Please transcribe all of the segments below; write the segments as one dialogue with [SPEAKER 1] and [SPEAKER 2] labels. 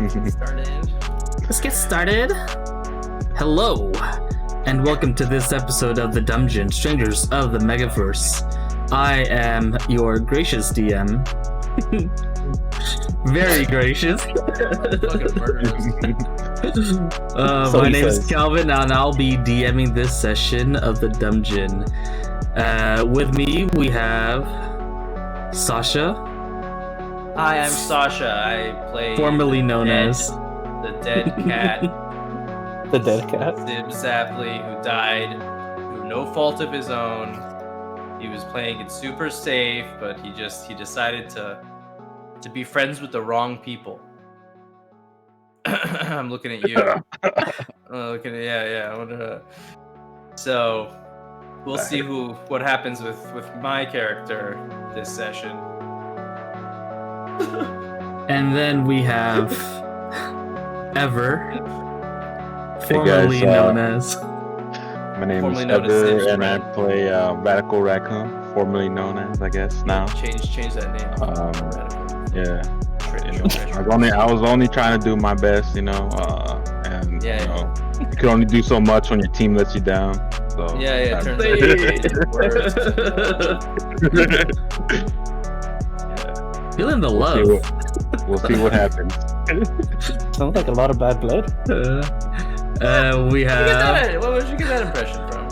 [SPEAKER 1] Let's get started. Hello, and welcome to this episode of The Dungeon, Strangers of the MegaVerse. I am your gracious DM. Very gracious. My name is Calvin, and I'll be DMing this session of The Dungeon. With me, we have Sasha.
[SPEAKER 2] Hi, I'm Sasha. I play
[SPEAKER 1] formerly known as
[SPEAKER 2] the dead cat.
[SPEAKER 3] The dead cat?
[SPEAKER 2] Zib Zapley, who died through no fault of his own. He was playing it super safe, but he decided to be friends with the wrong people. I'm looking at you. So we'll see what happens with my character this session.
[SPEAKER 1] And then we have Ever, formerly known as.
[SPEAKER 4] My name is Ever, and I play Radical Raccoon, formerly known as, I guess now.
[SPEAKER 2] Change that name. Radical.
[SPEAKER 4] Yeah. I was only trying to do my best, and you can only do so much when your team lets you down. So
[SPEAKER 1] Feeling the love.
[SPEAKER 4] We'll see what happens.
[SPEAKER 3] Sounds like a lot of bad blood.
[SPEAKER 1] We have.
[SPEAKER 2] Where would you get that impression from?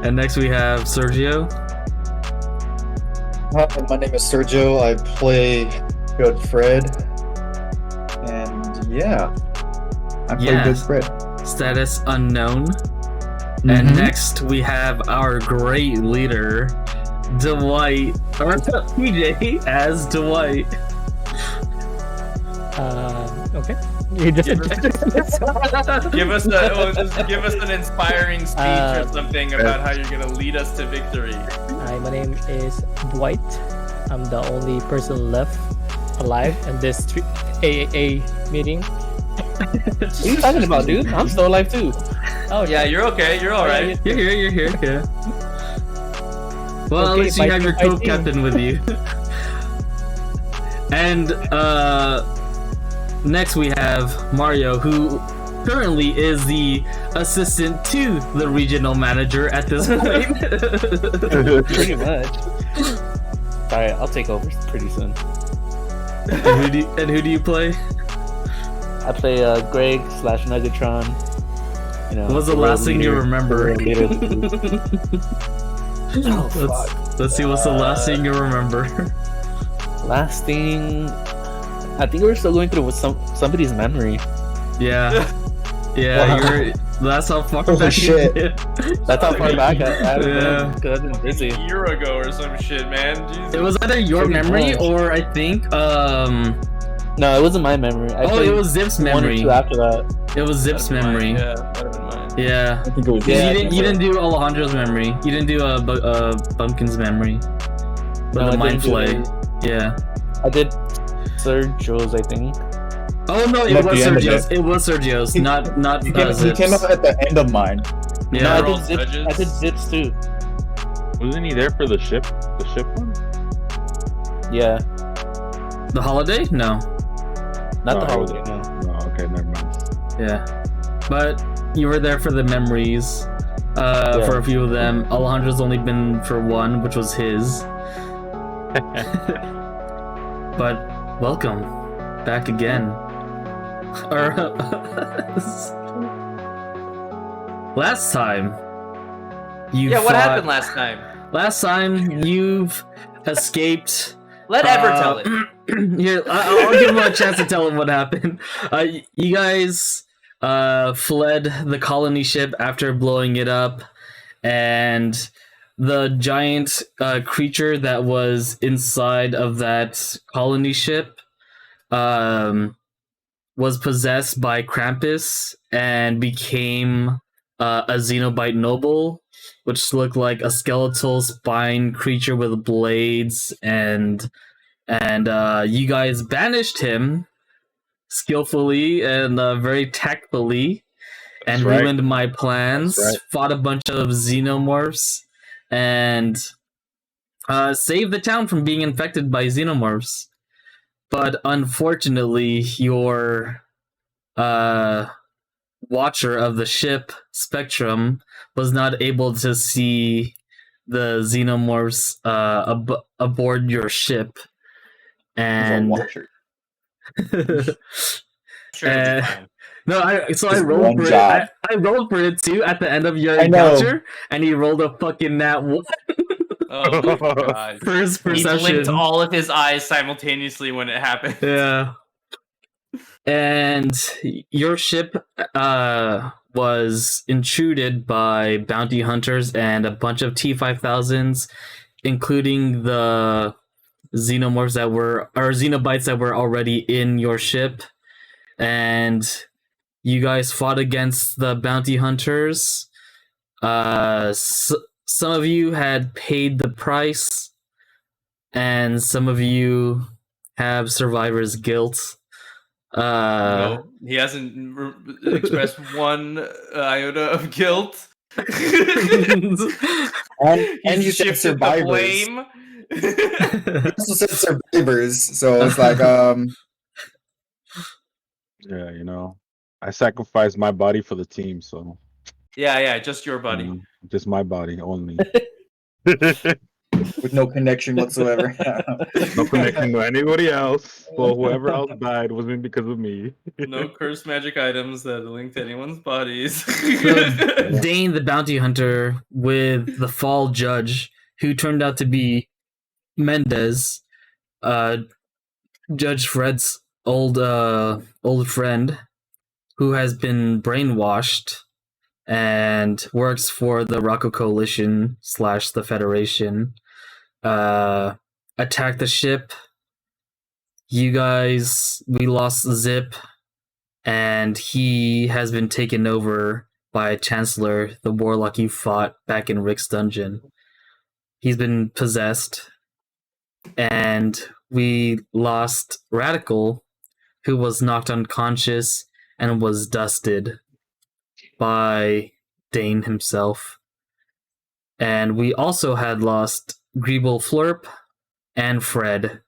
[SPEAKER 1] And next we have Sergio.
[SPEAKER 5] Hi, my name is Sergio. I play Good Fred. And yeah, I play Good Fred.
[SPEAKER 1] Status unknown. And next we have our great leader, Dwight, or PJ as Dwight.
[SPEAKER 3] Okay. You just
[SPEAKER 2] give us an inspiring speech or something about how you're gonna lead us to victory.
[SPEAKER 3] Hi, my name is Dwight. I'm the only person left alive in this AAA meeting. What are you talking about, dude? I'm still alive too.
[SPEAKER 2] Oh yeah, you're okay. You're all right.
[SPEAKER 1] You're here. Yeah. Well, at least you have your co-captain with you. And next we have Mario, who currently is the assistant to the regional manager at this point.
[SPEAKER 3] Pretty much. Sorry, I'll take over pretty soon.
[SPEAKER 1] And who do you play?
[SPEAKER 3] I play Greg / Nuggetron.
[SPEAKER 1] What's the last thing you remember? Let's see what's the last thing you remember.
[SPEAKER 3] Last thing, I think we're still going through with somebody's memory.
[SPEAKER 1] Yeah. Wow. That's how far back.
[SPEAKER 5] Shit.
[SPEAKER 3] That's how far back I've been. Because I've been busy.
[SPEAKER 2] A year ago or some shit, man. Jesus.
[SPEAKER 1] It was either your memory or I think
[SPEAKER 3] No, it wasn't my memory.
[SPEAKER 1] It was Zip's memory.
[SPEAKER 3] 1 or 2 after that.
[SPEAKER 1] It was Zip's memory.
[SPEAKER 2] Yeah, that would have been mine.
[SPEAKER 1] Yeah.
[SPEAKER 5] I think it was
[SPEAKER 1] You didn't do Alejandro's memory. You didn't do Bumpkin's memory. But the mind flay. Yeah.
[SPEAKER 3] I did Sergio's, I think.
[SPEAKER 1] Oh no, it was Sergio's. It was Sergio's, not
[SPEAKER 5] He
[SPEAKER 1] Zip's.
[SPEAKER 5] came up at the end of mine.
[SPEAKER 1] Yeah.
[SPEAKER 3] No, I did Zips too.
[SPEAKER 4] Wasn't he there for the ship? The ship one?
[SPEAKER 3] Yeah.
[SPEAKER 1] The holiday? No.
[SPEAKER 3] Not the holiday, no.
[SPEAKER 4] No, okay, never mind.
[SPEAKER 1] Yeah. But you were there for the memories. For a few of them. Alejandro's only been for one, which was his. But welcome back again. Last time
[SPEAKER 2] what happened last time?
[SPEAKER 1] Last time you've escaped.
[SPEAKER 2] Let Ever tell it.
[SPEAKER 1] Here, I'll give him a chance to tell him what happened. You guys fled the colony ship after blowing it up, and the giant creature that was inside of that colony ship was possessed by Krampus and became a Xenobite noble, which looked like a skeletal spine creature with blades, and you guys banished him skillfully and very tactfully, and ruined my plans. Fought a bunch of xenomorphs and saved the town from being infected by xenomorphs. but unfortunately, your watcher of the ship, Spectrum, was not able to see the xenomorphs aboard your ship.
[SPEAKER 5] He's a
[SPEAKER 1] And
[SPEAKER 5] watcher.
[SPEAKER 2] Sure, it'll be fine.
[SPEAKER 1] no, I
[SPEAKER 5] Just
[SPEAKER 1] rolled
[SPEAKER 5] one
[SPEAKER 1] for
[SPEAKER 5] job.
[SPEAKER 1] it. I rolled for it too at the end of your
[SPEAKER 5] I know.
[SPEAKER 1] encounter, and he rolled a fucking nat one.
[SPEAKER 2] Oh my god.
[SPEAKER 1] First
[SPEAKER 2] He blinked
[SPEAKER 1] perception.
[SPEAKER 2] all of his eyes simultaneously when it happened.
[SPEAKER 1] Yeah. And your ship was intruded by bounty hunters and a bunch of T-5000s, including the xenomorphs that were, or xenobites that were already in your ship. And you guys fought against the bounty hunters. Some of you had paid the price, and some of you have survivor's guilt.
[SPEAKER 2] No, he hasn't expressed one iota of guilt.
[SPEAKER 5] And you said
[SPEAKER 2] shifted
[SPEAKER 5] survivors.
[SPEAKER 2] the blame.
[SPEAKER 5] You also said survivors, so it's like
[SPEAKER 4] Yeah, I sacrificed my body for the team, so
[SPEAKER 2] yeah, just your buddy.
[SPEAKER 4] just my body only.
[SPEAKER 5] with no connection whatsoever.
[SPEAKER 4] No connection to anybody else. Well, whoever else died wasn't because of me.
[SPEAKER 2] No cursed magic items that link to anyone's bodies.
[SPEAKER 1] So Dane, the bounty hunter, with the fall judge, who turned out to be Mendez, Judge Fred's old friend, who has been brainwashed and works for the Rocco Coalition / the Federation, attacked the ship. We lost Zip, and he has been taken over by Chancellor, the warlock you fought back in Rick's dungeon. He's been possessed, and we lost Radical, who was knocked unconscious and was dusted by Dane himself. And we also had lost Greeble Flurp and Fred.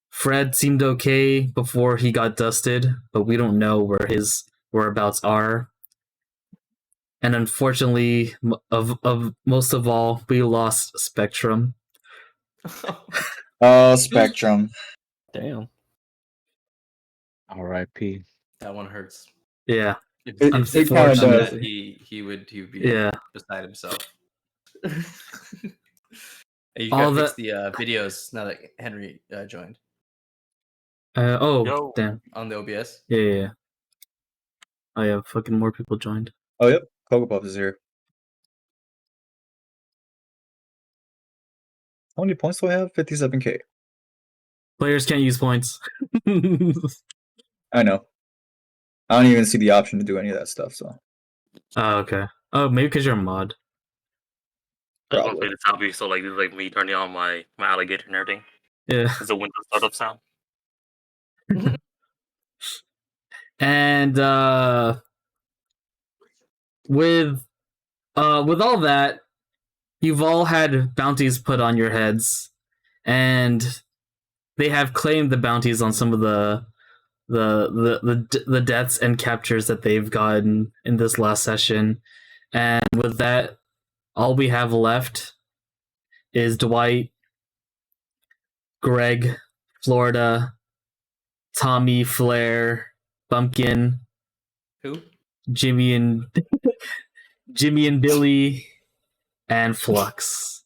[SPEAKER 1] Fred seemed okay before he got dusted, but we don't know where his whereabouts are. And unfortunately, of most of all, we lost Spectrum.
[SPEAKER 5] Oh, Spectrum.
[SPEAKER 3] Damn.
[SPEAKER 4] R.I.P.
[SPEAKER 2] That one hurts.
[SPEAKER 1] Yeah.
[SPEAKER 2] It
[SPEAKER 5] kinda
[SPEAKER 1] does.
[SPEAKER 2] he would be beside himself. You
[SPEAKER 1] All
[SPEAKER 2] gotta fix the videos now that Henry joined
[SPEAKER 1] Yo. Damn.
[SPEAKER 2] on the OBS.
[SPEAKER 1] Yeah. Oh yeah, fucking more people joined.
[SPEAKER 5] Oh, yep. Cocoa Puff is here. How many points do I have? 57k.
[SPEAKER 1] Players can't use points.
[SPEAKER 5] I know. I don't even see the option to do any of that stuff, so.
[SPEAKER 1] Oh, okay. Oh, maybe because you're a mod.
[SPEAKER 6] I was gonna play the zombie, so this is like me turning on my alligator and everything.
[SPEAKER 1] Yeah.
[SPEAKER 6] It's a Windows startup sound.
[SPEAKER 1] And with all that, you've all had bounties put on your heads, and they have claimed the bounties on some of the deaths and captures that they've gotten in this last session. And with that, all we have left is Dwight, Greg, Florida, Tommy, Flair, Bumpkin,
[SPEAKER 2] Who?
[SPEAKER 1] Jimmy and Billy, and Flux.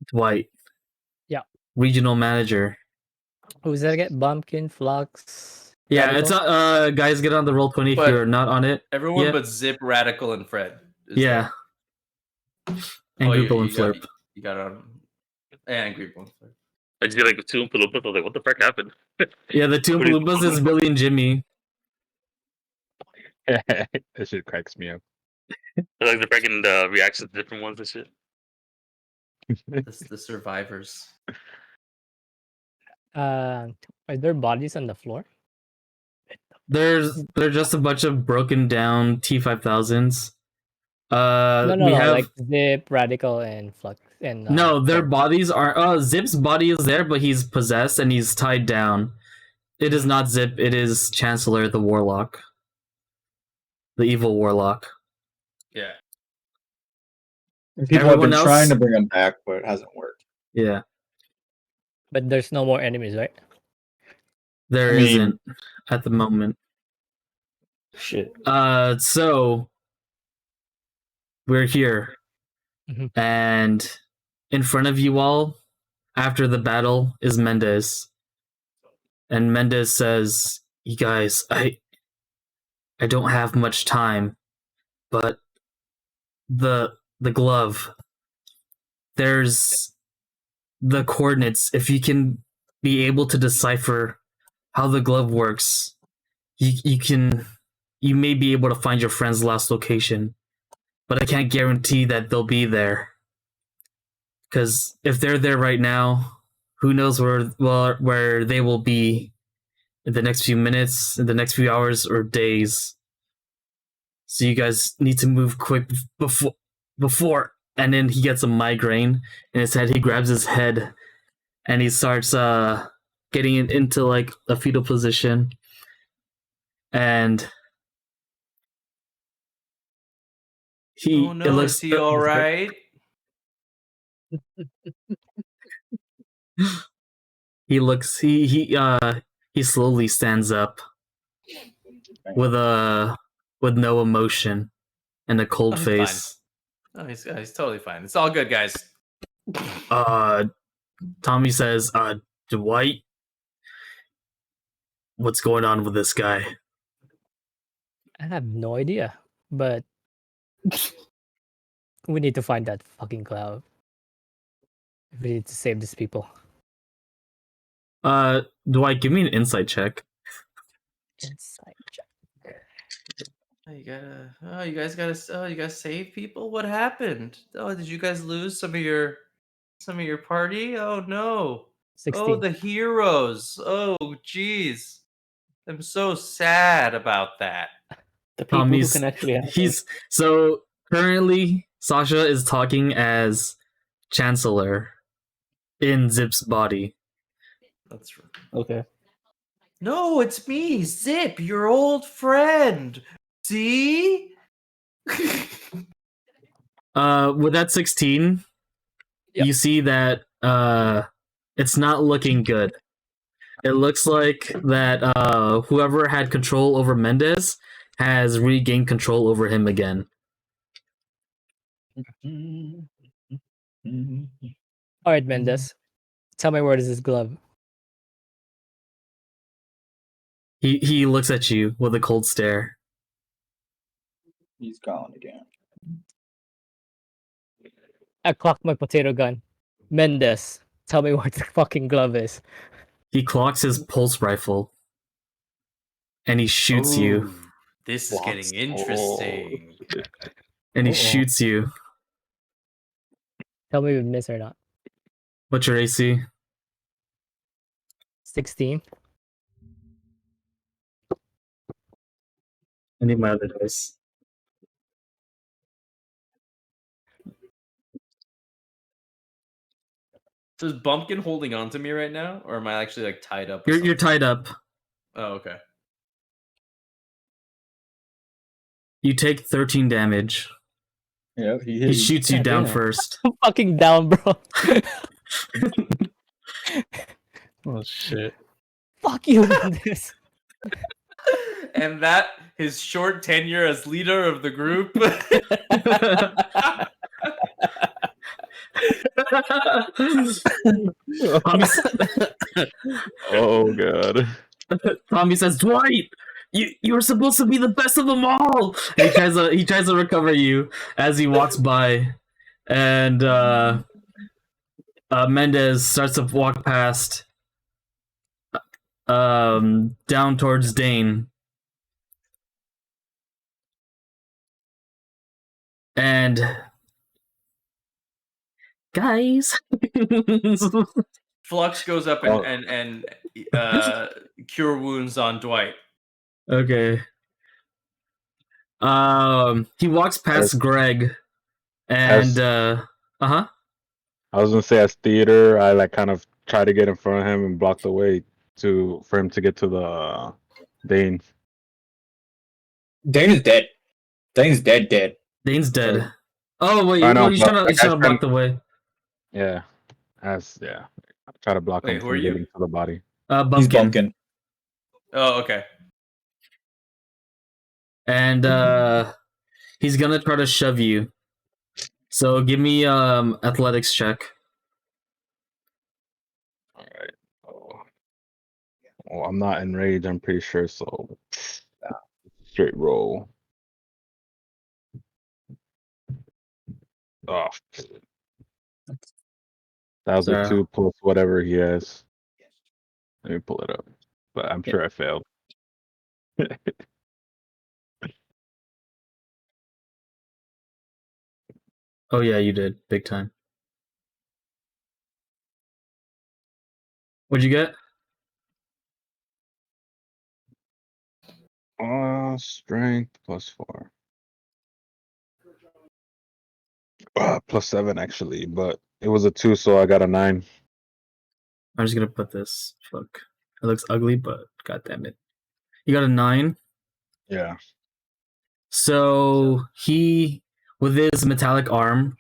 [SPEAKER 1] Dwight.
[SPEAKER 3] Yeah.
[SPEAKER 1] Regional manager.
[SPEAKER 3] Who's that again? Bumpkin, Flux.
[SPEAKER 1] Yeah,
[SPEAKER 3] Radical?
[SPEAKER 1] it's guys, get on the roll 20 if
[SPEAKER 2] But
[SPEAKER 1] you're not on it.
[SPEAKER 2] Everyone
[SPEAKER 1] Yeah.
[SPEAKER 2] but Zip, Radical, and Fred.
[SPEAKER 1] Yeah. And Google and Flip.
[SPEAKER 2] You got it on. And Greeble and Flip.
[SPEAKER 6] I just get two Oompa Loompas. I was like, what the fuck happened?
[SPEAKER 1] Yeah, the two Oompa Loompas is Billy and Jimmy.
[SPEAKER 4] That shit cracks me up.
[SPEAKER 6] They're like the freaking reactions to different ones and shit.
[SPEAKER 2] The survivors.
[SPEAKER 3] Are there bodies on the floor?
[SPEAKER 1] They're just a bunch of broken down T5000s.
[SPEAKER 3] No,
[SPEAKER 1] we have
[SPEAKER 3] like Zip, Radical, and Flux. and
[SPEAKER 1] No, their bodies are. Zip's body is there, but he's possessed and he's tied down. It is not Zip. It is Chancellor, the warlock, the evil warlock.
[SPEAKER 2] Yeah.
[SPEAKER 5] People have been trying to bring him back, but it hasn't worked.
[SPEAKER 1] Yeah.
[SPEAKER 3] But there's no more enemies, right?
[SPEAKER 1] There isn't at the moment.
[SPEAKER 5] Shit.
[SPEAKER 1] So we're here, and in front of you all, after the battle, is Mendez, and Mendez says, "You guys, I don't have much time, but the glove. There's the coordinates. If you can be able to decipher how the glove works, you may be able to find your friend's last location, but I can't guarantee that they'll be there. Because if they're there right now, who knows where they will be in the next few minutes, in the next few hours, or days. So you guys need to move quick before." And then he gets a migraine in his head. He grabs his head, and he starts getting into like a fetal position. And
[SPEAKER 2] oh no, is he all right?
[SPEAKER 1] He slowly stands up with no emotion and a cold face.
[SPEAKER 2] Fine. Oh, he's totally fine. It's all good, guys.
[SPEAKER 1] Tommy says, "Dwight, what's going on with this guy?"
[SPEAKER 3] I have no idea, but we need to find that fucking cloud. We need to save these people.
[SPEAKER 1] Dwight, give me an insight check.
[SPEAKER 3] Insight check.
[SPEAKER 2] You guys save people? What happened? Oh, did you guys lose some of your party? Oh no.
[SPEAKER 3] 16.
[SPEAKER 2] Oh, the heroes. Oh, jeez. I'm so sad about that.
[SPEAKER 3] The people who can actually
[SPEAKER 1] so currently Sasha is talking as Chancellor in Zip's body.
[SPEAKER 2] That's right.
[SPEAKER 3] Okay.
[SPEAKER 2] No, it's me, Zip, your old friend. See?
[SPEAKER 1] With that 16, you see that it's not looking good. It looks like that whoever had control over Mendez has regained control over him again.
[SPEAKER 3] All right, Mendez. Tell me, where is this glove?
[SPEAKER 1] He looks at you with a cold stare.
[SPEAKER 5] He's gone again.
[SPEAKER 3] I clocked my potato gun. Mendez, tell me where the fucking glove is.
[SPEAKER 1] He clocks his pulse rifle, and he shoots you.
[SPEAKER 2] This is getting interesting.
[SPEAKER 1] And he shoots you.
[SPEAKER 3] Tell me if we miss or not.
[SPEAKER 1] What's your AC?
[SPEAKER 3] 16.
[SPEAKER 1] I need my other dice.
[SPEAKER 2] So is Bumpkin holding on to me right now, or am I actually like tied up?
[SPEAKER 1] You're tied up.
[SPEAKER 2] Oh, okay.
[SPEAKER 1] You take 13 damage.
[SPEAKER 5] Yeah,
[SPEAKER 1] he shoots you down first.
[SPEAKER 3] I'm fucking down, bro.
[SPEAKER 5] Oh shit.
[SPEAKER 3] Fuck you, Mendez.
[SPEAKER 2] And that his short tenure as leader of the group.
[SPEAKER 4] Oh god.
[SPEAKER 1] Tommy says, "Dwight, you were supposed to be the best of them all." And he tries to recover you as he walks by, and Mendez starts to walk past, down towards Dane, and guys.
[SPEAKER 2] Flux goes up and cure wounds on Dwight.
[SPEAKER 1] Okay. He walks past Greg, and
[SPEAKER 4] I was gonna say as theater, I like kind of try to get in front of him and block the way for him to get to the Dane.
[SPEAKER 5] Dane is dead. Dane's dead.
[SPEAKER 1] Dane's dead.
[SPEAKER 5] Sorry.
[SPEAKER 1] Oh wait,
[SPEAKER 4] I know,
[SPEAKER 1] he's
[SPEAKER 4] but,
[SPEAKER 1] trying
[SPEAKER 4] like,
[SPEAKER 1] to block the way.
[SPEAKER 4] Yeah, I try to block
[SPEAKER 2] Wait,
[SPEAKER 4] him
[SPEAKER 2] who are
[SPEAKER 4] from
[SPEAKER 2] you?
[SPEAKER 4] getting to the body.
[SPEAKER 1] Bumpkin.
[SPEAKER 5] He's Bumpkin.
[SPEAKER 2] Oh, okay.
[SPEAKER 1] And he's gonna try to shove you. So give me athletics check.
[SPEAKER 4] All right. Oh, I'm not in rage. I'm pretty sure. So straight roll. Oh, that was a 2 plus whatever he has. Let me pull it up. But I'm sure I failed.
[SPEAKER 1] Oh yeah, you did. Big time. What'd you get?
[SPEAKER 4] Strength +4. +7 actually, but it was a 2, so I got a 9.
[SPEAKER 1] I'm just gonna put this. Fuck. It looks ugly, but god damn it. You got a 9?
[SPEAKER 4] Yeah.
[SPEAKER 1] So he, with his metallic arm,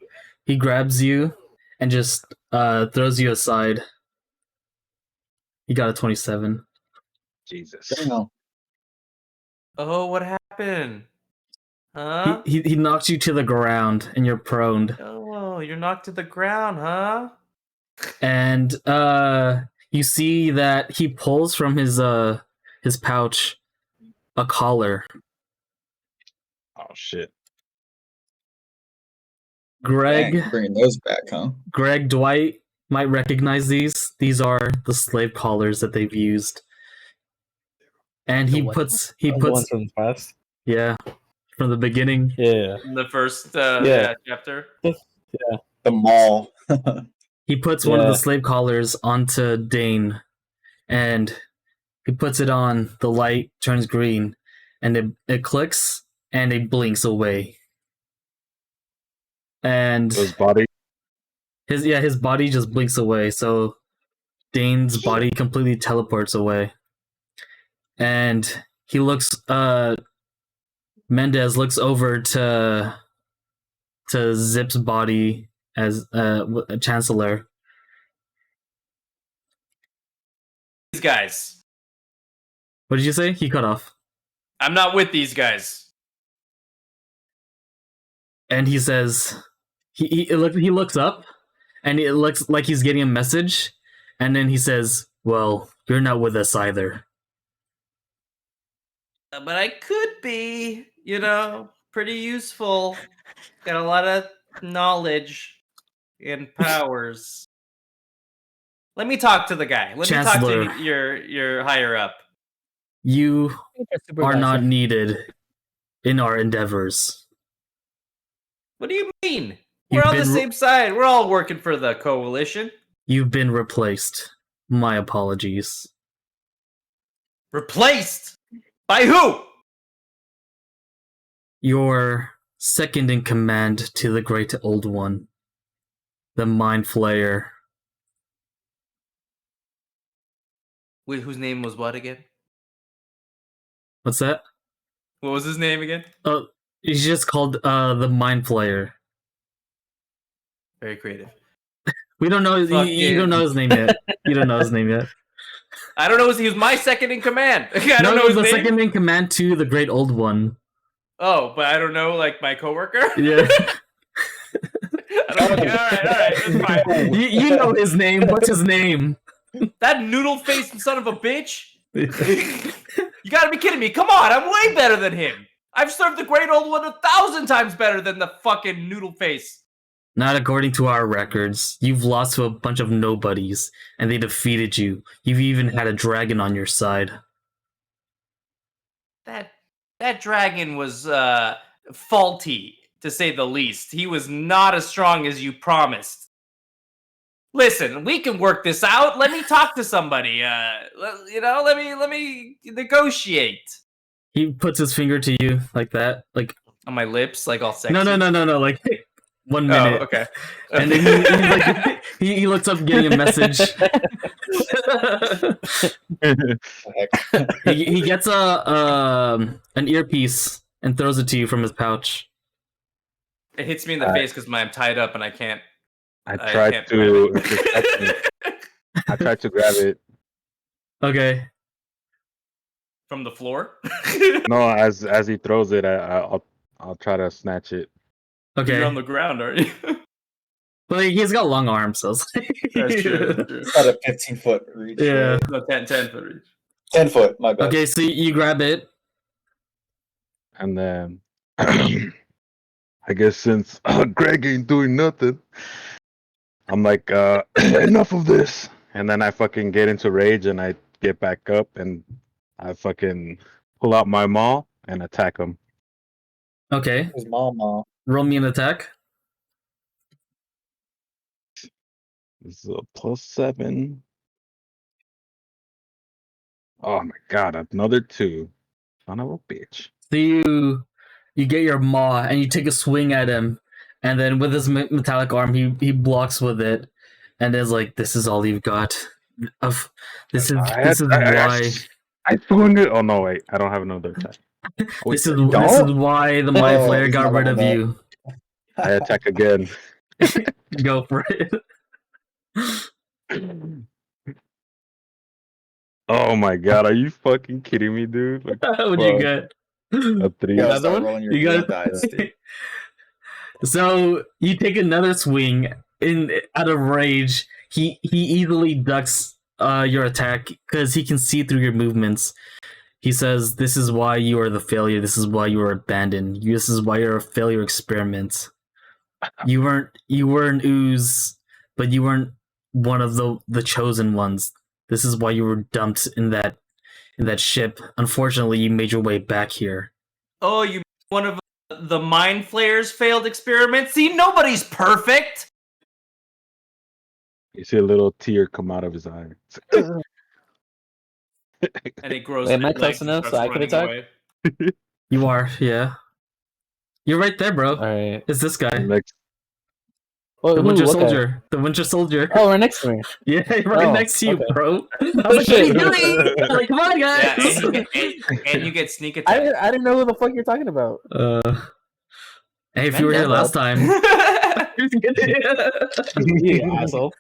[SPEAKER 1] he grabs you and just throws you aside. You got a 27.
[SPEAKER 4] Jesus.
[SPEAKER 5] Damn.
[SPEAKER 2] Oh, what happened? Huh?
[SPEAKER 1] He knocks you to the ground and you're proned.
[SPEAKER 2] Oh, you're knocked to the ground, huh?
[SPEAKER 1] And you see that he pulls from his pouch a collar.
[SPEAKER 4] Oh shit.
[SPEAKER 1] Greg,
[SPEAKER 5] Dang, bringing those back, huh?
[SPEAKER 1] Greg, Dwight might recognize these. These are the slave collars that they've used. And he puts
[SPEAKER 3] the ones from the past.
[SPEAKER 1] Yeah, from the beginning.
[SPEAKER 3] Yeah.
[SPEAKER 2] In the first chapter.
[SPEAKER 5] The mall.
[SPEAKER 1] He puts one of the slave collars onto Dane, and he puts it on. The light turns green, and it clicks, and it blinks away. And
[SPEAKER 4] his body.
[SPEAKER 1] His body just blinks away. So Dane's body completely teleports away, and he looks. Mendez looks over to Zip's body as Chancellor.
[SPEAKER 2] These guys.
[SPEAKER 1] What did you say? He cut off.
[SPEAKER 2] I'm not with these guys.
[SPEAKER 1] And he says, he looks up, and it looks like he's getting a message, and then he says, "Well, you're not with us either."
[SPEAKER 2] But I could be, pretty useful. Got a lot of knowledge and powers. Let me talk to the guy. Let
[SPEAKER 1] Chancellor,
[SPEAKER 2] me talk to your higher up.
[SPEAKER 1] You are not needed in our endeavors.
[SPEAKER 2] What do you mean? We're on the same side. We're all working for the coalition.
[SPEAKER 1] You've been replaced. My apologies.
[SPEAKER 2] Replaced? By who?
[SPEAKER 1] You're second in command to the Great Old One. The Mind Flayer.
[SPEAKER 2] Wait, whose name was what again?
[SPEAKER 1] What's that?
[SPEAKER 2] What was his name again?
[SPEAKER 1] Oh, he's just called the Mind Flayer.
[SPEAKER 2] Very creative.
[SPEAKER 1] We don't know. You don't know his name yet. You don't know his name yet.
[SPEAKER 2] I don't know. He was my second in command. I don't know his
[SPEAKER 1] the
[SPEAKER 2] name.
[SPEAKER 1] Second in command to the Great Old One.
[SPEAKER 2] Oh, but I don't know, like my coworker.
[SPEAKER 1] Yeah.
[SPEAKER 2] I don't know. All right, that's fine.
[SPEAKER 1] You know his name. What's his name?
[SPEAKER 2] That noodle-faced son of a bitch. You gotta be kidding me. Come on, I'm way better than him. I've served the Great Old One 1,000 times better than the fucking noodle face.
[SPEAKER 1] Not according to our records. You've lost to a bunch of nobodies, and they defeated you. You've even had a dragon on your side.
[SPEAKER 2] That dragon was faulty, to say the least. He was not as strong as you promised. Listen, we can work this out. Let me talk to somebody. Let me negotiate.
[SPEAKER 1] He puts his finger to you like that, like
[SPEAKER 2] on my lips, like all sexy.
[SPEAKER 1] No, like 1 minute.
[SPEAKER 2] Oh, okay.
[SPEAKER 1] And then he looks up getting a message. he gets an earpiece and throws it to you from his pouch.
[SPEAKER 2] It hits me in the face because I'm tied up and I can't.
[SPEAKER 4] I tried to grab it.
[SPEAKER 1] Okay.
[SPEAKER 2] From the floor?
[SPEAKER 4] No, as he throws it, I'll try to snatch it.
[SPEAKER 1] Okay.
[SPEAKER 2] You're on the ground, aren't you?
[SPEAKER 1] But he's got long arms, so it's like...
[SPEAKER 2] That's true.
[SPEAKER 5] It's got a 15-foot reach.
[SPEAKER 1] Yeah.
[SPEAKER 5] Right?
[SPEAKER 2] No, 10 foot reach.
[SPEAKER 5] 10 foot, my bad.
[SPEAKER 1] Okay, so you grab it.
[SPEAKER 4] And then, I guess since Greg ain't doing nothing, I'm like, enough of this. And then I fucking get into rage and I get back up and I fucking pull out my maul and attack him.
[SPEAKER 1] Okay.
[SPEAKER 5] His mama.
[SPEAKER 1] Roll me an attack.
[SPEAKER 4] This is a +7. Oh my god, another 2. Son of a bitch.
[SPEAKER 1] So you get your maw and you take a swing at him, and then with his metallic arm, he blocks with it, and is like, "This is all you've got. This is why."
[SPEAKER 4] I swung it. Oh no, wait, I don't have another attack.
[SPEAKER 1] This is why the Mind Flayer got rid of you.
[SPEAKER 4] I attack again.
[SPEAKER 1] Go for it.
[SPEAKER 4] Oh my god, are you fucking kidding me, dude? Like,
[SPEAKER 1] What'd you get?
[SPEAKER 4] a 3.
[SPEAKER 5] You gotta
[SPEAKER 1] Another
[SPEAKER 5] start
[SPEAKER 1] one?
[SPEAKER 5] rolling your
[SPEAKER 1] You got
[SPEAKER 5] dice, dude.
[SPEAKER 1] So you take another swing out of rage. He easily ducks your attack because he can see through your movements. He says, "This is why you are the failure. This is why you are abandoned. This is why you're a failure experiment. You weren't an ooze, but you weren't one of the chosen ones. This is why you were dumped in that ship. Unfortunately, you made your way back here."
[SPEAKER 2] Oh, you one of the Mind Flayer's failed experiments? See, nobody's perfect!
[SPEAKER 4] You see a little tear come out of his eye.
[SPEAKER 2] And it grows.
[SPEAKER 3] Wait, am I
[SPEAKER 2] legs
[SPEAKER 3] close
[SPEAKER 2] and
[SPEAKER 3] enough so
[SPEAKER 2] starts
[SPEAKER 3] I can
[SPEAKER 2] running
[SPEAKER 3] attack?
[SPEAKER 2] away.
[SPEAKER 1] You are, yeah. You're right there, bro.
[SPEAKER 3] Alright.
[SPEAKER 1] It's this guy.
[SPEAKER 4] Next,
[SPEAKER 3] Oh,
[SPEAKER 1] The
[SPEAKER 3] who?
[SPEAKER 1] Winter
[SPEAKER 3] What guy?
[SPEAKER 1] Soldier. The Winter Soldier.
[SPEAKER 3] Oh, right next to me.
[SPEAKER 1] Yeah, right
[SPEAKER 3] Oh,
[SPEAKER 1] next to you,
[SPEAKER 3] okay.
[SPEAKER 1] bro. I was
[SPEAKER 3] Oh,
[SPEAKER 1] like, what are you
[SPEAKER 3] shit.
[SPEAKER 1] doing? I'm like, come on,
[SPEAKER 2] Yeah,
[SPEAKER 1] guys.
[SPEAKER 2] and you get sneak
[SPEAKER 3] I
[SPEAKER 2] attack.
[SPEAKER 3] didn't know who the fuck you're talking about.
[SPEAKER 1] Hey, if you were here
[SPEAKER 3] Mandela.
[SPEAKER 1] last time.
[SPEAKER 3] You asshole.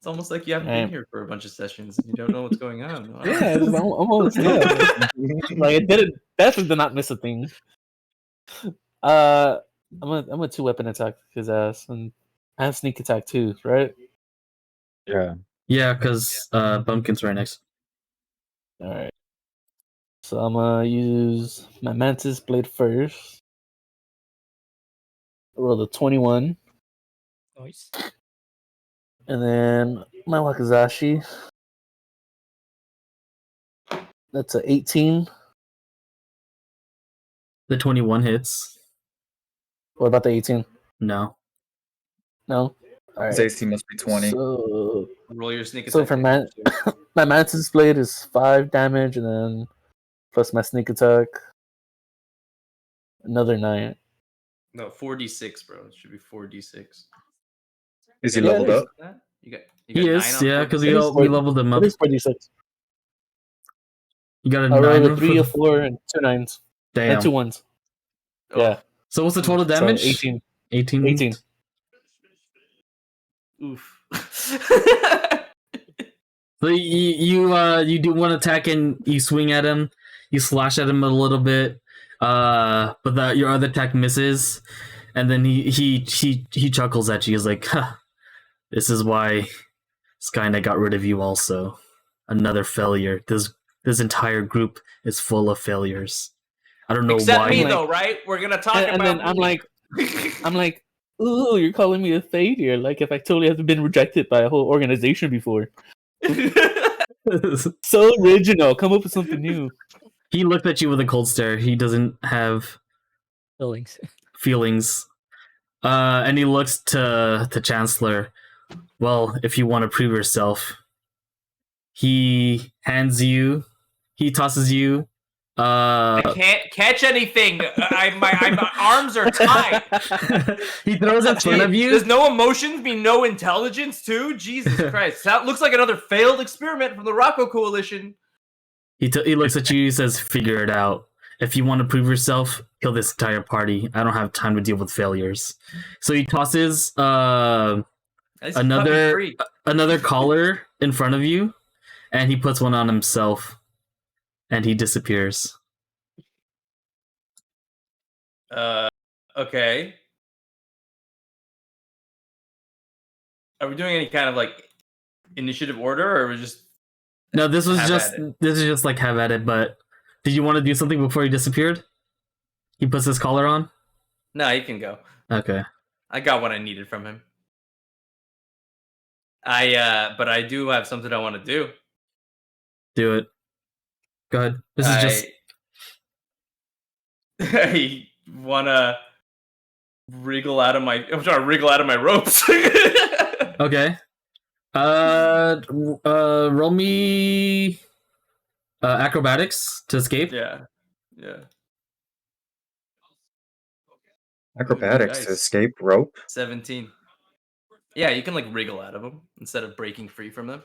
[SPEAKER 2] It's almost like you haven't been here for a bunch of sessions and you don't know what's going on. Wow.
[SPEAKER 3] Yeah, I'm almost there. Like it definitely did not miss a thing. I'm a 2-weapon attack his ass, and I have sneak attack too, right?
[SPEAKER 4] yeah.
[SPEAKER 1] Yeah, because Bumpkin's right next.
[SPEAKER 3] All right. So I'm gonna use my Mantis Blade first. Roll a 21,
[SPEAKER 7] Nice.
[SPEAKER 3] and then my Wakizashi. That's a 18.
[SPEAKER 1] The 21 hits.
[SPEAKER 3] What about the 18?
[SPEAKER 1] No.
[SPEAKER 3] No. All
[SPEAKER 5] His
[SPEAKER 3] right.
[SPEAKER 5] AC must be 20.
[SPEAKER 3] So,
[SPEAKER 2] Roll your sneak attack.
[SPEAKER 3] so for my Mantis Blade is 5 damage, and then plus my sneak attack, another 9.
[SPEAKER 2] No, 4d6, bro. It should be 4d6.
[SPEAKER 5] Is he
[SPEAKER 3] Yeah,
[SPEAKER 5] leveled
[SPEAKER 3] it is.
[SPEAKER 5] up?
[SPEAKER 2] You got
[SPEAKER 1] He
[SPEAKER 2] 9
[SPEAKER 1] is,
[SPEAKER 2] on
[SPEAKER 1] yeah, because
[SPEAKER 2] 4d6?
[SPEAKER 1] we leveled him up.
[SPEAKER 3] It is 46.
[SPEAKER 1] You got a
[SPEAKER 3] I
[SPEAKER 1] 9
[SPEAKER 3] rolled a 3, a
[SPEAKER 1] for
[SPEAKER 3] 4, and 2 9s.
[SPEAKER 1] Damn.
[SPEAKER 3] And 2 1s.
[SPEAKER 2] Oh,
[SPEAKER 3] Yeah.
[SPEAKER 1] So what's the total damage?
[SPEAKER 3] So 18.
[SPEAKER 1] 18.
[SPEAKER 3] 18.
[SPEAKER 2] Oof.
[SPEAKER 1] So you do one attack and you swing at him, you slash at him a little bit, but your other attack misses, and then he chuckles at you. He's like, huh, "This is why Skynet got rid of you. Also, another failure. This entire group is full of failures. I don't know
[SPEAKER 2] Except
[SPEAKER 1] why."
[SPEAKER 2] me,
[SPEAKER 3] Like-
[SPEAKER 2] though, right? We're gonna talk
[SPEAKER 3] And
[SPEAKER 2] about.
[SPEAKER 3] then I'm like, ooh, you're calling me a failure. Like if I totally have been rejected by a whole organization before. So original. Come up with something new.
[SPEAKER 1] He looked at you with a cold stare. He doesn't have
[SPEAKER 7] Feelings.
[SPEAKER 1] feelings. And he looks to Chancellor. Well, if you want to prove yourself, he tosses you
[SPEAKER 2] I can't catch anything. My arms are tied.
[SPEAKER 1] He throws in front of you.
[SPEAKER 2] There's no emotions, mean no intelligence too? Jesus Christ. That looks like another failed experiment from the Rocco Coalition.
[SPEAKER 1] He looks at you. He says, "Figure it out. If you want to prove yourself, kill this entire party. I don't have time to deal with failures." So he tosses another collar in front of you, and he puts one on himself, and he disappears.
[SPEAKER 2] Okay. Are we doing any kind of like initiative order, or are we just?
[SPEAKER 1] No, this is just like have at it. But did you want to do something before he disappeared? He puts his collar on.
[SPEAKER 2] No, he can go.
[SPEAKER 1] Okay.
[SPEAKER 2] I got what I needed from him. But I do have something I want to do.
[SPEAKER 1] Do it. Go ahead. This is just.
[SPEAKER 2] I wanna wriggle out of my. I'm trying to wriggle out of my ropes.
[SPEAKER 1] Okay. Roll me acrobatics to escape.
[SPEAKER 2] Yeah.
[SPEAKER 5] Acrobatics to
[SPEAKER 2] Nice.
[SPEAKER 5] escape rope.
[SPEAKER 2] 17. Yeah, you can like wriggle out of them instead of breaking free from them.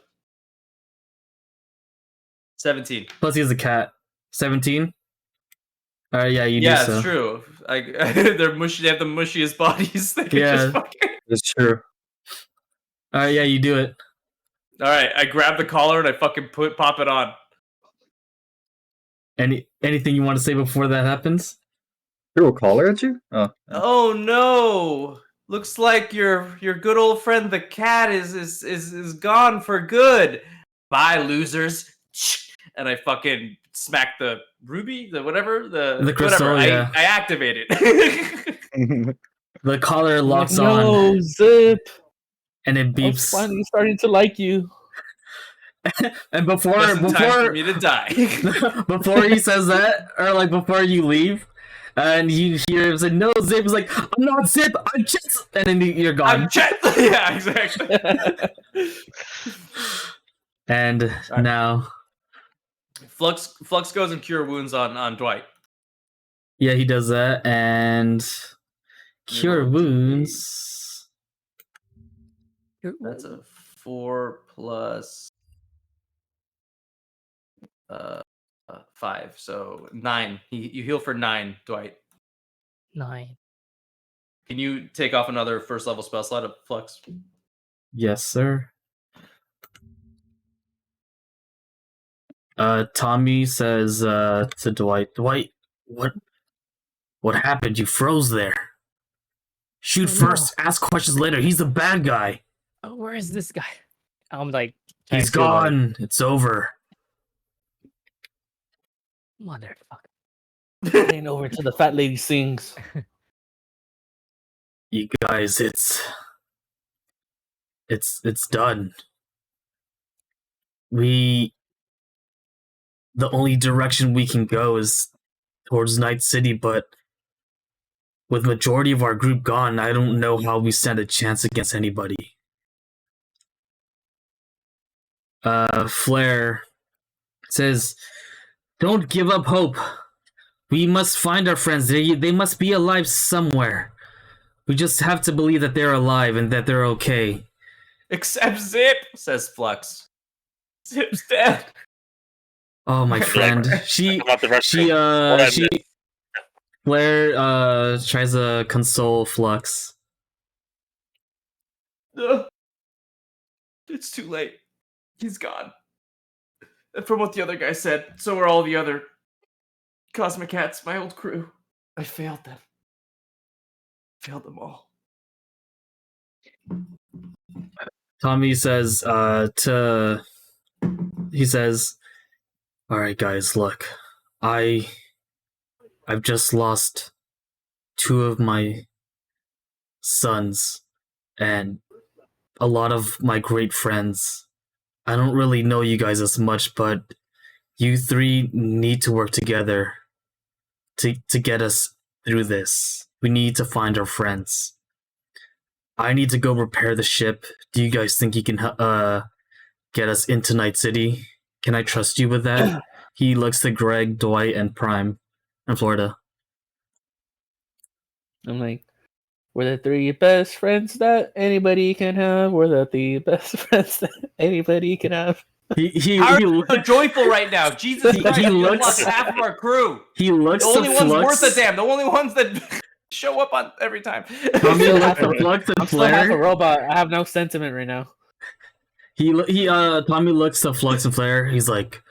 [SPEAKER 2] 17.
[SPEAKER 1] Plus, he's a cat. 17. Yeah, you do
[SPEAKER 2] Yeah,
[SPEAKER 1] so.
[SPEAKER 2] it's true. They're mushy. They have the mushiest bodies. They can just fucking.
[SPEAKER 5] It's true.
[SPEAKER 1] Yeah, you do it.
[SPEAKER 2] All right, I grab the collar and I fucking pop it on.
[SPEAKER 1] Anything you want to say before that happens?
[SPEAKER 5] Threw a collar at you? Oh.
[SPEAKER 2] Oh no! Looks like your good old friend the cat is gone for good. Bye, losers. And I fucking smack the ruby, the
[SPEAKER 1] crystal.
[SPEAKER 2] whatever.
[SPEAKER 1] Yeah.
[SPEAKER 2] I activate it.
[SPEAKER 1] The collar locks
[SPEAKER 7] No,
[SPEAKER 1] on,
[SPEAKER 7] Zip.
[SPEAKER 1] and it
[SPEAKER 7] I was
[SPEAKER 1] beeps.
[SPEAKER 7] finally starting to like you.
[SPEAKER 1] And before
[SPEAKER 2] Just in time for me to die.
[SPEAKER 1] before he says that, or like before you leave, and you hear him say, "No, Zip." Is like, "I'm not Zip. I'm just," and then you're gone.
[SPEAKER 2] I'm Chet. Yeah, exactly.
[SPEAKER 1] And now,
[SPEAKER 2] Flux goes and cure wounds on Dwight.
[SPEAKER 1] yeah, he does that, and cure wounds.
[SPEAKER 2] That's a 4 plus 5, so 9. You heal for 9, Dwight.
[SPEAKER 7] 9.
[SPEAKER 2] Can you take off another first level spell slot of Flux?
[SPEAKER 1] Yes, sir. Tommy says to Dwight, "Dwight, what happened? You froze there. Shoot first, ask questions later. He's the bad guy.
[SPEAKER 7] Oh, where is this guy? I'm like,
[SPEAKER 1] He's
[SPEAKER 7] trying to,
[SPEAKER 1] gone. It's over."
[SPEAKER 7] motherfucker.
[SPEAKER 8] Ain't over till the fat lady sings.
[SPEAKER 1] You guys, it's done. The only direction we can go is towards Night City, but with majority of our group gone, I don't know how we stand a chance against anybody. Flair says, "Don't give up hope. We must find our friends. They must be alive somewhere. We just have to believe that they're alive and that they're okay."
[SPEAKER 2] Except Zip, says Flux. Zip's dead.
[SPEAKER 1] Oh, my friend. Flair tries to console Flux.
[SPEAKER 2] It's too late. He's gone. And from what the other guy said, so are all the other Cosmic Cats, my old crew. I failed them. Failed them all.
[SPEAKER 1] Tommy says, he says, "All right, guys, look, I've just lost 2 of my sons and a lot of my great friends. I don't really know you guys as much, but you 3 need to work together to get us through this. We need to find our friends. I need to go repair the ship. Do you guys think you can get us into Night City? Can I trust you with that?" he looks to Greg, Dwight, and Prime in Florida.
[SPEAKER 8] I'm like, we're the three best friends that anybody can have. We're the three best friends that anybody can have.
[SPEAKER 2] How are you so joyful right now? Jesus Christ, you lost half of our crew.
[SPEAKER 1] He looks
[SPEAKER 2] the only
[SPEAKER 1] to
[SPEAKER 2] ones
[SPEAKER 1] Flux.
[SPEAKER 2] worth a damn. The only ones that show up on every time.
[SPEAKER 1] Tommy looks to Flux and
[SPEAKER 8] I'm still half a
[SPEAKER 1] Flare.
[SPEAKER 8] robot. I have no sentiment right now.
[SPEAKER 1] Tommy looks to Flux and Flare. He's like,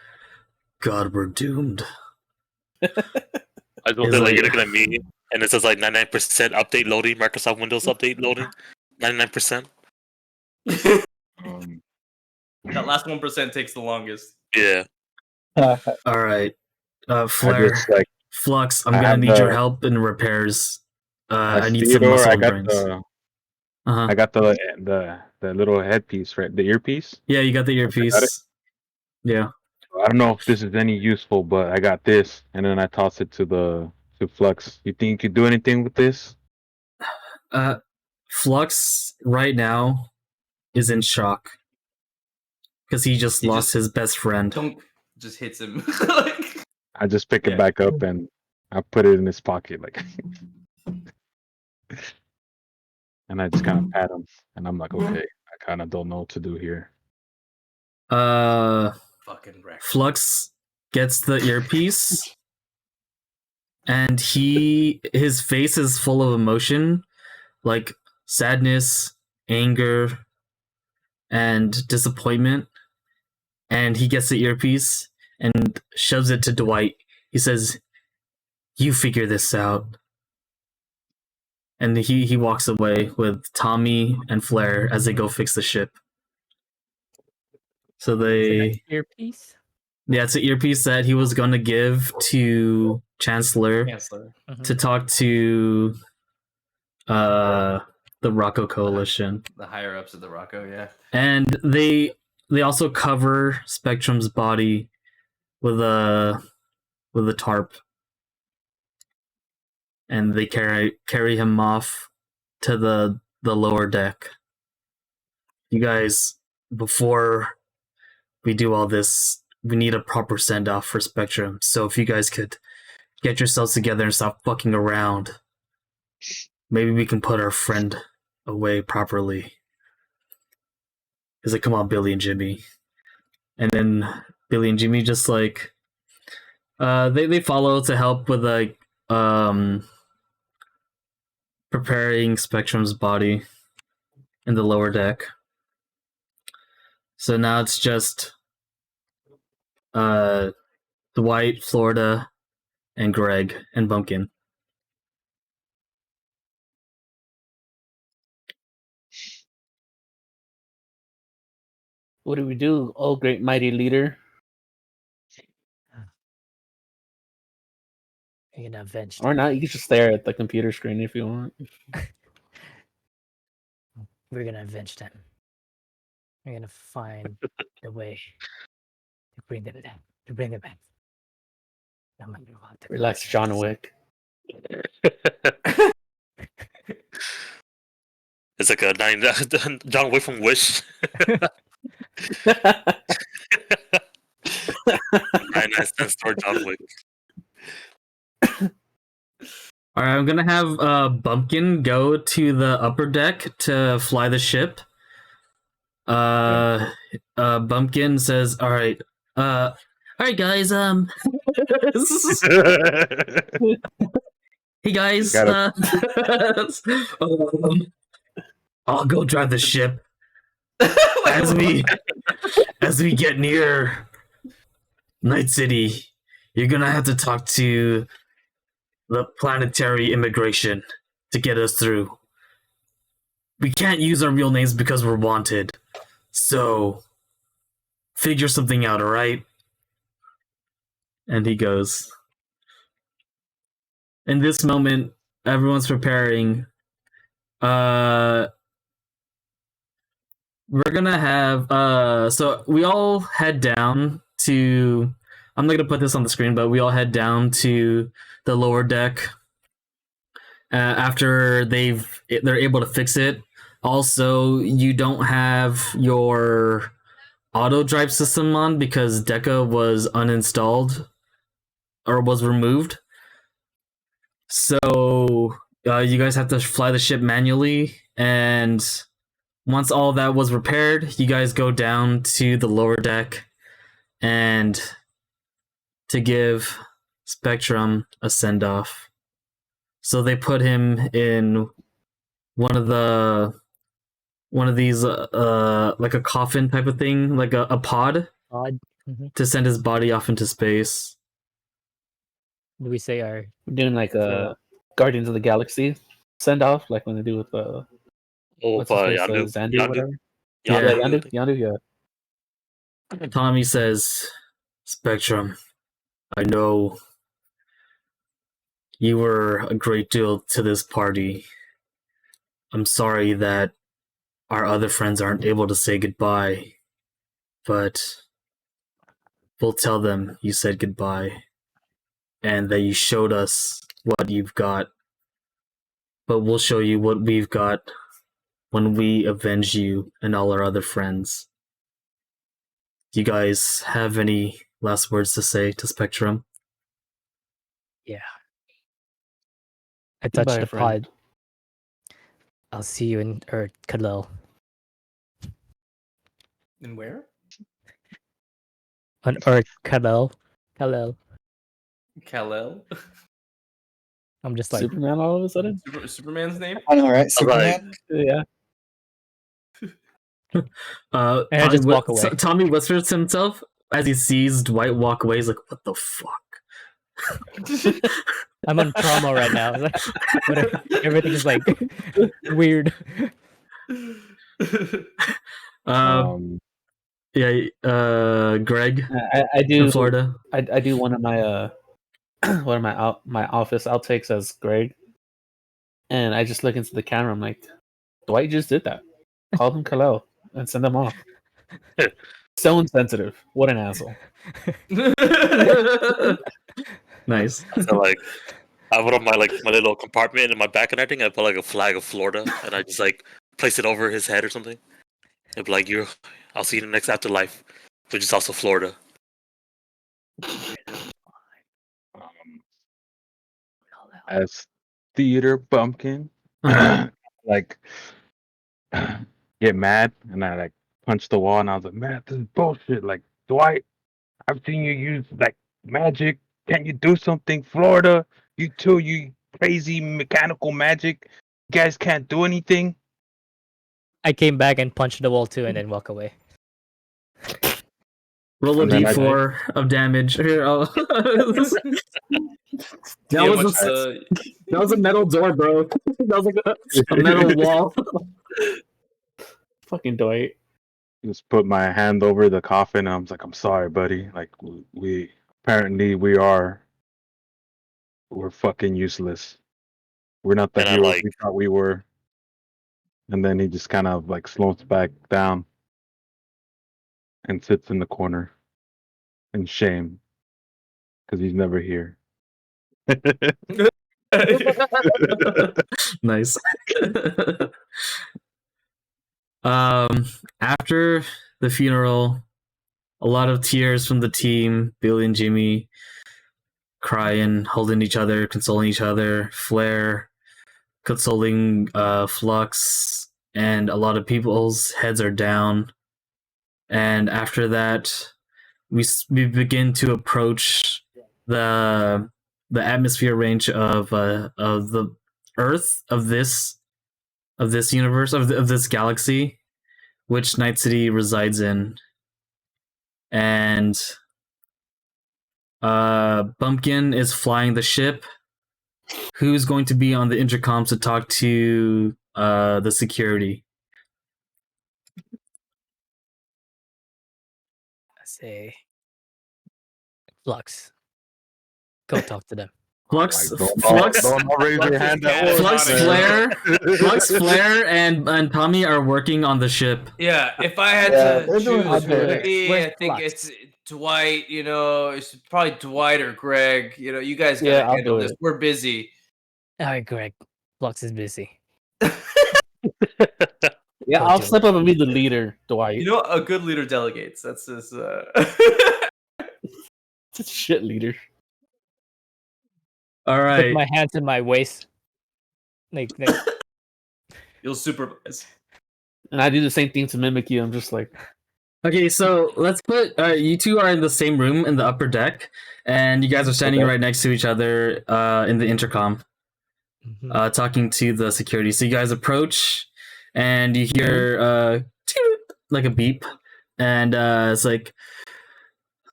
[SPEAKER 1] God, we're doomed.
[SPEAKER 6] I just want to like you're looking at me, and it says like 99% update loading, Microsoft Windows update loading, 99%.
[SPEAKER 2] That last 1% takes the longest.
[SPEAKER 6] Yeah.
[SPEAKER 1] All right, Flare, Flux. I'm gonna need your help in repairs. I need some muscle brains.
[SPEAKER 4] I got the little headpiece, right? The earpiece.
[SPEAKER 1] Yeah, you got the earpiece. Yeah.
[SPEAKER 4] I don't know if this is any useful, but I got this, and then I toss it to Flux. You think you could do anything with this?
[SPEAKER 1] Flux right now is in shock because he just lost his best friend.
[SPEAKER 2] Just hits him.
[SPEAKER 4] I just pick it back up and I put it in his pocket, like, and I just kind of pat him, and I'm like, okay, I kind of don't know what to do here.
[SPEAKER 2] Fucking wreck.
[SPEAKER 1] Flux gets the earpiece, and his face is full of emotion, like sadness, anger, and disappointment. And he gets the earpiece and shoves it to Dwight. He says, "You figure this out." And he walks away with Tommy and Flare as they go fix the ship. So they
[SPEAKER 7] earpiece.
[SPEAKER 1] Yeah, it's an earpiece that he was going to give to Chancellor to talk to the Rocco Coalition.
[SPEAKER 2] The higher ups of the Rocco, yeah.
[SPEAKER 1] And they also cover Spectrum's body with a tarp. And they carry him off to the lower deck. You guys, before we do all this, we need a proper send-off for Spectrum. So if you guys could get yourselves together and stop fucking around, maybe we can put our friend away properly. He's like, come on, Billy and Jimmy. And then Billy and Jimmy just like they follow to help with like preparing Spectrum's body in the lower deck. So now it's just Dwight, Florida, and Greg, and Bumpkin.
[SPEAKER 8] What do we do, oh great mighty leader?
[SPEAKER 7] You're gonna avenge
[SPEAKER 8] Or not, you can just stare at the computer screen if you want.
[SPEAKER 7] We're gonna avenge them. We're gonna find the way to bring them down. To bring them back. No matter what.
[SPEAKER 8] Relax, John Wick.
[SPEAKER 6] It's like a John Wick from Wish. 99 store John Wick.
[SPEAKER 1] All right, I'm gonna have Bumpkin go to the upper deck to fly the ship. Bumpkin says, "All right, guys. Hey guys, I'll go drive the ship as we get near Night City. You're gonna have to talk to the planetary immigration to get us through. We can't use our real names because we're wanted. So figure something out, alright?" And he goes. In this moment, everyone's preparing. We're gonna have so we all head down to, I'm not gonna put this on the screen, but we all head down to the lower deck after they're able to fix it. Also, you don't have your auto drive system on because Deca was uninstalled or was removed. So you guys have to fly the ship manually, and once all that was repaired, you guys go down to the lower deck and to give Spectrum a send off. So they put him in one of these like a coffin type of thing, like a pod,
[SPEAKER 7] Odd. Mm-hmm.
[SPEAKER 1] to send his body off into space.
[SPEAKER 7] Do we say our
[SPEAKER 8] We're doing like a Guardians of the Galaxy send off, like when they do with
[SPEAKER 6] Oh,
[SPEAKER 8] what's his face,
[SPEAKER 6] Yandu.
[SPEAKER 8] Zandu or whatever.
[SPEAKER 1] Yeah.
[SPEAKER 8] Yeah, Yandu, yeah.
[SPEAKER 1] Tommy says, Spectrum, I know you were a great deal to this party. I'm sorry that our other friends aren't able to say goodbye, but we'll tell them you said goodbye and that you showed us what you've got. But we'll show you what we've got when we avenge you and all our other friends. Do you guys have any last words to say to Spectrum?
[SPEAKER 7] I touched
[SPEAKER 8] Goodbye,
[SPEAKER 7] the
[SPEAKER 8] friend.
[SPEAKER 7] pod. I'll see you in Earth, Khalil.
[SPEAKER 2] And where?
[SPEAKER 7] On Earth, Khalil. Khalil.
[SPEAKER 2] Kal-El?
[SPEAKER 7] I'm just like,
[SPEAKER 8] Superman all of a sudden.
[SPEAKER 2] Superman's name?
[SPEAKER 5] I know, right? Superman.
[SPEAKER 8] Yeah.
[SPEAKER 7] and I just walk away.
[SPEAKER 1] Tommy whispers to himself as he sees Dwight walk away. He's like, "What the fuck?"
[SPEAKER 7] I'm on trauma right now. Like, everything is like weird.
[SPEAKER 1] Greg
[SPEAKER 8] I do.
[SPEAKER 1] in Florida.
[SPEAKER 8] I do one of my my office outtakes as Greg, and I just look into the camera. I'm like, Dwight just did that. Call them Kal-El and send them off. So insensitive. What an asshole.
[SPEAKER 1] Nice.
[SPEAKER 6] So like, I put on my little compartment in my back and everything. I put like a flag of Florida, and I just like place it over his head or something. It'd be like, I'll see you in the next afterlife, which is also Florida.
[SPEAKER 4] As theater bumpkin,
[SPEAKER 1] Uh-huh.
[SPEAKER 4] like get mad, and I like punch the wall, and I was like, "Man, this is bullshit." Like, Dwight, I've seen you use like magic. Can't you do something, Florida? You too, you crazy mechanical magic. You guys can't do anything.
[SPEAKER 7] I came back and punched the wall too, and then walk away.
[SPEAKER 1] Roll a
[SPEAKER 4] And then I-
[SPEAKER 1] d4 of damage. Here, that was a metal door, bro. That was like a metal wall.
[SPEAKER 8] Fucking Dwight.
[SPEAKER 4] Just put my hand over the coffin, and I was like, "I'm sorry, buddy. Like, we apparently we're fucking useless. We're not the
[SPEAKER 6] And I,
[SPEAKER 4] heroes
[SPEAKER 6] like-
[SPEAKER 4] we thought we were." And then he just kind of like slumps back down and sits in the corner in shame because he's never here.
[SPEAKER 1] Nice. After the funeral, a lot of tears from the team. Billy and Jimmy crying, holding each other, consoling each other. Flair consoling Flux, and a lot of people's heads are down. And after that, we begin to approach the atmosphere range of the Earth of this universe of this galaxy, which Night City resides in, and Bumpkin is flying the ship. Who's going to be on the intercoms to talk to the security?
[SPEAKER 7] I say, Flux, go talk to them.
[SPEAKER 1] Flux,
[SPEAKER 4] Like, don't raise your hand at once,
[SPEAKER 1] Flux,
[SPEAKER 4] man.
[SPEAKER 1] Flair, and Tommy are working on the ship.
[SPEAKER 2] Yeah, if I had
[SPEAKER 5] Yeah,
[SPEAKER 2] to
[SPEAKER 5] they're doing
[SPEAKER 2] choose who
[SPEAKER 5] good.
[SPEAKER 2] it would be,
[SPEAKER 7] Where's
[SPEAKER 2] I think
[SPEAKER 7] Flux?
[SPEAKER 2] it's Dwight. You know, it's probably Dwight or Greg. You know, you guys
[SPEAKER 8] Yeah,
[SPEAKER 2] gotta
[SPEAKER 8] I'll
[SPEAKER 2] handle
[SPEAKER 8] do
[SPEAKER 2] this.
[SPEAKER 8] it.
[SPEAKER 2] We're busy.
[SPEAKER 7] All right, Greg. Flux is busy.
[SPEAKER 8] Yeah, Yeah,
[SPEAKER 7] Go
[SPEAKER 8] I'll
[SPEAKER 7] do
[SPEAKER 8] step
[SPEAKER 7] it.
[SPEAKER 8] up and be the leader, Dwight.
[SPEAKER 2] You know, a good leader delegates. That's his.
[SPEAKER 8] It's a shit leader.
[SPEAKER 1] All
[SPEAKER 3] Put
[SPEAKER 1] right.
[SPEAKER 3] my hands in my waist. Like
[SPEAKER 2] You'll supervise.
[SPEAKER 8] And I do the same thing to mimic you. I'm just like,
[SPEAKER 1] Okay, so let's put you two are in the same room in the upper deck, and you guys are standing
[SPEAKER 8] Okay.
[SPEAKER 1] right next to each other in the intercom,
[SPEAKER 3] mhm.
[SPEAKER 1] talking to the security. So you guys approach, and you hear toot, like a beep, and it's like,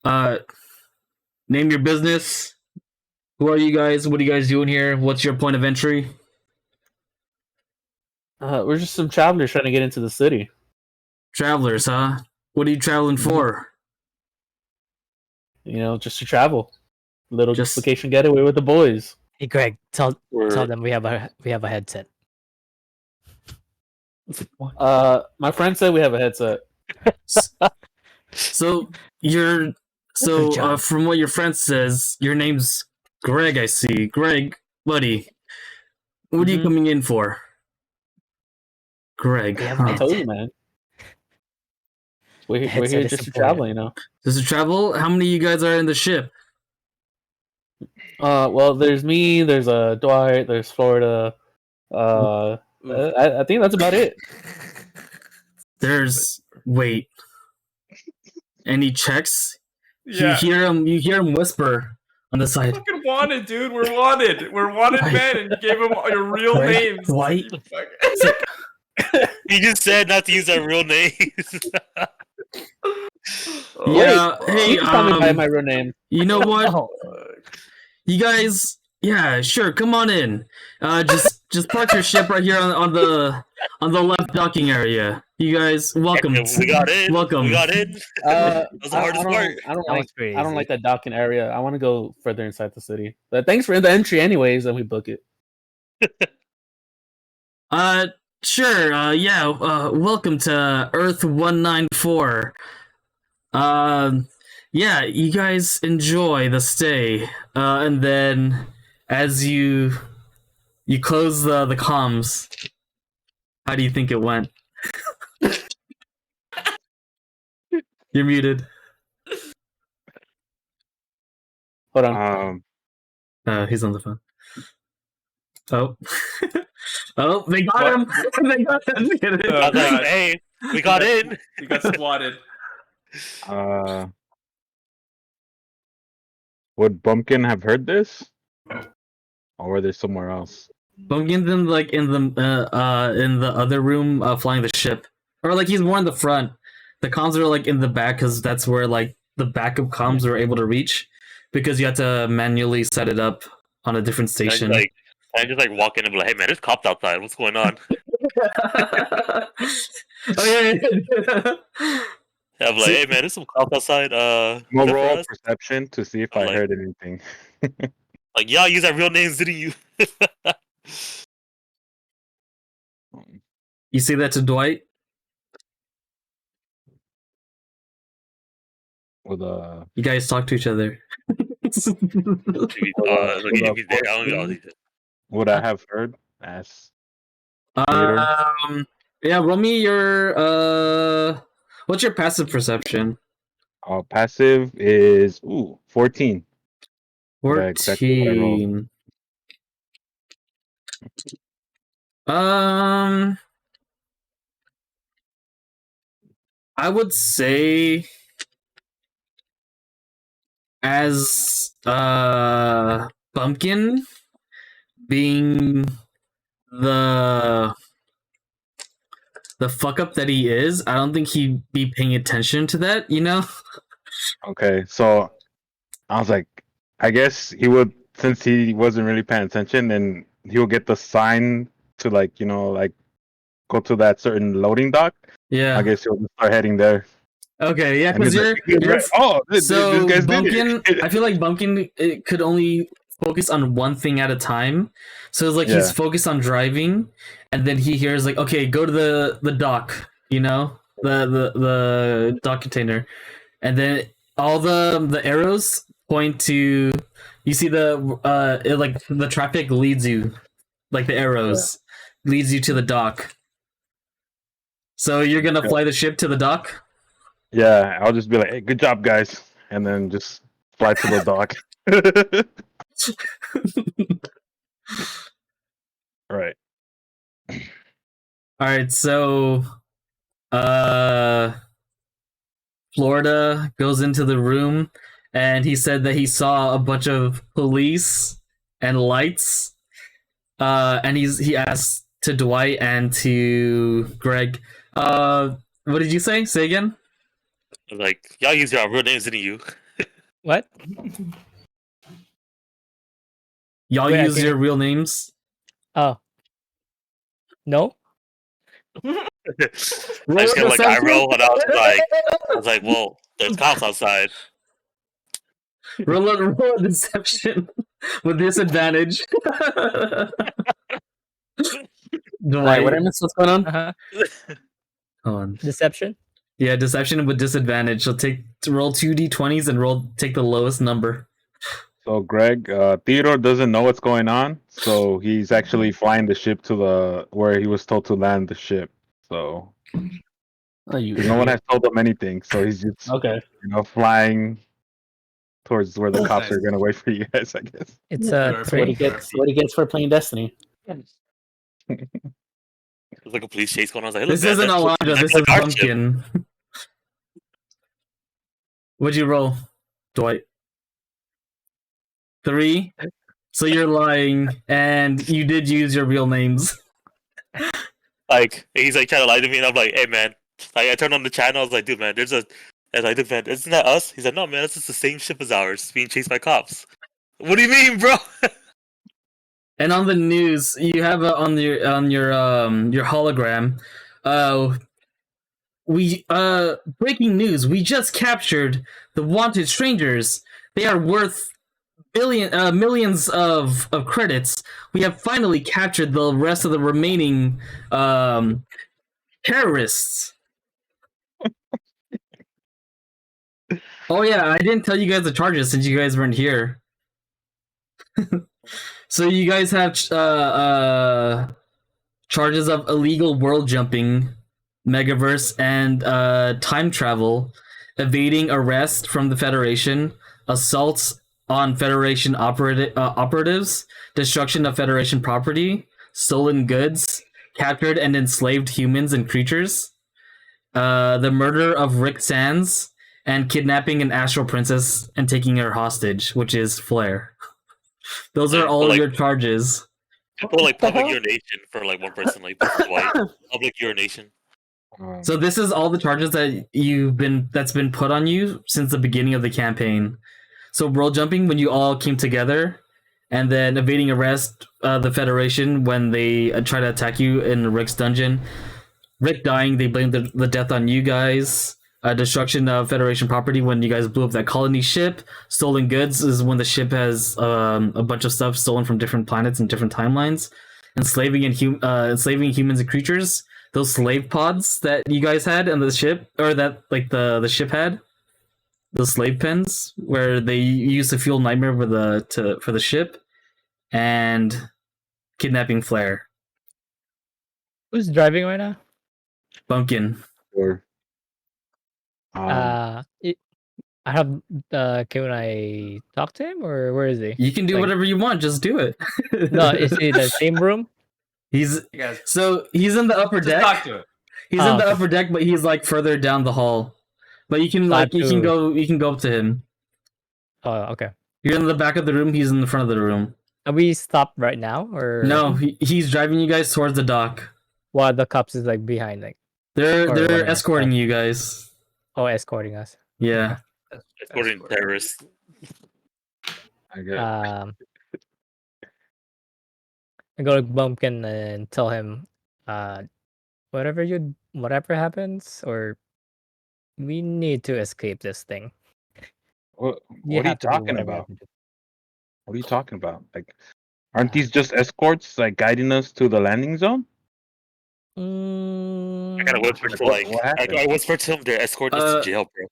[SPEAKER 1] name your business. Who are you guys? What are you guys doing here? What's your point of entry?
[SPEAKER 8] we're just some travelers trying to get into the city.
[SPEAKER 1] Travelers, huh? What are you traveling for?
[SPEAKER 8] You know, just to travel. Little
[SPEAKER 1] Just-
[SPEAKER 8] vacation getaway with the boys.
[SPEAKER 7] Hey, Greg, tell
[SPEAKER 6] We're-
[SPEAKER 7] them we have a headset.
[SPEAKER 8] My friend said we have a headset.
[SPEAKER 1] So you're
[SPEAKER 7] Good job.
[SPEAKER 1] from what your friend says, your name's Greg. I see, Greg, buddy. What are you
[SPEAKER 8] Mhm.
[SPEAKER 1] coming in for, Greg?
[SPEAKER 7] We have
[SPEAKER 8] I
[SPEAKER 7] a
[SPEAKER 8] told you,
[SPEAKER 7] headset.
[SPEAKER 8] man. We're
[SPEAKER 7] Headset
[SPEAKER 8] here
[SPEAKER 7] is
[SPEAKER 8] just to
[SPEAKER 7] important.
[SPEAKER 8] travel, you know.
[SPEAKER 1] Does it travel? How many of you guys are in the ship?
[SPEAKER 8] Well, there's me, there's Dwight, there's Florida. I think that's about it.
[SPEAKER 1] There's wait. And he checks.
[SPEAKER 2] Yeah.
[SPEAKER 1] You hear him whisper on the side.
[SPEAKER 2] Fucking wanted, dude. We're wanted. We're wanted men, and you gave them your real
[SPEAKER 1] Right?
[SPEAKER 2] names.
[SPEAKER 1] Dwight.
[SPEAKER 6] You just said not to use our real names.
[SPEAKER 1] Yeah. Hey,
[SPEAKER 8] You can call me by my real name.
[SPEAKER 1] you know what?
[SPEAKER 7] Oh,
[SPEAKER 1] You guys, yeah, sure, come on in. Just park your ship right here on the left docking area. You guys, welcome.
[SPEAKER 6] We got in.
[SPEAKER 1] Welcome.
[SPEAKER 6] We got in.
[SPEAKER 8] That
[SPEAKER 6] was the hardest part.
[SPEAKER 8] I don't
[SPEAKER 7] That
[SPEAKER 8] like
[SPEAKER 7] was pretty
[SPEAKER 8] I don't
[SPEAKER 7] easy.
[SPEAKER 8] like that docking area. I want to go further inside the city. But thanks for the entry, anyways, and we book it.
[SPEAKER 1] Sure. Yeah. Welcome to Earth 194. Yeah. You guys enjoy the stay. And then as you close the comms, how do you think it went? You're muted.
[SPEAKER 8] Hold on.
[SPEAKER 1] He's on the phone. Oh. Oh, they got him. They got him.
[SPEAKER 6] I was like, hey, we got in.
[SPEAKER 2] You got swatted.
[SPEAKER 4] Would Bumpkin have heard this? Or were they somewhere else?
[SPEAKER 1] Bumpkin's in the other room, flying the ship, or like he's more in the front. The comms are like in the back because that's where like the backup comms were able to reach, because you had to manually set it up on a different station.
[SPEAKER 6] I just like walk in and be like, hey man, there's cops outside. What's going on?
[SPEAKER 1] Okay.
[SPEAKER 6] I'm like, hey man, there's some cops outside.
[SPEAKER 4] No
[SPEAKER 6] good for
[SPEAKER 4] roll
[SPEAKER 6] us?
[SPEAKER 4] perception to see if
[SPEAKER 6] I'm
[SPEAKER 4] I
[SPEAKER 6] like-
[SPEAKER 4] heard anything.
[SPEAKER 6] Like, y'all use our real names, didn't you?
[SPEAKER 1] You say that to Dwight?
[SPEAKER 4] With
[SPEAKER 1] You guys talk to each other.
[SPEAKER 6] If he's there, I don't know.
[SPEAKER 4] would I have heard? As
[SPEAKER 1] Yeah, roll me your what's your passive perception?
[SPEAKER 4] passive is 14. Yeah, exactly what I rolled.
[SPEAKER 1] 14. I would say as Bumpkin being the fuck up that he is, I don't think he'd be paying attention to that, you know?
[SPEAKER 4] Okay, so I was like, I guess he would, since he wasn't really paying attention, then he'll get the sign to like go to that certain loading dock.
[SPEAKER 1] Yeah.
[SPEAKER 4] I guess he'll just start heading there.
[SPEAKER 1] Okay, yeah,
[SPEAKER 4] And
[SPEAKER 1] because
[SPEAKER 4] he's
[SPEAKER 1] you're,
[SPEAKER 4] like, "You're
[SPEAKER 1] you're
[SPEAKER 4] right. Oh, this
[SPEAKER 1] so
[SPEAKER 4] guy's
[SPEAKER 1] Bumpkin,
[SPEAKER 4] did it."
[SPEAKER 1] I feel like Bumpkin could only focus on one thing at a time. So it's like he's
[SPEAKER 4] Yeah.
[SPEAKER 1] focused on driving, and then he hears like, okay, go to the dock, you know, the dock container, and then all the arrows point to, you see like the traffic leads you, like the arrows leads you to the dock. So you're gonna
[SPEAKER 4] Okay.
[SPEAKER 1] fly the ship to the dock?
[SPEAKER 4] Yeah, I'll just be like, "Hey, good job, guys," and then just fly to the dock. Right.
[SPEAKER 1] All right, so Florida goes into the room and he said that he saw a bunch of police and lights. And he asked to Dwight and to Greg. What did you say? Say again?
[SPEAKER 6] Like, y'all use your real names, didn't you?
[SPEAKER 3] What?
[SPEAKER 1] Y'all
[SPEAKER 3] Wait, I
[SPEAKER 1] use
[SPEAKER 3] can't-
[SPEAKER 1] your real names?
[SPEAKER 3] Oh. No?
[SPEAKER 6] I just got like eye roll, and I was like, well, there's cops outside.
[SPEAKER 1] roll a deception with disadvantage.
[SPEAKER 8] Alright, what I
[SPEAKER 1] Dwight,
[SPEAKER 8] missed? What's going on?
[SPEAKER 3] Uh-huh.
[SPEAKER 1] hold on.
[SPEAKER 3] Deception?
[SPEAKER 1] Yeah, deception with disadvantage. So roll 2d20s and take the lowest number.
[SPEAKER 4] So Greg, Theodore doesn't know what's going on, so he's actually flying the ship to where he was told to land the ship. So
[SPEAKER 8] Oh, you
[SPEAKER 4] 'cause no one
[SPEAKER 8] idiot.
[SPEAKER 4] has told him anything, so he's just
[SPEAKER 8] Okay.
[SPEAKER 4] flying towards where the cops
[SPEAKER 2] Nice.
[SPEAKER 4] are gonna wait for you guys, I guess.
[SPEAKER 3] It's
[SPEAKER 2] You are
[SPEAKER 8] That's what he
[SPEAKER 3] three.
[SPEAKER 8] gets. What he gets for playing Destiny.
[SPEAKER 6] There's like a police chase going on. I was like, hey,
[SPEAKER 1] This
[SPEAKER 6] look,
[SPEAKER 1] isn't
[SPEAKER 6] man,
[SPEAKER 1] Alondra,
[SPEAKER 6] that's
[SPEAKER 1] this
[SPEAKER 6] like
[SPEAKER 1] is
[SPEAKER 6] our ship.
[SPEAKER 1] Pumpkin. What'd you roll, Dwight? 3? So you're lying, and you did use your real names.
[SPEAKER 6] Like, he's like trying to lie to me, and I'm like, hey, man. Like, I turned on the channel. I was like, dude, man, there's a. And I like, man, isn't that us? He's like, no, man, it's just the same ship as ours, being chased by cops. What do you mean, bro?
[SPEAKER 1] And on the news, you have on your hologram, we breaking news. We just captured the wanted strangers. They are worth millions of credits. We have finally captured the rest of the remaining terrorists. Oh yeah, I didn't tell you guys the charges since you guys weren't here. So you guys have charges of illegal world jumping, MegaVerse, and time travel, evading arrest from the Federation, assaults on Federation operatives, destruction of Federation property, stolen goods, captured and enslaved humans and creatures, the murder of Rick Sands, and kidnapping an astral princess and taking her hostage, which is Flare. Those are all your charges.
[SPEAKER 6] I put like public urination for like one person, like Dwight. Public urination.
[SPEAKER 1] So this is all the charges that that's been put on you since the beginning of the campaign. So world jumping when you all came together, and then evading arrest, the Federation when they try to attack you in Rick's dungeon. Rick dying, they blame the death on you guys. Destruction of Federation property when you guys blew up that colony ship. Stolen goods is when the ship has a bunch of stuff stolen from different planets and different timelines. Enslaving humans and creatures. Those slave pods that you guys had in the ship, or that like the ship had, the slave pens where they used to fuel Nightmare for the ship, and kidnapping Flare.
[SPEAKER 3] Who's driving right now?
[SPEAKER 1] Pumpkin.
[SPEAKER 4] Or
[SPEAKER 3] I have. Can I talk to him, or where is he?
[SPEAKER 1] You can do
[SPEAKER 3] Like-
[SPEAKER 1] whatever you want. Just do it.
[SPEAKER 3] No, is he in the same room?
[SPEAKER 1] He's
[SPEAKER 2] You guys,
[SPEAKER 1] he's in the upper
[SPEAKER 2] just
[SPEAKER 1] deck.
[SPEAKER 2] talk to him.
[SPEAKER 1] He's in the upper deck, but he's like further down the hall. But you can you can go up to him.
[SPEAKER 3] Oh, okay.
[SPEAKER 1] You're in the back of the room. He's in the front of the room.
[SPEAKER 3] Are we stopped right now, or
[SPEAKER 1] No, he's driving you guys towards the dock.
[SPEAKER 3] while the cops is like behind, like
[SPEAKER 1] They're
[SPEAKER 3] Or whatever.
[SPEAKER 1] escorting you guys.
[SPEAKER 3] escorting us?
[SPEAKER 1] Yeah.
[SPEAKER 6] According to terrorists.
[SPEAKER 4] I guess.
[SPEAKER 3] I go to Bumpkin and tell him, whatever happens, or we need to escape this thing.
[SPEAKER 4] What
[SPEAKER 3] You
[SPEAKER 4] are you
[SPEAKER 3] have to do
[SPEAKER 4] talking
[SPEAKER 3] whatever you
[SPEAKER 4] about?
[SPEAKER 3] have to do.
[SPEAKER 4] What are you talking about? Like, aren't these just escorts, like guiding us to the landing zone?
[SPEAKER 6] I gotta
[SPEAKER 3] Mm,
[SPEAKER 6] whisper to
[SPEAKER 4] What-
[SPEAKER 6] like,
[SPEAKER 4] what happened?
[SPEAKER 6] I whisper to him, they're escorting us to jail, bro.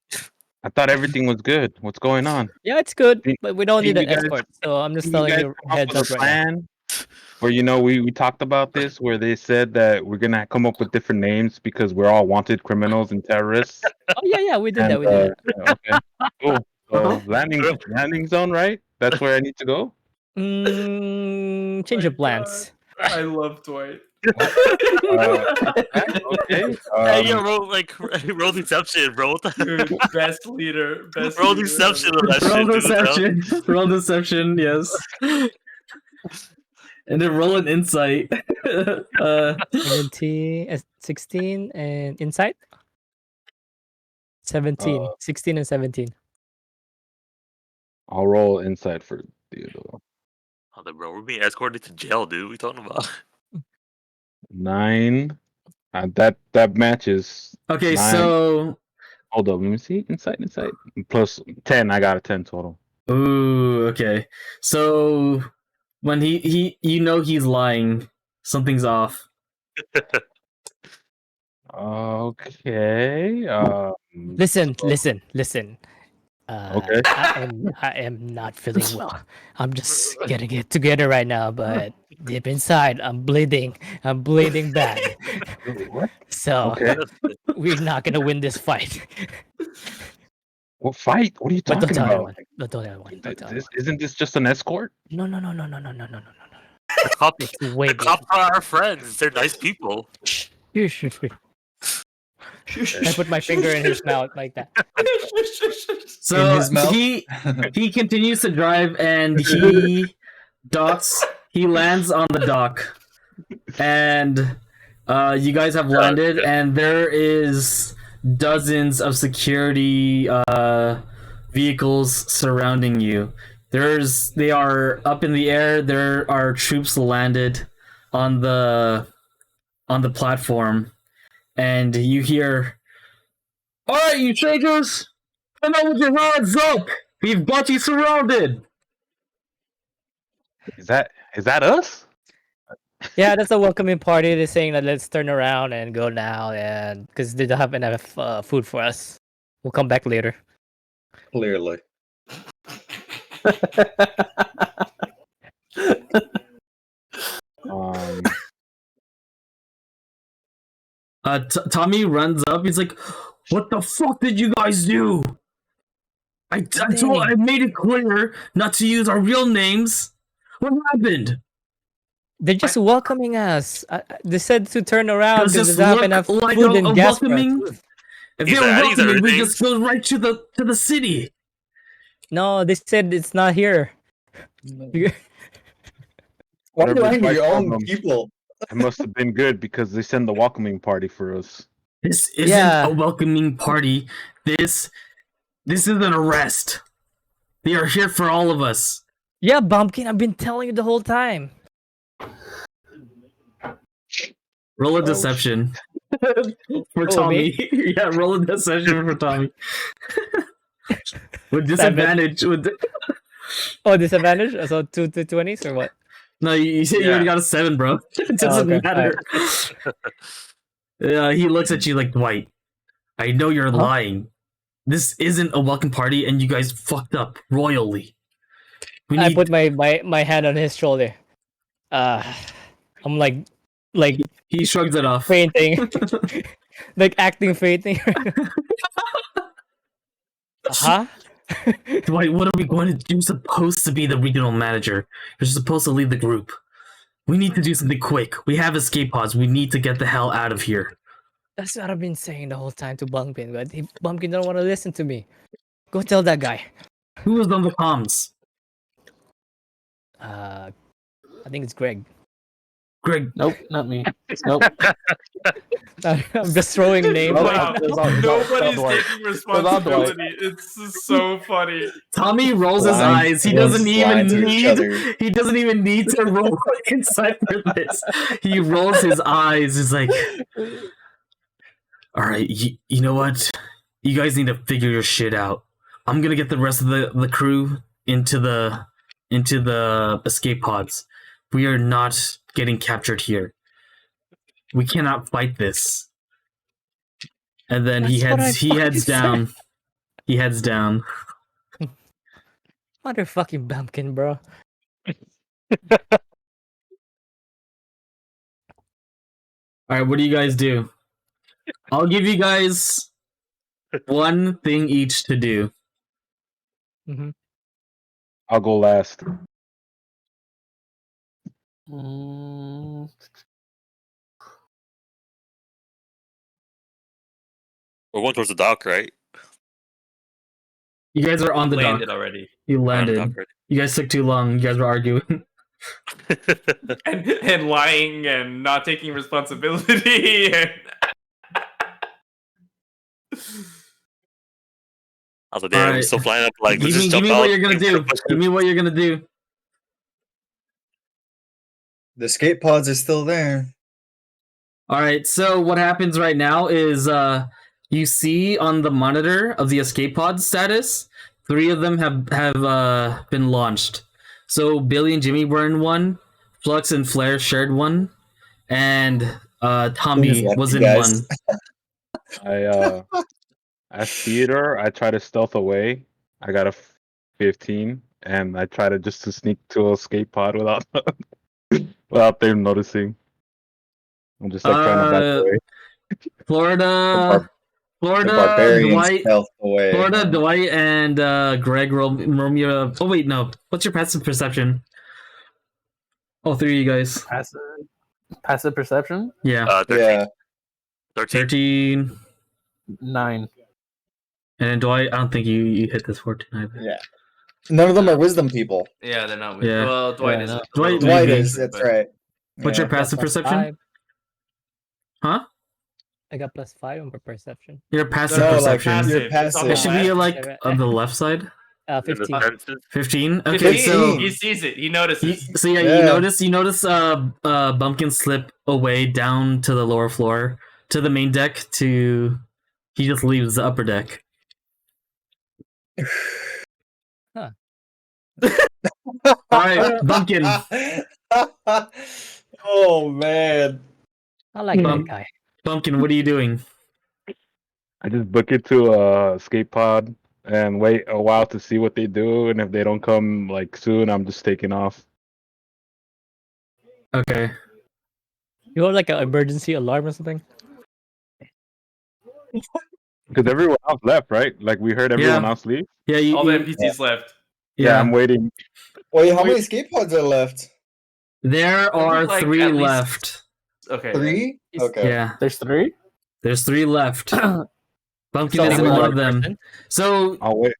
[SPEAKER 4] I thought everything was good. What's going on?
[SPEAKER 3] yeah, it's good,
[SPEAKER 4] Did-
[SPEAKER 3] but we don't
[SPEAKER 4] did
[SPEAKER 3] need an
[SPEAKER 4] you guys-
[SPEAKER 3] escort. So I'm just
[SPEAKER 4] Did
[SPEAKER 3] telling
[SPEAKER 4] guys
[SPEAKER 3] you
[SPEAKER 4] come up
[SPEAKER 3] heads
[SPEAKER 4] with
[SPEAKER 3] up
[SPEAKER 4] a
[SPEAKER 3] right now.
[SPEAKER 4] plan? Where we talked about this, where they said that we're gonna come up with different names because we're all wanted criminals and terrorists.
[SPEAKER 3] Oh yeah, we did
[SPEAKER 4] And
[SPEAKER 3] that. We did that.
[SPEAKER 4] yeah, okay, cool. So landing zone, right? That's where I need to go.
[SPEAKER 3] Change
[SPEAKER 2] My
[SPEAKER 3] of plans.
[SPEAKER 2] I love Dwight.
[SPEAKER 4] Okay.
[SPEAKER 6] Hey, yo, roll deception, bro. What the
[SPEAKER 2] Dude, best leader. Best
[SPEAKER 6] roll
[SPEAKER 2] leader
[SPEAKER 6] deception
[SPEAKER 2] ever.
[SPEAKER 6] on that
[SPEAKER 1] Roll
[SPEAKER 6] shit, dude.
[SPEAKER 1] deception. Roll deception. Yes. And then roll an insight.
[SPEAKER 3] 17, 16, and insight. 17, 16, and 17.
[SPEAKER 4] I'll roll inside for Theodore.
[SPEAKER 6] Oh, bro, we're being escorted to jail, dude. What are we talking about?
[SPEAKER 4] 9. That matches.
[SPEAKER 1] Okay,
[SPEAKER 4] 9.
[SPEAKER 1] so
[SPEAKER 4] Hold up, let me see. Insight. Plus 10. I got a 10 total.
[SPEAKER 1] ooh, okay. So when he he's lying. Something's off.
[SPEAKER 4] Okay.
[SPEAKER 3] Listen.
[SPEAKER 4] Okay.
[SPEAKER 3] I am not feeling well. I'm just getting it together right now, but deep inside, I'm bleeding. I'm bleeding bad.
[SPEAKER 4] What?
[SPEAKER 3] So
[SPEAKER 4] Okay.
[SPEAKER 3] we're not gonna win this fight.
[SPEAKER 4] What fight? What are you
[SPEAKER 3] But don't
[SPEAKER 4] talking
[SPEAKER 3] tell
[SPEAKER 4] about?
[SPEAKER 3] anyone. Don't tell anyone. Don't tell anyone.
[SPEAKER 4] Isn't this just an escort?
[SPEAKER 3] No.
[SPEAKER 6] The cops,
[SPEAKER 3] It's way
[SPEAKER 6] the cops are our friends. They're nice people.
[SPEAKER 3] bigger. I put my finger in his mouth like that.
[SPEAKER 1] So
[SPEAKER 5] In his mouth?
[SPEAKER 1] he continues to drive and he lands on the dock. And you guys have landed and there is dozens of security vehicles surrounding you. They are up in the air. There are troops landed on the platform, and you hear, "All right, you strangers, come out with your hands up. We've got you surrounded."
[SPEAKER 4] Is that us?
[SPEAKER 3] Yeah, that's a welcoming party. They're saying that let's turn around and go now, and because they don't have enough food for us, we'll come back later.
[SPEAKER 5] Clearly.
[SPEAKER 4] Um,
[SPEAKER 1] Tommy runs up. He's like, "What the fuck did you guys do? I made it clear not to use our real names. What happened?
[SPEAKER 3] They're just welcoming us. They said to turn around
[SPEAKER 1] Does
[SPEAKER 3] because
[SPEAKER 1] this
[SPEAKER 3] they don't have
[SPEAKER 1] look
[SPEAKER 3] enough
[SPEAKER 1] like
[SPEAKER 3] food
[SPEAKER 1] a
[SPEAKER 3] and gas for us.
[SPEAKER 1] welcoming? If
[SPEAKER 6] He's
[SPEAKER 1] they were
[SPEAKER 6] at ease,
[SPEAKER 1] welcoming, we
[SPEAKER 6] everything.
[SPEAKER 1] just go right to the city."
[SPEAKER 3] No, they said it's not here.
[SPEAKER 5] Why do
[SPEAKER 4] Whatever
[SPEAKER 5] I
[SPEAKER 4] fight
[SPEAKER 5] your own
[SPEAKER 4] problem.
[SPEAKER 5] people?
[SPEAKER 4] It must have been good because they send the welcoming party for us.
[SPEAKER 1] This isn't
[SPEAKER 3] Yeah.
[SPEAKER 1] a welcoming party. This is an arrest. They are here for all of us.
[SPEAKER 3] Yeah, Bumpkin, I've been telling you the whole time.
[SPEAKER 1] Roll a
[SPEAKER 4] Oh,
[SPEAKER 1] deception for
[SPEAKER 3] Oh,
[SPEAKER 1] Tommy. Yeah, roll a deception for Tommy. With disadvantage.
[SPEAKER 3] Oh, disadvantage? So 2 20s or what?
[SPEAKER 1] No, you said you already got a 7, bro. It doesn't
[SPEAKER 3] okay.
[SPEAKER 1] matter. He looks at you like, "Dwight, I know you're lying. This isn't a welcome party, and you guys fucked up royally."
[SPEAKER 3] I put my hand on his shoulder. I'm like
[SPEAKER 1] He shrugs it off.
[SPEAKER 3] fainting, like acting fainting. Huh?
[SPEAKER 1] Dwight, what are we going to do? You're supposed to be the regional manager. You're supposed to lead the group. We need to do something quick. We have escape pods. We need to get the hell out of here.
[SPEAKER 3] That's what I've been saying the whole time to Bumpkin, but Bumpkin don't want to listen to me. Go tell that guy.
[SPEAKER 1] Who was on the comms?
[SPEAKER 3] I think it's Greg.
[SPEAKER 1] Greg.
[SPEAKER 8] Nope, not me. Nope.
[SPEAKER 3] I'm just throwing names.
[SPEAKER 8] Wow.
[SPEAKER 3] out.
[SPEAKER 2] Nobody's
[SPEAKER 8] Dwight.
[SPEAKER 2] taking responsibility. It's so funny.
[SPEAKER 1] Tommy rolls his
[SPEAKER 5] Blind
[SPEAKER 1] eyes. He
[SPEAKER 5] ones
[SPEAKER 1] doesn't
[SPEAKER 5] lie
[SPEAKER 1] even
[SPEAKER 5] to each other.
[SPEAKER 1] need. He doesn't even need to roll inside for this. He rolls his eyes. He's like, "All right, you know what? You guys need to figure your shit out. I'm gonna get the rest of the crew into the escape pods. We are not getting captured here. We cannot fight this." And then he
[SPEAKER 3] That's what I
[SPEAKER 1] heads
[SPEAKER 3] fucking
[SPEAKER 1] down. He heads down.
[SPEAKER 3] Motherfucking Bumpkin, bro.
[SPEAKER 1] All right, what do you guys do? I'll give you guys one thing each to do.
[SPEAKER 4] I'll go last.
[SPEAKER 8] Mm,
[SPEAKER 6] We're going towards the dock, right?
[SPEAKER 1] You guys are on the
[SPEAKER 2] Landed
[SPEAKER 1] dock.
[SPEAKER 2] already.
[SPEAKER 1] You
[SPEAKER 6] We're on the
[SPEAKER 1] landed.
[SPEAKER 6] dock
[SPEAKER 1] You guys took too long. You guys were arguing.
[SPEAKER 6] already.
[SPEAKER 2] And lying and not taking responsibility. And...
[SPEAKER 6] I was like, damn, we're
[SPEAKER 1] Alright.
[SPEAKER 6] still flying up. Like, let's
[SPEAKER 1] give
[SPEAKER 6] just
[SPEAKER 1] me
[SPEAKER 6] jump
[SPEAKER 1] what
[SPEAKER 6] out.
[SPEAKER 1] you're gonna do. Give me what you're gonna do.
[SPEAKER 5] The escape pods are still there.
[SPEAKER 1] All right. So what happens right now is you see on the monitor of the escape pod status, 3 of them have been launched. So Billy and Jimmy were in one, Flux and Flare shared one, and Tommy
[SPEAKER 5] Who's
[SPEAKER 1] was
[SPEAKER 5] lucky,
[SPEAKER 1] in
[SPEAKER 5] guys?
[SPEAKER 1] one.
[SPEAKER 4] As theater, I try to stealth away. I got a 15, and I try to just to sneak to a escape pod without without them noticing. I'm just like trying to back away.
[SPEAKER 1] Florida,
[SPEAKER 5] The barbarians
[SPEAKER 1] Dwight,
[SPEAKER 5] stealth away.
[SPEAKER 1] Florida,
[SPEAKER 5] huh?
[SPEAKER 1] Dwight, and Greg Romeo. Oh wait, no. What's your passive perception? All 3 of you guys.
[SPEAKER 8] passive perception?
[SPEAKER 1] Yeah.
[SPEAKER 6] 13.
[SPEAKER 5] Yeah.
[SPEAKER 1] 13.
[SPEAKER 8] 9.
[SPEAKER 1] And then Dwight, I don't think you hit this 14 either.
[SPEAKER 5] Yeah. None of them are wisdom people.
[SPEAKER 2] yeah, they're not with.
[SPEAKER 1] Yeah.
[SPEAKER 2] Well, Dwight
[SPEAKER 8] Yeah,
[SPEAKER 2] is.
[SPEAKER 8] no.
[SPEAKER 1] Dwight-
[SPEAKER 5] Dwight
[SPEAKER 1] maybe.
[SPEAKER 5] is. That's right.
[SPEAKER 1] What's
[SPEAKER 5] Yeah.
[SPEAKER 1] your passive
[SPEAKER 7] Plus
[SPEAKER 1] perception?
[SPEAKER 7] 5.
[SPEAKER 1] Huh?
[SPEAKER 7] I got +5 on my perception.
[SPEAKER 1] Your passive
[SPEAKER 5] No, like
[SPEAKER 1] perception.
[SPEAKER 2] passive.
[SPEAKER 5] you're
[SPEAKER 2] It's on
[SPEAKER 5] passive.
[SPEAKER 1] It should be like
[SPEAKER 7] Seven.
[SPEAKER 1] on the left side.
[SPEAKER 6] In the
[SPEAKER 7] 15.
[SPEAKER 6] senses.
[SPEAKER 1] 15. Okay,
[SPEAKER 2] 15.
[SPEAKER 1] so
[SPEAKER 2] He sees it. He
[SPEAKER 1] you,
[SPEAKER 2] notices.
[SPEAKER 1] so yeah,
[SPEAKER 5] Yeah.
[SPEAKER 1] you notice Bumpkin slip away down to the lower floor to the main deck to he just leaves the upper deck. All right, Bumpkin.
[SPEAKER 5] Oh man.
[SPEAKER 7] I like that
[SPEAKER 1] Bump.
[SPEAKER 7] guy.
[SPEAKER 1] Bumpkin, what are you doing?
[SPEAKER 4] I just book it to a escape pod and wait a while to see what they do, and if they don't come like soon, I'm just taking off.
[SPEAKER 1] Okay.
[SPEAKER 7] You have like an emergency alarm or something?
[SPEAKER 4] Because everyone else left, right? Like we heard everyone
[SPEAKER 1] Yeah.
[SPEAKER 4] else leave.
[SPEAKER 1] Yeah, you,
[SPEAKER 2] All the
[SPEAKER 1] you-
[SPEAKER 2] NPCs left.
[SPEAKER 4] Yeah, I'm waiting.
[SPEAKER 5] Wait, how many escape pods are left?
[SPEAKER 1] There are
[SPEAKER 2] like
[SPEAKER 1] 3
[SPEAKER 2] at least-
[SPEAKER 1] left.
[SPEAKER 2] Okay.
[SPEAKER 5] 3?
[SPEAKER 7] It's-
[SPEAKER 5] Okay.
[SPEAKER 1] Yeah,
[SPEAKER 8] There's 3?
[SPEAKER 1] there's 3 left. Bumpkin
[SPEAKER 7] So
[SPEAKER 1] isn't
[SPEAKER 7] only
[SPEAKER 1] one
[SPEAKER 7] one
[SPEAKER 1] of them.
[SPEAKER 7] person?
[SPEAKER 1] So
[SPEAKER 4] I'll wait.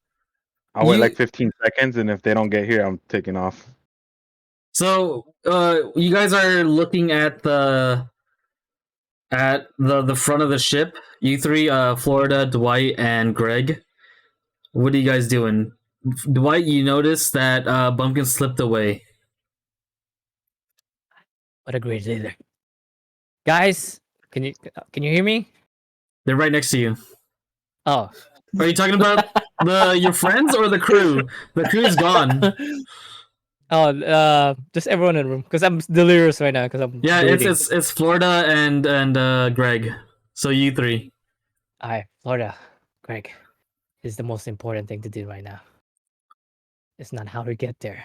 [SPEAKER 4] I'll wait
[SPEAKER 1] You-
[SPEAKER 4] like 15 seconds, and if they don't get here, I'm taking off.
[SPEAKER 1] So, you guys are looking at the front of the ship. You 3, Florida, Dwight, and Greg. What are you guys doing? Dwight, you notice that Bumpkin slipped away.
[SPEAKER 7] What a great leader. Guys, can you hear me?
[SPEAKER 1] They're right next to you.
[SPEAKER 7] Oh,
[SPEAKER 1] Are you talking about your friends or the crew? The crew's gone.
[SPEAKER 7] just everyone in the room because I'm delirious right now because I'm
[SPEAKER 1] Yeah,
[SPEAKER 7] bleeding.
[SPEAKER 1] it's Florida and Greg. So you 3.
[SPEAKER 7] Alright, Florida, Greg, is the most important thing to do right now. It's not how we get there.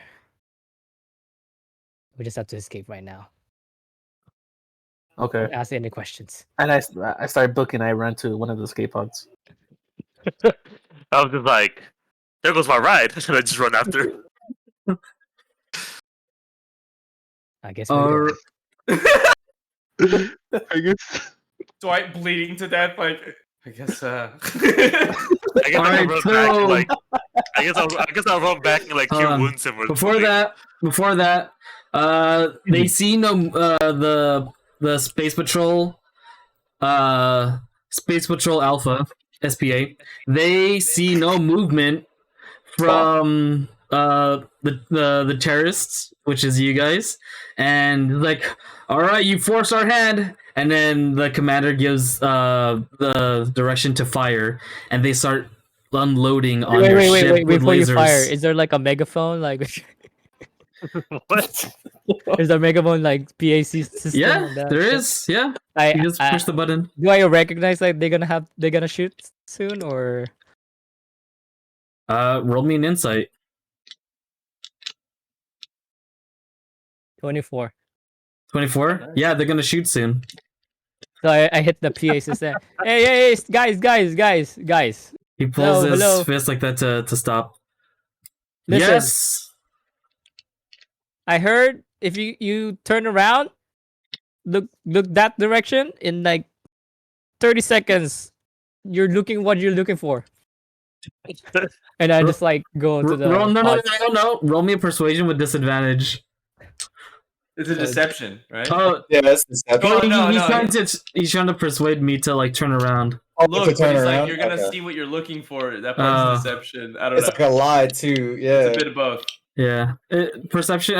[SPEAKER 7] We just have to escape right now.
[SPEAKER 8] Okay.
[SPEAKER 7] Don't ask any questions.
[SPEAKER 8] And I started booking. I ran to one of the escape pods.
[SPEAKER 6] I was just like, there goes my ride. And I just run after.
[SPEAKER 7] I guess we're
[SPEAKER 1] Or
[SPEAKER 4] I guess.
[SPEAKER 2] Dwight bleeding to death. Like, I guess.
[SPEAKER 6] I guess I
[SPEAKER 1] Alright,
[SPEAKER 6] can run
[SPEAKER 1] so-
[SPEAKER 6] back. Like, I guess I'll run back and like
[SPEAKER 1] Hold
[SPEAKER 6] cure
[SPEAKER 1] on.
[SPEAKER 6] wounds him. Or
[SPEAKER 1] before
[SPEAKER 6] something.
[SPEAKER 1] that, they see no the Space Patrol, Space Patrol Alpha SPA. They see no movement from the terrorists, which is you guys, and like, all right, you forced our hand. And then the commander gives the direction to fire, and they start unloading on your ship
[SPEAKER 7] wait!
[SPEAKER 1] with
[SPEAKER 7] Before you
[SPEAKER 1] lasers.
[SPEAKER 7] fire, is there like a megaphone? Like,
[SPEAKER 6] What?
[SPEAKER 7] is there a megaphone like PAC system?
[SPEAKER 1] Yeah,
[SPEAKER 7] on that
[SPEAKER 1] there
[SPEAKER 7] ship?
[SPEAKER 1] is. Yeah,
[SPEAKER 7] I,
[SPEAKER 1] you just
[SPEAKER 7] I-
[SPEAKER 1] push the button.
[SPEAKER 7] do I recognize like they're gonna shoot soon or?
[SPEAKER 1] Roll me an insight.
[SPEAKER 7] 24.
[SPEAKER 1] 24. Yeah, they're gonna shoot soon.
[SPEAKER 7] So I hit the PA system. Hey, guys.
[SPEAKER 1] He pulls his
[SPEAKER 7] Hello.
[SPEAKER 1] fist like that to stop.
[SPEAKER 7] Listen.
[SPEAKER 1] Yes.
[SPEAKER 7] I heard if you turn around, look that direction in like 30 seconds, you're looking what you're looking for. And I just like go into the
[SPEAKER 1] Roll, no.
[SPEAKER 7] pod.
[SPEAKER 1] Roll me a persuasion with disadvantage.
[SPEAKER 2] It's a deception, right?
[SPEAKER 1] Oh,
[SPEAKER 5] Yeah, that's deception.
[SPEAKER 2] Oh, no,
[SPEAKER 1] he's trying to persuade me to like turn around.
[SPEAKER 5] Oh,
[SPEAKER 2] Look,
[SPEAKER 5] to turn
[SPEAKER 2] but he's
[SPEAKER 5] around?
[SPEAKER 2] like, you're gonna
[SPEAKER 5] Okay.
[SPEAKER 2] see what you're looking for. That part's deception. I don't
[SPEAKER 5] It's
[SPEAKER 2] know.
[SPEAKER 5] like a lie too. Yeah.
[SPEAKER 2] It's a bit of both.
[SPEAKER 1] Yeah. Perception,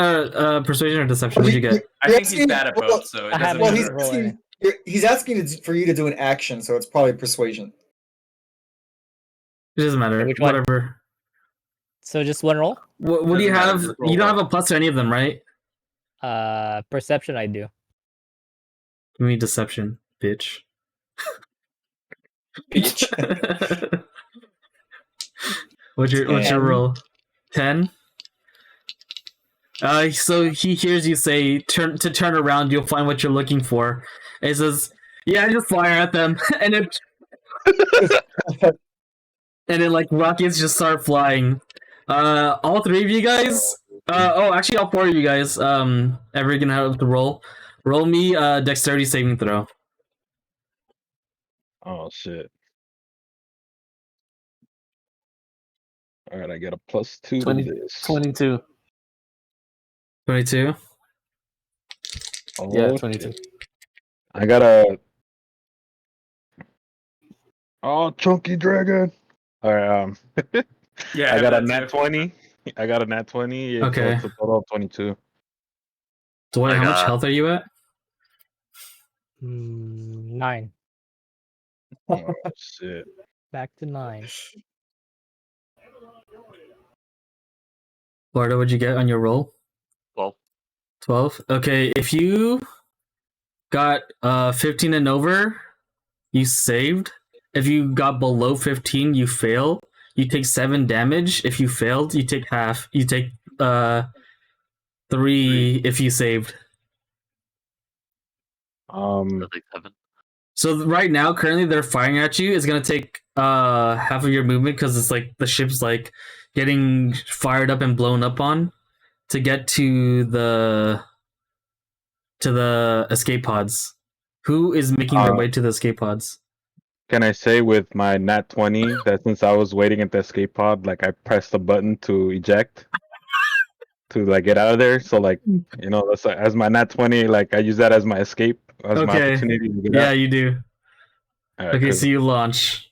[SPEAKER 1] persuasion or deception? What'd you get?
[SPEAKER 2] I think he's bad at both, so it
[SPEAKER 7] I
[SPEAKER 2] doesn't
[SPEAKER 7] haven't
[SPEAKER 2] matter.
[SPEAKER 7] rolled
[SPEAKER 5] he's asking for you to do an action, so it's probably persuasion.
[SPEAKER 1] It doesn't matter.
[SPEAKER 7] Which one?
[SPEAKER 1] Whatever.
[SPEAKER 7] So just one roll?
[SPEAKER 1] What do you
[SPEAKER 2] Doesn't matter,
[SPEAKER 1] have?
[SPEAKER 2] just roll
[SPEAKER 1] You don't
[SPEAKER 2] one.
[SPEAKER 1] have a plus to any of them, right?
[SPEAKER 7] Perception I do.
[SPEAKER 1] Give me deception, bitch.
[SPEAKER 5] Bitch.
[SPEAKER 1] what's your
[SPEAKER 7] 10.
[SPEAKER 1] roll? 10? So he hears you say turn around, you'll find what you're looking for. And he says, yeah, just fire at them. and it and then like rockets just start flying. All three of you guys actually all four of you guys, ever gonna have to roll. Roll me dexterity saving throw.
[SPEAKER 4] Oh shit. All right, I get a +2
[SPEAKER 8] 20
[SPEAKER 4] to this.
[SPEAKER 8] 22.
[SPEAKER 1] 22.
[SPEAKER 4] Oh,
[SPEAKER 8] Yeah,
[SPEAKER 4] shit.
[SPEAKER 8] 22.
[SPEAKER 4] I got a. Oh, chunky dragon. All right.
[SPEAKER 2] Yeah,
[SPEAKER 4] I got a
[SPEAKER 2] that
[SPEAKER 4] nat
[SPEAKER 2] too.
[SPEAKER 4] 20. I got a nat 20. So
[SPEAKER 1] Okay.
[SPEAKER 4] it's a total of 22.
[SPEAKER 1] Dwight,
[SPEAKER 6] I
[SPEAKER 1] how much
[SPEAKER 6] got-
[SPEAKER 1] health are you at?
[SPEAKER 7] 9.
[SPEAKER 4] Oh shit.
[SPEAKER 7] Back to 9.
[SPEAKER 1] Florida, what'd you get on your roll?
[SPEAKER 6] 12.
[SPEAKER 1] 12. Okay, if you got 15 and over, you saved. If you got below 15, you fail. You take 7 damage. If you failed, you take half. You take 3 if you saved.
[SPEAKER 6] That's like 7.
[SPEAKER 1] So right now, currently, they're firing at you. It's gonna take half of your movement because it's like the ship's like getting fired up and blown up on to get to the escape pods. Who is making their way to the escape pods?
[SPEAKER 4] Can I say with my nat 20 that since I was waiting at the escape pod, like I pressed the button to eject to like get out of there. So like that's as my nat 20, like I use that as my escape, as my
[SPEAKER 1] Okay.
[SPEAKER 4] opportunity to get
[SPEAKER 1] Yeah,
[SPEAKER 4] out.
[SPEAKER 1] you do.
[SPEAKER 4] All right,
[SPEAKER 1] Okay,
[SPEAKER 4] cool.
[SPEAKER 1] so you launch.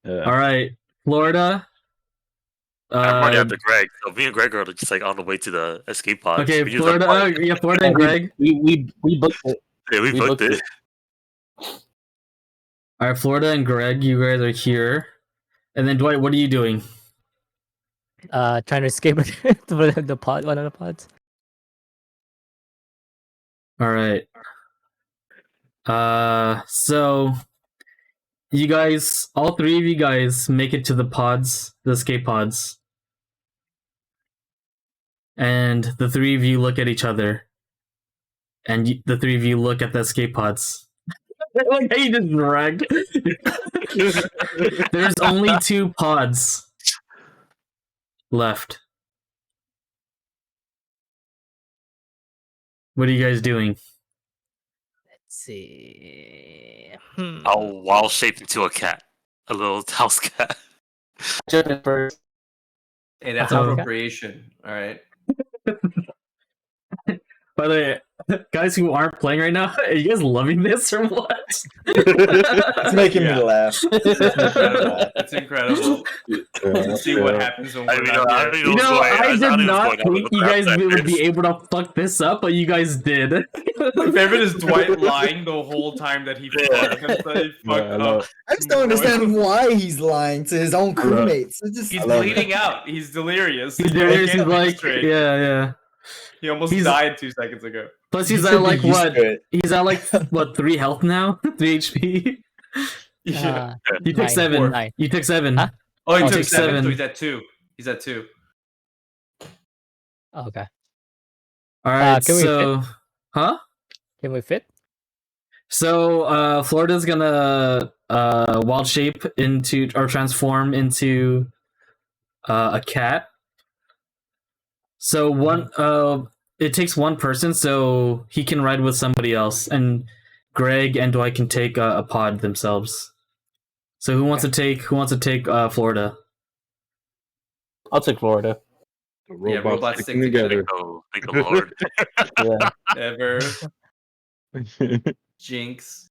[SPEAKER 4] Yeah.
[SPEAKER 1] All right, Florida.
[SPEAKER 6] I'm already after Greg, so me and Greg are just like on the way to the escape pods.
[SPEAKER 1] Okay,
[SPEAKER 6] We use our
[SPEAKER 1] Florida.
[SPEAKER 6] pod.
[SPEAKER 1] Yeah, Florida and Greg.
[SPEAKER 8] We booked it.
[SPEAKER 6] Yeah, we booked it.
[SPEAKER 1] All right, Florida and Greg. You guys are here, and then Dwight. What are you doing?
[SPEAKER 7] Trying to escape the pod, one of the pods.
[SPEAKER 1] All right. So you guys, all three of you guys, make it to the pods, the escape pods, and the three of you look at each other, and the three of you look at the escape pods. Like how you just dragged. There's only 2 pods left. What are you guys doing?
[SPEAKER 7] Let's see.
[SPEAKER 6] I'll wild shape into a cat, a little house cat.
[SPEAKER 8] Jump in first.
[SPEAKER 2] Hey, that's
[SPEAKER 1] Oh.
[SPEAKER 2] appropriation. All right.
[SPEAKER 1] By the way, guys who aren't playing right now, are you guys loving this or what?
[SPEAKER 5] It's making
[SPEAKER 2] Yeah.
[SPEAKER 5] me laugh.
[SPEAKER 2] It's incredible. Let's see what happens when
[SPEAKER 6] I
[SPEAKER 2] we're
[SPEAKER 6] mean,
[SPEAKER 2] not
[SPEAKER 6] I
[SPEAKER 2] here.
[SPEAKER 6] don't even
[SPEAKER 1] You
[SPEAKER 6] know
[SPEAKER 1] know,
[SPEAKER 6] what's going
[SPEAKER 1] I
[SPEAKER 6] on.
[SPEAKER 1] did
[SPEAKER 6] don't even know
[SPEAKER 1] not
[SPEAKER 6] what's going on
[SPEAKER 1] think
[SPEAKER 6] with
[SPEAKER 1] you
[SPEAKER 6] the
[SPEAKER 1] guys
[SPEAKER 6] crap
[SPEAKER 1] would be
[SPEAKER 6] factors.
[SPEAKER 1] able to fuck this up, but you guys did.
[SPEAKER 2] My favorite is Dwight lying the whole time that he fucked up.
[SPEAKER 5] I just don't understand why he's lying to his own crewmates. It's just,
[SPEAKER 2] He's
[SPEAKER 4] I love
[SPEAKER 2] bleeding out. He's delirious.
[SPEAKER 1] He's
[SPEAKER 2] He
[SPEAKER 1] delirious,
[SPEAKER 2] can't
[SPEAKER 1] he's
[SPEAKER 2] think
[SPEAKER 1] like,
[SPEAKER 2] straight.
[SPEAKER 1] yeah.
[SPEAKER 2] He almost
[SPEAKER 1] he's-
[SPEAKER 2] died 2 seconds ago.
[SPEAKER 1] Plus,
[SPEAKER 5] you
[SPEAKER 1] he's
[SPEAKER 5] should
[SPEAKER 1] at
[SPEAKER 5] be
[SPEAKER 1] like
[SPEAKER 5] used
[SPEAKER 1] what?
[SPEAKER 5] to it.
[SPEAKER 1] He's at like what? 3 health now, 3 HP.
[SPEAKER 2] Yeah.
[SPEAKER 1] You took
[SPEAKER 7] 9,
[SPEAKER 1] 7.
[SPEAKER 7] 9.
[SPEAKER 1] You took 7.
[SPEAKER 7] Huh?
[SPEAKER 2] Oh, he
[SPEAKER 1] I'll
[SPEAKER 2] took
[SPEAKER 1] take
[SPEAKER 2] 7,
[SPEAKER 1] 7.
[SPEAKER 2] so he's at 2. He's at 2.
[SPEAKER 7] Okay.
[SPEAKER 1] All right,
[SPEAKER 7] can we
[SPEAKER 1] so, huh?
[SPEAKER 7] Can we fit?
[SPEAKER 1] So Florida's gonna wild shape into or transform into a cat. So it takes one person, so he can ride with somebody else, and Greg and Dwight can take a pod themselves. So who wants to take Florida?
[SPEAKER 8] I'll take Florida.
[SPEAKER 4] The
[SPEAKER 2] Yeah, robots stick together.
[SPEAKER 6] Thank the Lord.
[SPEAKER 8] Yeah.
[SPEAKER 2] Never. Jinx.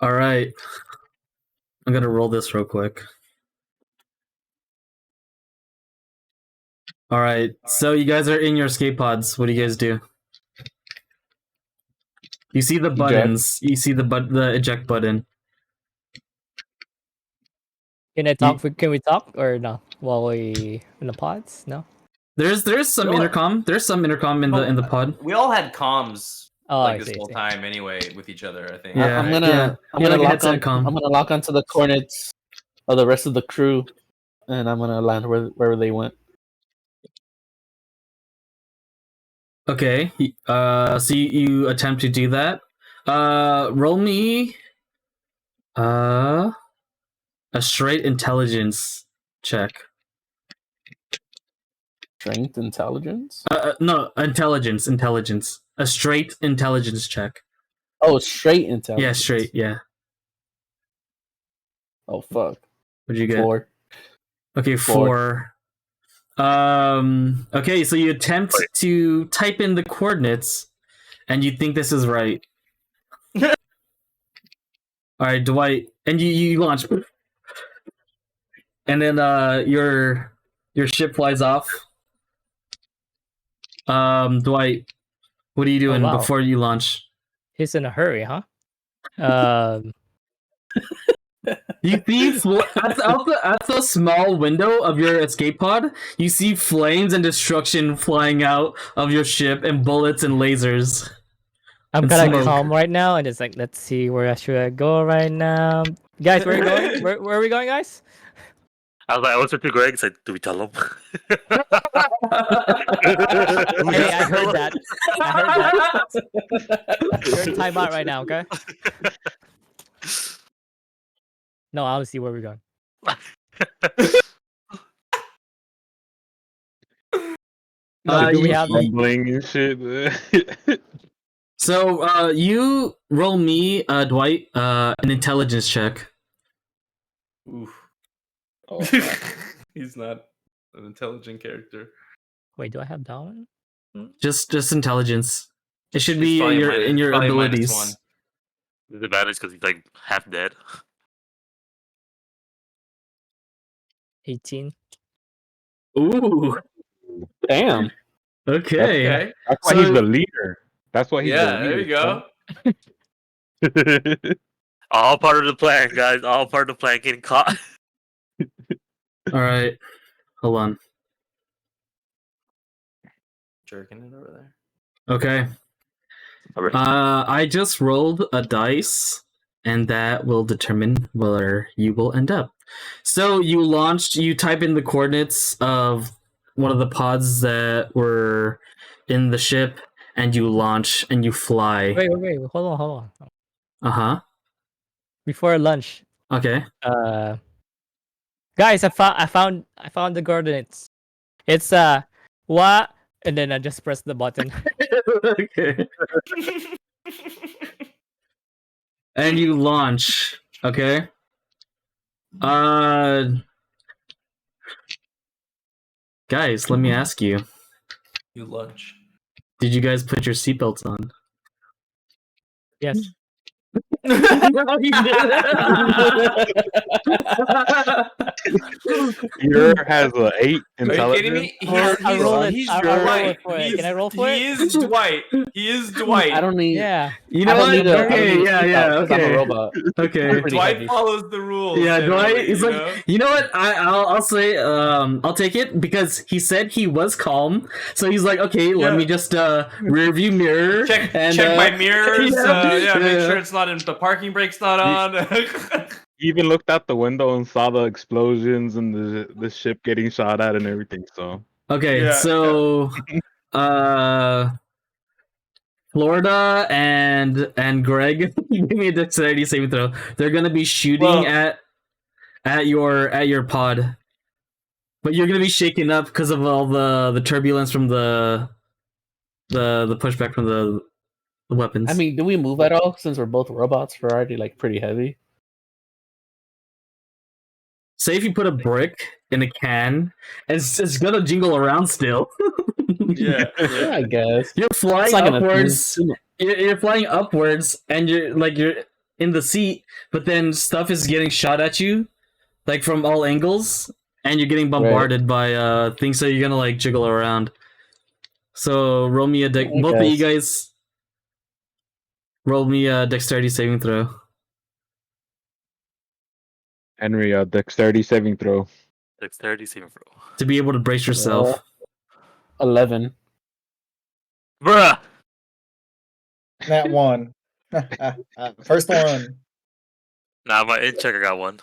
[SPEAKER 1] All right, I'm gonna roll this real quick. All right, so you guys are in your escape pods. What do you guys do? You see the buttons. You see the eject button.
[SPEAKER 7] Can I talk? Can we talk or no? While we in the pods? No.
[SPEAKER 1] There's some
[SPEAKER 2] No.
[SPEAKER 1] intercom. There's some intercom in the pod.
[SPEAKER 2] We all had comms
[SPEAKER 7] Oh,
[SPEAKER 2] like
[SPEAKER 7] I
[SPEAKER 2] this
[SPEAKER 7] see,
[SPEAKER 2] whole
[SPEAKER 7] see.
[SPEAKER 2] time anyway with each other. I think.
[SPEAKER 1] Yeah.
[SPEAKER 8] I'm
[SPEAKER 2] right?
[SPEAKER 8] gonna
[SPEAKER 1] Yeah, like a
[SPEAKER 8] lock
[SPEAKER 1] headset
[SPEAKER 8] on.
[SPEAKER 1] comm.
[SPEAKER 8] I'm gonna lock onto the coordinates of the rest of the crew, and I'm gonna land wherever they went.
[SPEAKER 1] Okay. So you attempt to do that. Roll me a straight intelligence check.
[SPEAKER 8] Strength, intelligence.
[SPEAKER 1] No, intelligence. A straight intelligence check.
[SPEAKER 8] Oh, straight intelligence.
[SPEAKER 1] Yeah, straight. Yeah.
[SPEAKER 8] Oh fuck.
[SPEAKER 1] What'd you get?
[SPEAKER 8] 4.
[SPEAKER 1] Okay, 4. Okay, so you attempt to type in the coordinates, and you think this is right. All right, Dwight, and you launch, and then your ship flies off. Dwight, what are you doing
[SPEAKER 7] wow.
[SPEAKER 1] before you launch?
[SPEAKER 7] He's in a hurry, huh?
[SPEAKER 1] You see, at the small window of your escape pod, you see flames and destruction flying out of your ship, and bullets and lasers.
[SPEAKER 7] I'm
[SPEAKER 1] And
[SPEAKER 7] kind of
[SPEAKER 1] smoke.
[SPEAKER 7] calm right now, and it's like, let's see, where should I go right now, guys? Where are we going? Where are we going, guys?
[SPEAKER 6] I was like, I was with Greg. It's like, do we tell him?
[SPEAKER 7] Hey, I heard that. You're in timeout right now, okay? No, I want to see where we're going. Do we have the...
[SPEAKER 4] Mumbling and shit.
[SPEAKER 1] So, you roll me, Dwight, an intelligence check.
[SPEAKER 2] Oof.
[SPEAKER 4] Oh,
[SPEAKER 2] He's not an intelligent character.
[SPEAKER 7] Wait, do I have that one?
[SPEAKER 1] Just intelligence. It should
[SPEAKER 2] It's
[SPEAKER 1] be
[SPEAKER 2] probably
[SPEAKER 1] in your
[SPEAKER 2] probably
[SPEAKER 1] abilities.
[SPEAKER 2] -1.
[SPEAKER 6] The advantage because he's like half dead.
[SPEAKER 7] 18.
[SPEAKER 1] Ooh.
[SPEAKER 8] Damn.
[SPEAKER 1] Okay.
[SPEAKER 2] Okay.
[SPEAKER 4] That's why he's the leader. That's why he's
[SPEAKER 2] Yeah,
[SPEAKER 4] the
[SPEAKER 2] there
[SPEAKER 4] leader.
[SPEAKER 2] you go.
[SPEAKER 6] All part of the plan, guys. All part of the plan. Getting caught.
[SPEAKER 1] All right. Hold on.
[SPEAKER 2] Jerking it over there.
[SPEAKER 1] Okay. I just rolled a dice, and that will determine where you will end up. So you type in the coordinates of one of the pods that were in the ship, and you launch and you fly.
[SPEAKER 7] Wait, hold on.
[SPEAKER 1] Uh-huh.
[SPEAKER 7] Before lunch,
[SPEAKER 1] Okay.
[SPEAKER 7] guys, I found the coordinates. It's what, and then I just press the button.
[SPEAKER 1] Okay. And you launch. Okay. Guys, let me ask you.
[SPEAKER 2] You lunch.
[SPEAKER 1] Did you guys put your seatbelts on?
[SPEAKER 7] Yes.
[SPEAKER 1] No, you
[SPEAKER 4] Your has a 8
[SPEAKER 2] Are you
[SPEAKER 4] intelligence.
[SPEAKER 2] kidding me?
[SPEAKER 7] I'll roll it.
[SPEAKER 2] He's
[SPEAKER 7] I'll roll
[SPEAKER 2] Dwight.
[SPEAKER 7] it for it. Can I roll for
[SPEAKER 2] He
[SPEAKER 7] it?
[SPEAKER 2] is Dwight. He is Dwight.
[SPEAKER 8] I don't need.
[SPEAKER 7] Yeah.
[SPEAKER 1] You know
[SPEAKER 8] I don't
[SPEAKER 1] what?
[SPEAKER 8] need a- I don't
[SPEAKER 1] Okay,
[SPEAKER 8] need a
[SPEAKER 1] yeah,
[SPEAKER 8] seatbelt 'cause I'm a
[SPEAKER 1] okay.
[SPEAKER 8] robot.
[SPEAKER 1] Okay.
[SPEAKER 8] Pretty
[SPEAKER 2] Dwight
[SPEAKER 8] heavy.
[SPEAKER 2] follows the rules.
[SPEAKER 1] Yeah,
[SPEAKER 2] generally,
[SPEAKER 1] Dwight. He's
[SPEAKER 2] you
[SPEAKER 1] like,
[SPEAKER 2] know?
[SPEAKER 1] you know what? I'll say, I'll take it because he said he was calm. So he's like, okay, let
[SPEAKER 2] Yeah.
[SPEAKER 1] me just rear view mirror.
[SPEAKER 2] check
[SPEAKER 1] and,
[SPEAKER 2] my mirrors. Make
[SPEAKER 1] yeah.
[SPEAKER 2] sure it's not in the parking brake's not on.
[SPEAKER 4] He even looked out the window and saw the explosions and the ship getting shot at and everything. So
[SPEAKER 1] Okay,
[SPEAKER 2] Yeah,
[SPEAKER 1] so Florida and Greg, give me a dexterity saving throw. They're gonna be shooting
[SPEAKER 2] Well-
[SPEAKER 1] at your pod, but you're gonna be shaken up because of all the turbulence from the pushback from the weapons.
[SPEAKER 8] I mean, do we move at all since we're both robots? We're already like pretty heavy.
[SPEAKER 1] say if you put a brick in a can, it's gonna jingle around still.
[SPEAKER 2] Yeah.
[SPEAKER 8] Yeah, I guess.
[SPEAKER 1] You're flying
[SPEAKER 8] It's like an
[SPEAKER 1] upwards.
[SPEAKER 8] attuned-
[SPEAKER 1] You're flying upwards, and you're in the seat, but then stuff is getting shot at you, like from all angles, and you're getting bombarded by things. So you're gonna like jiggle around. So roll me a both of you guys. Roll me a dexterity saving throw.
[SPEAKER 4] Henry, dexterity saving throw.
[SPEAKER 6] Dexterity saving throw.
[SPEAKER 1] To be able to brace yourself.
[SPEAKER 8] 11.
[SPEAKER 6] Bruh.
[SPEAKER 5] That one. First one.
[SPEAKER 6] Nah, my in check, I got one.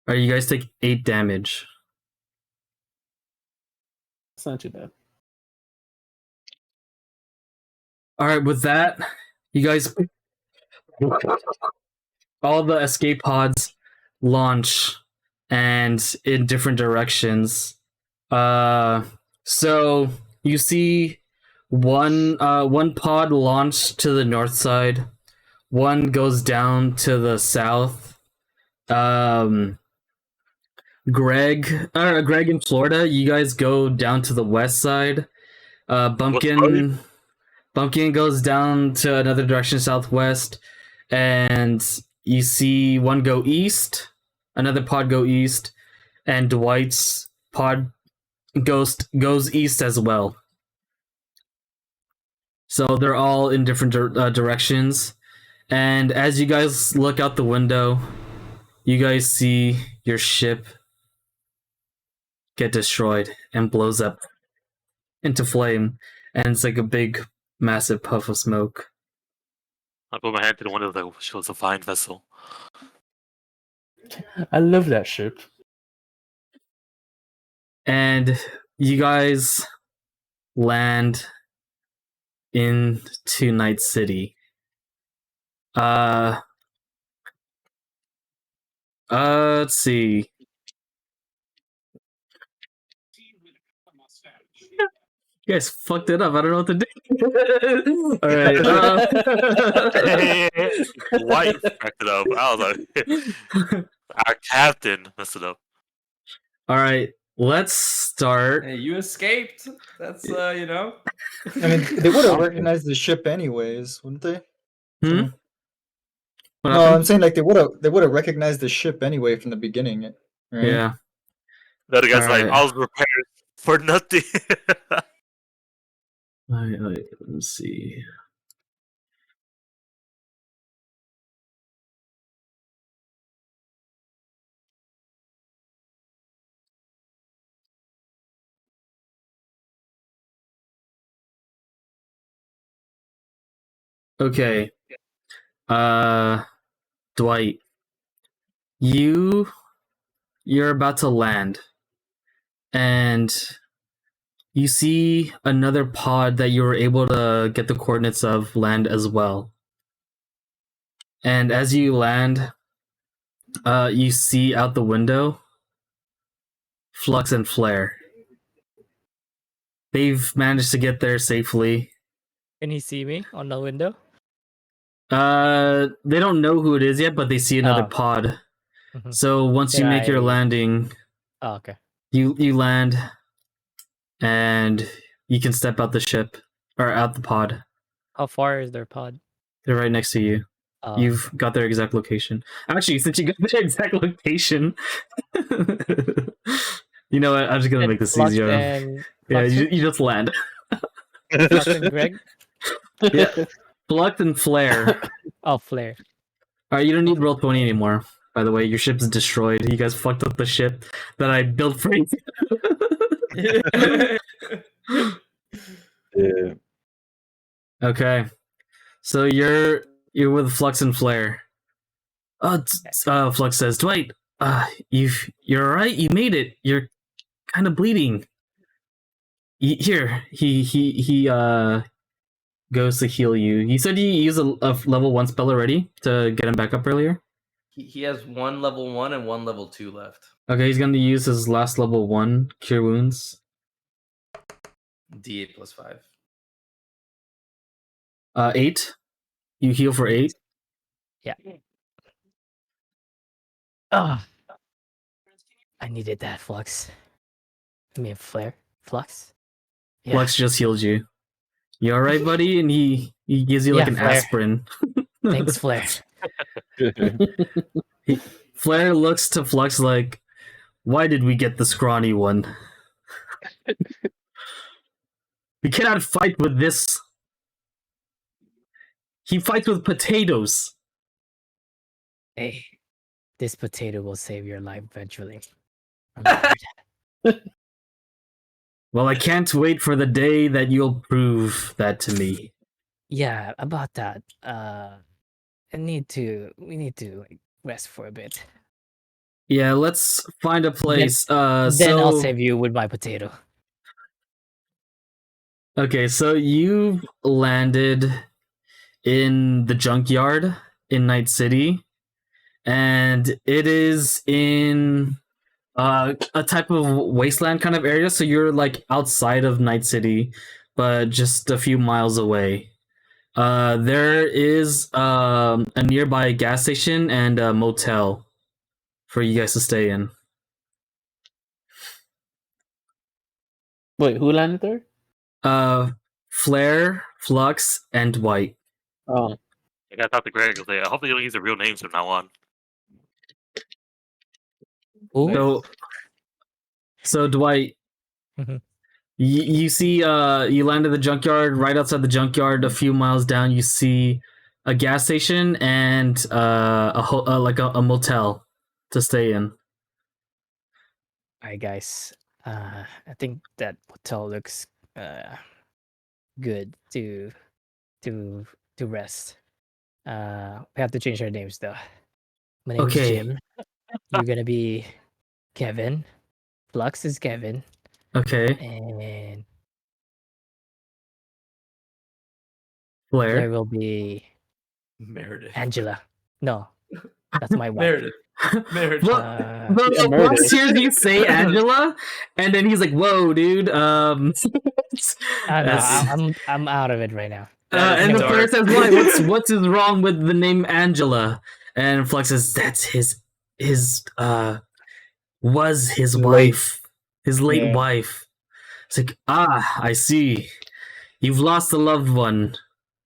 [SPEAKER 1] Alright, you guys take 8 damage.
[SPEAKER 8] It's not too bad.
[SPEAKER 1] Alright, with that, you guys all the escape pods launch and in different directions. So you see one pod launch to the north side, one goes down to the south. Greg in Florida, you guys go down to the west side. Bumpkin goes down to another direction, southwest, and you see one go east, another pod go east, and Dwight's pod goes east as well. So they're all in different directions, and as you guys look out the window, you guys see your ship get destroyed and blows up into flame, and it's like a big, massive puff of smoke.
[SPEAKER 6] I put my hand to the window like she was a fine vessel.
[SPEAKER 8] I love that ship.
[SPEAKER 1] And you guys land into Night City. Let's see. You guys fucked it up. I don't know what to do. All right.
[SPEAKER 6] White fucked it up. I was like, our captain messed it up.
[SPEAKER 1] All right. Let's start.
[SPEAKER 2] Hey, you escaped. That's you know.
[SPEAKER 5] I mean, they would have recognized the ship anyways, wouldn't they?
[SPEAKER 1] Hmm? What
[SPEAKER 5] No,
[SPEAKER 1] happened?
[SPEAKER 5] I'm saying like they would have recognized the ship anyway from the beginning, right?
[SPEAKER 1] Yeah.
[SPEAKER 6] The other guy's
[SPEAKER 1] Alright.
[SPEAKER 6] like, I was prepared for nothing.
[SPEAKER 1] Let's see. Okay. Dwight, you're about to land, and you see another pod that you were able to get the coordinates of land as well. And as you land, you see out the window Flux and Flare. They've managed to get there safely.
[SPEAKER 7] Can he see me on the window?
[SPEAKER 1] They don't know who it is yet, but they see another
[SPEAKER 7] Oh.
[SPEAKER 1] pod.
[SPEAKER 7] Mhm.
[SPEAKER 1] So once you
[SPEAKER 7] Can
[SPEAKER 1] make your
[SPEAKER 7] I-
[SPEAKER 1] landing,
[SPEAKER 7] Oh, okay.
[SPEAKER 1] you land, and you can step out the ship or out the pod.
[SPEAKER 7] How far is their pod?
[SPEAKER 1] They're right next to you.
[SPEAKER 7] Oh,
[SPEAKER 1] You've got their exact location. Actually, since you got their exact location, you know what? I'm just gonna make this
[SPEAKER 7] Flux
[SPEAKER 1] easier.
[SPEAKER 7] and
[SPEAKER 1] Yeah,
[SPEAKER 7] Flux
[SPEAKER 1] you just land.
[SPEAKER 7] Flux and Greg.
[SPEAKER 1] Yeah. Flux and Flare.
[SPEAKER 7] Oh, Flare.
[SPEAKER 1] Alright, you don't need roll 20 anymore. By the way, your ship's destroyed. You guys fucked up the ship that I built for you.
[SPEAKER 4] Yeah.
[SPEAKER 1] Okay. So you're with Flux and Flare. Flux says, Dwight, you're alright, you made it. You're kind of bleeding. he goes to heal you. You said you used a level 1 spell already to get him back up earlier?
[SPEAKER 2] He has one level 1 and one level 2 left.
[SPEAKER 1] Okay, he's gonna use his last level 1 cure wounds.
[SPEAKER 2] D8 plus 5.
[SPEAKER 1] 8. You heal for 8.
[SPEAKER 7] Oh, I needed that flux. I mean, flux. Yeah.
[SPEAKER 1] Flux just healed you. You alright, buddy? And he gives you like
[SPEAKER 7] Yeah,
[SPEAKER 1] an
[SPEAKER 7] Flare.
[SPEAKER 1] aspirin.
[SPEAKER 7] Thanks, Flare.
[SPEAKER 1] Flare looks to Flux like, why did we get the scrawny one? We cannot fight with this. He fights with potatoes.
[SPEAKER 7] Hey, this potato will save your life eventually. Remember that.
[SPEAKER 1] Well, I can't wait for the day that you'll prove that to me.
[SPEAKER 7] Yeah, about that. We need to like rest for a bit.
[SPEAKER 1] Yeah, let's find a place.
[SPEAKER 7] Then I'll save you with my potato.
[SPEAKER 1] Okay, so you landed in the junkyard in Night City, and it is in a type of wasteland kind of area. So you're like outside of Night City, but just a few miles away. There is a nearby gas station and a motel for you guys to stay in.
[SPEAKER 8] Wait, who landed there?
[SPEAKER 1] Flare, Flux, and Dwight.
[SPEAKER 8] Oh,
[SPEAKER 6] I gotta talk to Greg. I hope they don't use their real names from now on.
[SPEAKER 7] Ooh.
[SPEAKER 1] So Dwight,
[SPEAKER 7] Mhm.
[SPEAKER 1] you see, you land at the junkyard. Right outside the junkyard, a few miles down, you see a gas station and a motel to stay in.
[SPEAKER 7] Alright, guys. I think that hotel looks good to rest. We have to change our names though. My name is
[SPEAKER 1] Okay.
[SPEAKER 7] Jim. You're gonna be Kevin. Flux is Kevin,
[SPEAKER 1] Okay,
[SPEAKER 7] and
[SPEAKER 1] Flare.
[SPEAKER 7] there will be
[SPEAKER 2] Meredith.
[SPEAKER 7] Angela. No, that's my wife.
[SPEAKER 2] Meredith. Meredith.
[SPEAKER 1] Well,
[SPEAKER 7] Uh,
[SPEAKER 1] the
[SPEAKER 8] Meredith.
[SPEAKER 1] Flux hears you say Angela, and then he's like, "Whoa, dude!"
[SPEAKER 7] I know,
[SPEAKER 1] that's-
[SPEAKER 7] I'm out of it right now.
[SPEAKER 2] That is
[SPEAKER 1] and the
[SPEAKER 2] dark.
[SPEAKER 1] Flare says, "What's is wrong with the name Angela?" And Flux says, "That's his was his wife, his late
[SPEAKER 8] Yeah.
[SPEAKER 1] wife." It's like, I see. You've lost a loved one.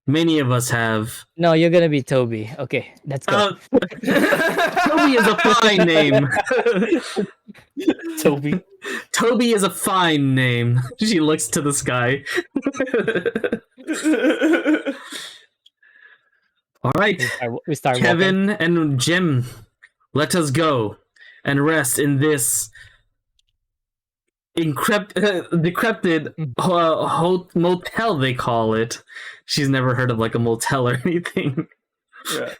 [SPEAKER 1] Many of us have.
[SPEAKER 7] No, you're gonna be Toby. Okay, let's go.
[SPEAKER 1] Toby is a fine name.
[SPEAKER 8] Toby.
[SPEAKER 1] Toby is a fine name. She looks to the sky. All right,
[SPEAKER 7] We start walking.
[SPEAKER 1] Kevin and Jim, let us go and rest in this decrepit motel, they call it. She's never heard of like a motel or anything.
[SPEAKER 2] Yeah.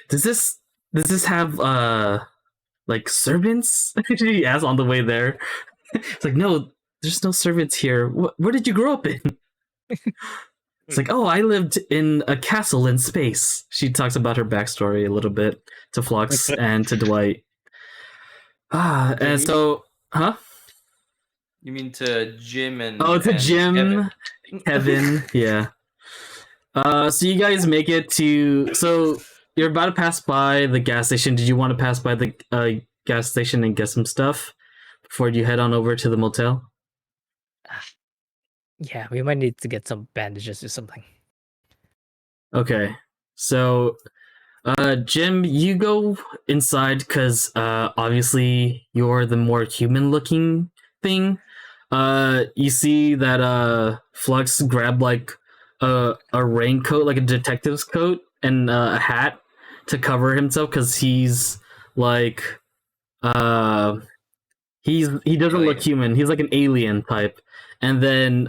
[SPEAKER 1] Does this have like servants? She asked on the way there. It's like, no, there's no servants here. Where did you grow up in? It's like, oh, I lived in a castle in space. She talks about her backstory a little bit to Flux and to Dwight. And so, huh?
[SPEAKER 2] You mean to Jim and
[SPEAKER 1] Oh, to
[SPEAKER 2] and
[SPEAKER 1] Jim,
[SPEAKER 2] Kevin?
[SPEAKER 1] Kevin, yeah. So you guys make it to. So you're about to pass by the gas station. Did you want to pass by the gas station and get some stuff before you head on over to the motel?
[SPEAKER 7] Yeah, we might need to get some bandages or something.
[SPEAKER 1] Okay. So, Jim, you go inside because obviously you're the more human-looking thing. You see that Flux grabbed like a raincoat, like a detective's coat, and a hat to cover himself because he's like he doesn't look
[SPEAKER 2] Alien.
[SPEAKER 1] human. He's like an alien type. And then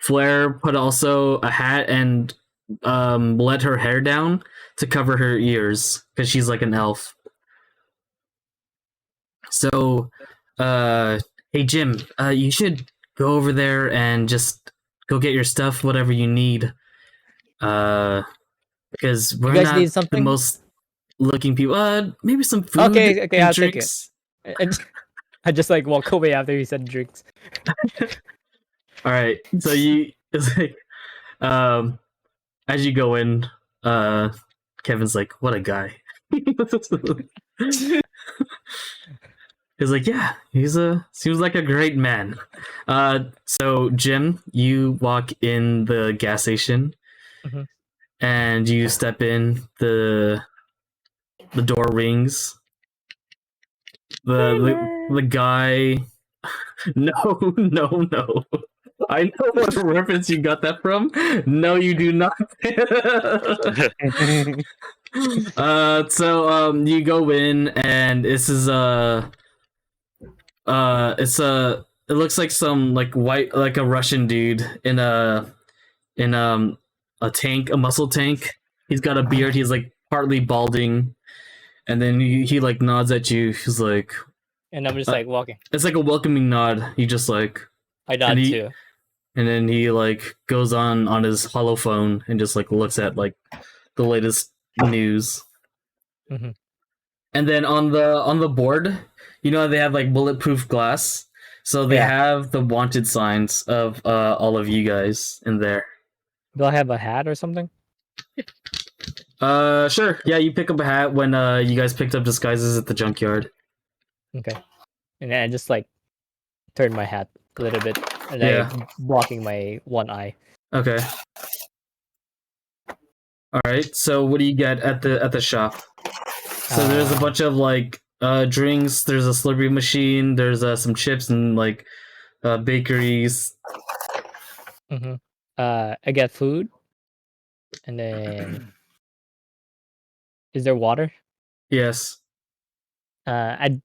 [SPEAKER 1] Flare put also a hat and let her hair down to cover her ears because she's like an elf. So Hey Jim, you should go over there and just go get your stuff, whatever you need. Because we're
[SPEAKER 7] guys
[SPEAKER 1] not
[SPEAKER 7] need
[SPEAKER 1] the
[SPEAKER 7] something?
[SPEAKER 1] most looking people. Maybe some food
[SPEAKER 7] Okay,
[SPEAKER 1] and
[SPEAKER 7] I'll take it.
[SPEAKER 1] drinks.
[SPEAKER 7] I just like walk away after he said drinks.
[SPEAKER 1] All right, so you it's like, as you go in, Kevin's like, "What a guy." He's like, "Yeah, seems like a great man." So Jim, you walk in the gas station,
[SPEAKER 7] Mhm.
[SPEAKER 1] and you step in. The door rings. The guy. No, no, no. I know what reference you got that from. No, you do not. You go in and this is it looks like some like white like a Russian dude in a tank, a muscle tank. He's got a beard. He's like partly balding, and then he like nods at you. He's like,
[SPEAKER 7] And I'm just like walking.
[SPEAKER 1] it's like a welcoming nod. He just like,
[SPEAKER 7] I nod
[SPEAKER 1] he-
[SPEAKER 7] too.
[SPEAKER 1] and then he like goes on his hollow phone and just like looks at like the latest news.
[SPEAKER 7] Mhm.
[SPEAKER 1] And then on the board, you know they have like bulletproof glass, so they
[SPEAKER 7] Yeah.
[SPEAKER 1] have the wanted signs of all of you guys in there.
[SPEAKER 7] Do I have a hat or something?
[SPEAKER 1] Sure. Yeah, you pick up a hat when you guys picked up disguises at the junkyard.
[SPEAKER 7] Okay. And then I just like turn my hat a little bit, and
[SPEAKER 1] Yeah.
[SPEAKER 7] I'm blocking my one eye.
[SPEAKER 1] Okay. All right. So what do you get at the shop? So there's a bunch of like drinks. There's a Slurpee machine. There's some chips and like bakeries.
[SPEAKER 7] Mm-hmm. I get food, and then is there water?
[SPEAKER 1] Yes.
[SPEAKER 7] I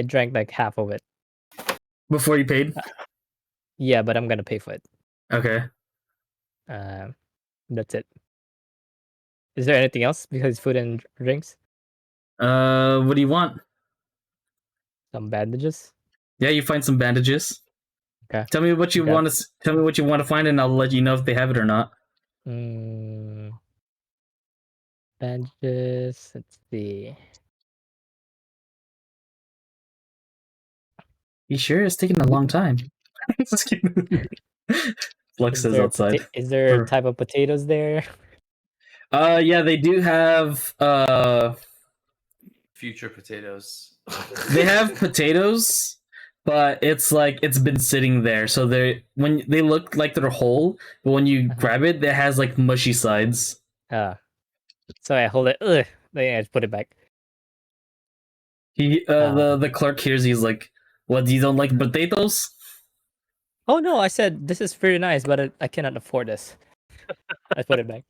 [SPEAKER 7] drank like half of it.
[SPEAKER 1] Before you paid.
[SPEAKER 7] Yeah, but I'm gonna pay for it.
[SPEAKER 1] Okay.
[SPEAKER 7] That's it. Is there anything else besides food and drinks?
[SPEAKER 1] What do you want?
[SPEAKER 7] Some bandages.
[SPEAKER 1] Yeah, you find some bandages.
[SPEAKER 7] Okay.
[SPEAKER 1] Tell me what you
[SPEAKER 7] Okay.
[SPEAKER 1] want to. Tell me what you want to find, and I'll let you know if they have it or not.
[SPEAKER 7] Bandages. Let's see.
[SPEAKER 1] You sure? It's taking a long time. Flux is outside.
[SPEAKER 7] Is there
[SPEAKER 1] Or-
[SPEAKER 7] a type of potatoes there?
[SPEAKER 1] Yeah, they do have.
[SPEAKER 2] Future potatoes.
[SPEAKER 1] They have potatoes, but it's like it's been sitting there. So when they look like they're whole, but when you grab it, it has like mushy sides.
[SPEAKER 7] So I hold it. Ugh, then I just put it back.
[SPEAKER 1] The clerk hears. He's like, "What? You don't like potatoes?"
[SPEAKER 7] Oh no! I said this is very nice, but I cannot afford this. I put it back.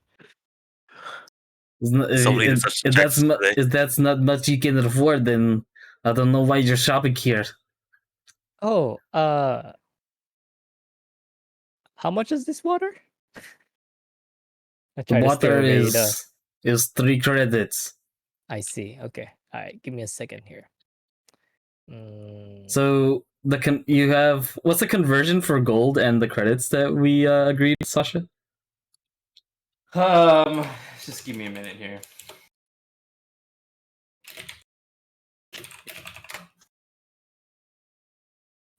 [SPEAKER 6] Somebody needs such
[SPEAKER 1] If
[SPEAKER 6] checks today.
[SPEAKER 1] if that's not much you can afford, then I don't know why you're shopping here.
[SPEAKER 7] Oh, how much is this water? I
[SPEAKER 1] The
[SPEAKER 7] try to stay
[SPEAKER 1] water
[SPEAKER 7] away.
[SPEAKER 1] is 3 credits.
[SPEAKER 7] I see. Okay. All right. Give me a second here. Mm,
[SPEAKER 1] So you have what's the conversion for gold and the credits that we agreed, Sasha?
[SPEAKER 2] Just give me a minute here.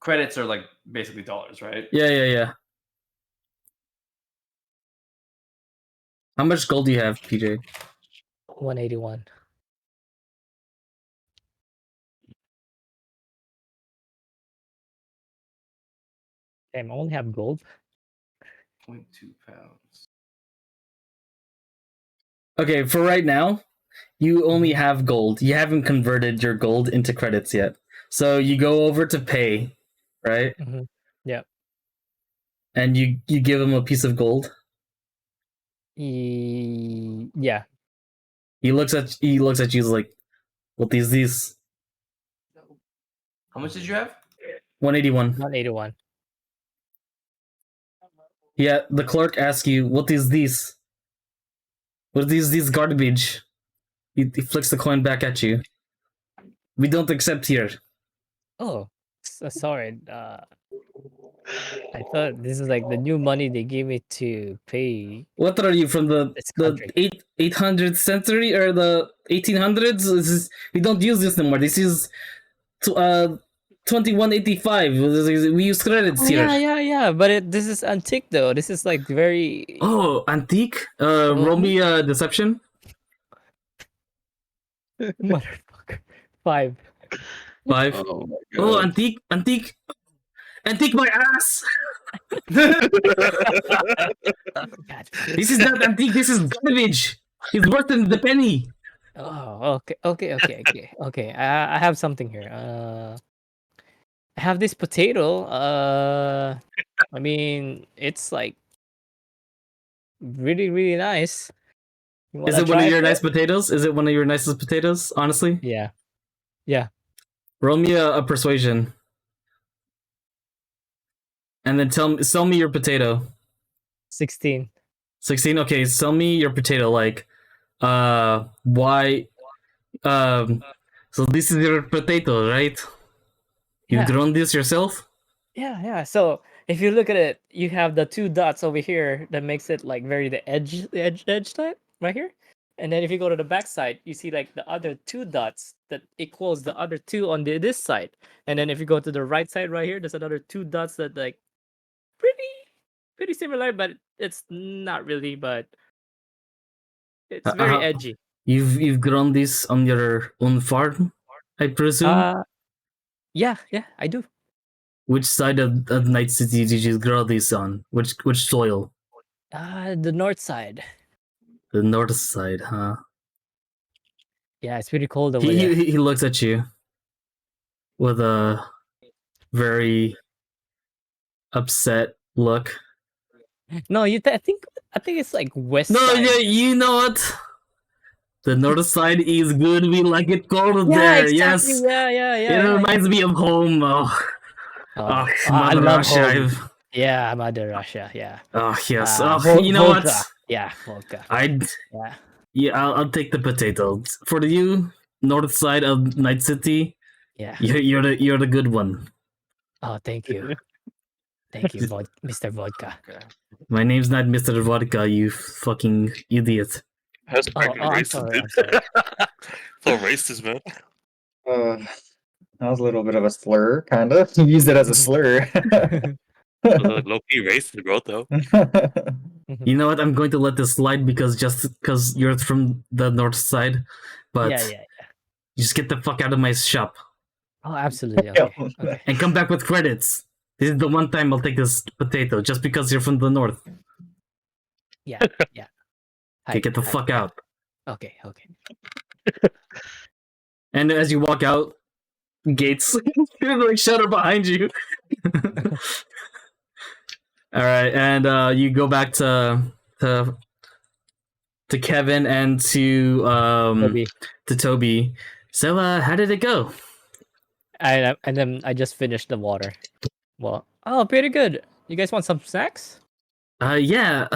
[SPEAKER 2] Credits are like basically dollars, right?
[SPEAKER 1] Yeah. How much gold do you have, PJ?
[SPEAKER 7] 181. Damn, I only have gold.
[SPEAKER 2] 0.2 pounds.
[SPEAKER 1] Okay, for right now, you only have gold. You haven't converted your gold into credits yet. So you go over to pay, right?
[SPEAKER 7] Mm-hmm. Yeah.
[SPEAKER 1] And you give him a piece of gold.
[SPEAKER 7] Yeah.
[SPEAKER 1] He looks at you he's like, what is this?
[SPEAKER 2] How much did you have?
[SPEAKER 1] 181.
[SPEAKER 7] 181.
[SPEAKER 1] Yeah, the clerk asks you, what is this? What is this garbage? He flicks the coin back at you. We don't accept here.
[SPEAKER 7] Oh,
[SPEAKER 3] sorry. I thought this is like the new money they gave me to pay
[SPEAKER 1] What are you from the
[SPEAKER 3] this
[SPEAKER 1] the
[SPEAKER 3] country.
[SPEAKER 1] 800th century or the 1800s? We don't use this anymore. This is 2185. We use credits
[SPEAKER 3] Oh,
[SPEAKER 1] here.
[SPEAKER 3] yeah. But this is antique though. This is like very.
[SPEAKER 1] Oh, antique. Roll me deception.
[SPEAKER 3] Motherfucker. 5.
[SPEAKER 1] 5.
[SPEAKER 4] Oh my
[SPEAKER 1] Oh,
[SPEAKER 4] god.
[SPEAKER 1] antique my ass.
[SPEAKER 3] God.
[SPEAKER 1] This is not antique. This is garbage. It's worse than the penny.
[SPEAKER 3] Oh, okay. I have something here. I have this potato. I mean, it's like really, really nice. You
[SPEAKER 1] Is
[SPEAKER 3] wanna
[SPEAKER 1] it one of
[SPEAKER 3] try
[SPEAKER 1] your
[SPEAKER 3] it?
[SPEAKER 1] nice potatoes? Is it one of your nicest potatoes? Honestly,
[SPEAKER 3] Yeah.
[SPEAKER 1] roll me a persuasion, and then sell me your potato.
[SPEAKER 3] 16.
[SPEAKER 1] 16. Okay, sell me your potato. Like, why? So this is your potato, right? You've
[SPEAKER 3] Yeah.
[SPEAKER 1] grown this yourself.
[SPEAKER 3] Yeah. So if you look at it, you have the 2 dots over here that makes it like very the edge type right here. And then if you go to the back side, you see like the other 2 dots that equals the other 2 on this side. And then if you go to the right side right here, there's another 2 dots that like pretty similar, but it's not really, but it's very edgy.
[SPEAKER 1] You've grown this on your own farm, I presume.
[SPEAKER 3] Yeah, I do.
[SPEAKER 1] Which side of Night City did you grow this on? Which soil?
[SPEAKER 3] The north side.
[SPEAKER 1] The north side, huh?
[SPEAKER 3] Yeah, it's pretty cold over there.
[SPEAKER 1] He looks at you with a very upset look.
[SPEAKER 3] No, I think it's like west
[SPEAKER 1] No,
[SPEAKER 3] side.
[SPEAKER 1] yeah, you know what? The north side is good. We like it cold
[SPEAKER 3] Yeah,
[SPEAKER 1] there.
[SPEAKER 3] exactly.
[SPEAKER 1] Yes,
[SPEAKER 3] Yeah.
[SPEAKER 1] it reminds me of home. Oh,
[SPEAKER 3] I
[SPEAKER 1] Mother
[SPEAKER 3] love
[SPEAKER 1] Russia.
[SPEAKER 3] home. Yeah, Mother Russia. Yeah.
[SPEAKER 1] Oh yes. You know
[SPEAKER 3] Volga.
[SPEAKER 1] what?
[SPEAKER 3] Yeah, Volga.
[SPEAKER 1] Yeah.
[SPEAKER 3] Yeah.
[SPEAKER 1] I'll take the potato for you. North side of Night City.
[SPEAKER 3] Yeah.
[SPEAKER 1] You're the good one.
[SPEAKER 3] Oh, thank you. Thank you, Mr. Vodka.
[SPEAKER 1] My name's not Mr. Vodka. You fucking idiot.
[SPEAKER 6] That's
[SPEAKER 3] Oh,
[SPEAKER 6] fucking
[SPEAKER 3] I'm
[SPEAKER 6] racist,
[SPEAKER 3] sorry.
[SPEAKER 6] dude.
[SPEAKER 3] I'm sorry.
[SPEAKER 6] So racist, man.
[SPEAKER 5] That was a little bit of a slur, kind of. You used it as a slur.
[SPEAKER 6] Low key racist, bro. Though.
[SPEAKER 1] You know what? I'm going to let this slide because you're from the north side, but
[SPEAKER 3] Yeah.
[SPEAKER 1] just get the fuck out of my shop
[SPEAKER 3] Oh, absolutely. Okay.
[SPEAKER 1] and come back with credits. This is the one time I'll take this potato just because you're from the north.
[SPEAKER 3] Yeah.
[SPEAKER 1] Okay, get the fuck out.
[SPEAKER 3] Okay.
[SPEAKER 1] And as you walk out, gates like shutter behind you. All right, and you go back to Kevin and to Toby. So how did it go?
[SPEAKER 3] And then I just finished the water. Well, pretty good. You guys want some snacks?
[SPEAKER 1] Yeah,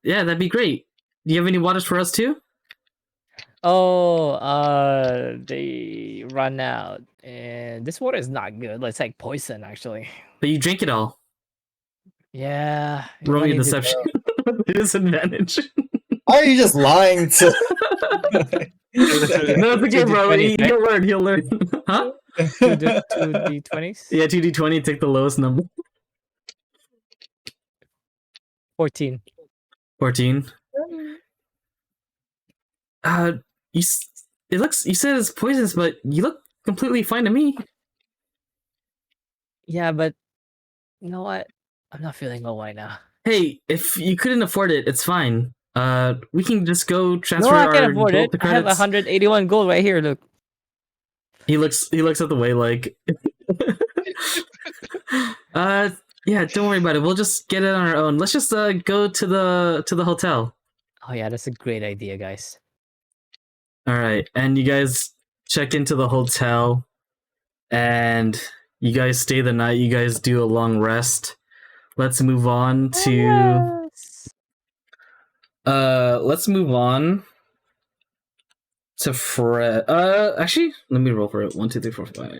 [SPEAKER 1] yeah, that'd be great. Do you have any waters for us too?
[SPEAKER 3] Oh, they run out, and this water is not good. It's like poison, actually.
[SPEAKER 1] But you drink it all.
[SPEAKER 3] Yeah.
[SPEAKER 1] Roll
[SPEAKER 3] I
[SPEAKER 1] me
[SPEAKER 3] need to
[SPEAKER 1] deception. Disadvantage.
[SPEAKER 5] Why are you just lying to?
[SPEAKER 1] No, it's okay, bro.
[SPEAKER 3] 2d20s, right?
[SPEAKER 1] He'll learn. Huh?
[SPEAKER 3] 2d20s?
[SPEAKER 1] Yeah, 2d20. Take the lowest number.
[SPEAKER 3] 14.
[SPEAKER 1] 14. It looks. You said it's poisonous, but you look completely fine to me.
[SPEAKER 3] Yeah, but you know what? I'm not feeling well right now.
[SPEAKER 1] Hey, if you couldn't afford it, it's fine. We can just go transfer
[SPEAKER 3] No, I
[SPEAKER 1] our
[SPEAKER 3] can't afford
[SPEAKER 1] gold
[SPEAKER 3] it.
[SPEAKER 1] to
[SPEAKER 3] I have
[SPEAKER 1] credits.
[SPEAKER 3] 181 gold right here. Look.
[SPEAKER 1] He looks at the way like. Yeah, don't worry about it. We'll just get it on our own. Let's just go to the hotel.
[SPEAKER 3] Oh yeah, that's a great idea, guys.
[SPEAKER 1] All right, and you guys check into the hotel, and you guys stay the night. You guys do a long rest. Let's move on to. Let's move on to Fred. Actually, let me roll for it. 1, 2, 3, 4, 5.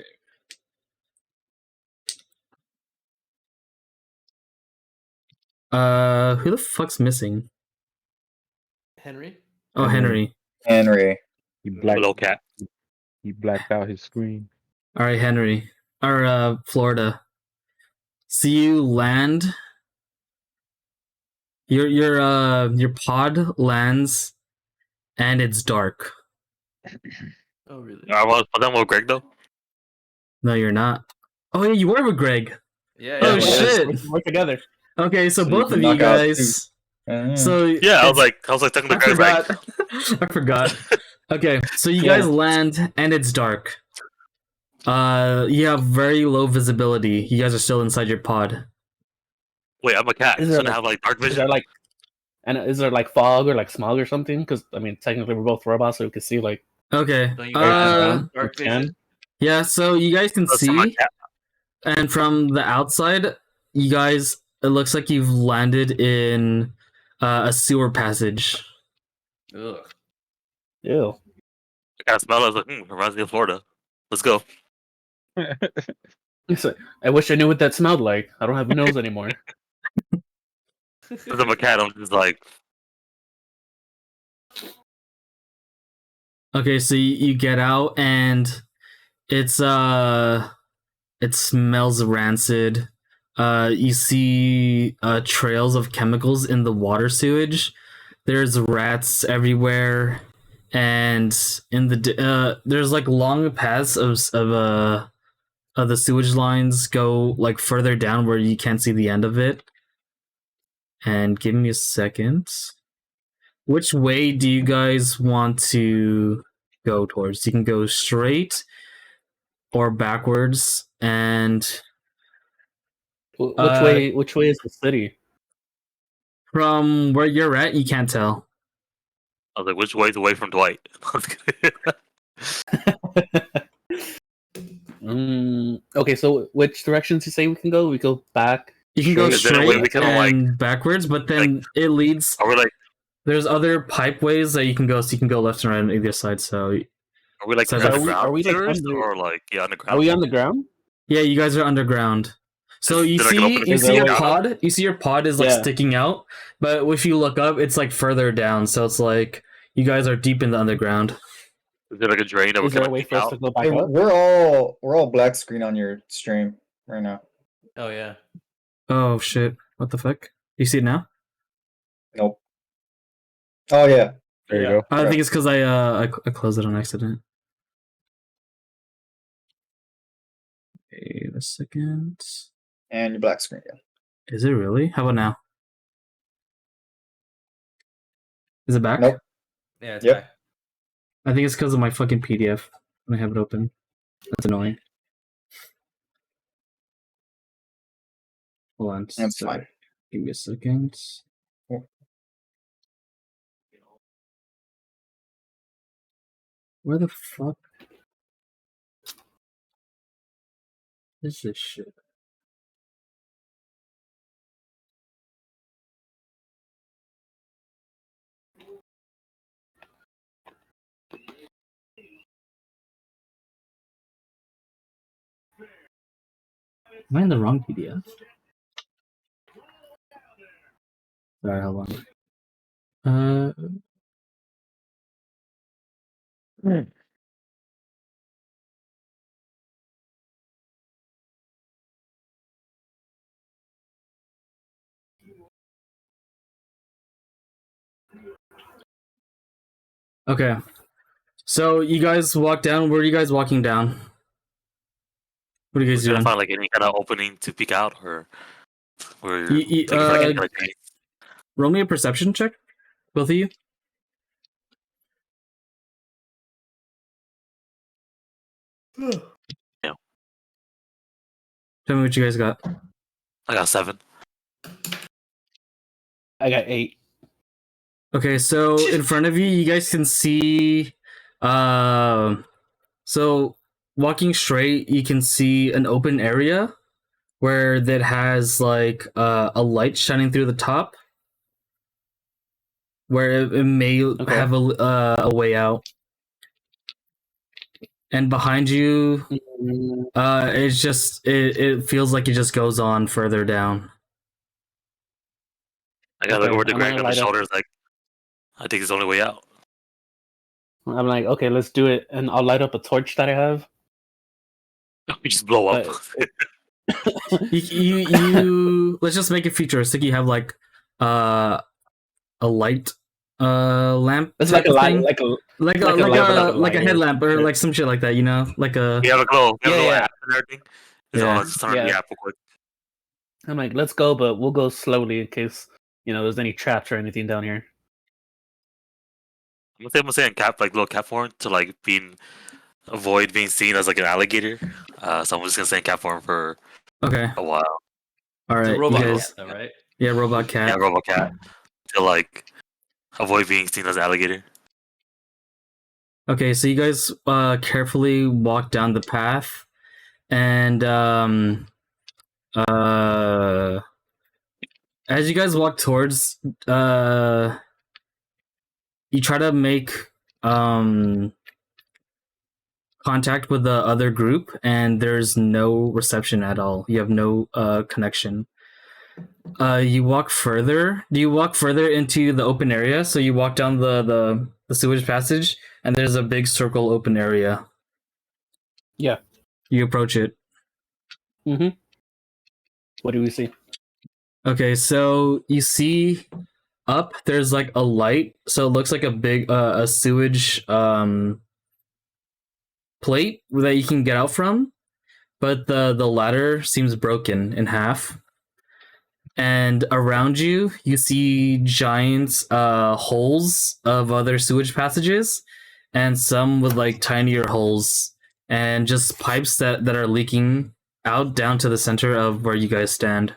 [SPEAKER 1] Who the fuck's missing?
[SPEAKER 2] Henry.
[SPEAKER 1] Oh, Henry.
[SPEAKER 5] Henry.
[SPEAKER 4] He blacked,
[SPEAKER 6] Little cat.
[SPEAKER 4] he blacked out his screen.
[SPEAKER 1] All right, Henry. Or Florida. See you land. Your pod lands, and it's dark.
[SPEAKER 2] Oh really?
[SPEAKER 6] I was done with Greg though.
[SPEAKER 1] No, you're not. Oh yeah, you were with Greg.
[SPEAKER 2] Yeah.
[SPEAKER 1] Oh
[SPEAKER 2] yeah,
[SPEAKER 1] shit.
[SPEAKER 8] We're together.
[SPEAKER 1] Okay, so
[SPEAKER 5] So you
[SPEAKER 1] both
[SPEAKER 5] can
[SPEAKER 1] of you
[SPEAKER 5] knock out
[SPEAKER 1] guys.
[SPEAKER 5] two.
[SPEAKER 1] So
[SPEAKER 6] Yeah, I was
[SPEAKER 1] it's-
[SPEAKER 6] like talking to
[SPEAKER 1] I
[SPEAKER 6] Greg right.
[SPEAKER 1] forgot. I forgot. Okay, so you
[SPEAKER 8] Yeah.
[SPEAKER 1] guys land and it's dark. You have very low visibility. You guys are still inside your pod.
[SPEAKER 6] Wait, I'm a cat.
[SPEAKER 8] Is there,
[SPEAKER 6] Shouldn't I
[SPEAKER 8] like-
[SPEAKER 6] have like dark
[SPEAKER 8] Is
[SPEAKER 6] vision?
[SPEAKER 8] there like, and is there like fog or like smog or something? Because I mean, technically we're both robots, so we can see like.
[SPEAKER 1] Okay.
[SPEAKER 2] Don't you guys have dark
[SPEAKER 8] we can.
[SPEAKER 2] vision?
[SPEAKER 1] Yeah, so you guys can
[SPEAKER 6] That's my
[SPEAKER 1] see,
[SPEAKER 6] cat.
[SPEAKER 1] and from the outside, you guys, it looks like you've landed in a sewer passage.
[SPEAKER 2] Ugh.
[SPEAKER 8] Ew.
[SPEAKER 6] I kind of smell it. I was like, reminds me of Florida. Let's go.
[SPEAKER 8] It's like, I wish I knew what that smelled like. I don't have a nose anymore.
[SPEAKER 6] Because I'm a cat, I'm just like,
[SPEAKER 1] Okay, so you get out, and it's it smells rancid. You see trails of chemicals in the water sewage. There's rats everywhere, and in the there's like long paths of the sewage lines go like further down where you can't see the end of it. And give me a second. Which way do you guys want to go towards? You can go straight or backwards, and
[SPEAKER 8] Which
[SPEAKER 1] Uh,
[SPEAKER 8] way? Which way is the city?
[SPEAKER 1] from where you're at, you can't tell.
[SPEAKER 6] I was like, which way's away from Dwight?
[SPEAKER 8] Okay, so which directions you say we can go? We go back.
[SPEAKER 1] You can go
[SPEAKER 6] Is there a way
[SPEAKER 1] straight
[SPEAKER 6] we can,
[SPEAKER 1] and backwards, but then it leads.
[SPEAKER 6] Are we like,
[SPEAKER 1] There's other pipeways that you can go, so you can go left and right on either side. So
[SPEAKER 6] are we like
[SPEAKER 1] So
[SPEAKER 6] underground
[SPEAKER 8] are we, like,
[SPEAKER 6] first,
[SPEAKER 8] under-
[SPEAKER 6] or like underground?
[SPEAKER 8] Are we on the ground?
[SPEAKER 1] yeah, you guys are underground. So
[SPEAKER 6] Is
[SPEAKER 1] you
[SPEAKER 6] there, like, an
[SPEAKER 1] see,
[SPEAKER 6] opening
[SPEAKER 1] you see your
[SPEAKER 6] down?
[SPEAKER 1] pod. You see your pod is like
[SPEAKER 8] Yeah.
[SPEAKER 1] sticking out, but if you look up, it's like further down. So it's like you guys are deep in the underground.
[SPEAKER 6] Is there like a drain that we
[SPEAKER 8] Is there a
[SPEAKER 6] can
[SPEAKER 8] way
[SPEAKER 6] like,
[SPEAKER 8] for us
[SPEAKER 6] out?
[SPEAKER 8] to go back
[SPEAKER 5] Hey,
[SPEAKER 8] up?
[SPEAKER 5] we're all black screen on your stream right now.
[SPEAKER 2] Oh yeah.
[SPEAKER 1] Oh shit! What the fuck? You see it now?
[SPEAKER 5] Nope. Oh yeah.
[SPEAKER 4] There
[SPEAKER 8] Yeah.
[SPEAKER 4] you go.
[SPEAKER 1] I think it's because I closed it on accident. Wait a second.
[SPEAKER 5] And your black screen again.
[SPEAKER 1] Is it really? How about now? Is it back?
[SPEAKER 5] Nope.
[SPEAKER 2] Yeah. It's
[SPEAKER 5] Yep.
[SPEAKER 2] back.
[SPEAKER 1] I think it's because of my fucking PDF when I have it open. That's annoying. Hold on.
[SPEAKER 5] That's
[SPEAKER 1] sorry.
[SPEAKER 5] fine.
[SPEAKER 1] Give me a second. Where the fuck is this shit? Am I in the wrong PDF? Sorry, hold on. Okay. So you guys walk down. Where are you guys walking down? What are you
[SPEAKER 6] We're
[SPEAKER 1] guys
[SPEAKER 6] trying to
[SPEAKER 1] doing?
[SPEAKER 6] find like any kind of opening to peek out, or we're
[SPEAKER 1] You-
[SPEAKER 6] taking like, any, like, any-
[SPEAKER 1] Roll me a perception check, both of you.
[SPEAKER 6] Yeah.
[SPEAKER 1] Tell me what you guys got.
[SPEAKER 6] I got 7.
[SPEAKER 8] I got 8.
[SPEAKER 1] Okay, so in front of you, you guys can see. So walking straight, you can see an open area where that has like a light shining through the top, where it may have a way out. And behind you, it's just it feels like it just goes on further down.
[SPEAKER 6] I gotta look
[SPEAKER 8] Okay,
[SPEAKER 6] over to
[SPEAKER 8] I'm
[SPEAKER 6] Greg
[SPEAKER 8] gonna
[SPEAKER 6] on the
[SPEAKER 8] light up.
[SPEAKER 6] shoulders. Like, I think it's the only way out.
[SPEAKER 8] I'm like, okay, let's do it, and I'll light up a torch that I have.
[SPEAKER 6] We just blow up.
[SPEAKER 1] You let's just make it futuristic. You have like a light lamp.
[SPEAKER 8] It's like a
[SPEAKER 1] type of
[SPEAKER 8] light,
[SPEAKER 1] thing.
[SPEAKER 8] like a
[SPEAKER 1] like a
[SPEAKER 8] like a
[SPEAKER 1] like
[SPEAKER 8] light, but
[SPEAKER 1] a
[SPEAKER 8] like a
[SPEAKER 1] like a
[SPEAKER 8] lighter.
[SPEAKER 1] headlamp or like some shit like that, you know? Like a
[SPEAKER 6] We have a glow. We have a
[SPEAKER 8] Yeah,
[SPEAKER 6] little
[SPEAKER 8] yeah.
[SPEAKER 6] app and everything. Just
[SPEAKER 1] Yeah.
[SPEAKER 6] wanna just turn on the
[SPEAKER 8] Yeah.
[SPEAKER 6] app real quick.
[SPEAKER 8] I'm like, let's go, but we'll go slowly in case there's any traps or anything down here.
[SPEAKER 6] I'm gonna say in cap, like little cap form to like avoid being seen as like an alligator. So I'm just gonna stay in cap form for
[SPEAKER 1] Okay.
[SPEAKER 6] a while.
[SPEAKER 1] All
[SPEAKER 2] It's
[SPEAKER 1] right.
[SPEAKER 2] a
[SPEAKER 1] You
[SPEAKER 2] robot
[SPEAKER 1] guys,
[SPEAKER 2] cat, though, right?
[SPEAKER 1] yeah, robot cat.
[SPEAKER 6] Yeah, robot cat to like avoid being seen as an alligator.
[SPEAKER 1] Okay, so you guys carefully walk down the path, and as you guys walk towards you try to make contact with the other group, and there's no reception at all. You have no connection. You walk further. Do you walk further into the open area? So you walk down the sewage passage, and there's a big circle open area.
[SPEAKER 8] Yeah.
[SPEAKER 1] You approach it.
[SPEAKER 8] Mm-hmm. What do we see?
[SPEAKER 1] Okay, so you see up there's like a light, so it looks like a big a sewage plate that you can get out from, but the ladder seems broken in half. And around you see giant holes of other sewage passages, and some with like tinier holes, and just pipes that are leaking out down to the center of where you guys stand.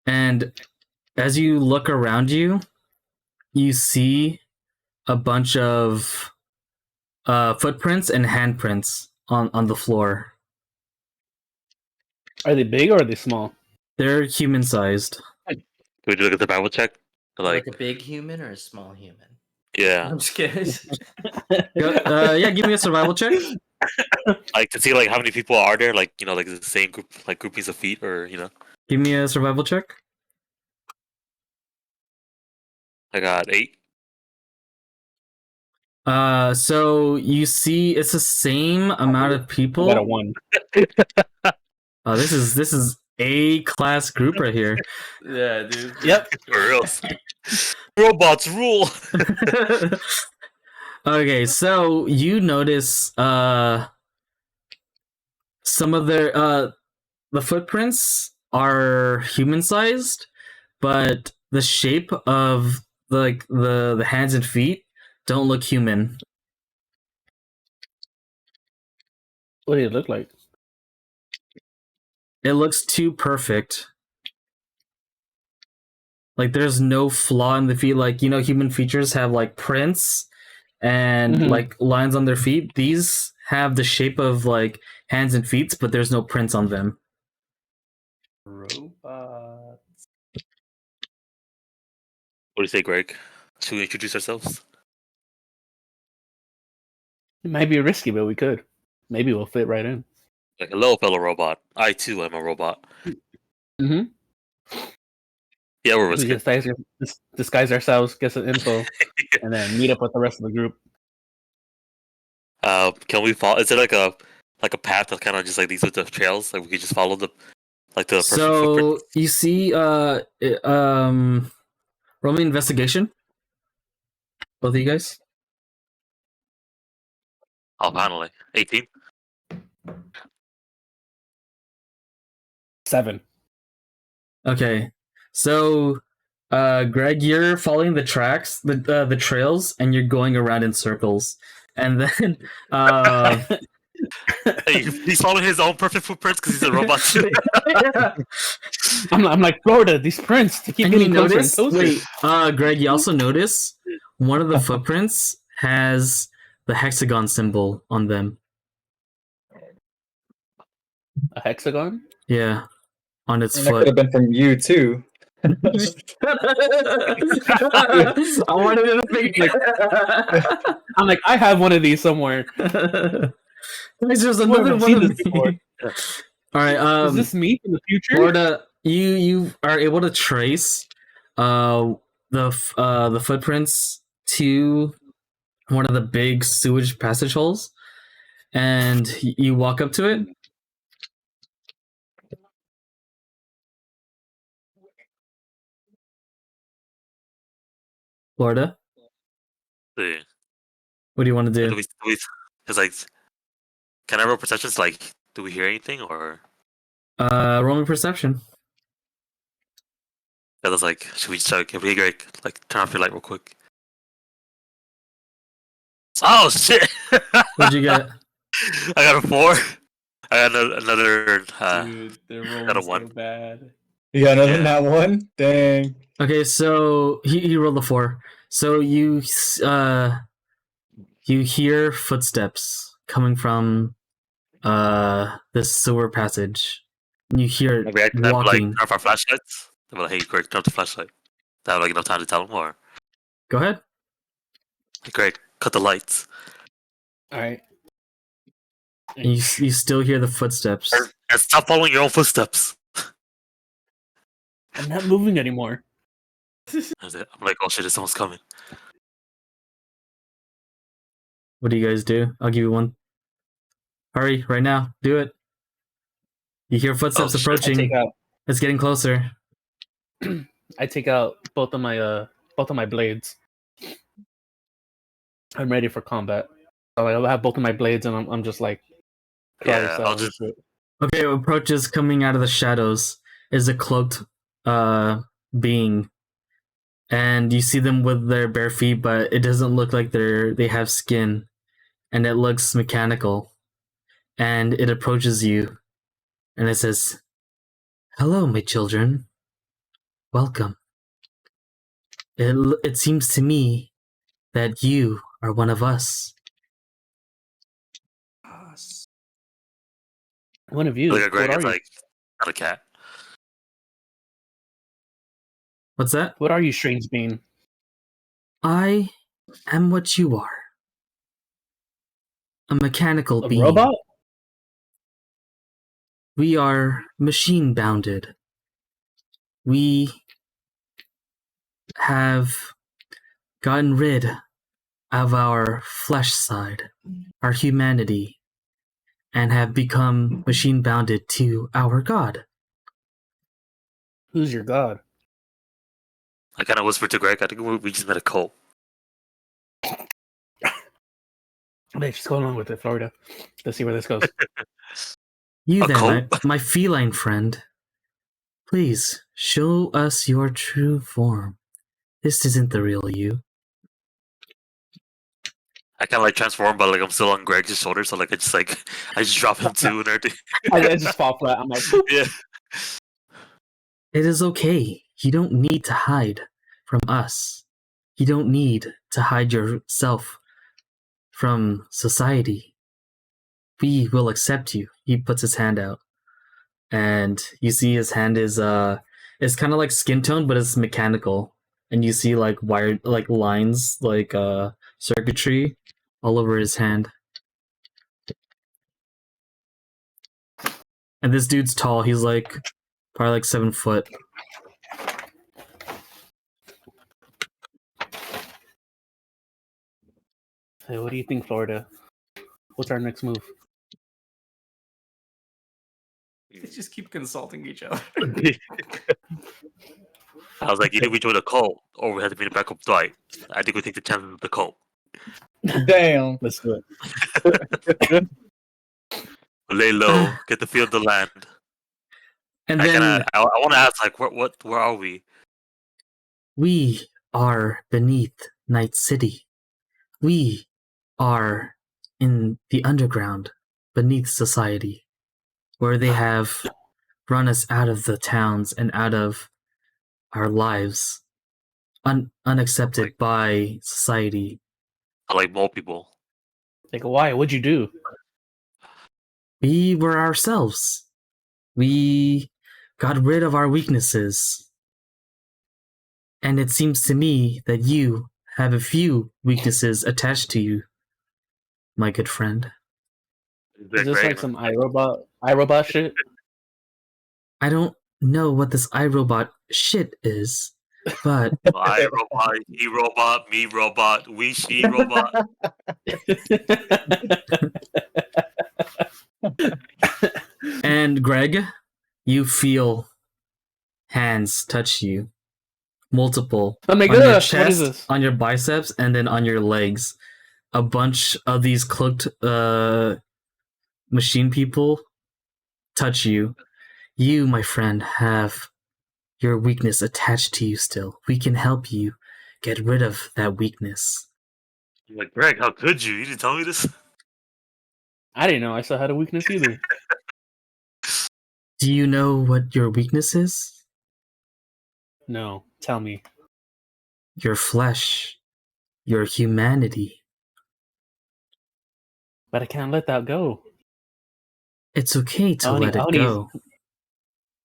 [SPEAKER 1] And as you look around you, you see a bunch of footprints and handprints on the floor.
[SPEAKER 8] Are they big or are they small?
[SPEAKER 1] They're human-sized.
[SPEAKER 6] Can we do like a survival check?
[SPEAKER 2] Like
[SPEAKER 6] Like,
[SPEAKER 2] a big human or a small human?
[SPEAKER 6] yeah,
[SPEAKER 2] I'm just kidding.
[SPEAKER 1] Yeah, give me a survival check.
[SPEAKER 6] like to see like how many people are there. Like like the same group, like groupings of feet, or
[SPEAKER 1] Give me a survival check.
[SPEAKER 6] I got 8.
[SPEAKER 1] So you see it's the same amount of
[SPEAKER 8] I got a
[SPEAKER 1] people.
[SPEAKER 8] 1.
[SPEAKER 1] Oh, this is A class group right here.
[SPEAKER 2] Yeah, dude.
[SPEAKER 8] Yep.
[SPEAKER 6] Or else robots rule.
[SPEAKER 1] Okay, so you notice some of their the footprints are human sized, but the shape of the hands and feet don't look human.
[SPEAKER 8] What do it look like?
[SPEAKER 1] It looks too perfect. Like there's no flaw in the feet. Like human features have like prints and
[SPEAKER 8] Mhm.
[SPEAKER 1] like lines on their feet. These have the shape of like hands and feet, but there's no prints on them.
[SPEAKER 2] Robot.
[SPEAKER 6] What do you say, Greg? Should we introduce ourselves?
[SPEAKER 8] It might be risky, but we could. Maybe we'll fit right in.
[SPEAKER 6] Like, hello, fellow robot. I too am a robot.
[SPEAKER 8] Mm-hmm.
[SPEAKER 6] Yeah, we're
[SPEAKER 8] We
[SPEAKER 6] risking.
[SPEAKER 8] disguise ourselves, get some info, and then meet up with the rest of the group.
[SPEAKER 6] Can we follow? Is it like a path that kind of just like these are the trails? Like we could just follow the perfect
[SPEAKER 1] So
[SPEAKER 6] footprint.
[SPEAKER 1] you see, roll me investigation. Both of you guys.
[SPEAKER 6] Oh, finally, 18.
[SPEAKER 8] 7.
[SPEAKER 1] Okay, so Greg, you're following the tracks, the trails, and you're going around in circles, and then
[SPEAKER 6] Hey, he's following his own perfect footprints because he's a robot too.
[SPEAKER 8] I'm like, Florida, these prints, they keep
[SPEAKER 1] and you
[SPEAKER 8] getting closer and
[SPEAKER 1] notice.
[SPEAKER 8] closer.
[SPEAKER 1] Wait, Greg, you also notice one of the footprints has the hexagon symbol on them.
[SPEAKER 8] A hexagon?
[SPEAKER 1] Yeah, on its
[SPEAKER 5] And that could
[SPEAKER 1] foot.
[SPEAKER 5] have been from you too.
[SPEAKER 1] I wanted to think.
[SPEAKER 8] I'm like, I have one of these somewhere.
[SPEAKER 1] There's just
[SPEAKER 8] Where
[SPEAKER 1] another
[SPEAKER 8] have I
[SPEAKER 1] one
[SPEAKER 8] seen
[SPEAKER 1] of
[SPEAKER 8] this before?
[SPEAKER 1] All right,
[SPEAKER 8] Is this me in the future?
[SPEAKER 1] Florida, you are able to trace the footprints to one of the big sewage passage holes, and you walk up to it. Florida,
[SPEAKER 6] See.
[SPEAKER 1] what do you want to
[SPEAKER 6] Do
[SPEAKER 1] do?
[SPEAKER 6] we, it's like, can I roll perceptions? Like, do we hear anything or?
[SPEAKER 1] Roll me perception.
[SPEAKER 6] Yeah, that's like, should we check? If we Greg, like, turn off your light real quick. Oh shit!
[SPEAKER 1] What'd you get?
[SPEAKER 6] I got a 4. I got another.
[SPEAKER 2] Dude, they're
[SPEAKER 6] got a
[SPEAKER 2] rolling so
[SPEAKER 6] 1.
[SPEAKER 2] bad.
[SPEAKER 5] You got another
[SPEAKER 6] Yeah.
[SPEAKER 5] that one? Dang.
[SPEAKER 1] Okay, so he rolled a 4. So you hear footsteps coming from this sewer passage. And you hear
[SPEAKER 6] Maybe I
[SPEAKER 1] it
[SPEAKER 6] can have like
[SPEAKER 1] walking.
[SPEAKER 6] turn off our flashlights. I'm like, hey, Greg, turn off the flashlight. Do I have like enough time to tell him, or
[SPEAKER 1] Go ahead.
[SPEAKER 6] hey, Greg, cut the lights.
[SPEAKER 8] All right.
[SPEAKER 1] And you still hear the footsteps.
[SPEAKER 6] And stop following your own footsteps.
[SPEAKER 8] I'm not moving anymore.
[SPEAKER 6] I'm like, oh shit, someone's coming.
[SPEAKER 1] What do you guys do? I'll give you one. Hurry, right now. Do it. You hear footsteps
[SPEAKER 6] Oh, shit.
[SPEAKER 1] approaching. It's getting closer.
[SPEAKER 8] I take out both of my blades. I'm ready for combat. So I'll have both of my blades, and I'm just like,
[SPEAKER 6] Yeah, I'll
[SPEAKER 8] karate
[SPEAKER 6] just
[SPEAKER 8] style.
[SPEAKER 1] Okay, what approaches coming out of the shadows is a cloaked being. And you see them with their bare feet, but it doesn't look like they have skin. And it looks mechanical. And it approaches you. And it says, "Hello, my children. Welcome. It seems to me that you are one of us."
[SPEAKER 8] One of you.
[SPEAKER 6] look at Greg.
[SPEAKER 8] What are
[SPEAKER 6] It's
[SPEAKER 8] you?
[SPEAKER 6] like not a cat.
[SPEAKER 1] What's that?
[SPEAKER 8] What are you, strange being?
[SPEAKER 1] I am what you are. A mechanical
[SPEAKER 8] A
[SPEAKER 1] being.
[SPEAKER 8] robot?
[SPEAKER 1] We are machine bounded. We have gotten rid of our flesh side, our humanity, and have become machine bounded to our god.
[SPEAKER 8] Who's your god?
[SPEAKER 6] I kind of whispered to Greg. I think we just met a cult.
[SPEAKER 8] Let's just go along with it, Florida. Let's see where this goes.
[SPEAKER 1] You
[SPEAKER 6] A
[SPEAKER 1] then,
[SPEAKER 6] cult?
[SPEAKER 1] my feline friend, please show us your true form. This isn't the real you.
[SPEAKER 6] I kind of like transform, but like I'm still on Greg's shoulder, so like I just drop him too and everything.
[SPEAKER 8] I just fall flat. I'm like, boop.
[SPEAKER 6] Yeah.
[SPEAKER 1] It is okay. You don't need to hide from us. You don't need to hide yourself from society. We will accept you. He puts his hand out. And you see his hand is it's kind of like skin tone, but it's mechanical. And you see like wired like lines, like circuitry all over his hand. And this dude's tall. He's like probably like 7 foot.
[SPEAKER 8] Hey, what do you think, Florida? What's our next move?
[SPEAKER 2] They just keep consulting each other.
[SPEAKER 6] I was like, either we join a cult or we have to meet a backup Dwight. I think we take the chance of the cult.
[SPEAKER 5] Damn.
[SPEAKER 8] Let's do it.
[SPEAKER 6] Lay low, get the feel of the land.
[SPEAKER 1] And
[SPEAKER 6] I
[SPEAKER 1] then
[SPEAKER 6] want to ask, like, where are we?
[SPEAKER 1] we are beneath Night City. We are in the underground, beneath society, where they have run us out of the towns and out of our lives, unaccepted
[SPEAKER 6] Like-
[SPEAKER 1] by society.
[SPEAKER 6] I like mole people.
[SPEAKER 8] Like, why? What'd you do?
[SPEAKER 1] We were ourselves. We got rid of our weaknesses. And it seems to me that you have a few weaknesses attached to you, my good friend.
[SPEAKER 6] Is
[SPEAKER 8] Is this like some iRobot shit?
[SPEAKER 1] I don't know what this iRobot shit is, But
[SPEAKER 6] I robot, he robot, me robot, we she robot.
[SPEAKER 1] and Greg, you feel hands touch you, multiple
[SPEAKER 8] Oh my
[SPEAKER 1] on your
[SPEAKER 8] gosh, what is
[SPEAKER 1] chest,
[SPEAKER 8] this?
[SPEAKER 1] on your biceps, and then on your legs. A bunch of these cloaked machine people touch you. You, my friend, have your weakness attached to you still. We can help you get rid of that weakness.
[SPEAKER 6] I'm like, Greg, how could you? You didn't tell me this.
[SPEAKER 8] I didn't know I still had a weakness either.
[SPEAKER 1] Do you know what your weakness is?
[SPEAKER 8] No, tell me.
[SPEAKER 1] Your flesh, your humanity.
[SPEAKER 8] But I can't let that go.
[SPEAKER 1] It's okay to
[SPEAKER 8] Only-
[SPEAKER 1] let it
[SPEAKER 8] only-
[SPEAKER 1] go.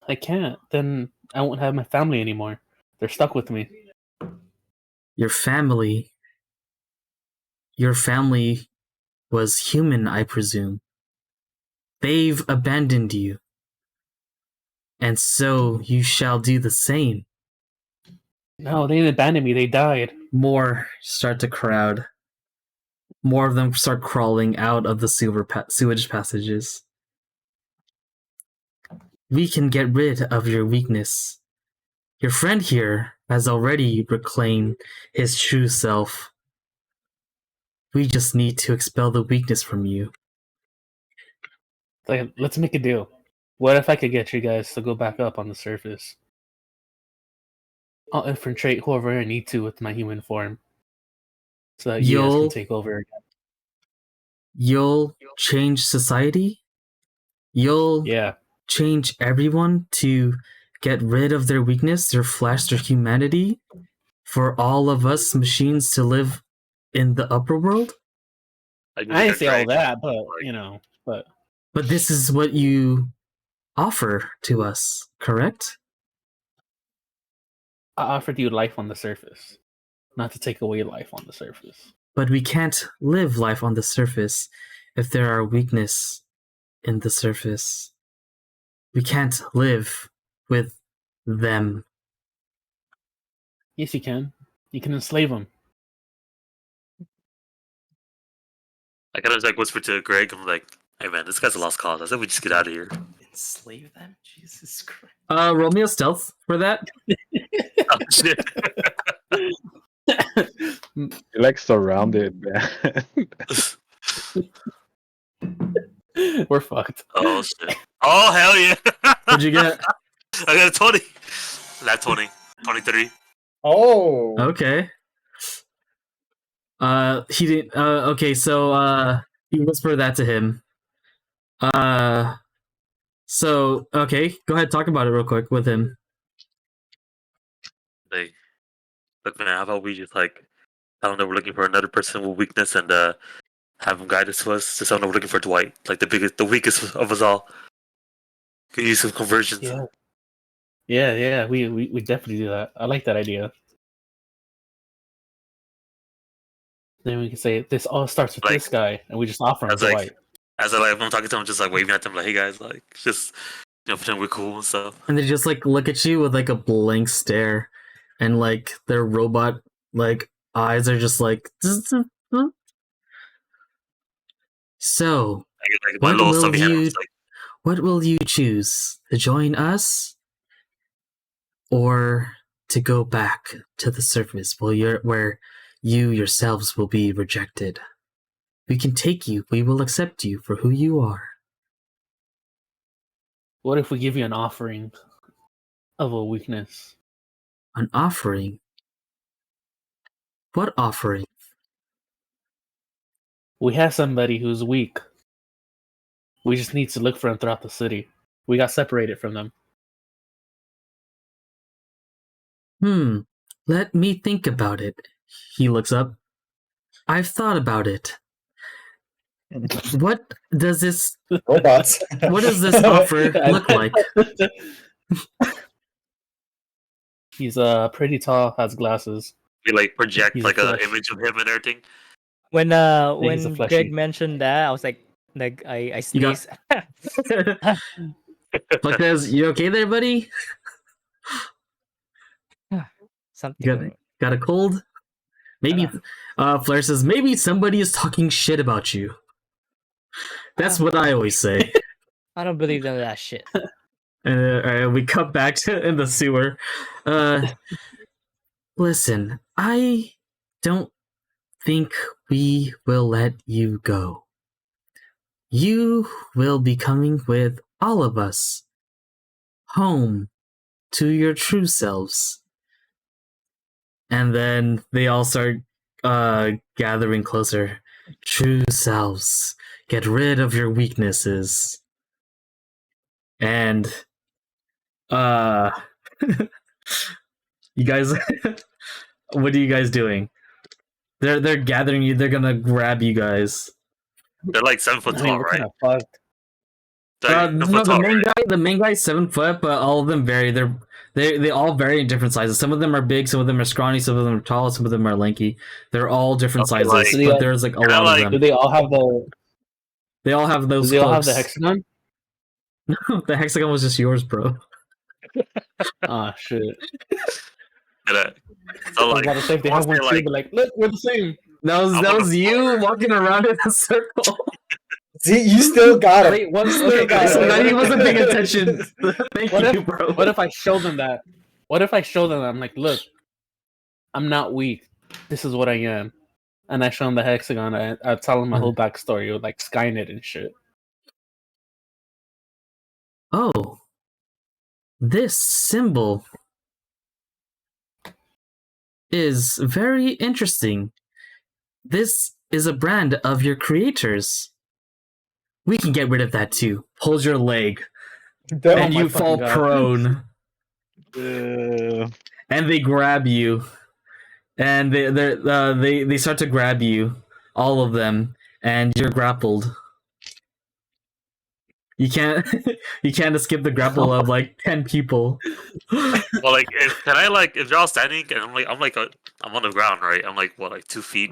[SPEAKER 8] I can't. Then I won't have my family anymore. They're stuck with me.
[SPEAKER 1] Your family was human, I presume. They've abandoned you. And so you shall do the same.
[SPEAKER 8] No, they didn't abandon me. They died.
[SPEAKER 1] More start to crowd. More of them start crawling out of the sewage passages. We can get rid of your weakness. Your friend here has already reclaimed his true self. We just need to expel the weakness from you.
[SPEAKER 8] Like, let's make a deal. What if I could get you guys to go back up on the surface? I'll infiltrate whoever I need to with my human form, so that you guys
[SPEAKER 1] You'll-
[SPEAKER 8] can take over again.
[SPEAKER 1] You'll change society? You'll
[SPEAKER 8] Yeah,
[SPEAKER 1] change everyone to get rid of their weakness, their flesh, their humanity, for all of us machines to live in the upper world?
[SPEAKER 6] Like,
[SPEAKER 8] I didn't say all
[SPEAKER 6] Greg,
[SPEAKER 8] that, but
[SPEAKER 6] like,
[SPEAKER 8] but
[SPEAKER 1] But this is what you offer to us, correct?
[SPEAKER 8] I offered you life on the surface, not to take away life on the surface.
[SPEAKER 1] But we can't live life on the surface if there are weakness in the surface. We can't live with them.
[SPEAKER 8] Yes, you can. You can enslave them.
[SPEAKER 6] I kind of like whisper to Greg. I'm like, hey man, this guy's a lost cause. I said we just get out of here.
[SPEAKER 2] Enslave them? Jesus Christ.
[SPEAKER 1] Roll me a stealth for that.
[SPEAKER 6] Oh, shit.
[SPEAKER 4] You're like surrounded, man.
[SPEAKER 8] We're fucked.
[SPEAKER 6] Oh shit. Oh hell yeah.
[SPEAKER 1] What'd you get?
[SPEAKER 6] I got a 20. Not 20. 23.
[SPEAKER 5] Oh.
[SPEAKER 1] Okay. He didn't. Okay, so you whisper that to him. So okay, go ahead, talk about it real quick with him.
[SPEAKER 6] Like, look man, how about we just like tell him that we're looking for another person with weakness and have him guide us to us. Just tell him that we're looking for Dwight, like the weakest of us all. Could use some conversions.
[SPEAKER 8] Yeah. We definitely do that. I like that idea. Then we can say this all starts with
[SPEAKER 6] Like,
[SPEAKER 8] this guy, and we just offer him
[SPEAKER 6] That's like,
[SPEAKER 8] Dwight.
[SPEAKER 6] as I like, I'm talking to him, just like waving at them, like, hey guys, like, just pretend we're cool and stuff.
[SPEAKER 1] And they just like look at you with like a blank stare, and like their robot like eyes are just like. So,
[SPEAKER 6] I get like my
[SPEAKER 1] What
[SPEAKER 6] little
[SPEAKER 1] will
[SPEAKER 6] stuffy hand. I'm
[SPEAKER 1] you-
[SPEAKER 6] just like,
[SPEAKER 1] what will you choose? To join us, or to go back to the surface where you yourselves will be rejected? We can take you. We will accept you for who you are.
[SPEAKER 8] What if we give you an offering of a weakness?
[SPEAKER 1] An offering. What offering?
[SPEAKER 8] We have somebody who's weak. We just need to look for him throughout the city. We got separated from them.
[SPEAKER 1] Let me think about it. He looks up. I've thought about it. What does this
[SPEAKER 5] Robots.
[SPEAKER 1] What does this offer look like?
[SPEAKER 8] He's pretty tall, has glasses.
[SPEAKER 6] we like project
[SPEAKER 8] He's
[SPEAKER 6] like
[SPEAKER 8] a
[SPEAKER 6] a
[SPEAKER 8] flesh.
[SPEAKER 6] image of him and everything.
[SPEAKER 3] When
[SPEAKER 8] he's a
[SPEAKER 3] when
[SPEAKER 8] fleshy.
[SPEAKER 3] Greg mentioned that, I was like I
[SPEAKER 1] You got-
[SPEAKER 3] sneezed.
[SPEAKER 1] Like this, you okay there, buddy?
[SPEAKER 3] Something.
[SPEAKER 1] Got a cold? Maybe. Flair says maybe somebody is talking shit about you. That's what I always say.
[SPEAKER 3] I don't believe none of that shit.
[SPEAKER 1] We cut back to in the sewer. Listen, I don't think we will let you go. You will be coming with all of us home to your true selves. And then they all start gathering closer. True selves, get rid of your weaknesses. And you guys what are you guys doing? They're gathering you, they're gonna grab you guys.
[SPEAKER 6] They're like 7 foot tall,
[SPEAKER 8] we're
[SPEAKER 6] right?
[SPEAKER 8] kind of fucked.
[SPEAKER 1] No, the main guy's 7 foot, but all of them vary. They all vary in different sizes. Some of them are big, some of them are scrawny, some of them are tall, some of them are lanky. They're all different
[SPEAKER 6] Okay,
[SPEAKER 1] sizes,
[SPEAKER 6] like-
[SPEAKER 1] but there's like a lot
[SPEAKER 6] like-
[SPEAKER 1] of
[SPEAKER 8] Do
[SPEAKER 1] them.
[SPEAKER 8] they all have the?
[SPEAKER 1] They all have those.
[SPEAKER 8] Do they all have
[SPEAKER 1] cloaks.
[SPEAKER 8] the hexagon?
[SPEAKER 1] The hexagon was just yours, bro.
[SPEAKER 8] Ah, shit.
[SPEAKER 6] So
[SPEAKER 8] I
[SPEAKER 6] like,
[SPEAKER 8] gotta say, if they have one too, but like, look, we're the same.
[SPEAKER 1] That was you walking around in a circle.
[SPEAKER 5] See, you still got it.
[SPEAKER 8] Wait, what's
[SPEAKER 5] Okay, guys,
[SPEAKER 1] So now
[SPEAKER 5] what
[SPEAKER 1] he
[SPEAKER 5] if-
[SPEAKER 1] wasn't paying attention. Thank
[SPEAKER 8] What
[SPEAKER 1] you,
[SPEAKER 8] if-
[SPEAKER 1] bro.
[SPEAKER 8] What if I show them that? What if I show them that? I'm like, look, I'm not weak. This is what I am. And I show them the hexagon. I tell them my whole backstory with like Skynet and shit.
[SPEAKER 1] Oh, this symbol is very interesting. This is a brand of your creators. We can get rid of that too. Hold your leg,
[SPEAKER 5] That-
[SPEAKER 1] and
[SPEAKER 8] my
[SPEAKER 1] you
[SPEAKER 8] fucking
[SPEAKER 1] fall
[SPEAKER 8] God.
[SPEAKER 1] prone. And they grab you, and they start to grab you, all of them, and you're grappled. You can't you can't escape the grapple of like 10 people.
[SPEAKER 6] well, like, if they're all standing and I'm on the ground, right? I'm like, what, like 2 feet,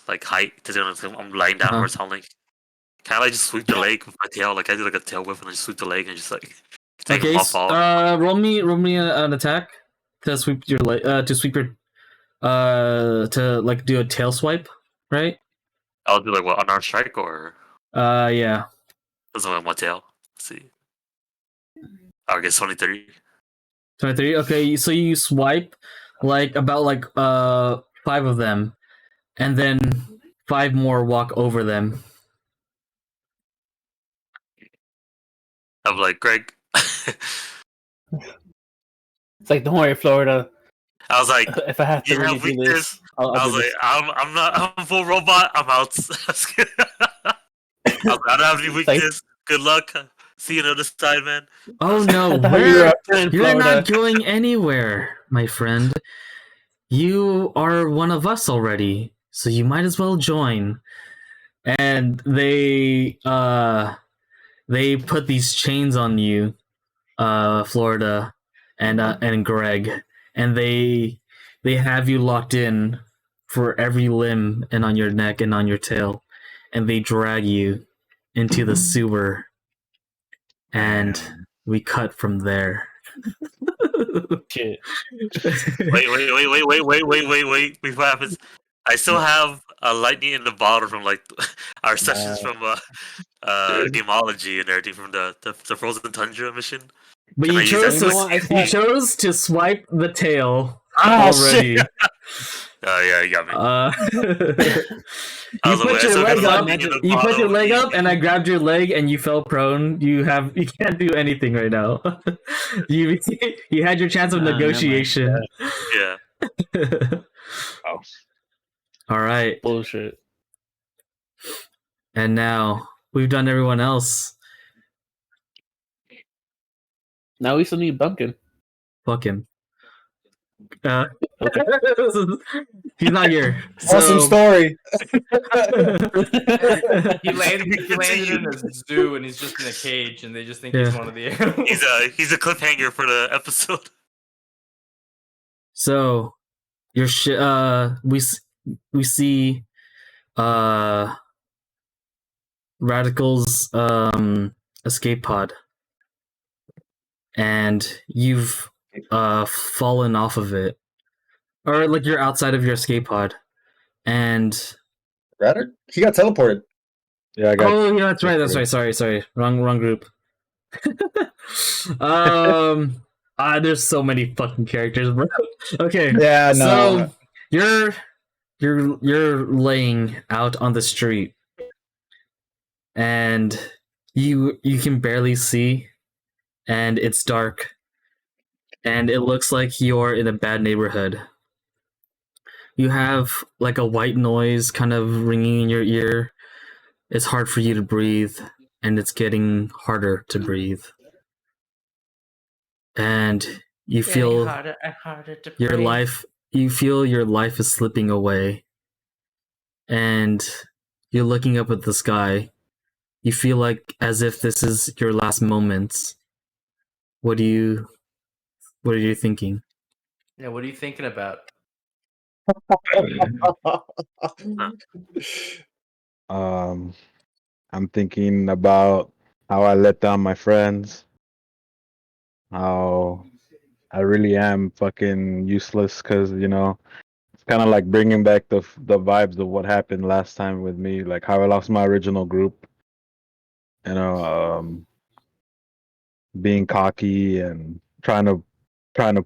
[SPEAKER 6] like height. I'm lying down
[SPEAKER 1] Uh-huh.
[SPEAKER 6] horizontally. Can I just sweep the leg with my tail? Like I do like a tail whip and I just sweep the leg and just like take
[SPEAKER 1] Okay,
[SPEAKER 6] them off all.
[SPEAKER 1] roll me an attack to sweep your leg, to like do a tail swipe, right?
[SPEAKER 6] I'll do like what, unarmed strike or
[SPEAKER 1] Yeah.
[SPEAKER 6] doesn't have my tail. Let's see. I guess 23.
[SPEAKER 1] 23. Okay, so you swipe like about like 5 of them, and then 5 more walk over them.
[SPEAKER 6] I'm like, Greg.
[SPEAKER 8] It's like, don't worry, Florida.
[SPEAKER 6] I was like,
[SPEAKER 8] If I have to
[SPEAKER 6] you
[SPEAKER 8] really
[SPEAKER 6] have
[SPEAKER 8] do
[SPEAKER 6] weakness.
[SPEAKER 8] this, I'll
[SPEAKER 6] I
[SPEAKER 8] do
[SPEAKER 6] was
[SPEAKER 8] this.
[SPEAKER 6] like, I'm full robot. I'm out. I was like, I don't have any weakness. Good luck. See you on the other side, man.
[SPEAKER 1] Oh no,
[SPEAKER 8] I thought you were
[SPEAKER 1] we're
[SPEAKER 8] in
[SPEAKER 1] you're
[SPEAKER 8] Florida.
[SPEAKER 1] not going anywhere, my friend. You are one of us already, so you might as well join. And they put these chains on you, Florida and Greg, and they have you locked in for every limb and on your neck and on your tail, and they drag you into the sewer, and we cut from there.
[SPEAKER 8] Shit.
[SPEAKER 6] Wait. Before it happens, I still have a lightning in the bottle from like our sessions from Gameology and everything from the Frozen Tundra mission.
[SPEAKER 1] But
[SPEAKER 6] Can
[SPEAKER 1] you
[SPEAKER 6] I use
[SPEAKER 1] chose
[SPEAKER 6] that
[SPEAKER 8] You know what? I
[SPEAKER 1] to you chose to swipe the tail
[SPEAKER 8] Oh,
[SPEAKER 1] already.
[SPEAKER 6] Yeah, you got me.
[SPEAKER 1] You
[SPEAKER 6] was like,
[SPEAKER 1] put
[SPEAKER 6] I
[SPEAKER 1] your
[SPEAKER 6] still got
[SPEAKER 1] leg
[SPEAKER 6] a
[SPEAKER 1] up.
[SPEAKER 6] lightning in the
[SPEAKER 1] You put your
[SPEAKER 6] bottle.
[SPEAKER 1] leg up, and I grabbed your leg, and you fell prone. You can't do anything right now. you had your chance of
[SPEAKER 8] Never mind.
[SPEAKER 1] negotiation.
[SPEAKER 6] Yeah.
[SPEAKER 4] Oh.
[SPEAKER 1] All right,
[SPEAKER 8] Bullshit.
[SPEAKER 1] and now we've done everyone else.
[SPEAKER 8] Now we still need Bumpkin.
[SPEAKER 1] Fuck him.
[SPEAKER 8] Okay.
[SPEAKER 1] He's not here.
[SPEAKER 5] Awesome
[SPEAKER 1] So-
[SPEAKER 5] story.
[SPEAKER 2] He landed in a zoo and he's just in a cage, and they just think he's
[SPEAKER 1] Yeah.
[SPEAKER 2] one of the animals.
[SPEAKER 6] He's a cliffhanger for the episode.
[SPEAKER 1] So, your we see Radical's escape pod, and you've fallen off of it, or like you're outside of your escape pod, and
[SPEAKER 5] Rather, he got teleported.
[SPEAKER 4] Yeah, I got.
[SPEAKER 1] oh yeah, that's right. Sorry. Wrong group. um, there's so many fucking characters, bro. Okay,
[SPEAKER 5] Yeah,
[SPEAKER 1] so
[SPEAKER 5] no.
[SPEAKER 1] you're laying out on the street, and you can barely see, and it's dark, and it looks like you're in a bad neighborhood. You have like a white noise kind of ringing in your ear. It's hard for you to breathe, and it's getting harder to breathe. And you feel
[SPEAKER 2] harder and harder to
[SPEAKER 1] your life is slipping away. And you're looking up at the sky. You feel like as if this is your last moments. What are you thinking?
[SPEAKER 2] Yeah, what are you thinking about?
[SPEAKER 4] I'm thinking about how I let down my friends. How I really am fucking useless because it's kind of like bringing back the vibes of what happened last time with me, like how I lost my original group. You know, being cocky and trying to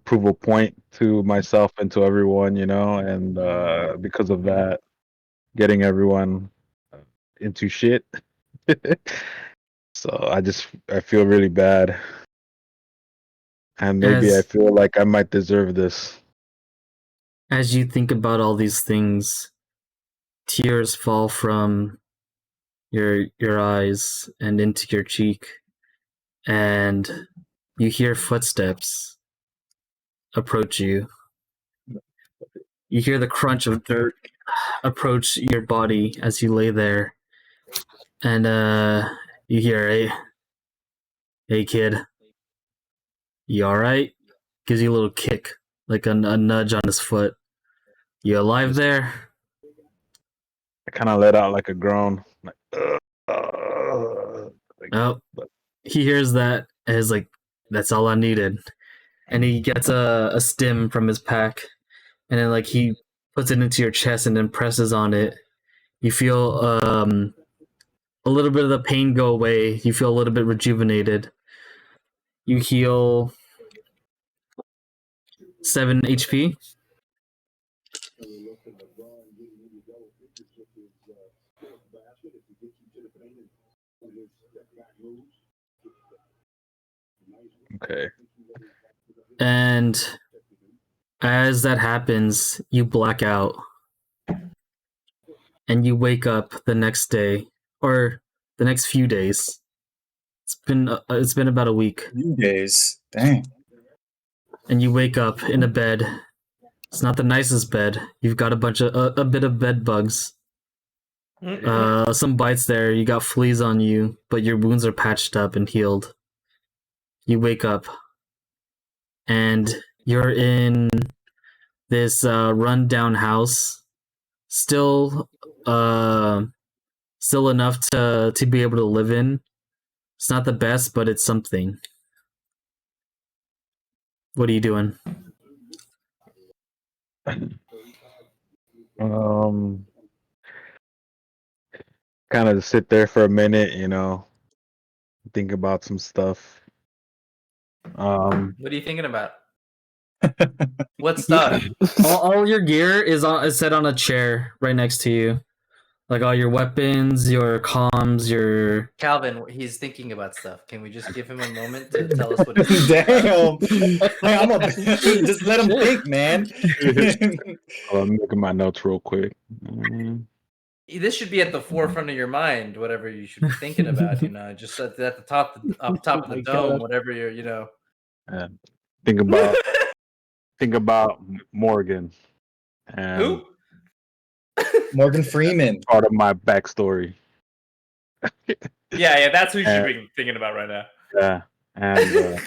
[SPEAKER 4] prove a point to myself and to everyone, and because of that, getting everyone into shit. So I feel really bad, and maybe I
[SPEAKER 1] As
[SPEAKER 4] feel like I might deserve this.
[SPEAKER 1] as you think about all these things, tears fall from your eyes and into your cheek, and you hear footsteps approach you. You hear the crunch of dirt approach your body as you lay there, and you hear, hey kid, you all right? Gives you a little kick, like a nudge on his foot. You alive there?
[SPEAKER 4] I kind of let out like a groan, like, like,
[SPEAKER 1] Oh, he hears that and is like, that's all I needed. And he gets a stim from his pack, and then like he puts it into your chest and then presses on it. You feel a little bit of the pain go away. You feel a little bit rejuvenated. You heal 7 HP.
[SPEAKER 4] okay.
[SPEAKER 1] And as that happens, you black out. And you wake up the next day, or the next few days. It's been about a week.
[SPEAKER 5] Few days. Dang.
[SPEAKER 1] And you wake up in a bed. It's not the nicest bed. You've got a bit of bed bugs. Some bites there. You got fleas on you, but your wounds are patched up and healed. You wake up, and you're in this run-down house. Still enough to be able to live in. It's not the best, but it's something. What are you doing?
[SPEAKER 4] Kind of sit there for a minute, think about some stuff.
[SPEAKER 2] What are you thinking about? What stuff?
[SPEAKER 1] All your gear is set on a chair right next to you. Like all your weapons, your comms, your
[SPEAKER 2] Calvin, he's thinking about stuff. Can we just give him a moment to tell us what he's thinking about?
[SPEAKER 5] Damn. Hey, I'm a just let him think, man.
[SPEAKER 4] I'm looking my notes real quick.
[SPEAKER 2] This should be at the forefront of your mind, whatever you should be thinking about, just at the top of the dome, whatever you're.
[SPEAKER 4] Think about Morgan and
[SPEAKER 2] Who?
[SPEAKER 5] Morgan Freeman.
[SPEAKER 4] part of my backstory.
[SPEAKER 2] Yeah, that's who you should be thinking about right now.
[SPEAKER 4] Yeah, and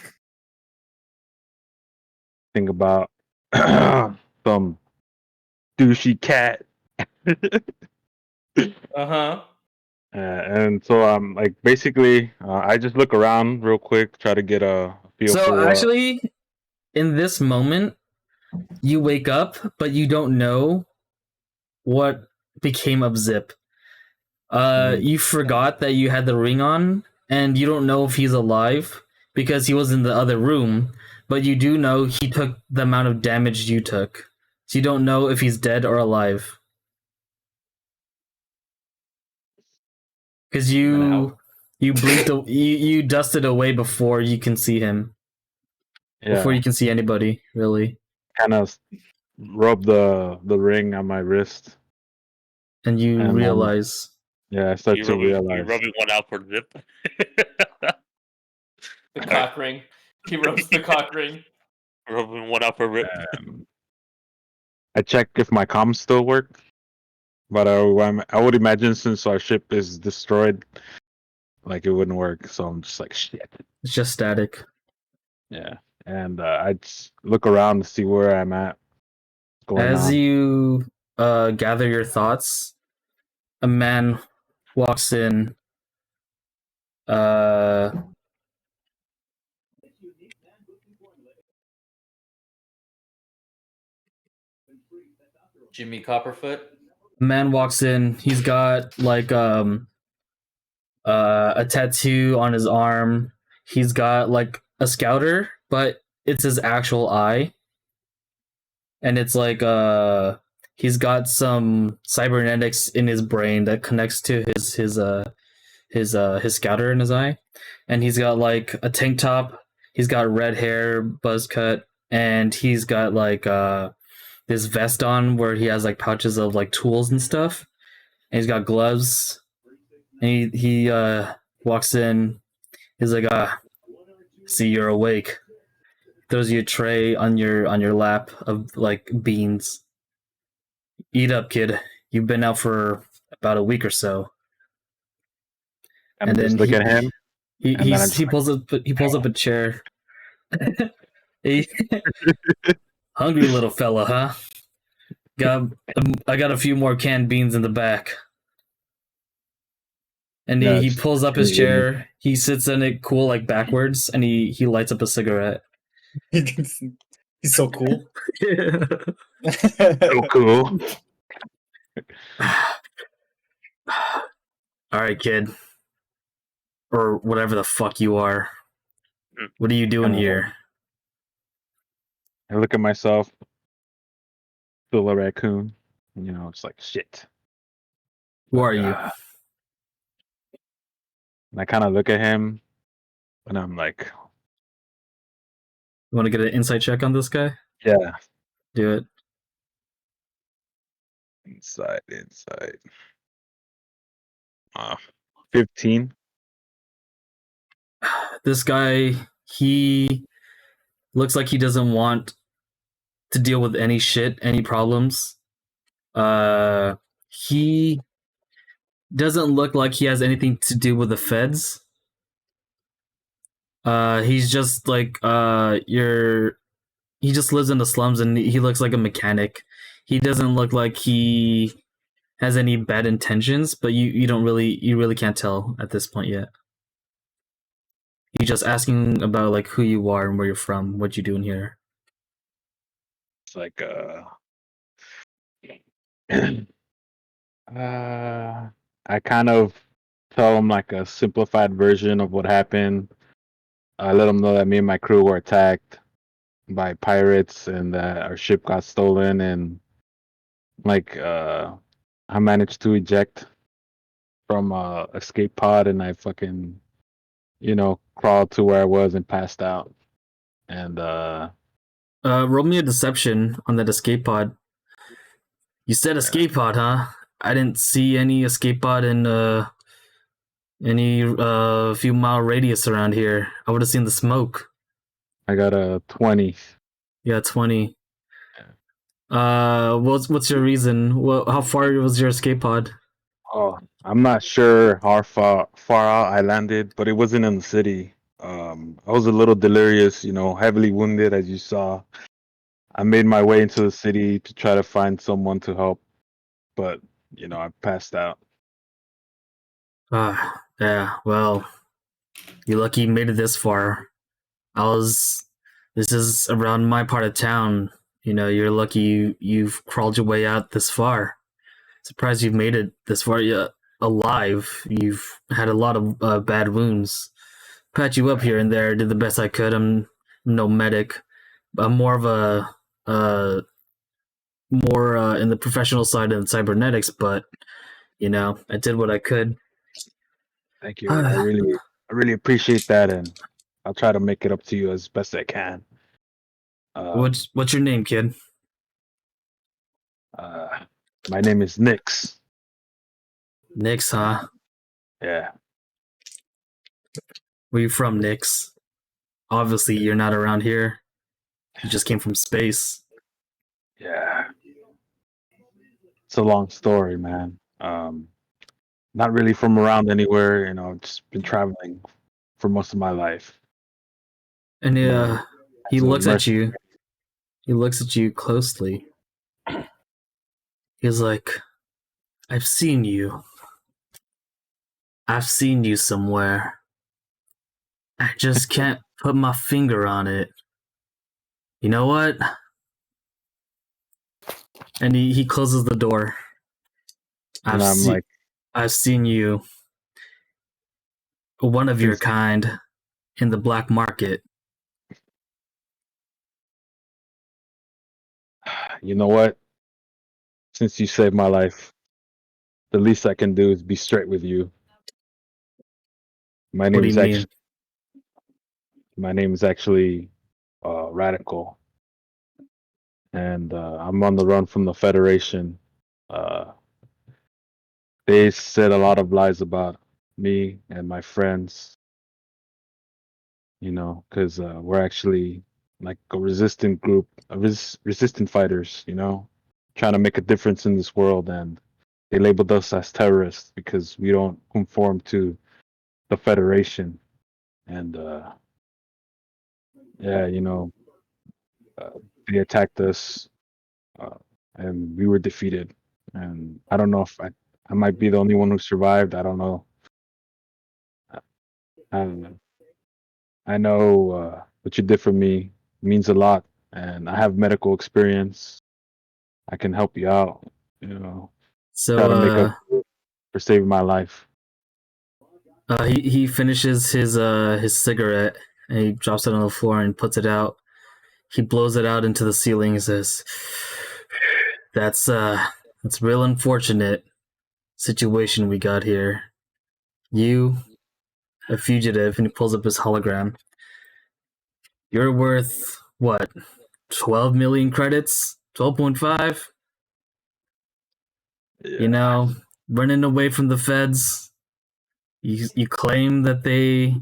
[SPEAKER 4] think about some douchey cat.
[SPEAKER 2] Uh-huh.
[SPEAKER 4] And so I'm like, basically, I just look around real quick, try to get a feel for.
[SPEAKER 1] So actually, in this moment, you wake up, but you don't know what became of Zip. You forgot that you had the ring on, and you don't know if he's alive because he was in the other room, but you do know he took the amount of damage you took. So you don't know if he's dead or alive. Because you blinked, you dusted away before you can see him. Before
[SPEAKER 4] Yeah,
[SPEAKER 1] you can see anybody, really.
[SPEAKER 4] kind of rub the ring on my wrist,
[SPEAKER 1] And you
[SPEAKER 4] and
[SPEAKER 1] realize.
[SPEAKER 4] yeah, I start
[SPEAKER 6] You
[SPEAKER 4] to
[SPEAKER 6] rubbing,
[SPEAKER 4] realize.
[SPEAKER 6] you rubbing one out for Zip.
[SPEAKER 2] The cock ring. He rubs the cock ring.
[SPEAKER 6] Rubbing one out for Rip.
[SPEAKER 4] I check if my comms still work, but I would imagine since our ship is destroyed, like it wouldn't work. So I'm just like shit.
[SPEAKER 1] It's just static.
[SPEAKER 4] Yeah, and I just look around to see where I'm at. What's going
[SPEAKER 1] As
[SPEAKER 4] on?
[SPEAKER 1] you gather your thoughts, a man walks in.
[SPEAKER 2] Jimmy Copperfoot.
[SPEAKER 1] A man walks in. He's got like a tattoo on his arm. He's got like a scouter, but it's his actual eye, and it's like he's got some cybernetics in his brain that connects to his scouter in his eye, and he's got like a tank top. He's got red hair, buzz cut, and he's got like this vest on where he has like pouches of like tools and stuff, and he's got gloves, and he walks in. He's like, see, you're awake. Throws you a tray on your lap of like beans. Eat up, kid. You've been out for about a week or so.
[SPEAKER 4] And just look at him.
[SPEAKER 1] He pulls up a chair. Hey, hungry little fella, huh? I got a few more canned beans in the back. And he pulls up his chair. He sits in it cool, like backwards, and he lights up a cigarette.
[SPEAKER 5] He's so cool.
[SPEAKER 4] So cool.
[SPEAKER 1] All right, kid, or whatever the fuck you are. What are you doing here?
[SPEAKER 4] I look at myself, feel a raccoon. You know, it's like shit.
[SPEAKER 1] Who are you?
[SPEAKER 4] And I kind of look at him, and I'm like,
[SPEAKER 1] You want to get an insight check on this guy?
[SPEAKER 4] yeah,
[SPEAKER 1] Do it.
[SPEAKER 4] inside. 15.
[SPEAKER 1] This guy, he looks like he doesn't want to deal with any shit, any problems. He doesn't look like he has anything to do with the feds. He's just like he just lives in the slums, and he looks like a mechanic. He doesn't look like he has any bad intentions, but you really can't tell at this point yet. He's just asking about like who you are and where you're from, what you doing here.
[SPEAKER 4] It's like, I kind of tell him like a simplified version of what happened. I let him know that me and my crew were attacked by pirates and that our ship got stolen, and like I managed to eject from a escape pod, and I fucking crawled to where I was and passed out. And
[SPEAKER 1] roll me a deception on that escape pod. You said escape pod, huh? I didn't see any escape pod in any few mile radius around here. I would have seen the smoke.
[SPEAKER 4] I got a 20.
[SPEAKER 1] Yeah, 20. What's your reason? How far was your escape pod?
[SPEAKER 4] Oh, I'm not sure how far out I landed, but it wasn't in the city. I was a little delirious, heavily wounded, as you saw. I made my way into the city to try to find someone to help, but I passed out.
[SPEAKER 1] Yeah. Well, you're lucky you made it this far. This is around my part of town. You're lucky you've crawled your way out this far. Surprised you've made it this far alive. You've had a lot of bad wounds. Patch you up here and there. Did the best I could. I'm no medic. I'm more of a more in the professional side of cybernetics, but I did what I could.
[SPEAKER 4] Thank you. I really appreciate that, and I'll try to make it up to you as best I can.
[SPEAKER 1] What's your name, kid?
[SPEAKER 4] My name is Nix.
[SPEAKER 1] Nix, huh?
[SPEAKER 4] Yeah.
[SPEAKER 1] Where you from, Nix? Obviously, you're not around here. You just came from space.
[SPEAKER 4] Yeah. It's a long story, man. Not really from around anywhere, just been traveling for most of my life.
[SPEAKER 1] And he
[SPEAKER 4] So
[SPEAKER 1] looks at you. He looks at you closely. He's like, I've seen you. I've seen you somewhere. I just can't put my finger on it. You know what? And he closes the door.
[SPEAKER 4] And
[SPEAKER 1] I've seen you, one of your kind, in the black market.
[SPEAKER 4] You know what? Since you saved my life, the least I can do is be straight with you. My
[SPEAKER 1] What
[SPEAKER 4] name
[SPEAKER 1] do
[SPEAKER 4] is
[SPEAKER 1] you
[SPEAKER 4] actually
[SPEAKER 1] mean?
[SPEAKER 4] my name is actually Radical, and I'm on the run from the Federation. They said a lot of lies about me and my friends, because we're actually like a resistant group, resistant fighters, trying to make a difference in this world, and they labeled us as terrorists because we don't conform to the Federation. And yeah, they attacked us, and we were defeated. And I don't know if I might be the only one who survived. I don't know. Um, I know what you did for me means a lot, and I have medical experience. I can help you out. Try to make
[SPEAKER 1] So
[SPEAKER 4] up for saving my life.
[SPEAKER 1] he finishes his cigarette and he drops it on the floor and puts it out. He blows it out into the ceiling and says, That's real unfortunate situation we got here. You, a fugitive," and he pulls up his hologram. "You're worth what? 12 million credits? 12.5?
[SPEAKER 4] Yeah.
[SPEAKER 1] Running away from the feds. You claim that they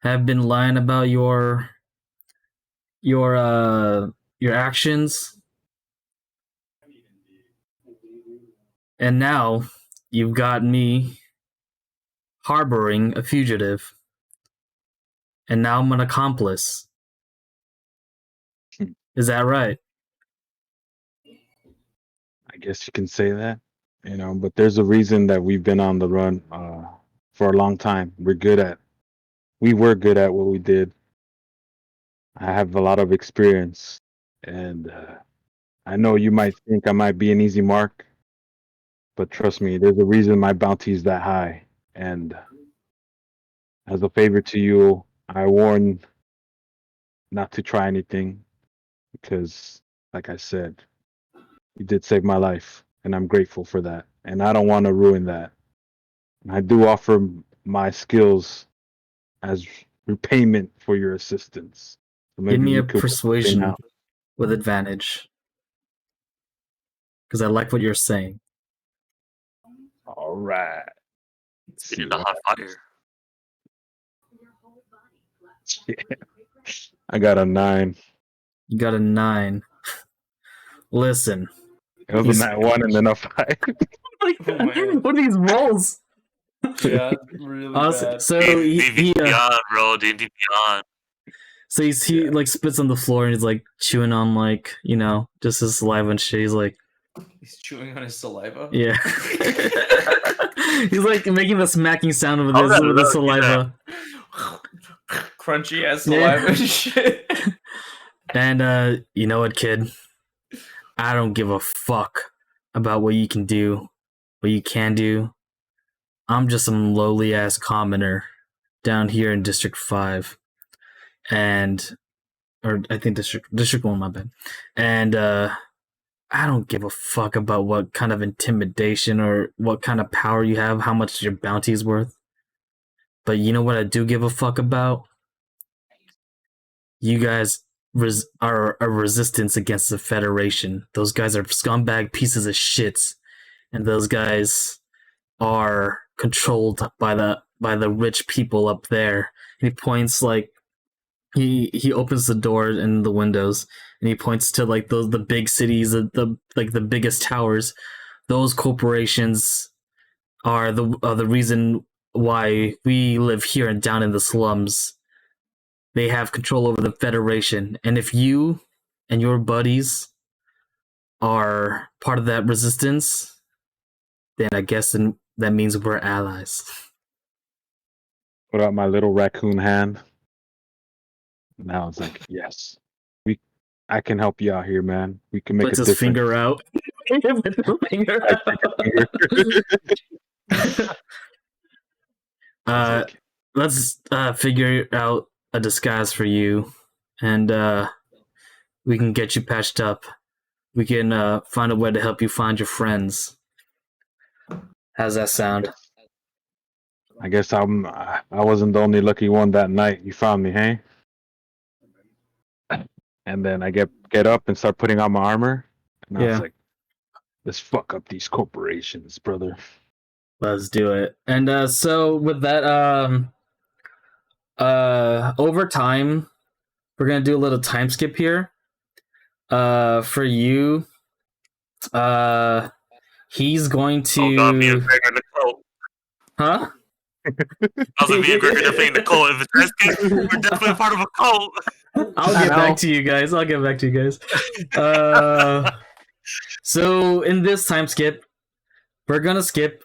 [SPEAKER 1] have been lying about your actions, and now you've got me harboring a fugitive, and now I'm an accomplice. Is that right?"
[SPEAKER 4] I guess you can say that, but there's a reason that we've been on the run for a long time. We were good at what we did. I have a lot of experience, and I know you might think I might be an easy mark, but trust me, there's a reason my bounty is that high. And as a favor to you, I warn not to try anything because, like I said, you did save my life, and I'm grateful for that. And I don't want to ruin that. And I do offer my skills as repayment for your assistance. So
[SPEAKER 1] Give
[SPEAKER 4] maybe
[SPEAKER 1] me
[SPEAKER 4] we
[SPEAKER 1] a
[SPEAKER 4] could
[SPEAKER 1] persuasion with advantage, because I like what you're saying.
[SPEAKER 4] All right.
[SPEAKER 6] Spitting the hot fire.
[SPEAKER 4] I got a 9.
[SPEAKER 1] You got a 9. Listen.
[SPEAKER 4] It was
[SPEAKER 1] He's-
[SPEAKER 4] a 9-1 and then a 5.
[SPEAKER 2] Oh my God.
[SPEAKER 1] What are these rolls?
[SPEAKER 2] Yeah, really bad.
[SPEAKER 1] So
[SPEAKER 6] D&D Beyond, bro. D&D Beyond.
[SPEAKER 1] So he like spits on the floor and he's like chewing on just his saliva and shit. He's like,
[SPEAKER 2] He's chewing on his saliva.
[SPEAKER 1] yeah. He's like making the smacking sound with
[SPEAKER 6] Oh,
[SPEAKER 1] his
[SPEAKER 6] that look,
[SPEAKER 1] saliva.
[SPEAKER 2] Crunchy ass saliva and shit.
[SPEAKER 1] And you know what, kid? I don't give a fuck about what you can do, what you can do. I'm just some lowly ass commoner down here in District 5. Or I think District 1, my bad. And I don't give a fuck about what kind of intimidation or what kind of power you have, how much your bounty is worth. But you know what I do give a fuck about? You guys are a resistance against the Federation. Those guys are scumbag pieces of shits, and those guys are controlled by the rich people up there. And he points like he opens the door and the windows, and he points to like the big cities, the biggest towers. Those corporations are the reason why we live here and down in the slums. They have control over the Federation, and if you and your buddies are part of that resistance, then I guess that means we're allies.
[SPEAKER 4] Put out my little raccoon hand. Now it's like, yes, I can help you out here, man. We can make
[SPEAKER 1] Puts
[SPEAKER 4] a
[SPEAKER 1] his
[SPEAKER 4] difference.
[SPEAKER 1] finger out. Puts his finger
[SPEAKER 4] I take a finger. It's like,
[SPEAKER 1] Let's figure out a disguise for you, and we can get you patched up. We can find a way to help you find your friends. How's that sound?
[SPEAKER 4] I guess I wasn't the only lucky one that night. You found me, hey? And then I get up and start putting on my armor. And I was
[SPEAKER 1] Yeah.
[SPEAKER 4] like, let's fuck up these corporations, brother.
[SPEAKER 1] Let's do it. And so with that, over time, we're gonna do a little time skip here. For you, he's going to.
[SPEAKER 6] Oh god, me and Greg are in the cult.
[SPEAKER 1] Huh?
[SPEAKER 6] I was like, me and Greg are definitely in the cult. If it's Rescue, we're definitely part of a cult.
[SPEAKER 1] I'll get back to you guys. So in this time skip, we're gonna skip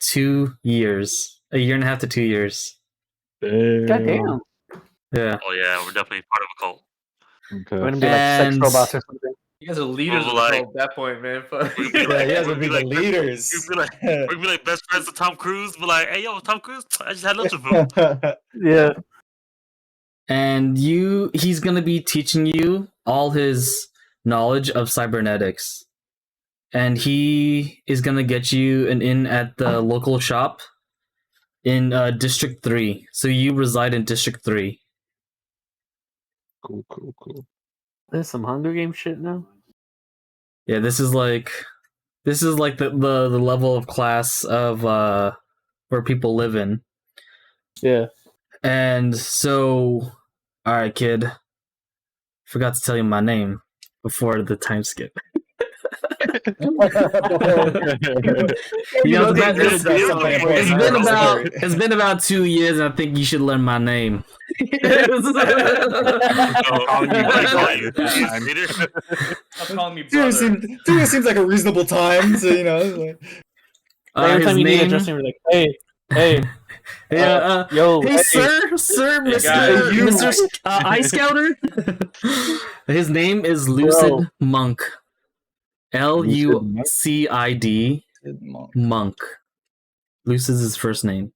[SPEAKER 1] 2 years, a year and a half to 2 years.
[SPEAKER 8] Goddamn.
[SPEAKER 1] Yeah.
[SPEAKER 6] Oh yeah, we're definitely part of a cult.
[SPEAKER 8] We're
[SPEAKER 4] Okay.
[SPEAKER 8] gonna be like sex
[SPEAKER 1] And-
[SPEAKER 8] robots or something.
[SPEAKER 2] You guys are leaders of the
[SPEAKER 6] Like-
[SPEAKER 2] cult at that point, man. Fuck.
[SPEAKER 6] We're gonna be
[SPEAKER 5] Yeah,
[SPEAKER 6] like,
[SPEAKER 5] you guys
[SPEAKER 6] we're
[SPEAKER 5] would be
[SPEAKER 6] gonna
[SPEAKER 5] the
[SPEAKER 6] be like,
[SPEAKER 5] leaders.
[SPEAKER 6] we're gonna be like best friends with Tom Cruise. Be like, hey yo, Tom Cruise, I just had lunch with him.
[SPEAKER 8] Yeah.
[SPEAKER 1] And he's gonna be teaching you all his knowledge of cybernetics. And he is gonna get you an in at the local shop in District 3. So you reside in District 3.
[SPEAKER 4] Cool.
[SPEAKER 8] There's some Hunger Game shit now.
[SPEAKER 1] Yeah, this is like the level of class of where people live in.
[SPEAKER 8] Yeah.
[SPEAKER 1] And so, all right, kid. Forgot to tell you my name before the time skip. You know, it's been about 2 years, and I think you should learn my name.
[SPEAKER 2] Stop calling me
[SPEAKER 5] 2
[SPEAKER 2] brother.
[SPEAKER 5] years 2 years seems like a reasonable time. So like,
[SPEAKER 8] Every
[SPEAKER 1] his
[SPEAKER 8] time you need a
[SPEAKER 1] name,
[SPEAKER 8] dressing room, like, hey, yo,
[SPEAKER 1] hey, sir,
[SPEAKER 2] Hey, guy.
[SPEAKER 1] Mr. Eye Scouter. His name is Lucid Monk. Lucid Monk. Lucid's his first name.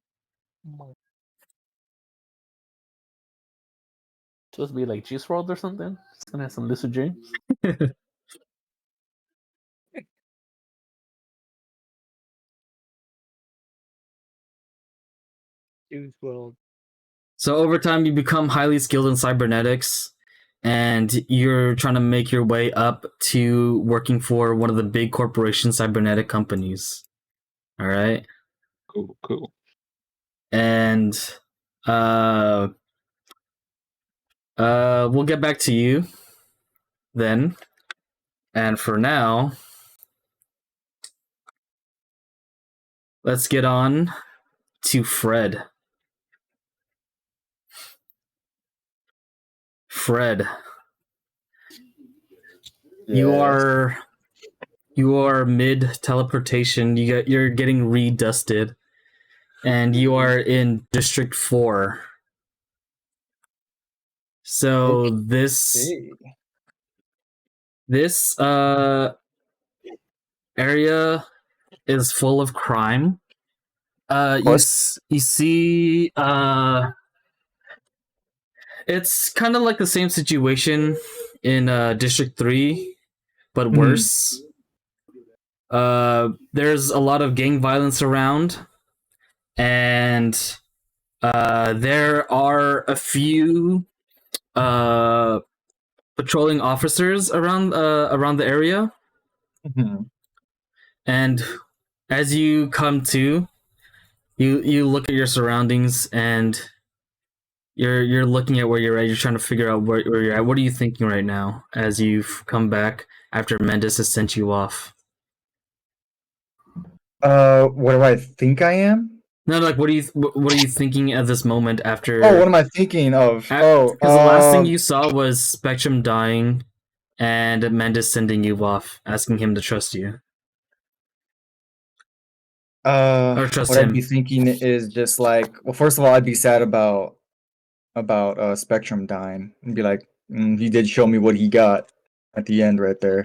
[SPEAKER 8] supposed to be like Juice WRLD or something. It's gonna have some lucid dreams.
[SPEAKER 3] Juice WRLD.
[SPEAKER 1] So over time, you become highly skilled in cybernetics, and you're trying to make your way up to working for one of the big corporation cybernetic companies. All right.
[SPEAKER 4] Cool.
[SPEAKER 1] And we'll get back to you then. And for now, let's get on to Fred. Fred, you are mid teleportation. You're getting redusted, and you are in District 4. So this This area is full of crime. You see it's kind of like the same situation in District 3, but
[SPEAKER 5] Mhm.
[SPEAKER 1] worse. There's a lot of gang violence around, and there are a few patrolling officers around the area.
[SPEAKER 5] Mhm.
[SPEAKER 1] And as you come to, you look at your surroundings, and you're looking at where you're at. You're trying to figure out where you're at. What are you thinking right now as you've come back after Mendes has sent you off?
[SPEAKER 5] What do I think I am?
[SPEAKER 1] No, like what are you thinking at this moment after?
[SPEAKER 5] Oh, what am I thinking of?
[SPEAKER 1] Because the last thing you saw was Spectrum dying, and Mendes sending you off, asking him to trust you or trust
[SPEAKER 5] what I'd
[SPEAKER 1] him.
[SPEAKER 5] be thinking is just like, well, first of all, I'd be sad about Spectrum dying, and be like, he did show me what he got at the end right there.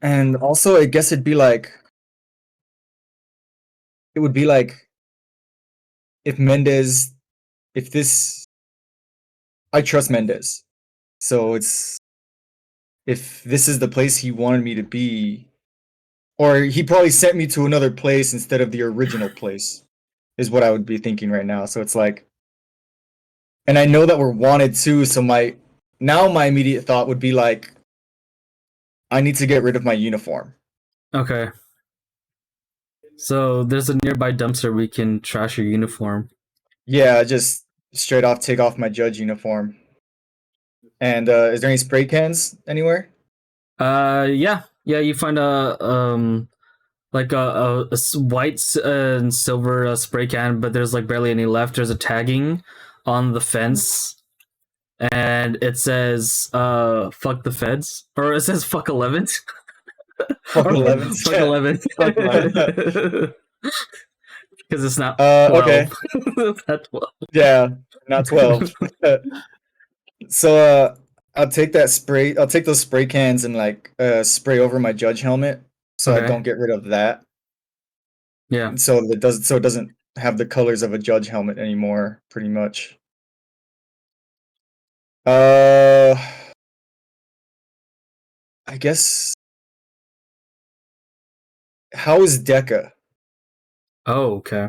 [SPEAKER 5] And also, I guess it would be like if Mendez, if this, I trust Mendez, so it's if this is the place he wanted me to be, or he probably sent me to another place instead of the original place, is what I would be thinking right now. So it's like, and I know that we're wanted too, so my immediate thought would be like, I need to get rid of my uniform.
[SPEAKER 1] Okay. So there's a nearby dumpster we can trash your uniform.
[SPEAKER 5] Yeah, just straight off take off my judge uniform. And is there any spray cans anywhere?
[SPEAKER 1] Yeah. You find like a white and silver spray can, but there's like barely any left. There's a tagging on the fence, and it says fuck the feds, or it says fuck 11.
[SPEAKER 5] Fuck 11.
[SPEAKER 1] Fuck 11.
[SPEAKER 5] Fuck 11.
[SPEAKER 1] Because it's not 12.
[SPEAKER 5] Okay.
[SPEAKER 1] It's not 12.
[SPEAKER 5] Yeah, not 12. So I'll take those spray cans and like spray over my judge helmet so I
[SPEAKER 1] Okay.
[SPEAKER 5] don't get rid of that.
[SPEAKER 1] Yeah.
[SPEAKER 5] So it doesn't have the colors of a judge helmet anymore, pretty much. I guess, how is Deca?
[SPEAKER 1] Oh, okay.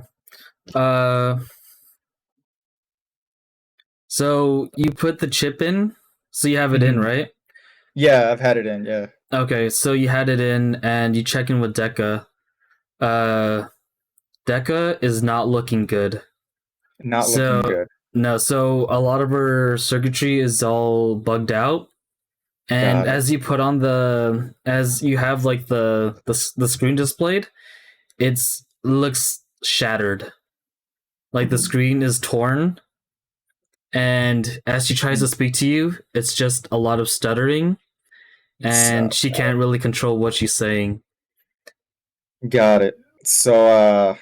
[SPEAKER 1] So you put the chip in, so you have it in,
[SPEAKER 5] Mhm.
[SPEAKER 1] right?
[SPEAKER 5] Yeah, I've had it in, yeah.
[SPEAKER 1] Okay, so you had it in, and you check in with Deca. Deca is not looking good.
[SPEAKER 5] Not looking good.
[SPEAKER 1] No, so a lot of her circuitry is all bugged out, and
[SPEAKER 5] Got it.
[SPEAKER 1] as you have like the screen displayed, it looks shattered. Like the screen is torn, and as she tries to speak to you, it's just a lot of stuttering, and she can't really control what she's saying.
[SPEAKER 5] Got it. So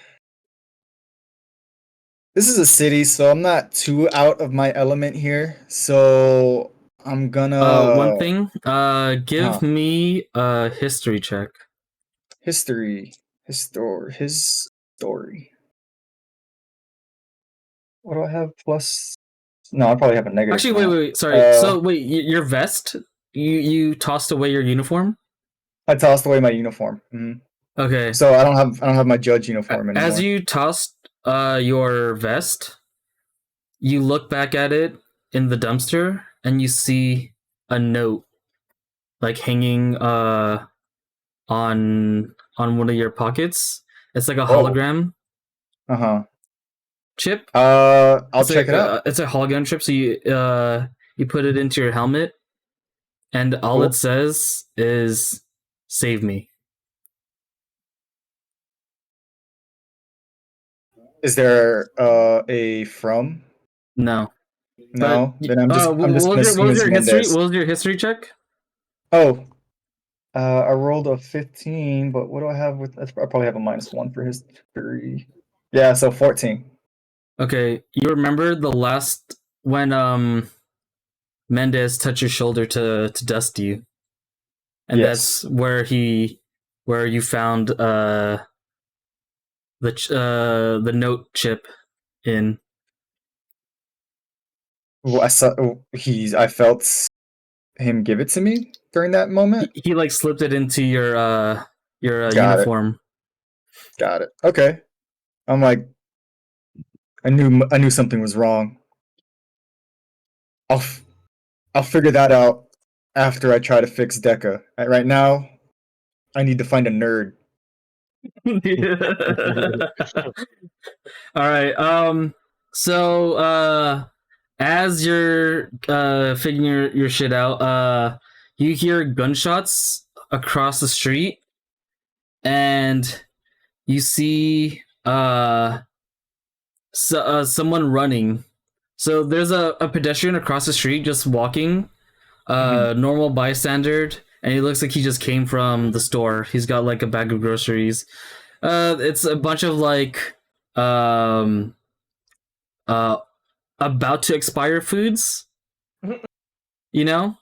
[SPEAKER 5] this is a city, so I'm not too out of my element here. So I'm gonna
[SPEAKER 1] One thing, give
[SPEAKER 5] Huh.
[SPEAKER 1] me a history check.
[SPEAKER 5] his story. What do I have plus? No, I probably have a negative.
[SPEAKER 1] Actually,
[SPEAKER 5] now.
[SPEAKER 1] wait, sorry. So wait, your vest, you tossed away your uniform?
[SPEAKER 5] I tossed away my uniform.
[SPEAKER 1] Okay.
[SPEAKER 5] So I don't have my judge uniform anymore.
[SPEAKER 1] As you tossed your vest, you look back at it in the dumpster, and you see a note like hanging on one of your pockets. It's like a hologram chip.
[SPEAKER 5] I'll check it out.
[SPEAKER 1] It's a hologram chip, so you put it into your helmet, and all
[SPEAKER 5] Cool.
[SPEAKER 1] it says is "Save me."
[SPEAKER 5] Is there a from?
[SPEAKER 1] No.
[SPEAKER 5] No.
[SPEAKER 1] But,
[SPEAKER 5] Then I'm just
[SPEAKER 1] what was
[SPEAKER 5] missing
[SPEAKER 1] your history?
[SPEAKER 5] Mendez.
[SPEAKER 1] What was your history check?
[SPEAKER 5] Oh, I rolled a 15, but what do I have with? I probably have a -1 for history. Yeah, so 14.
[SPEAKER 1] Okay, you remember the last when Mendez touch your shoulder to dust you, and
[SPEAKER 5] Yes.
[SPEAKER 1] that's where you found the note chip in.
[SPEAKER 5] Well, I felt him give it to me during that moment.
[SPEAKER 1] He like slipped it into your
[SPEAKER 5] Got it.
[SPEAKER 1] uniform.
[SPEAKER 5] Got it. Okay. I'm like, I knew something was wrong. I'll figure that out after I try to fix Deca. Right now, I need to find a nerd.
[SPEAKER 1] All right. So as you're figuring your shit out, you hear gunshots across the street, and you see someone running. So there's a pedestrian across the street just walking, normal bystander, and he looks like he just came from the store. He's got like a bag of groceries. It's a bunch of like about to expire foods. You know?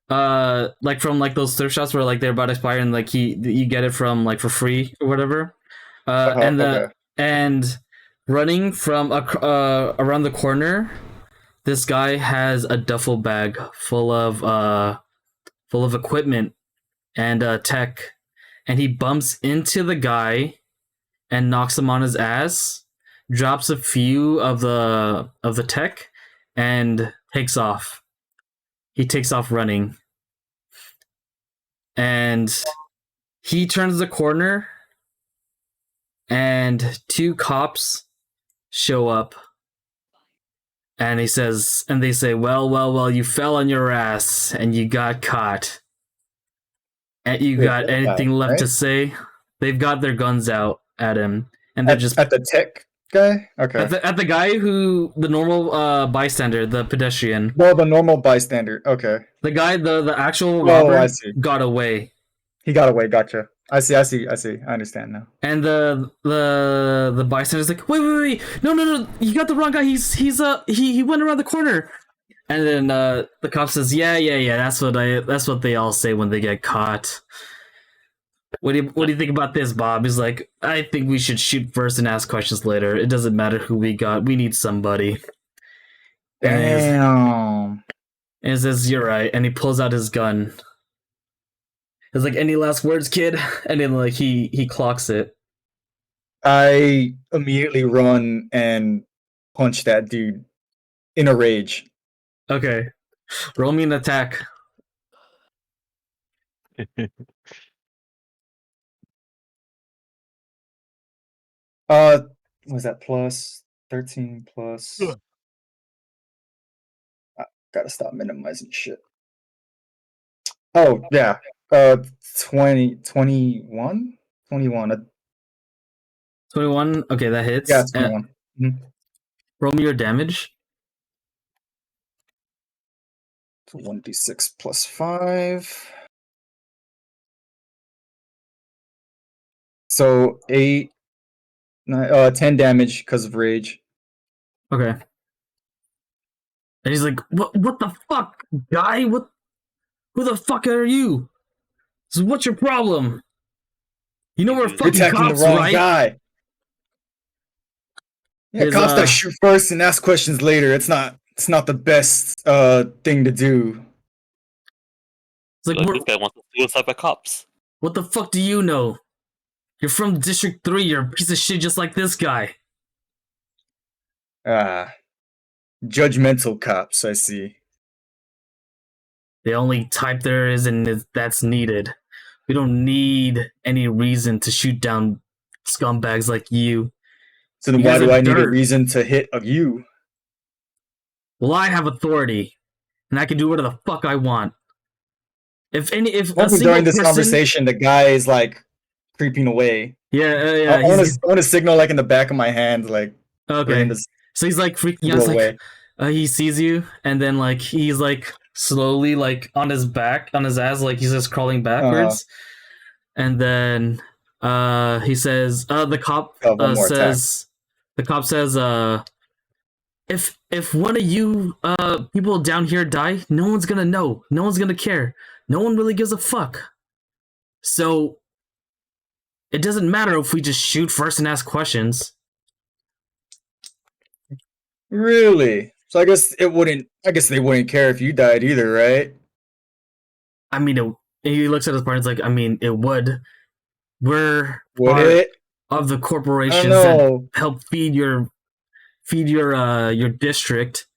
[SPEAKER 1] Like from like those thrift shops where like they're about to expire and like you get it from like for free or whatever. And running from around the corner, this guy has a duffel bag full of equipment and tech, and he bumps into the guy and knocks him on his ass, drops a few of the tech, and takes off. He takes off running, and he turns the corner, and two cops show up, and they say, well, you fell on your ass and you got caught. And you got anything left to say? They've got their guns out at him, and they're just
[SPEAKER 5] at the tech guy. Okay.
[SPEAKER 1] At the guy the normal bystander, the pedestrian.
[SPEAKER 5] Well, the normal bystander. Okay.
[SPEAKER 1] The guy, the actual robber,
[SPEAKER 5] I see.
[SPEAKER 1] got away.
[SPEAKER 5] He got away. Gotcha. I see. I understand now.
[SPEAKER 1] And the bystander's like, wait, no, you got the wrong guy. He went around the corner. And then the cop says, yeah. That's what they all say when they get caught. What do you think about this, Bob? He's like, I think we should shoot first and ask questions later. It doesn't matter who we got. We need somebody.
[SPEAKER 5] Damn.
[SPEAKER 1] And he says, you're right. And he pulls out his gun. He's like, any last words, kid? And then like he clocks it.
[SPEAKER 5] I immediately run and punch that dude in a rage.
[SPEAKER 1] Okay. Roll me an attack.
[SPEAKER 5] Was that plus 13 plus? I gotta stop minimizing shit. Oh, yeah. 21? 21.
[SPEAKER 1] 21? Okay, that hits.
[SPEAKER 5] Yeah, 21.
[SPEAKER 1] Roll me your damage.
[SPEAKER 5] 1d6 plus 5. So 8, 9, 10 damage because of rage.
[SPEAKER 1] Okay. And he's like, what the fuck, guy? Who the fuck are you? So what's your problem? You know we're
[SPEAKER 5] You're
[SPEAKER 1] fucking
[SPEAKER 5] attacking
[SPEAKER 1] cops,
[SPEAKER 5] the wrong
[SPEAKER 1] right?
[SPEAKER 5] guy. Yeah, cops that shoot first and ask questions later. It's not the best thing to do.
[SPEAKER 1] It's like,
[SPEAKER 6] this guy wants to suicide by cops.
[SPEAKER 1] What the fuck do you know? You're from District 3. You're a piece of shit just like this guy.
[SPEAKER 5] Judgmental cops, I see.
[SPEAKER 1] The only type there is and that's needed. We don't need any reason to shoot down scumbags like you.
[SPEAKER 5] So then why do I need a reason to hit you?
[SPEAKER 1] Well, I have authority, and I can do whatever the fuck I want. If
[SPEAKER 5] during this conversation, the guy is like creeping away.
[SPEAKER 1] Yeah.
[SPEAKER 5] I want to signal like in the back of my hand, like.
[SPEAKER 1] Okay. So he's like freaking out. Like, he sees you, and then like he's like slowly like on his back, on his ass, like he's just crawling backwards. And then he says, the cop says, if one of you people down here die, no one's gonna know. No one's gonna care. No one really gives a fuck. So it doesn't matter if we just shoot first and ask questions.
[SPEAKER 5] Really? So I guess it wouldn't. I guess they wouldn't care if you died either, right?
[SPEAKER 1] I mean, he looks at his partner. It's like, I mean, it would. We're
[SPEAKER 5] Would
[SPEAKER 1] part
[SPEAKER 5] it?
[SPEAKER 1] of the
[SPEAKER 5] I don't
[SPEAKER 1] corporations that
[SPEAKER 5] know.
[SPEAKER 1] help feed your district.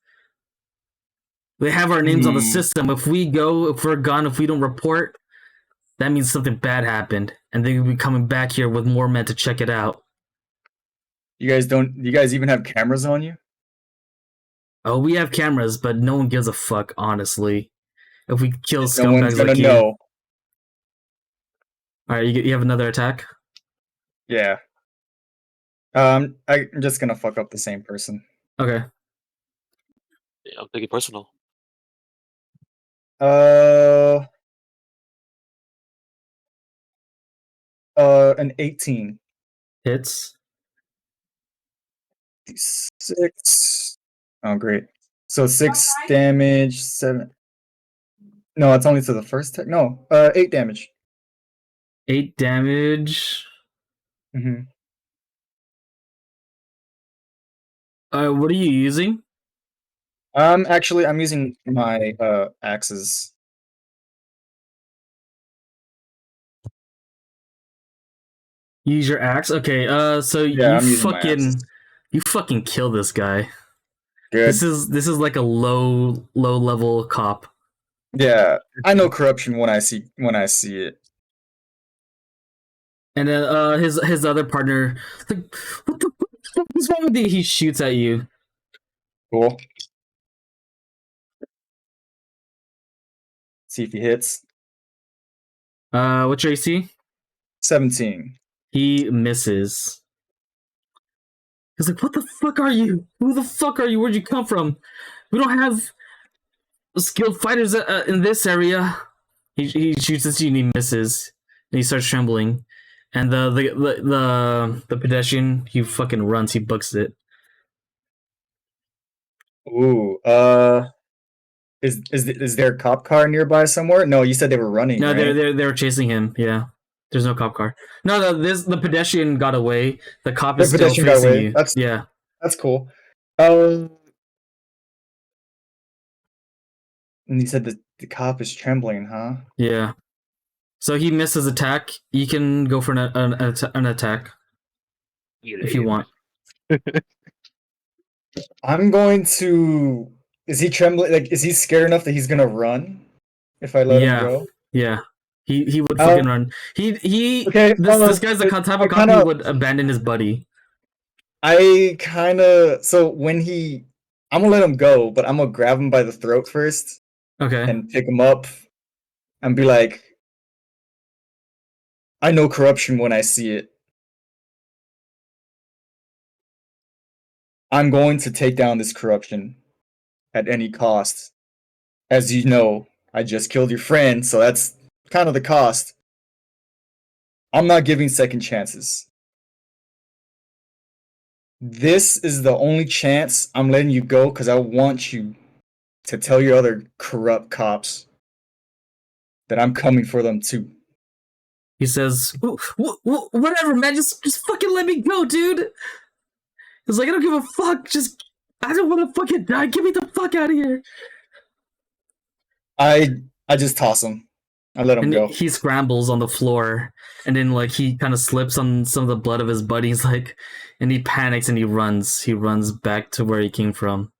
[SPEAKER 1] They have our names on the
[SPEAKER 5] Hmm.
[SPEAKER 1] system. If we go, if we're gone, if we don't report, that means something bad happened, and they will be coming back here with more men to check it out.
[SPEAKER 5] You guys don't. You guys even have cameras on you?
[SPEAKER 1] Oh, we have cameras, but no one gives a fuck, honestly. If we kill
[SPEAKER 5] No one's
[SPEAKER 1] scumbags
[SPEAKER 5] gonna
[SPEAKER 1] like you.
[SPEAKER 5] know.
[SPEAKER 1] Alright, you have another attack?
[SPEAKER 5] Yeah. I'm just gonna fuck up the same person.
[SPEAKER 1] Okay.
[SPEAKER 6] Yeah, I'm taking personal.
[SPEAKER 5] An 18.
[SPEAKER 1] Hits.
[SPEAKER 5] 6. Oh, great. So 6 damage, 7. No, it's only to the first tech. No, 8 damage.
[SPEAKER 1] 8 damage.
[SPEAKER 5] Mm-hmm.
[SPEAKER 1] What are you using?
[SPEAKER 5] Actually, I'm using my axes.
[SPEAKER 1] Use your axe? Okay, so
[SPEAKER 5] Yeah, I'm using my axes.
[SPEAKER 1] you fucking kill this guy.
[SPEAKER 5] Good.
[SPEAKER 1] This is like a low level cop.
[SPEAKER 5] Yeah, I know corruption when I see it.
[SPEAKER 1] And then his other partner, like, what the fuck is wrong with you? He shoots at you.
[SPEAKER 5] Cool. See if he hits.
[SPEAKER 1] What's your AC?
[SPEAKER 5] 17.
[SPEAKER 1] He misses. He's like, what the fuck are you? Who the fuck are you? Where'd you come from? We don't have skilled fighters in this area. He shoots at you and he misses. And he starts trembling. And the pedestrian, he fucking runs. He books it.
[SPEAKER 5] Ooh. Is there a cop car nearby somewhere? No, you said they were running.
[SPEAKER 1] No,
[SPEAKER 5] right?
[SPEAKER 1] they're chasing him. Yeah, there's no cop car. No, the pedestrian got away. The cop
[SPEAKER 5] The
[SPEAKER 1] is still
[SPEAKER 5] pedestrian got
[SPEAKER 1] facing
[SPEAKER 5] away.
[SPEAKER 1] you.
[SPEAKER 5] That's
[SPEAKER 1] That's
[SPEAKER 5] cool. And you said the cop is trembling, huh?
[SPEAKER 1] yeah. So he missed his attack. You can go for an attack if you want.
[SPEAKER 5] I'm going to. Is he trembling? Like, is he scared enough that he's gonna run if I let him
[SPEAKER 1] Yeah.
[SPEAKER 5] go?
[SPEAKER 1] Yeah. He would fucking run. He
[SPEAKER 5] Okay.
[SPEAKER 1] this guy's the type of cop who would abandon his buddy.
[SPEAKER 5] I kind of. So when I'm gonna let him go, but I'm gonna grab him by the throat first
[SPEAKER 1] Okay.
[SPEAKER 5] and pick him up and be like, I know corruption when I see it. I'm going to take down this corruption at any cost. As you know, I just killed your friend, so that's kind of the cost. I'm not giving second chances. This is the only chance I'm letting you go because I want you to tell your other corrupt cops that I'm coming for them too.
[SPEAKER 1] He says, "Whatever, man. Just fucking let me go, dude." He's like, "I don't give a fuck. I don't want to fucking die. Get me the fuck out of here."
[SPEAKER 5] I just toss him. I let him
[SPEAKER 1] And
[SPEAKER 5] go.
[SPEAKER 1] he scrambles on the floor, and then like he kind of slips on some of the blood of his buddies, like, and he panics and he runs. He runs back to where he came from.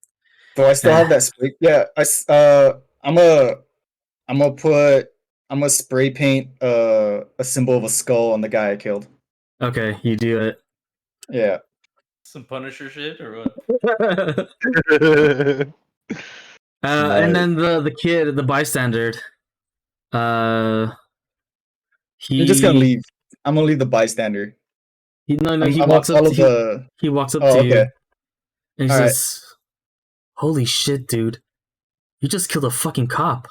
[SPEAKER 5] So I still have that spray. Yeah, I'm gonna spray paint a symbol of a skull on the guy I killed.
[SPEAKER 1] Okay, you do it.
[SPEAKER 5] Yeah.
[SPEAKER 2] Some Punisher shit or what?
[SPEAKER 1] And then the kid, the bystander, he
[SPEAKER 5] I'm just gonna leave. I'm gonna leave the bystander.
[SPEAKER 1] He
[SPEAKER 5] I'm
[SPEAKER 1] walks
[SPEAKER 5] gonna
[SPEAKER 1] up.
[SPEAKER 5] follow
[SPEAKER 1] He walks up
[SPEAKER 5] Oh,
[SPEAKER 1] to you,
[SPEAKER 5] okay.
[SPEAKER 1] and he
[SPEAKER 5] All right.
[SPEAKER 1] says, "Holy shit, dude! You just killed a fucking cop."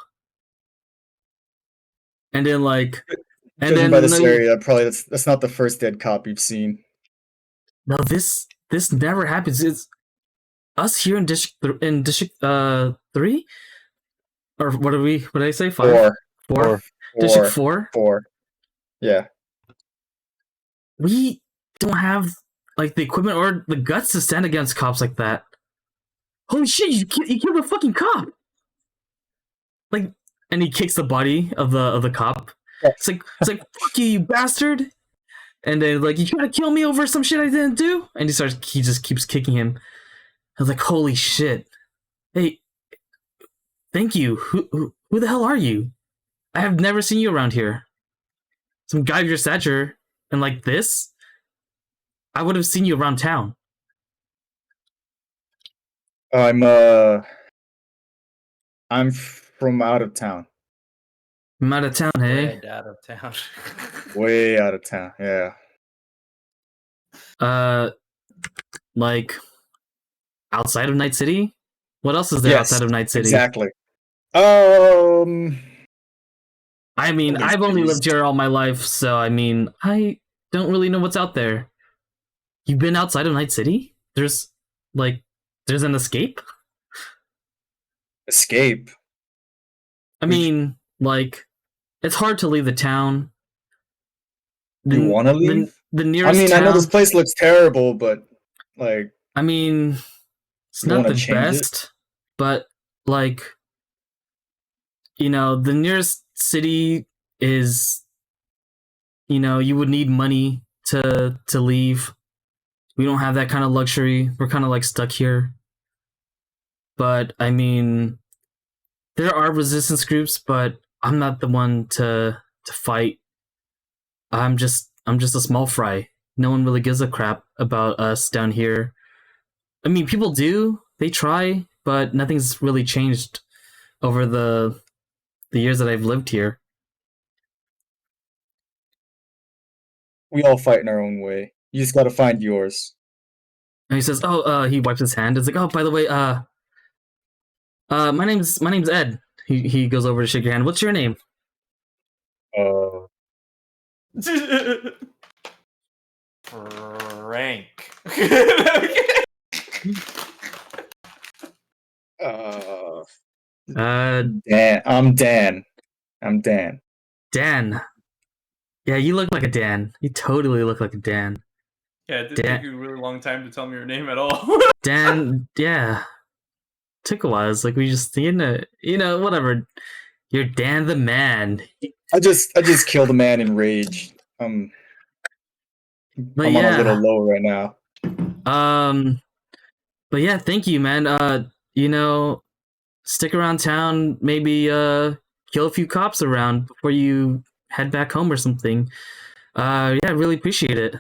[SPEAKER 1] And then like, and
[SPEAKER 5] Judging
[SPEAKER 1] then
[SPEAKER 5] by this
[SPEAKER 1] no,
[SPEAKER 5] area, probably that's not the first dead cop you've seen.
[SPEAKER 1] no, this never happens. us here in district 3, or what are we? What did I say? 5, 4, District 4.
[SPEAKER 5] 4. Yeah.
[SPEAKER 1] We don't have like the equipment or the guts to stand against cops like that. Holy shit! You killed a fucking cop. Like, and he kicks the body of the cop. It's like fuck you, you bastard. And then like, you trying to kill me over some shit I didn't do? And he just keeps kicking him. I was like, holy shit. Hey, thank you. Who the hell are you? I have never seen you around here. Some guy of your stature and like this, I would have seen you around town.
[SPEAKER 5] I'm from out of town.
[SPEAKER 1] I'm out of town, hey.
[SPEAKER 2] Right out of town.
[SPEAKER 5] Way out of town. Yeah.
[SPEAKER 1] Like outside of Night City? What else is there
[SPEAKER 5] Yes,
[SPEAKER 1] outside of Night City?
[SPEAKER 5] Exactly.
[SPEAKER 1] I mean,
[SPEAKER 5] At least
[SPEAKER 1] I've only
[SPEAKER 5] cities.
[SPEAKER 1] lived here all my life, so I mean, I don't really know what's out there. You've been outside of Night City? There's an escape?
[SPEAKER 5] Escape.
[SPEAKER 1] I mean, like, it's hard to leave the town.
[SPEAKER 5] You want to leave?
[SPEAKER 1] The nearest
[SPEAKER 5] I mean,
[SPEAKER 1] town,
[SPEAKER 5] I know this place looks terrible, but like,
[SPEAKER 1] I mean, it's
[SPEAKER 5] You
[SPEAKER 1] not
[SPEAKER 5] wanna
[SPEAKER 1] the
[SPEAKER 5] change it?
[SPEAKER 1] best, but like, you know, the nearest city is, you know, you would need money to leave. We don't have that kind of luxury. We're kind of like stuck here. But I mean, there are resistance groups, but I'm not the one to fight. I'm just a small fry. No one really gives a crap about us down here. I mean, people do. They try, but nothing's really changed over the years that I've lived here.
[SPEAKER 5] we all fight in our own way. You just gotta find yours.
[SPEAKER 1] And he says, "Oh, he wipes his hand. It's like, oh, by the way, my name's Ed." He goes over to shake your hand. What's your name?
[SPEAKER 2] Frank.
[SPEAKER 5] Dan. I'm Dan.
[SPEAKER 1] Dan. Yeah, you look like a Dan. You totally look like a Dan.
[SPEAKER 2] Yeah, it didn't
[SPEAKER 1] Dan.
[SPEAKER 2] take you a really long time to tell me your name at all.
[SPEAKER 1] Dan, yeah. Took a while. It's like we just, you know, whatever. You're Dan the man.
[SPEAKER 5] I just killed a man in rage. I'm
[SPEAKER 1] But
[SPEAKER 5] on a
[SPEAKER 1] yeah,
[SPEAKER 5] little low right now.
[SPEAKER 1] but yeah, thank you, man. You know, stick around town. Maybe kill a few cops around before you head back home or something. Yeah, I really appreciate it.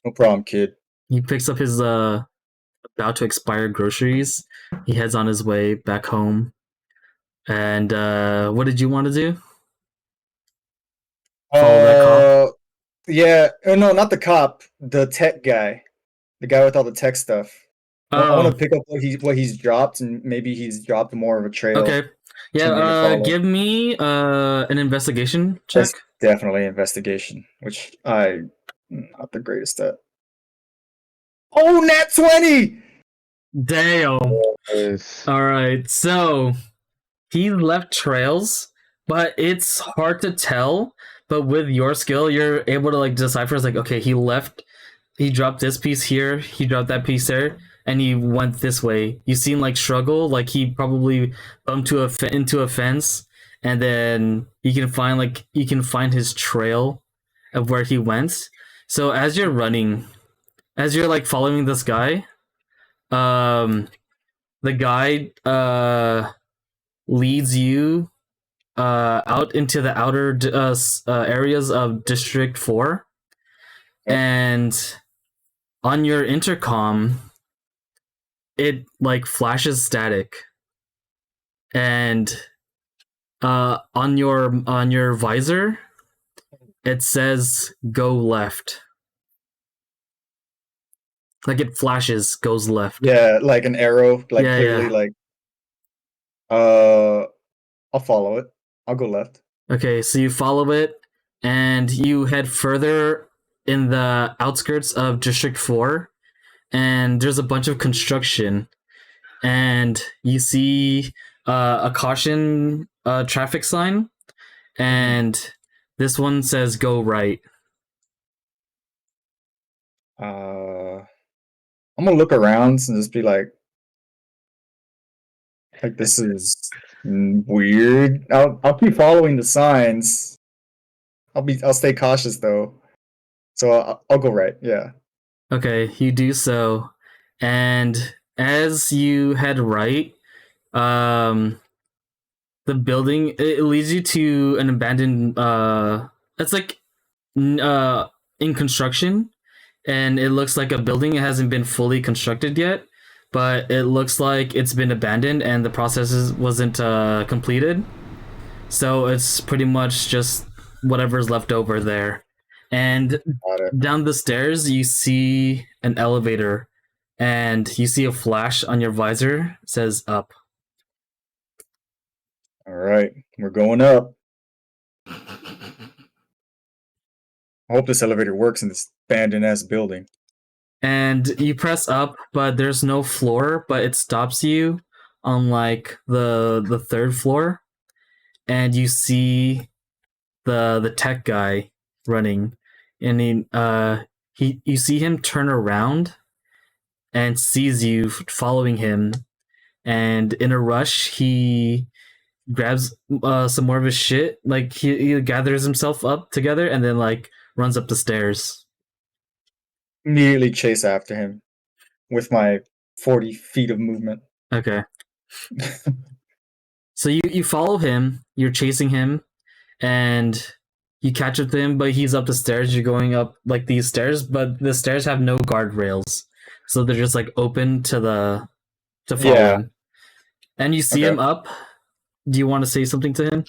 [SPEAKER 5] No problem, kid.
[SPEAKER 1] He picks up his about to expire groceries. He heads on his way back home. And what did you want to do? Follow that cop?
[SPEAKER 5] Yeah. No, not the cop. The tech guy. The guy with all the tech stuff. I want to pick up what he's dropped, and maybe he's dropped more of a trail.
[SPEAKER 1] Okay. Yeah,
[SPEAKER 5] for me to follow.
[SPEAKER 1] give me an investigation check.
[SPEAKER 5] That's definitely investigation, which I'm not the greatest at. Oh, nat 20!
[SPEAKER 1] Damn.
[SPEAKER 4] Yes.
[SPEAKER 1] All right. So he left trails, but it's hard to tell. But with your skill, you're able to like decipher. It's like, okay, he dropped this piece here, he dropped that piece there, and he went this way. You seem like struggle, like he probably bumped into a fence, and then you can find his trail of where he went. So as you're running, as you're like following this guy, the guy leads you out into the outer areas of District 4, and on your intercom it like flashes static, and on your visor it says go left. Like it flashes, goes left.
[SPEAKER 5] Yeah, like an arrow, like
[SPEAKER 1] Yeah,
[SPEAKER 5] clearly,
[SPEAKER 1] yeah.
[SPEAKER 5] like. I'll follow it. I'll go left.
[SPEAKER 1] Okay, so you follow it, and you head further in the outskirts of District 4, and there's a bunch of construction, and you see a caution traffic sign, and this one says "Go right."
[SPEAKER 5] I'm gonna look around and just be like this is weird. I'll keep following the signs. I'll stay cautious though. So I'll go right. Yeah.
[SPEAKER 1] Okay, you do so, and as you head right, um, the building it leads you to an abandoned it's like in construction, and it looks like a building. It hasn't been fully constructed yet, but it looks like it's been abandoned and the process wasn't completed. So it's pretty much just whatever's left over there. And
[SPEAKER 5] Got it.
[SPEAKER 1] down the stairs, you see an elevator, and you see a flash on your visor. It says up.
[SPEAKER 5] All right, we're going up. I hope this elevator works in this abandoned ass building.
[SPEAKER 1] And you press up, but there's no floor, but it stops you on like the third floor, and you see the tech guy running, and he you see him turn around and sees you following him, and in a rush he grabs some more of his shit, like he gathers himself up together and then like runs up the stairs.
[SPEAKER 5] Immediately chase after him with my 40 feet of movement.
[SPEAKER 1] Okay. So you follow him, you're chasing him, and you catch up to him, but he's up the stairs. You're going up like these stairs, but the stairs have no guardrails, so they're just like open to following.
[SPEAKER 5] Yeah.
[SPEAKER 1] And you see
[SPEAKER 5] Okay.
[SPEAKER 1] him up. Do you want to say something to him?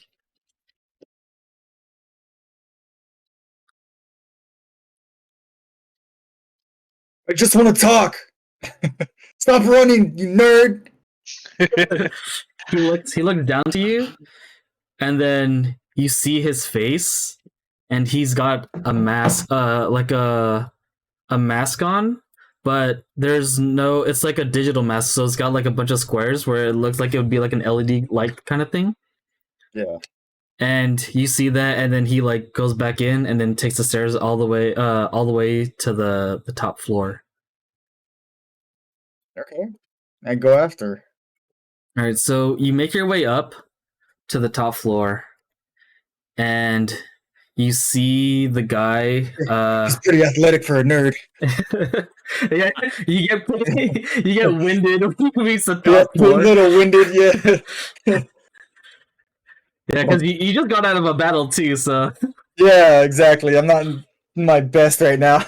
[SPEAKER 5] I just want to talk. Stop running, you nerd.
[SPEAKER 1] He looks down to you, and then you see his face, and he's got a mask, like a mask on, but there's no. It's like a digital mask, so it's got like a bunch of squares where it looks like it would be like an LED light kind of thing.
[SPEAKER 5] Yeah.
[SPEAKER 1] And you see that, and then he like goes back in, and then takes the stairs all the way to the top floor.
[SPEAKER 5] Okay. I go after.
[SPEAKER 1] All right, so you make your way up to the top floor, and you see the guy.
[SPEAKER 5] He's pretty athletic for a nerd.
[SPEAKER 1] Yeah, you get winded when you reach the
[SPEAKER 5] Yeah,
[SPEAKER 1] top
[SPEAKER 5] a
[SPEAKER 1] floor.
[SPEAKER 5] little winded. Yeah.
[SPEAKER 1] Yeah, because you just got out of a battle too, so.
[SPEAKER 5] Yeah, exactly. I'm not in my best right now.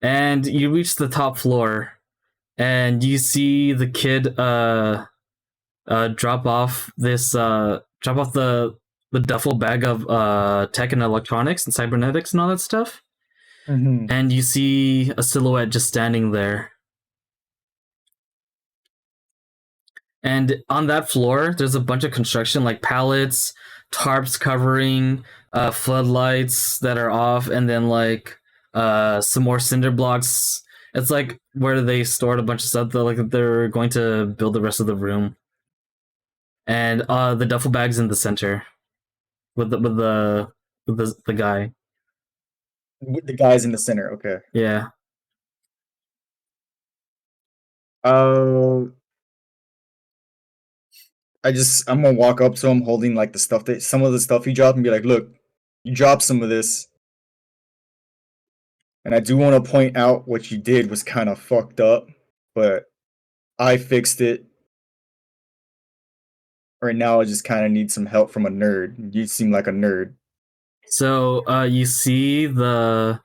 [SPEAKER 1] And you reach the top floor, and you see the kid drop off the duffel bag of tech and electronics and cybernetics and all that stuff.
[SPEAKER 5] Mm-hmm.
[SPEAKER 1] And you see a silhouette just standing there. And on that floor, there's a bunch of construction, like pallets, tarps covering, floodlights that are off, and then like some more cinder blocks. It's like where they stored a bunch of stuff that like they're going to build the rest of the room. And the duffel bag's in the center with the guy.
[SPEAKER 5] With the guys in the center. Okay.
[SPEAKER 1] Yeah.
[SPEAKER 5] I'm gonna walk up to him holding like some of the stuff he dropped and be like, look, you dropped some of this. And I do want to point out what you did was kind of fucked up, but I fixed it. Right now I just kind of need some help from a nerd. You seem like a nerd.
[SPEAKER 1] So you see the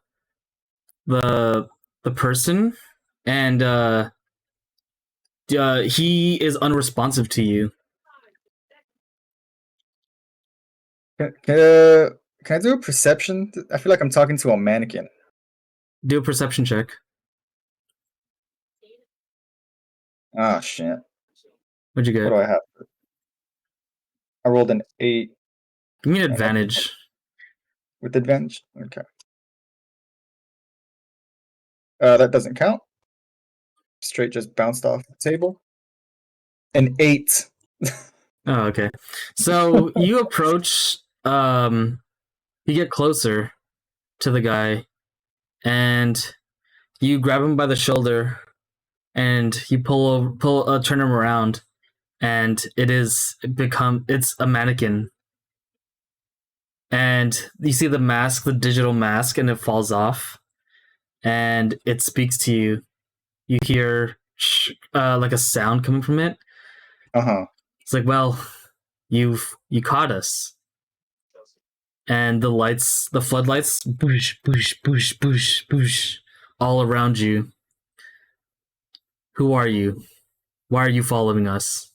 [SPEAKER 1] person, and he is unresponsive to you.
[SPEAKER 5] Can I do a perception? I feel like I'm talking to a mannequin.
[SPEAKER 1] Do a perception check.
[SPEAKER 5] Ah, shit.
[SPEAKER 1] What'd you
[SPEAKER 5] What
[SPEAKER 1] get?
[SPEAKER 5] do I have? I rolled an 8
[SPEAKER 1] Give me an advantage.
[SPEAKER 5] with advantage. Okay. That doesn't count. straight just bounced off the table. An 8.
[SPEAKER 1] Oh, okay. So you approach, you get closer to the guy, and you grab him by the shoulder, and you turn him around, and it's a mannequin. And you see the mask, the digital mask, and it falls off, and it speaks to you. You hear like a sound coming from it. It's like, well, you caught us. And the floodlights, boosh, boosh, boosh, boosh, boosh, all around you. Who are you? Why are you following us?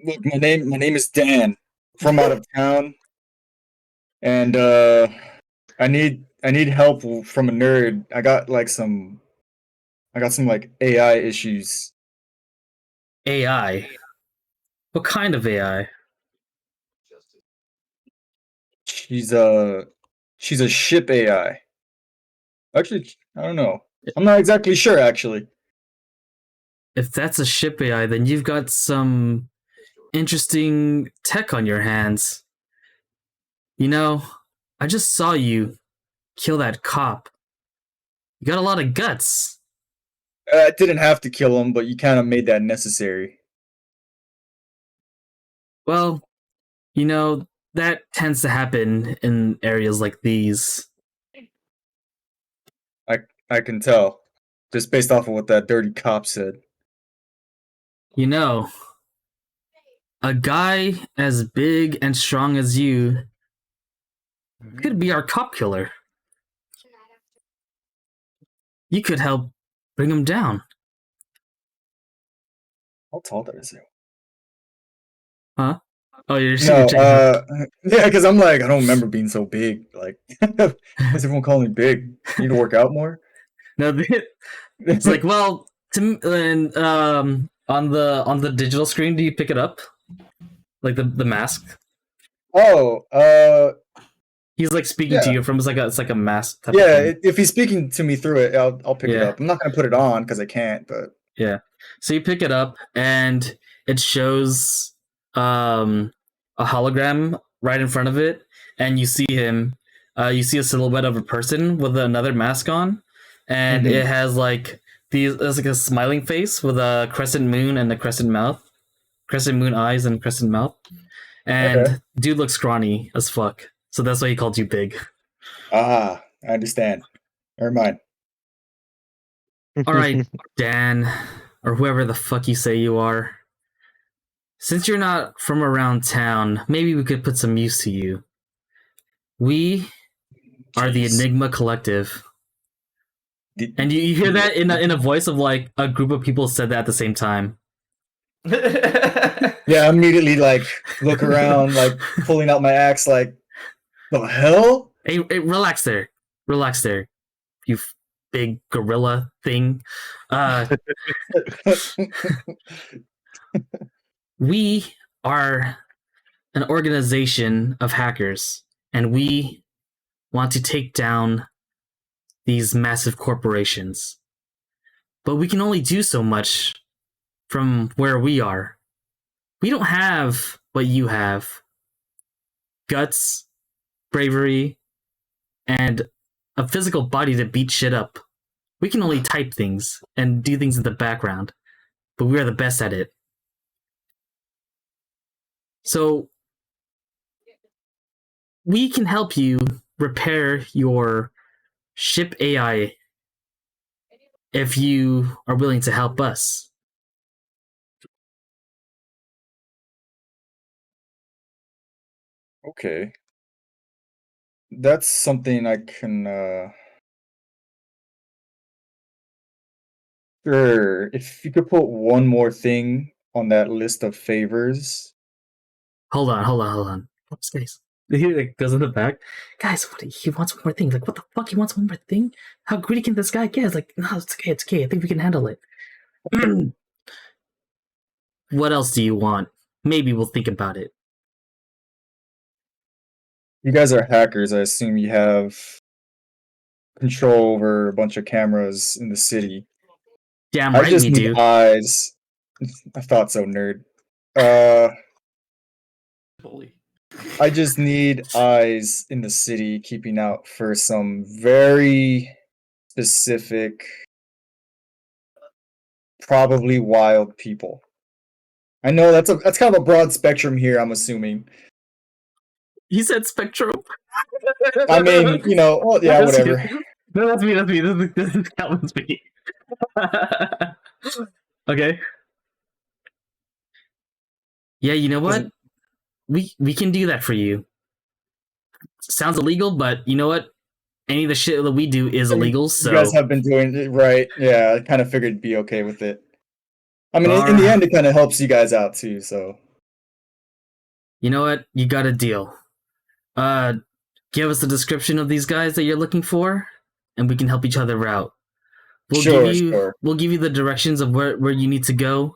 [SPEAKER 5] Look, my name is Dan, from out of town, and I need help from a nerd. I got some like AI issues.
[SPEAKER 1] AI. What kind of AI?
[SPEAKER 5] She's a ship AI. Actually, I don't know. I'm not exactly sure. Actually,
[SPEAKER 1] If that's a ship AI, then you've got some interesting tech on your hands. You know, I just saw you kill that cop. You got a lot of guts.
[SPEAKER 5] I didn't have to kill him, but you kind of made that necessary.
[SPEAKER 1] Well, you know, that tends to happen in areas like these.
[SPEAKER 5] I can tell, just based off of what that dirty cop said.
[SPEAKER 1] You know, a guy as big and strong as you could be our cop killer. You could help bring him down.
[SPEAKER 5] How tall did I say?
[SPEAKER 1] Huh? Oh, you're
[SPEAKER 5] No,
[SPEAKER 1] checking.
[SPEAKER 5] yeah, because I'm like, I don't remember being so big. Like, why does everyone call me big? Need to work out more?
[SPEAKER 1] No, it's like, well, and on the digital screen, do you pick it up? Like the mask?
[SPEAKER 5] Oh,
[SPEAKER 1] He's like speaking to
[SPEAKER 5] yeah.
[SPEAKER 1] you from it's like a mask type of
[SPEAKER 5] Yeah,
[SPEAKER 1] thing.
[SPEAKER 5] if he's speaking to me through it, I'll pick it
[SPEAKER 1] Yeah.
[SPEAKER 5] up. I'm not gonna put it on because I can't, but
[SPEAKER 1] Yeah. So you pick it up and it shows a hologram right in front of it, and you see him. You see a silhouette of a person with another mask on, and
[SPEAKER 5] Mhm.
[SPEAKER 1] it has like there's like a smiling face with a crescent moon and a crescent mouth, crescent moon eyes and crescent mouth, and
[SPEAKER 5] Okay.
[SPEAKER 1] dude looks scrawny as fuck. So that's why he called you big.
[SPEAKER 5] I understand. Never mind.
[SPEAKER 1] All right, Dan, or whoever the fuck you say you are. Since you're not from around town, maybe we could put some use to you. We are the
[SPEAKER 5] Jeez.
[SPEAKER 1] Enigma Collective.
[SPEAKER 5] The-
[SPEAKER 1] And you hear that in a voice of like a group of people said that at the same time.
[SPEAKER 5] Yeah, I immediately like look around, like pulling out my axe, like the hell?
[SPEAKER 1] Hey, relax there. Relax there. You big gorilla thing. We are an organization of hackers, and we want to take down these massive corporations. But we can only do so much from where we are. We don't have what you have. Guts, bravery, and a physical body to beat shit up. We can only type things and do things in the background, but we are the best at it. So we can help you repair your ship AI if you are willing to help us.
[SPEAKER 5] Okay. That's something I can sure. If you could put one more thing on that list of favors.
[SPEAKER 1] Hold on. What's guys? He like, goes in the back. Guys, what he wants one more thing. Like, what the fuck? He wants one more thing? How greedy can this guy get? It's like, no, it's okay. I think we can handle it. What else do you want? Maybe we'll think about it.
[SPEAKER 5] You guys are hackers. I assume you have control over a bunch of cameras in the city.
[SPEAKER 1] Damn
[SPEAKER 5] I
[SPEAKER 1] right
[SPEAKER 5] just
[SPEAKER 1] we
[SPEAKER 5] need
[SPEAKER 1] do.
[SPEAKER 5] eyes. I thought so, nerd. Uh,
[SPEAKER 2] Bully.
[SPEAKER 5] I just need eyes in the city, keeping out for some very specific, probably wild people. I know that's kind of a broad spectrum here. I'm assuming.
[SPEAKER 1] You said Spectrum.
[SPEAKER 5] I mean, well, yeah,
[SPEAKER 1] That's
[SPEAKER 5] whatever.
[SPEAKER 1] you. No, that's me. That's me. This is Calvin's me. Okay. Yeah, you know what?
[SPEAKER 5] Doesn't-
[SPEAKER 1] We can do that for you. Sounds illegal, but you know what? Any of the shit that we do is illegal.
[SPEAKER 5] You guys
[SPEAKER 1] So
[SPEAKER 5] have been doing it right. Yeah, I kind of figured you'd be okay with it. I mean, in the
[SPEAKER 1] Alright.
[SPEAKER 5] end, it kind of helps you guys out too. So
[SPEAKER 1] you know what? You got a deal. Give us the description of these guys that you're looking for, and we can help each other out. We'll
[SPEAKER 5] Sure,
[SPEAKER 1] give you
[SPEAKER 5] sure.
[SPEAKER 1] we'll give you the directions of where you need to go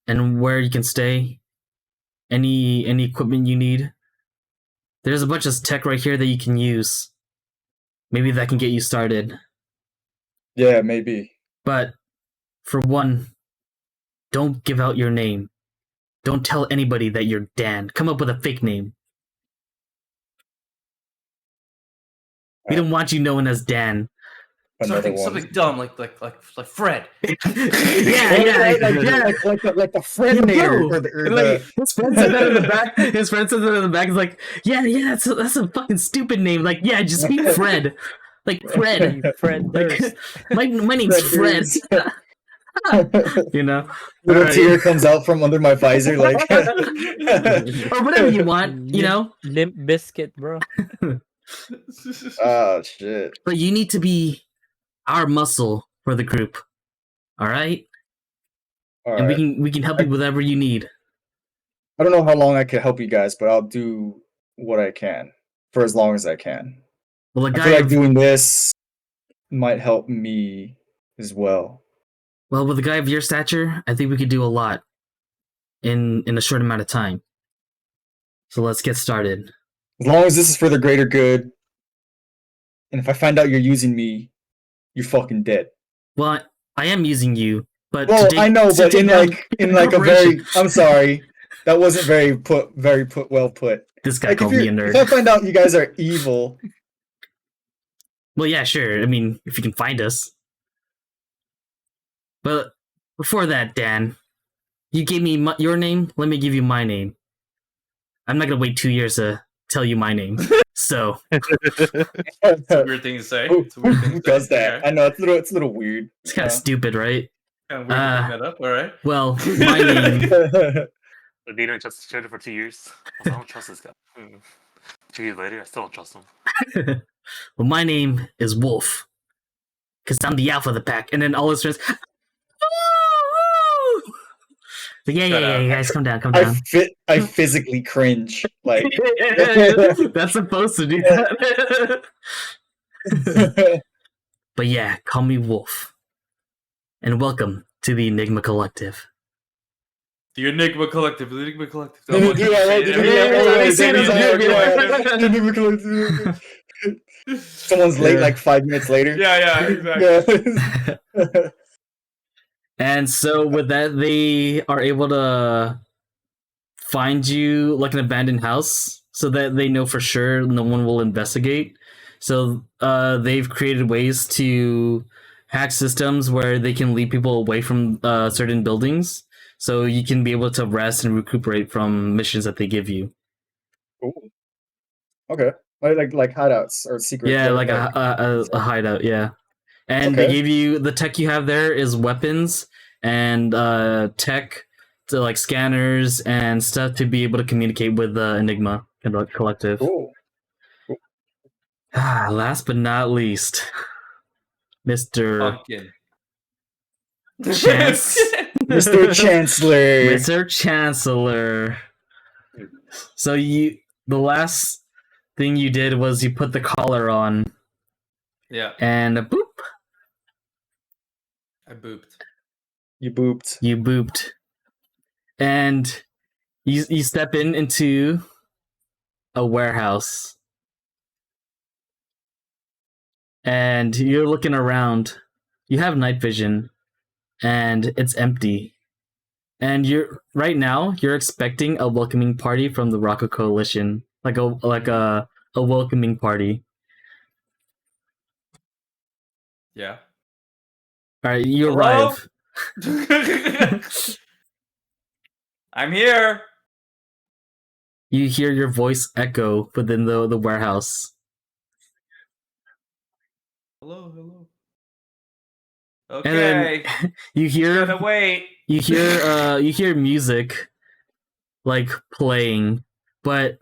[SPEAKER 1] and where you can stay. Any equipment you need. There's a bunch of tech right here that you can use. Maybe that can get you started.
[SPEAKER 5] Yeah, maybe.
[SPEAKER 1] But for one, don't give out your name. Don't tell anybody that you're Dan. Come up with a fake name. We don't want you known as Dan.
[SPEAKER 5] Another
[SPEAKER 2] Something
[SPEAKER 5] one.
[SPEAKER 2] something dumb like Fred.
[SPEAKER 1] yeah.
[SPEAKER 5] like the
[SPEAKER 1] Yeah,
[SPEAKER 5] Fredinator,
[SPEAKER 1] bro.
[SPEAKER 5] or the,
[SPEAKER 1] Like, his friend said that in the back. His friend said that in the back. He's like, yeah, that's a fucking stupid name. Like, yeah, just be Fred. Like Fred.
[SPEAKER 3] Fred
[SPEAKER 1] Like,
[SPEAKER 3] Durst.
[SPEAKER 1] my name's Fred. You know,
[SPEAKER 5] little
[SPEAKER 1] Alright.
[SPEAKER 5] tear comes out from under my visor, like.
[SPEAKER 1] or whatever you want. You know,
[SPEAKER 3] Limp Biscuit, bro.
[SPEAKER 5] Oh shit!
[SPEAKER 1] but you need to be our muscle for the group. All right,
[SPEAKER 5] All
[SPEAKER 1] and
[SPEAKER 5] right.
[SPEAKER 1] we can help you with whatever you need.
[SPEAKER 5] I don't know how long I can help you guys, but I'll do what I can for as long as I can.
[SPEAKER 1] Well, the
[SPEAKER 5] I
[SPEAKER 1] guy
[SPEAKER 5] feel like
[SPEAKER 1] of,
[SPEAKER 5] doing this might help me as well.
[SPEAKER 1] well, with a guy of your stature, I think we could do a lot in a short amount of time. So let's get started.
[SPEAKER 5] As long as this is for the greater good, and if I find out you're using me, you're fucking dead.
[SPEAKER 1] Well, I am using you, but
[SPEAKER 5] Well,
[SPEAKER 1] to take,
[SPEAKER 5] I know,
[SPEAKER 1] to
[SPEAKER 5] but
[SPEAKER 1] take
[SPEAKER 5] in
[SPEAKER 1] down
[SPEAKER 5] like
[SPEAKER 1] the
[SPEAKER 5] a very.
[SPEAKER 1] corporation.
[SPEAKER 5] I'm sorry, that wasn't well put.
[SPEAKER 1] This guy
[SPEAKER 5] Like
[SPEAKER 1] called me a nerd.
[SPEAKER 5] if I find out you guys are evil,
[SPEAKER 1] Well, yeah, sure. I mean, if you can find us. But before that, Dan, you gave me your name. Let me give you my name. I'm not gonna wait 2 years to tell you my name. So
[SPEAKER 2] It's a weird thing to say. It's a weird thing
[SPEAKER 5] who
[SPEAKER 2] to say.
[SPEAKER 5] does that?
[SPEAKER 2] Okay.
[SPEAKER 5] I know it's a little weird.
[SPEAKER 1] it's kind of stupid, right?
[SPEAKER 2] Kind of weird to bring that up. All right.
[SPEAKER 1] Well, my name.
[SPEAKER 6] I've been trusted each other for 2 years. I don't trust this guy. 2 years later, I still don't trust him.
[SPEAKER 1] Well, my name is Wolf, because I'm the alpha of the pack. And then all his friends. But yeah, you guys, come down.
[SPEAKER 5] I physically cringe. Like
[SPEAKER 1] That's supposed to do that. But yeah, call me Wolf. And welcome to the Enigma Collective.
[SPEAKER 2] The Enigma Collective. The Enigma Collective.
[SPEAKER 5] Someone's late like 5 minutes later.
[SPEAKER 2] Yeah, exactly.
[SPEAKER 5] Yeah.
[SPEAKER 1] And so with that, they are able to find you like an abandoned house so that they know for sure no one will investigate. So they've created ways to hack systems where they can lead people away from certain buildings. So you can be able to rest and recuperate from missions that they give you.
[SPEAKER 5] Ooh. Okay. Like hideouts or secret.
[SPEAKER 1] Yeah, like a hideout, yeah. And they
[SPEAKER 5] Okay.
[SPEAKER 1] gave you the tech you have there is weapons and tech to like scanners and stuff to be able to communicate with the Enigma Collective.
[SPEAKER 5] Cool.
[SPEAKER 1] Last but not least, Mr.
[SPEAKER 2] Pumpkin.
[SPEAKER 1] Chance.
[SPEAKER 5] Mr. Chancellor.
[SPEAKER 1] Mr. Chancellor. So the last thing you did was you put the collar on
[SPEAKER 2] Yeah,
[SPEAKER 1] and boop,
[SPEAKER 2] I booped.
[SPEAKER 5] You booped.
[SPEAKER 1] you booped. And you step into a warehouse. and you're looking around. You have night vision, and it's empty. And right now you're expecting a welcoming party from the Rocco Coalition, like a welcoming party.
[SPEAKER 2] Yeah.
[SPEAKER 1] All right, you
[SPEAKER 2] Hello?
[SPEAKER 1] arrive.
[SPEAKER 2] I'm here.
[SPEAKER 1] You hear your voice echo within the warehouse.
[SPEAKER 2] Hello.
[SPEAKER 1] And then
[SPEAKER 2] Okay.
[SPEAKER 1] you hear
[SPEAKER 2] Gonna wait.
[SPEAKER 1] you hear music like playing, but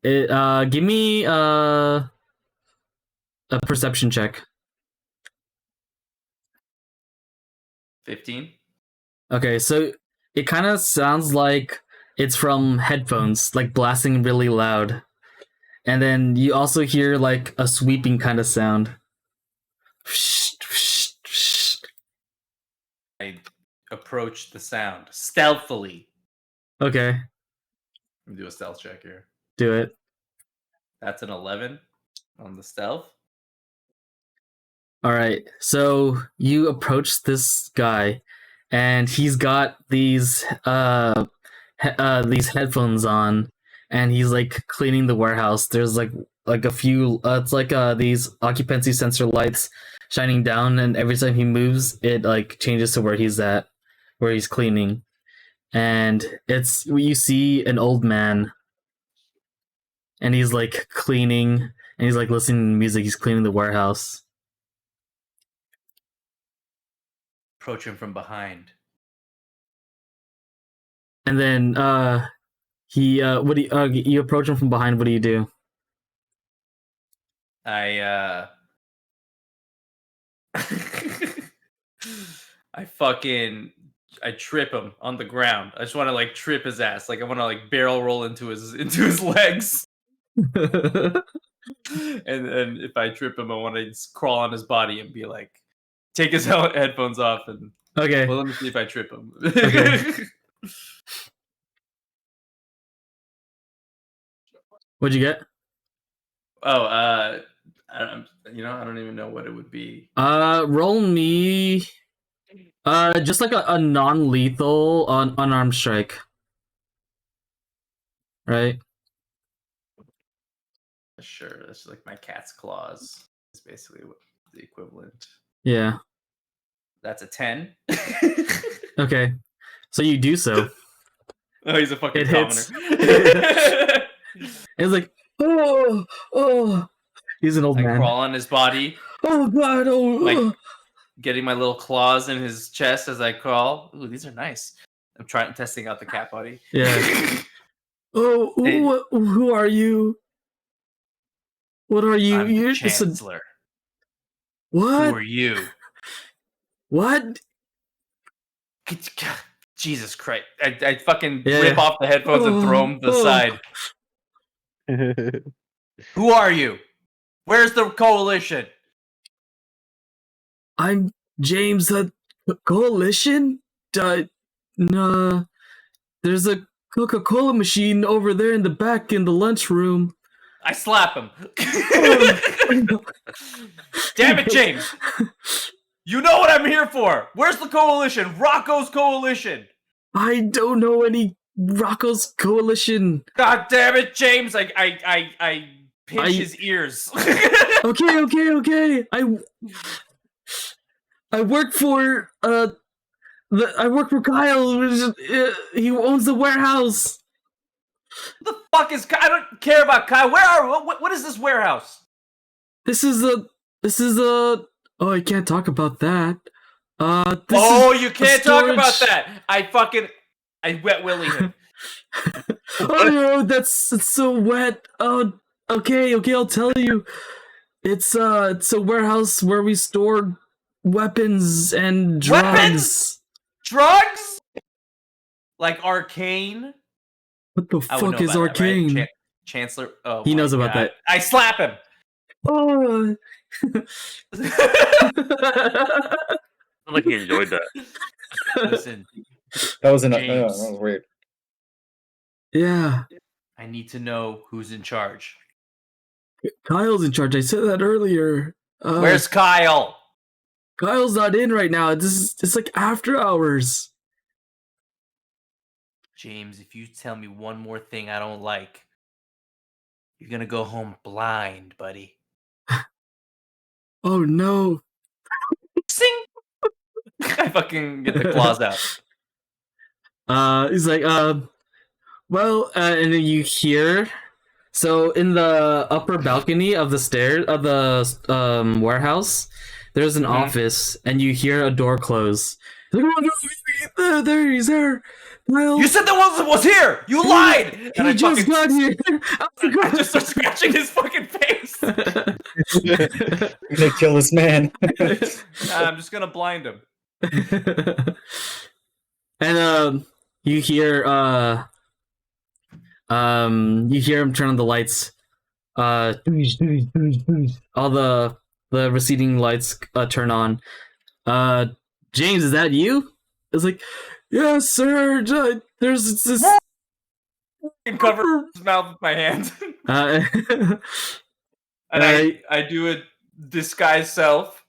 [SPEAKER 1] it give me a perception check.
[SPEAKER 2] 15.
[SPEAKER 1] Okay, so it kind of sounds like it's from headphones, like blasting really loud. And then you also hear like a sweeping kind of sound.
[SPEAKER 2] I approach the sound stealthily.
[SPEAKER 1] Okay,
[SPEAKER 2] Let me do a stealth check here.
[SPEAKER 1] do it.
[SPEAKER 2] That's an 11 on the stealth.
[SPEAKER 1] All right, so you approach this guy, and he's got these headphones on, and he's like cleaning the warehouse. There's like a few. It's like these occupancy sensor lights shining down, and every time he moves, it like changes to where he's at, where he's cleaning, and it's you see an old man, and he's like cleaning, and he's like listening to music. He's cleaning the warehouse.
[SPEAKER 2] Approach him from behind.
[SPEAKER 1] And then he what do you approach him from behind, what do you do?
[SPEAKER 2] I trip him on the ground. I just want to like trip his ass. Like I want to like barrel roll into his legs. And then if I trip him, I want to just crawl on his body and be like, take his headphones off and
[SPEAKER 1] Okay.
[SPEAKER 2] well, let me see if I trip him.
[SPEAKER 1] Okay. What'd you get?
[SPEAKER 2] Oh, I don't even know what it would be.
[SPEAKER 1] Roll me just like a non-lethal unarmed strike. Right?
[SPEAKER 2] Sure, that's like my cat's claws. It's basically what the equivalent.
[SPEAKER 1] Yeah.
[SPEAKER 2] That's a 10.
[SPEAKER 1] Okay. So you do so.
[SPEAKER 2] Oh, he's a fucking
[SPEAKER 1] It hits.
[SPEAKER 2] commoner.
[SPEAKER 1] It's like, oh. He's an old
[SPEAKER 2] I
[SPEAKER 1] man.
[SPEAKER 2] crawl on his body,
[SPEAKER 1] Oh god,
[SPEAKER 2] like getting my little claws in his chest as I crawl. Ooh, these are nice. I'm testing out the cat body.
[SPEAKER 1] Yeah. Who are you? What are you?
[SPEAKER 2] I'm the
[SPEAKER 1] You're just
[SPEAKER 2] Chancellor.
[SPEAKER 1] What?
[SPEAKER 2] Who are you?
[SPEAKER 1] What?
[SPEAKER 2] Jesus Christ. I fucking rip off the headphones and throw them to the side. Who are you? Where's the coalition?
[SPEAKER 1] I'm James. The coalition? Nah. There's a Coca-Cola machine over there in the back in the lunchroom.
[SPEAKER 2] I slap him. Damn it, James. You know what I'm here for. Where's the coalition? Rocco's coalition.
[SPEAKER 1] I don't know any Rocco's coalition.
[SPEAKER 2] God damn it, James. I pinch his ears.
[SPEAKER 1] Okay. I work for I work for Kyle. He owns the warehouse.
[SPEAKER 2] The fuck is Kyle? I don't care about Kyle. What is this warehouse?
[SPEAKER 1] This is a oh, I can't talk about that.
[SPEAKER 2] You can't talk about that. I wet willy him.
[SPEAKER 1] Oh no, it's so wet. Oh, okay, I'll tell you. It's a warehouse where we store weapons and drugs.
[SPEAKER 2] Weapons? Drugs? Like Arcane?
[SPEAKER 1] What the fuck is Arcane?
[SPEAKER 2] That, right? Chancellor. Oh,
[SPEAKER 1] he knows about that.
[SPEAKER 2] I slap him.
[SPEAKER 1] Oh.
[SPEAKER 6] I'm like he enjoyed that.
[SPEAKER 2] Listen,
[SPEAKER 5] That was
[SPEAKER 2] James.
[SPEAKER 5] that was weird.
[SPEAKER 1] Yeah.
[SPEAKER 2] I need to know who's in charge.
[SPEAKER 1] Kyle's in charge. I said that earlier.
[SPEAKER 2] Where's Kyle?
[SPEAKER 1] Kyle's not in right now. It's like after hours.
[SPEAKER 2] James, if you tell me one more thing I don't like, you're gonna go home blind, buddy.
[SPEAKER 1] Oh no.
[SPEAKER 2] Sing! I fucking get the claws out.
[SPEAKER 1] He's like, well, and then you hear. So in the upper balcony of the stairs of the warehouse, there's an office, and you hear a door close. He's like, oh, no, he's there. Well,
[SPEAKER 2] You said there was here! You lied! And
[SPEAKER 1] he
[SPEAKER 2] I
[SPEAKER 1] just
[SPEAKER 2] fucking
[SPEAKER 1] got here.
[SPEAKER 2] I just start scratching his fucking face.
[SPEAKER 5] I'm gonna kill this man.
[SPEAKER 2] I'm just gonna blind him.
[SPEAKER 1] And you hear him turn on the lights. All the receding lights turn on. James, is that you? It's like, yes, sir. There's this.
[SPEAKER 2] And cover his mouth with my hand. And I do a disguise self.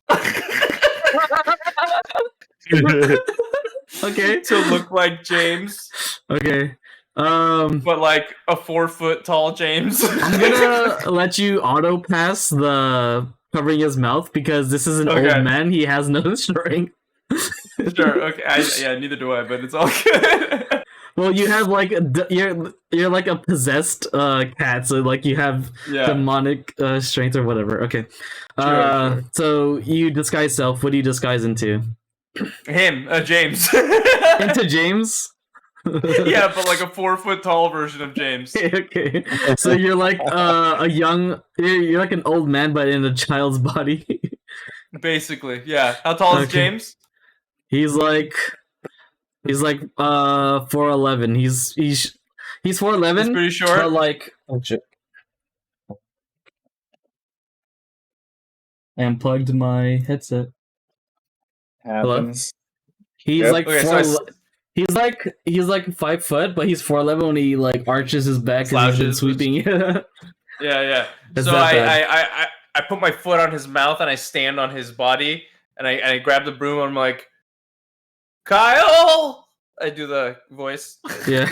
[SPEAKER 1] Okay.
[SPEAKER 2] To look like James.
[SPEAKER 1] Okay.
[SPEAKER 2] But like a 4 foot tall James.
[SPEAKER 1] I'm gonna let you auto pass the covering his mouth because this is an old man. He has no strength.
[SPEAKER 2] Sure. Okay. Neither do I. But it's all good.
[SPEAKER 1] Well, you have like you're like a possessed cat, so like you have demonic strength or whatever. Okay.
[SPEAKER 2] Sure.
[SPEAKER 1] So you disguise self. What do you disguise into?
[SPEAKER 2] Him, James.
[SPEAKER 1] Into James?
[SPEAKER 2] Yeah, but like a 4 foot tall version of James.
[SPEAKER 1] Okay. So you're like you're like an old man, but in a child's body.
[SPEAKER 2] Basically, yeah. How tall is James?
[SPEAKER 1] He's like 4'11". He's 4'11".
[SPEAKER 2] He's pretty short.
[SPEAKER 1] But like,
[SPEAKER 5] Oh shit.
[SPEAKER 1] I unplugged my headset.
[SPEAKER 5] Happens.
[SPEAKER 1] He's
[SPEAKER 5] Yep.
[SPEAKER 1] like
[SPEAKER 2] Okay,
[SPEAKER 1] he's like 5 foot, but he's 4'11" when he like arches his back and he's been
[SPEAKER 2] Slouches.
[SPEAKER 1] sweeping.
[SPEAKER 2] Yeah.
[SPEAKER 1] That's
[SPEAKER 2] So
[SPEAKER 1] that bad.
[SPEAKER 2] I put my foot on his mouth and I stand on his body and I grab the broom and I'm like, Kyle. I do the voice.
[SPEAKER 1] Yeah.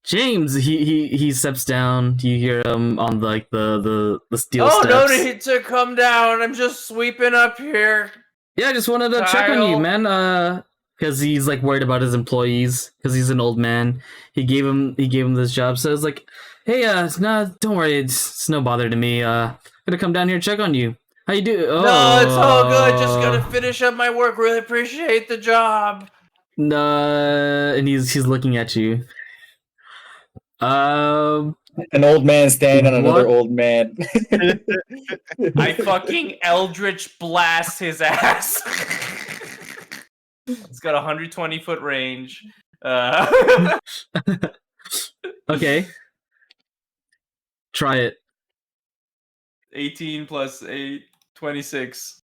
[SPEAKER 1] James, he steps down. You hear him on like the steel steps.
[SPEAKER 2] No need to come down. I'm just sweeping up here.
[SPEAKER 1] Yeah, I just wanted to check on you,
[SPEAKER 2] Kyle.
[SPEAKER 1] man. Because he's like worried about his employees. Because he's an old man. He gave him this job, so it's like, hey, no, don't worry, it's no bother to me. I'm gonna come down here and check on you. How you do? Oh.
[SPEAKER 2] No, it's all good. Just gonna finish up my work. Really appreciate the job.
[SPEAKER 1] No, and he's looking at you.
[SPEAKER 5] An old man standing on another
[SPEAKER 1] What?
[SPEAKER 5] old man.
[SPEAKER 2] I fucking Eldritch blast his ass. It's got 120 foot range.
[SPEAKER 1] Okay. Try it.
[SPEAKER 2] 18 plus 8, 26.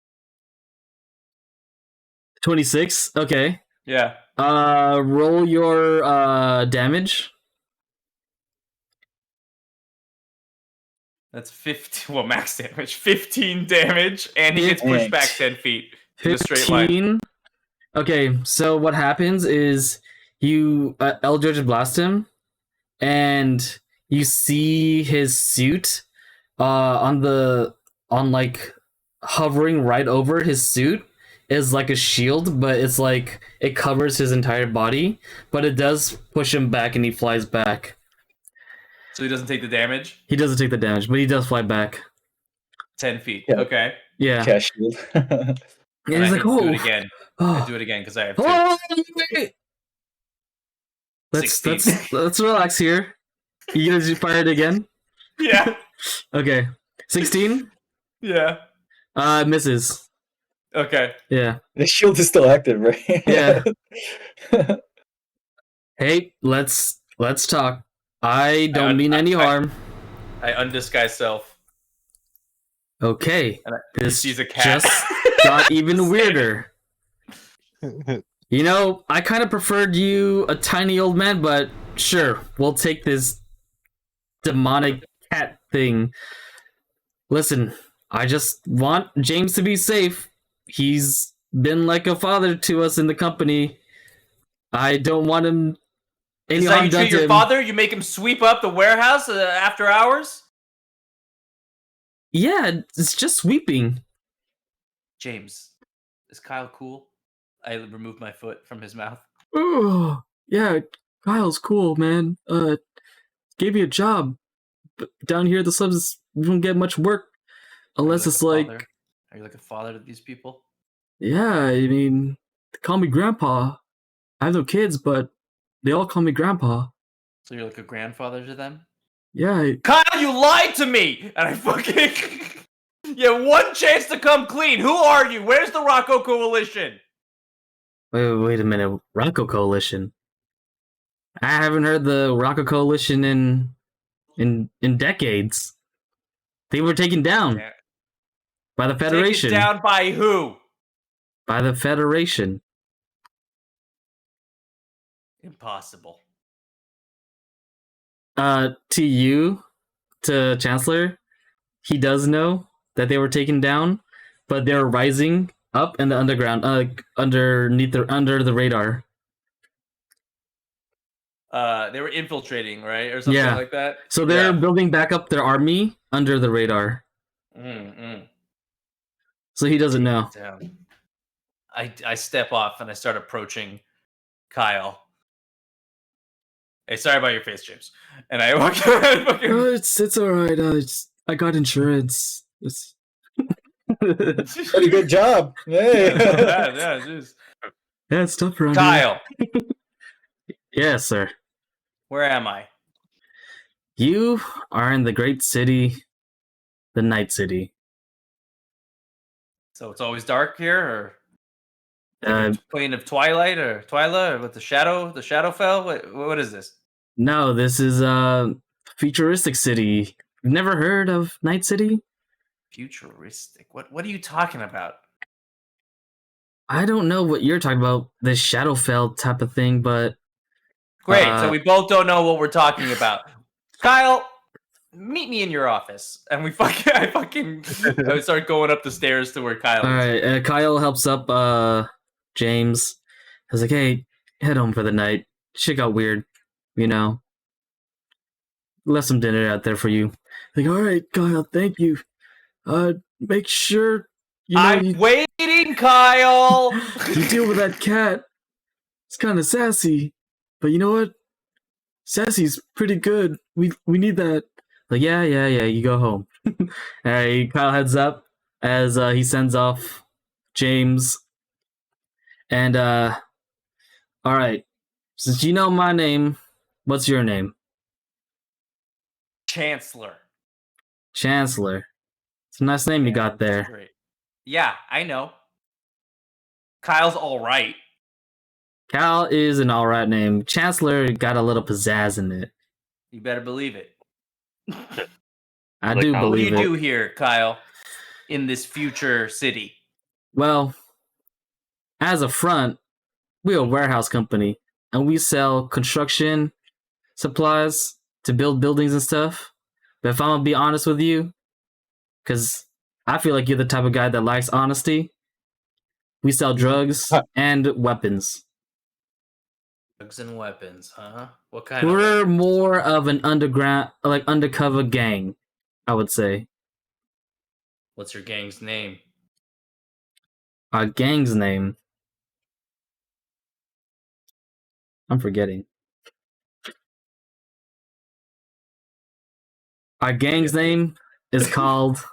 [SPEAKER 1] 26. Okay.
[SPEAKER 2] Yeah.
[SPEAKER 1] Roll your damage.
[SPEAKER 2] That's 15. Well, max damage. 15 damage, and he gets pushed back 10 feet in a straight line.
[SPEAKER 1] 15. Okay, so what happens is you Eldritch blast him, and you see his suit on like hovering right over his suit is like a shield, but it's like it covers his entire body, but it does push him back and he flies back.
[SPEAKER 2] So he doesn't take the damage?
[SPEAKER 1] He doesn't take the damage, but he does fly back.
[SPEAKER 2] 10 feet.
[SPEAKER 5] Yeah.
[SPEAKER 2] Okay.
[SPEAKER 1] Yeah.
[SPEAKER 5] Cash shield.
[SPEAKER 1] And
[SPEAKER 2] And
[SPEAKER 1] he's
[SPEAKER 2] I
[SPEAKER 1] like,
[SPEAKER 2] can do
[SPEAKER 1] oh,
[SPEAKER 2] it again.
[SPEAKER 1] oh.
[SPEAKER 2] I do it again because I have 2.
[SPEAKER 1] Oh, wait. Let's
[SPEAKER 2] 16.
[SPEAKER 1] let's relax here. You gonna fire it again?
[SPEAKER 2] Yeah.
[SPEAKER 1] Okay. 16?
[SPEAKER 2] Yeah.
[SPEAKER 1] Misses.
[SPEAKER 2] Okay.
[SPEAKER 1] Yeah.
[SPEAKER 5] The shield is still active, right?
[SPEAKER 1] Yeah. Hey, let's talk. I don't mean any harm.
[SPEAKER 2] I undisguise self.
[SPEAKER 1] Okay.
[SPEAKER 2] And
[SPEAKER 1] This
[SPEAKER 2] sees a cat.
[SPEAKER 1] just got even weirder. You know, I kind of preferred you a tiny old man, but sure, we'll take this demonic cat thing. Listen, I just want James to be safe. He's been like a father to us in the company. I don't want him
[SPEAKER 2] Is
[SPEAKER 1] any
[SPEAKER 2] this how
[SPEAKER 1] harm
[SPEAKER 2] you
[SPEAKER 1] done
[SPEAKER 2] treat
[SPEAKER 1] to
[SPEAKER 2] your
[SPEAKER 1] him.
[SPEAKER 2] father? You make him sweep up the warehouse after hours?
[SPEAKER 1] Yeah, it's just sweeping.
[SPEAKER 2] James, is Kyle cool? I removed my foot from his mouth.
[SPEAKER 1] Oh, yeah, Kyle's cool, man. Gave me a job. But down here at the subs, we don't get much work.
[SPEAKER 2] Are you
[SPEAKER 1] Unless
[SPEAKER 2] like
[SPEAKER 1] it's
[SPEAKER 2] a
[SPEAKER 1] like,
[SPEAKER 2] father? Are you like a father to these people?
[SPEAKER 1] yeah, I mean, they call me grandpa. I have no kids, but they all call me grandpa.
[SPEAKER 2] So you're like a grandfather to them?
[SPEAKER 1] Yeah,
[SPEAKER 2] Kyle, you lied to me! And I fucking... You had one chance to come clean. Who are you? Where's the Rocco Coalition?
[SPEAKER 1] wait a minute. Rocco Coalition. I haven't heard the Rocco Coalition in decades. They were taken down
[SPEAKER 2] Yeah.
[SPEAKER 1] by the Federation.
[SPEAKER 2] Taken down by who?
[SPEAKER 1] By the Federation.
[SPEAKER 2] Impossible.
[SPEAKER 1] To you, to Chancellor, he does know that they were taken down, but they're rising up in the underground, under the radar.
[SPEAKER 2] They were infiltrating, right? Or something
[SPEAKER 1] Yeah.
[SPEAKER 2] like that?
[SPEAKER 1] So they're
[SPEAKER 2] Yeah.
[SPEAKER 1] building back up their army under the radar. So he doesn't know.
[SPEAKER 2] Down. I step off and I start approaching Kyle. Hey, sorry about your face, James. And I walk.
[SPEAKER 1] It's all right. I got insurance. It's
[SPEAKER 5] Pretty good job. Hey.
[SPEAKER 2] yeah, jeez.
[SPEAKER 1] yeah, it's tough around
[SPEAKER 2] Kyle,
[SPEAKER 1] here. Yes, sir.
[SPEAKER 2] where am I?
[SPEAKER 1] You are in the great city, the Night City.
[SPEAKER 2] So it's always dark here, or like
[SPEAKER 1] Uh,
[SPEAKER 2] a plane of Twilight or Twyla, or with the shadow fell? What is this?
[SPEAKER 1] no, this is a futuristic city. You've never heard of Night City?
[SPEAKER 2] Futuristic. What are you talking about?
[SPEAKER 1] I don't know what you're talking about, this Shadowfell type of thing, but
[SPEAKER 2] Great. So we both don't know what we're talking about. Kyle, meet me in your office, and I start going up the stairs to where Kyle is.
[SPEAKER 1] all right. Kyle helps up James. He's like, "Hey, head home for the night. Shit got weird, you know. Left some dinner out there for you." Like, all right, Kyle, thank you. Make sure
[SPEAKER 2] I'm waiting, Kyle.
[SPEAKER 1] you deal with that cat. It's kind of sassy, but you know what? Sassy's pretty good. We need that. Like, yeah. You go home. All right, Kyle heads up as he sends off James. And all right, since you know my name, what's your name?
[SPEAKER 2] Chancellor.
[SPEAKER 1] Chancellor. It's a nice name you got there.
[SPEAKER 2] Great. Yeah, I know. Kyle's all right.
[SPEAKER 1] Cal is an alright name. Chancellor got a little pizzazz in it.
[SPEAKER 2] You better believe it.
[SPEAKER 1] I
[SPEAKER 6] Like
[SPEAKER 1] do
[SPEAKER 6] how-
[SPEAKER 2] What do
[SPEAKER 1] believe
[SPEAKER 2] you
[SPEAKER 1] it.
[SPEAKER 2] do here, Kyle, in this future city?
[SPEAKER 1] Well, as a front, we're a warehouse company, and we sell construction supplies to build buildings and stuff. But if I'm gonna be honest with you, because I feel like you're the type of guy that likes honesty, we sell drugs and weapons.
[SPEAKER 2] Drugs and weapons, huh? What kind of?
[SPEAKER 1] We're more of an undercover gang, I would say.
[SPEAKER 2] What's your gang's name?
[SPEAKER 1] Our gang's name, I'm forgetting. Our gang's name is called.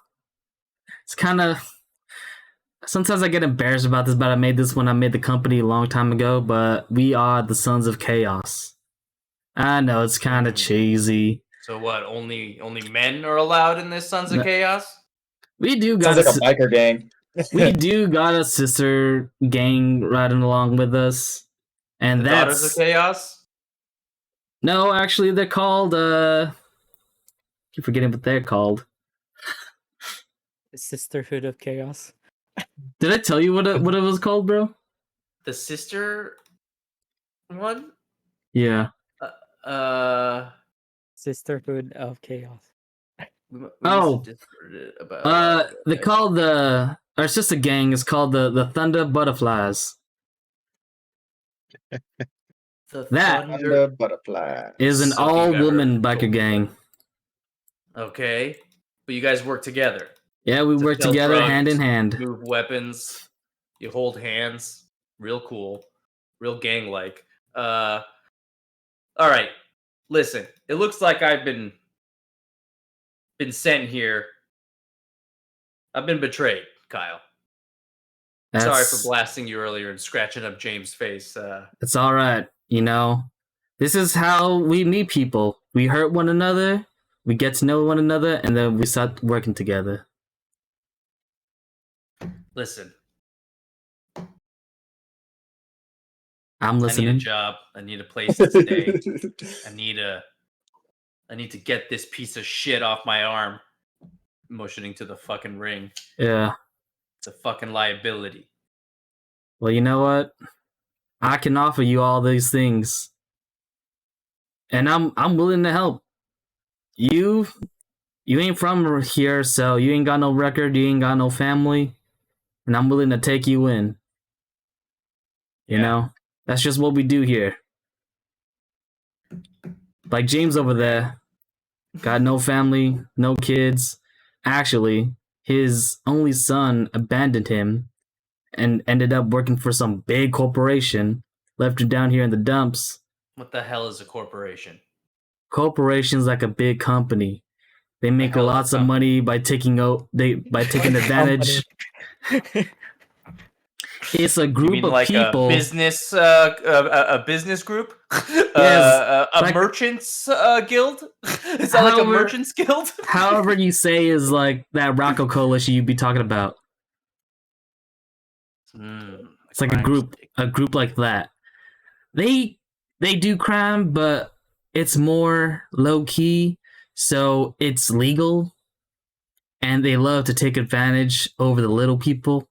[SPEAKER 1] It's kind of. Sometimes I get embarrassed about this, but I made this when I made the company a long time ago. But we are the Sons of Chaos. I know it's kind of cheesy.
[SPEAKER 2] So what? Only men are allowed in this Sons of
[SPEAKER 1] No.
[SPEAKER 2] Chaos?
[SPEAKER 1] We do got
[SPEAKER 5] Sounds like a biker gang.
[SPEAKER 1] we do got a sister gang riding along with us, and
[SPEAKER 2] The Daughters of
[SPEAKER 1] that's
[SPEAKER 2] Chaos?
[SPEAKER 1] no, actually they're called. Keep forgetting what they're called.
[SPEAKER 3] Sisterhood of Chaos.
[SPEAKER 1] Did I tell you what it was called, bro?
[SPEAKER 2] The sister one?
[SPEAKER 1] Yeah.
[SPEAKER 2] Uh,
[SPEAKER 3] Sisterhood of Chaos.
[SPEAKER 2] We
[SPEAKER 1] Oh,
[SPEAKER 2] used to Discord about.
[SPEAKER 1] they call the, or it's just a gang. It's called the Thunder Butterflies.
[SPEAKER 2] The
[SPEAKER 1] that
[SPEAKER 5] Thunder Butterfly.
[SPEAKER 1] Is an
[SPEAKER 2] So you've
[SPEAKER 1] all-woman
[SPEAKER 2] ever-
[SPEAKER 1] biker gang.
[SPEAKER 2] Okay, but you guys work together.
[SPEAKER 1] Yeah, we
[SPEAKER 2] To
[SPEAKER 1] work
[SPEAKER 2] sell
[SPEAKER 1] together
[SPEAKER 2] drugs,
[SPEAKER 1] hand in hand.
[SPEAKER 2] Move weapons. You hold hands. Real cool. Real gang-like. All right. Listen, it looks like I've been sent here. I've been betrayed, Kyle. Sorry for blasting you earlier and scratching up James' face.
[SPEAKER 1] It's all right. You know, this is how we meet people. We hurt one another, we get to know one another, and then we start working together.
[SPEAKER 2] Listen,
[SPEAKER 1] I'm
[SPEAKER 2] I need a
[SPEAKER 1] listening.
[SPEAKER 2] job. I need a place to stay. I need to get this piece of shit off my arm. Motioning to the fucking ring.
[SPEAKER 1] Yeah.
[SPEAKER 2] It's a fucking liability.
[SPEAKER 1] Well, you know what? I can offer you all these things, and I'm willing to help. You ain't from here, so you ain't got no record. You ain't got no family, and I'm willing to take you in. You know, that's just what we do here. Like James over there, got no family, no kids. Actually, his only son abandoned him and ended up working for some big corporation, left him down here in the dumps.
[SPEAKER 2] What the hell is a corporation?
[SPEAKER 1] Corporation's like a big company. They make
[SPEAKER 2] hell is a
[SPEAKER 1] lots of money by taking advantage. It's a
[SPEAKER 2] You
[SPEAKER 1] group
[SPEAKER 2] mean
[SPEAKER 1] of
[SPEAKER 2] like
[SPEAKER 1] people.
[SPEAKER 2] a business group?
[SPEAKER 1] Yes,
[SPEAKER 2] a
[SPEAKER 1] like-
[SPEAKER 2] merchants guild? Is that like a
[SPEAKER 1] However-
[SPEAKER 2] merchants guild?
[SPEAKER 1] However you say is like that Rocco coalition you'd be talking about. It's like a group like that. They do crime, but it's more low key, so it's legal, and they love to take advantage over the little people,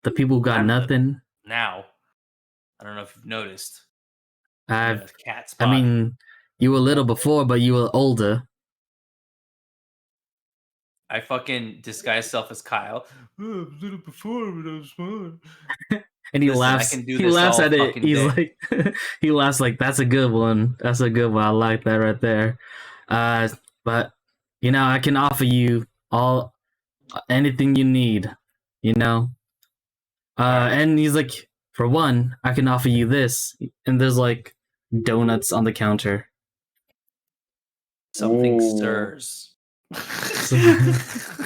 [SPEAKER 1] the people who got
[SPEAKER 2] I'm the-
[SPEAKER 1] nothing.
[SPEAKER 2] Now, I don't know if you've noticed.
[SPEAKER 1] I've,
[SPEAKER 2] a cat
[SPEAKER 1] I
[SPEAKER 2] spot.
[SPEAKER 1] mean, you were little before, but you were older.
[SPEAKER 2] I fucking disguise self as Kyle. Oh, I was little before, but I was smart.
[SPEAKER 1] And he
[SPEAKER 2] Listen, I
[SPEAKER 1] laughs.
[SPEAKER 2] can do
[SPEAKER 1] He
[SPEAKER 2] this
[SPEAKER 1] laughs
[SPEAKER 2] all
[SPEAKER 1] at it.
[SPEAKER 2] fucking
[SPEAKER 1] He's
[SPEAKER 2] day.
[SPEAKER 1] like, he laughs like, "That's a good one. That's a good one. I like that right there." But you know, I can offer you all anything you need. You know. And he's like, for one, I can offer you this, and there's like donuts on the counter.
[SPEAKER 2] Something
[SPEAKER 5] Ooh.
[SPEAKER 2] stirs.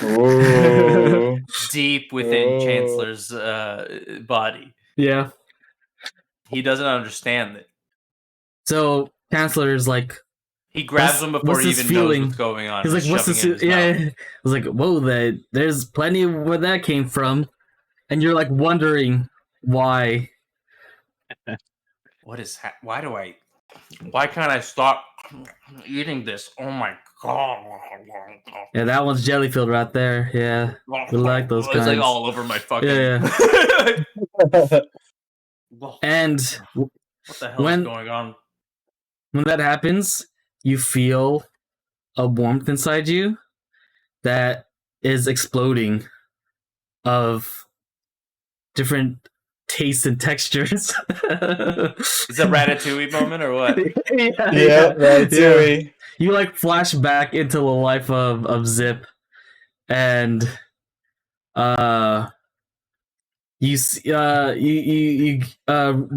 [SPEAKER 5] Oh.
[SPEAKER 2] Deep within
[SPEAKER 5] Oh.
[SPEAKER 2] Chancellor's body.
[SPEAKER 1] Yeah.
[SPEAKER 2] He doesn't understand it.
[SPEAKER 1] So Chancellor's like,
[SPEAKER 2] He grabs
[SPEAKER 1] What's-
[SPEAKER 2] him before
[SPEAKER 1] what's
[SPEAKER 2] he
[SPEAKER 1] this
[SPEAKER 2] even
[SPEAKER 1] feeling?
[SPEAKER 2] knows what's going on.
[SPEAKER 1] he's like, "What's
[SPEAKER 2] shoving
[SPEAKER 1] this?"
[SPEAKER 2] it in his
[SPEAKER 1] Yeah.
[SPEAKER 2] mouth.
[SPEAKER 1] I was like, "Whoa, there's plenty of where that came from," and you're like wondering why.
[SPEAKER 2] What is why can't I stop eating this? Oh my god.
[SPEAKER 1] Yeah, that one's Jellyfield right there. Yeah. We like those
[SPEAKER 2] It's like
[SPEAKER 1] kinds.
[SPEAKER 2] all over my fucking
[SPEAKER 1] Yeah,
[SPEAKER 2] Whoa,
[SPEAKER 1] And
[SPEAKER 2] what the hell
[SPEAKER 1] when-
[SPEAKER 2] is going on?
[SPEAKER 1] when that happens, you feel a warmth inside you that is exploding of different tastes and textures.
[SPEAKER 2] Is that Ratatouille moment or what?
[SPEAKER 5] Yeah, Ratatouille.
[SPEAKER 1] You like flash back into the life of Zip, and you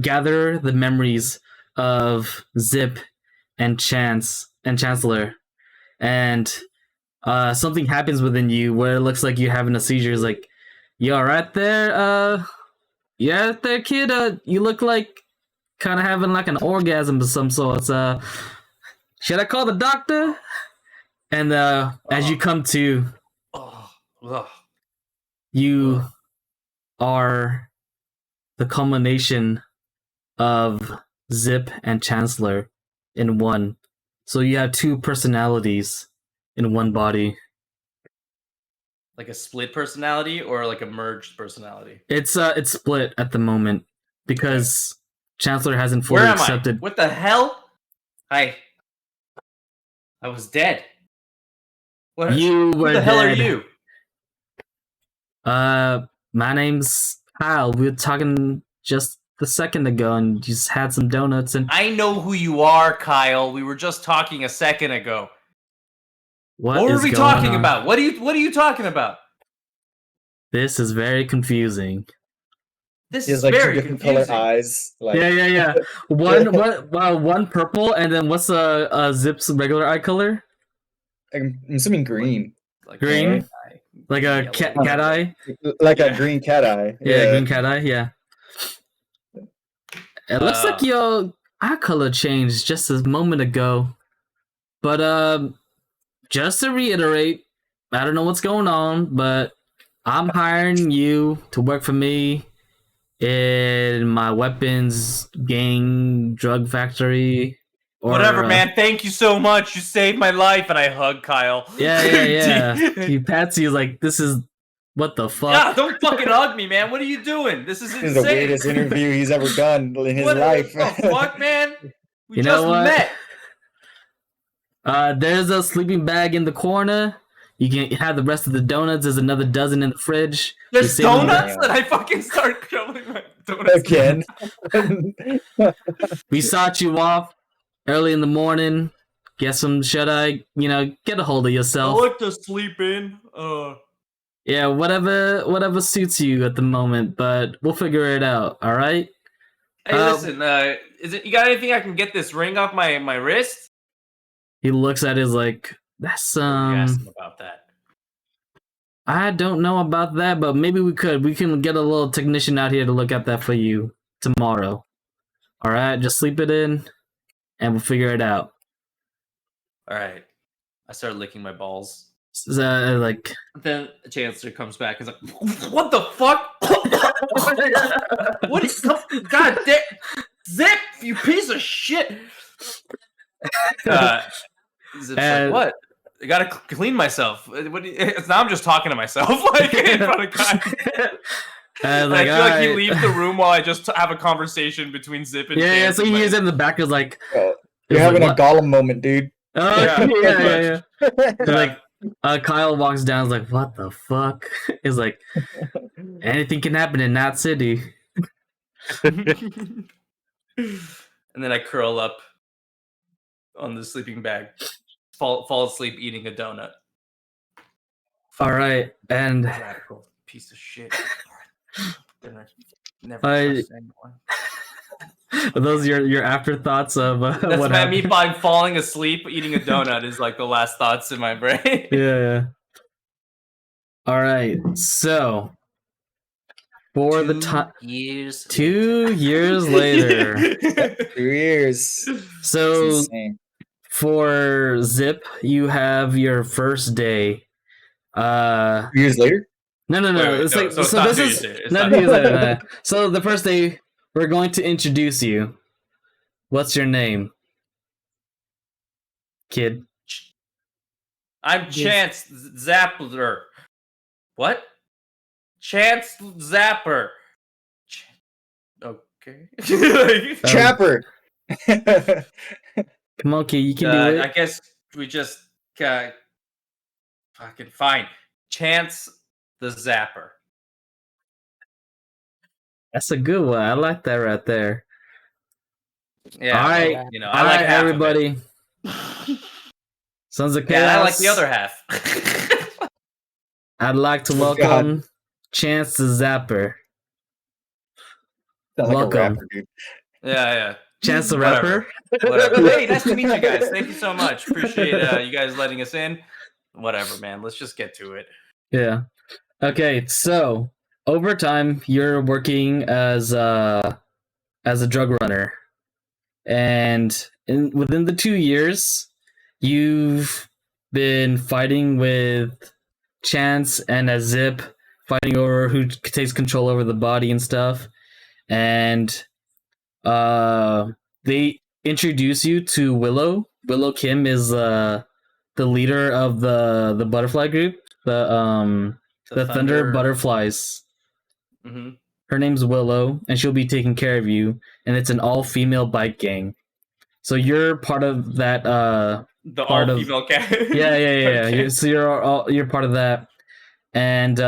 [SPEAKER 1] gather the memories of Zip and Chancellor, and something happens within you where it looks like you're having a seizure. It's like, you all right there? You all right there, kid? You look like kind of having like an orgasm of some sorts. Should I call the doctor? And as you come to,
[SPEAKER 2] Oh, ugh.
[SPEAKER 1] you are the culmination of Zip and Chancellor in one. So you have two personalities in one body.
[SPEAKER 2] Like a split personality or like a merged personality?
[SPEAKER 1] It's split at the moment because Chancellor hasn't fully
[SPEAKER 2] Where am
[SPEAKER 1] accepted.
[SPEAKER 2] I? What the hell? I was dead. What?
[SPEAKER 1] You
[SPEAKER 2] Who
[SPEAKER 1] were
[SPEAKER 2] the hell are
[SPEAKER 1] dead.
[SPEAKER 2] you?
[SPEAKER 1] My name's Kyle. We were talking just a second ago, and you just had some donuts. And
[SPEAKER 2] I know who you are, Kyle. We were just talking a second ago. What were
[SPEAKER 1] is
[SPEAKER 2] we
[SPEAKER 1] going
[SPEAKER 2] talking
[SPEAKER 1] on?
[SPEAKER 2] about? What are you talking about?
[SPEAKER 1] This is very confusing.
[SPEAKER 2] This
[SPEAKER 5] He has
[SPEAKER 2] is
[SPEAKER 5] like two
[SPEAKER 2] very
[SPEAKER 5] different
[SPEAKER 2] confusing.
[SPEAKER 5] color eyes. Like
[SPEAKER 1] Yeah. One purple, and then what's a Zip's regular eye color?
[SPEAKER 5] I'm assuming green.
[SPEAKER 2] Like
[SPEAKER 1] Green?
[SPEAKER 2] red eye,
[SPEAKER 1] Like a
[SPEAKER 2] yellow,
[SPEAKER 1] cat
[SPEAKER 2] whatever.
[SPEAKER 1] eye?
[SPEAKER 5] Like
[SPEAKER 2] Yeah.
[SPEAKER 5] a green cat eye.
[SPEAKER 1] Yeah, green cat eye. Yeah. It looks like your eye color changed just a moment ago. But just to reiterate, I don't know what's going on, but I'm hiring you to work for me in my weapons gang drug factory. Or,
[SPEAKER 2] Whatever, man. Thank you so much. You saved my life, and I hug Kyle.
[SPEAKER 1] Yeah. He pats you like, this is what the fuck.
[SPEAKER 2] Yeah, don't fucking hug me, man. What are you doing? This is
[SPEAKER 5] This
[SPEAKER 2] insane.
[SPEAKER 5] is the weirdest interview he's ever done in his
[SPEAKER 2] What
[SPEAKER 5] life.
[SPEAKER 2] the fuck, man? We
[SPEAKER 1] You
[SPEAKER 2] just
[SPEAKER 1] know what?
[SPEAKER 2] met.
[SPEAKER 1] There's a sleeping bag in the corner. You can have the rest of the donuts. There's another dozen in the fridge.
[SPEAKER 2] There's
[SPEAKER 1] You save them-
[SPEAKER 2] donuts, and I fucking start shoveling my donuts.
[SPEAKER 5] Again.
[SPEAKER 1] We sought you off early in the morning. Guess some should I, get a hold of
[SPEAKER 2] I
[SPEAKER 1] yourself.
[SPEAKER 2] like to sleep in.
[SPEAKER 1] Yeah, whatever suits you at the moment, but we'll figure it out, all right?
[SPEAKER 2] Hey, listen. You got anything I can get this ring off my wrist?
[SPEAKER 1] He looks at his like, that's
[SPEAKER 2] You asked him about that.
[SPEAKER 1] I don't know about that, but maybe we could. We can get a little technician out here to look at that for you tomorrow. All right, just sleep it in, and we'll figure it out.
[SPEAKER 2] All right. I start licking my balls.
[SPEAKER 1] Like,
[SPEAKER 2] Then the Chancellor comes back and is like, "What the fuck? What is? God damn, Zip, you piece of shit!" Zip's like, "What? I gotta clean myself. Now I'm just talking to myself, like in front of Kyle." And I feel like he leaves the room while I just have a conversation between Zip and
[SPEAKER 1] yeah.
[SPEAKER 2] Chance
[SPEAKER 1] So he hears in the back is like,
[SPEAKER 5] You're having a Gollum moment, dude.
[SPEAKER 1] oh
[SPEAKER 2] Yeah.
[SPEAKER 1] yeah. Like, Kyle walks down. Is like, what the fuck? He's like, anything can happen in that city.
[SPEAKER 2] And then I curl up on the sleeping bag, fall asleep eating a donut.
[SPEAKER 1] All right, and
[SPEAKER 2] Radical piece of shit. Gonna never trust anyone.
[SPEAKER 1] are those your afterthoughts of
[SPEAKER 2] That's
[SPEAKER 1] what
[SPEAKER 2] my me
[SPEAKER 1] happened?
[SPEAKER 2] by falling asleep eating a donut is like the last thoughts in my brain.
[SPEAKER 1] Yeah. All right, so for the time, 2 years later.
[SPEAKER 5] 2 years. It's
[SPEAKER 1] So
[SPEAKER 5] insane.
[SPEAKER 1] for Zip, you have your first day.
[SPEAKER 5] 2 years later?
[SPEAKER 1] No.
[SPEAKER 2] Wait,
[SPEAKER 1] It's
[SPEAKER 2] no,
[SPEAKER 1] like
[SPEAKER 2] so it's
[SPEAKER 1] so.
[SPEAKER 2] not
[SPEAKER 1] This
[SPEAKER 2] 2
[SPEAKER 1] is
[SPEAKER 2] years later. It's
[SPEAKER 1] not
[SPEAKER 2] not
[SPEAKER 1] 2 years later. No. So the first day, we're going to introduce you. What's your name, kid?
[SPEAKER 2] I'm Chance Zappler. What? Chance Zapper. Okay.
[SPEAKER 5] Trapper.
[SPEAKER 1] Come on, kid. You can do it.
[SPEAKER 2] I guess we just fucking fine. Chance the Zapper.
[SPEAKER 1] That's a good one. I like that right there.
[SPEAKER 2] Yeah.
[SPEAKER 1] All right.
[SPEAKER 2] well,
[SPEAKER 1] All
[SPEAKER 2] I like
[SPEAKER 1] right,
[SPEAKER 2] half of it.
[SPEAKER 1] everybody. Sons of Chaos.
[SPEAKER 2] Yeah, I like the other half.
[SPEAKER 1] I'd like to
[SPEAKER 5] Oh, God.
[SPEAKER 1] welcome Chance the Zapper.
[SPEAKER 5] Sound like a
[SPEAKER 1] Welcome.
[SPEAKER 5] rapper, dude.
[SPEAKER 2] Yeah.
[SPEAKER 1] Chance the
[SPEAKER 2] Whatever.
[SPEAKER 1] Rapper.
[SPEAKER 2] Whatever. Hey, nice to meet you guys. Thank you so much. Appreciate you guys letting us in. Whatever, man. Let's just get to it.
[SPEAKER 1] Yeah. Okay, so over time you're working as a drug runner. And within the 2 years, you've been fighting with Chance and a Zip, fighting over who takes control over the body and stuff. And they introduce you to Willow. Willow Kim is the leader of the butterfly group, the Thunder Butterflies.
[SPEAKER 2] Mm-hmm.
[SPEAKER 1] Her name's Willow, and she'll be taking care of you. And it's an all-female bike gang. So you're part of that
[SPEAKER 2] The
[SPEAKER 1] part of-
[SPEAKER 2] all-female cat.
[SPEAKER 1] Yeah.
[SPEAKER 2] Okay.
[SPEAKER 1] So you're part of that, and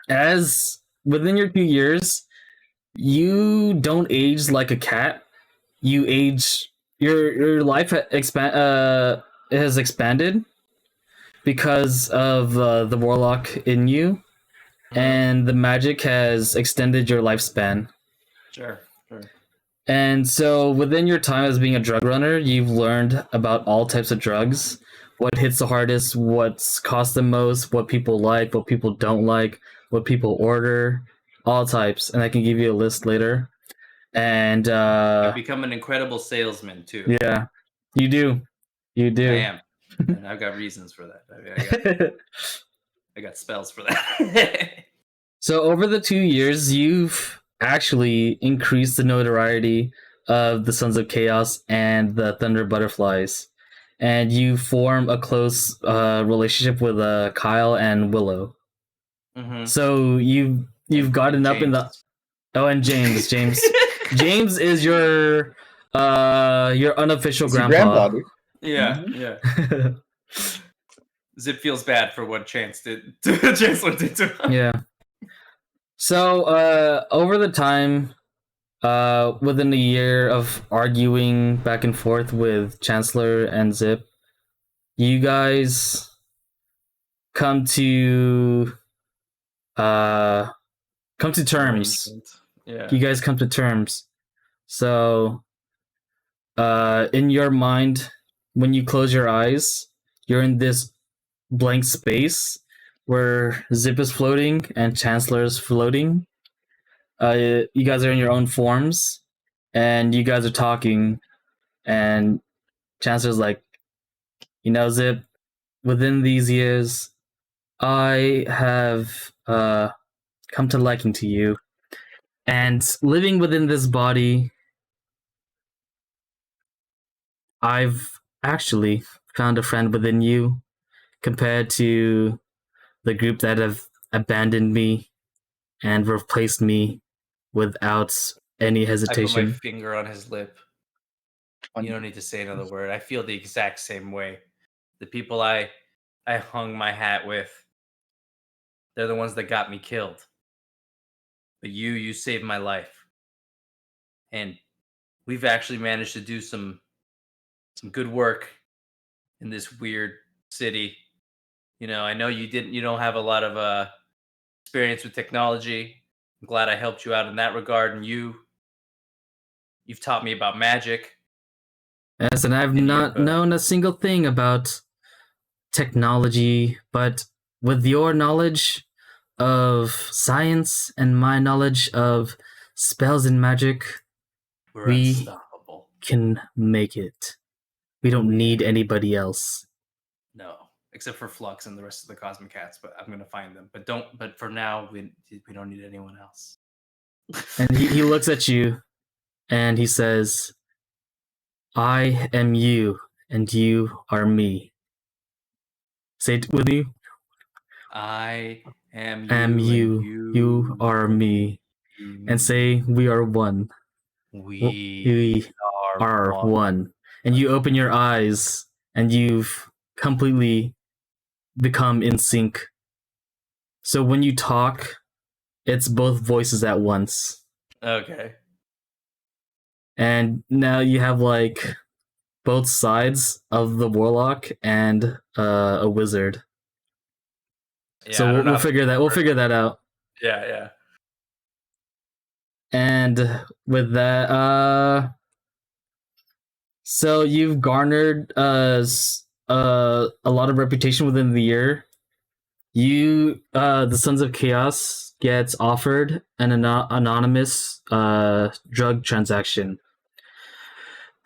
[SPEAKER 1] as within your 2 years, you don't age like a cat. You age. Your life has expanded because of the warlock in you, and the magic has extended your lifespan.
[SPEAKER 2] Sure.
[SPEAKER 1] And so, within your time as being a drug runner, you've learned about all types of drugs, what hits the hardest, what's cost the most, what people like, what people don't like, what people order, all types. And I can give you a list later. And
[SPEAKER 2] I've become an incredible salesman too.
[SPEAKER 1] yeah, you do. You do.
[SPEAKER 2] I am, and I've got reasons for that. I got spells for that.
[SPEAKER 1] So over the 2 years, you've actually increased the notoriety of the Sons of Chaos and the Thunder Butterflies, and you form a close relationship with Kyle and Willow. So you've gotten up in the and James. James is your unofficial
[SPEAKER 5] It's your
[SPEAKER 1] grandpa.
[SPEAKER 5] dude.
[SPEAKER 2] Yeah. Zip feels bad for what Chance did. Chance went into.
[SPEAKER 1] Yeah. So, over the time, within a year of arguing back and forth with Chancellor and Zip, you guys come to terms.
[SPEAKER 2] Yeah.
[SPEAKER 1] You guys come to terms. So, in your mind, when you close your eyes, you're in this blank space where Zip is floating and Chancellor is floating. You guys are in your own forms, and you guys are talking, and Chancellor's like, Zip, within these years, I have come to liking to you, and living within this body, I've actually found a friend within you, compared to the group that have abandoned me and replaced me without any
[SPEAKER 2] I put my
[SPEAKER 1] hesitation.
[SPEAKER 2] finger on his lip. You don't need to say another word. I feel the exact same way. The people I hung my hat with, they're the ones that got me killed. But you saved my life. And we've actually managed to do some good work in this weird city. I know you don't have a lot of experience with technology. I'm glad I helped you out in that regard, and you've taught me about magic.
[SPEAKER 1] Yes, and I've not known a single thing about technology, but with your knowledge of science and my knowledge of spells and magic,
[SPEAKER 2] We're
[SPEAKER 1] we
[SPEAKER 2] unstoppable.
[SPEAKER 1] can make it. We don't need anybody else.
[SPEAKER 2] No, except for Flux and the rest of the Cosmic Cats, but I'm gonna find them. But for now, we don't need anyone else.
[SPEAKER 1] And he looks at you and he says, I am you, and you are me. Say it with me.
[SPEAKER 2] I am
[SPEAKER 1] You,
[SPEAKER 2] and
[SPEAKER 1] you are me. And say, we are one.
[SPEAKER 2] we
[SPEAKER 1] are one. And you open your eyes, and you've completely become in sync. So when you talk, it's both voices at once.
[SPEAKER 2] Okay.
[SPEAKER 1] And now you have both sides of the warlock and a wizard.
[SPEAKER 2] Yeah,
[SPEAKER 1] So we'll figure that out.
[SPEAKER 2] Yeah.
[SPEAKER 1] And with that, so you've garnered a lot of reputation within the year. You, the Sons of Chaos, gets offered an anonymous drug transaction.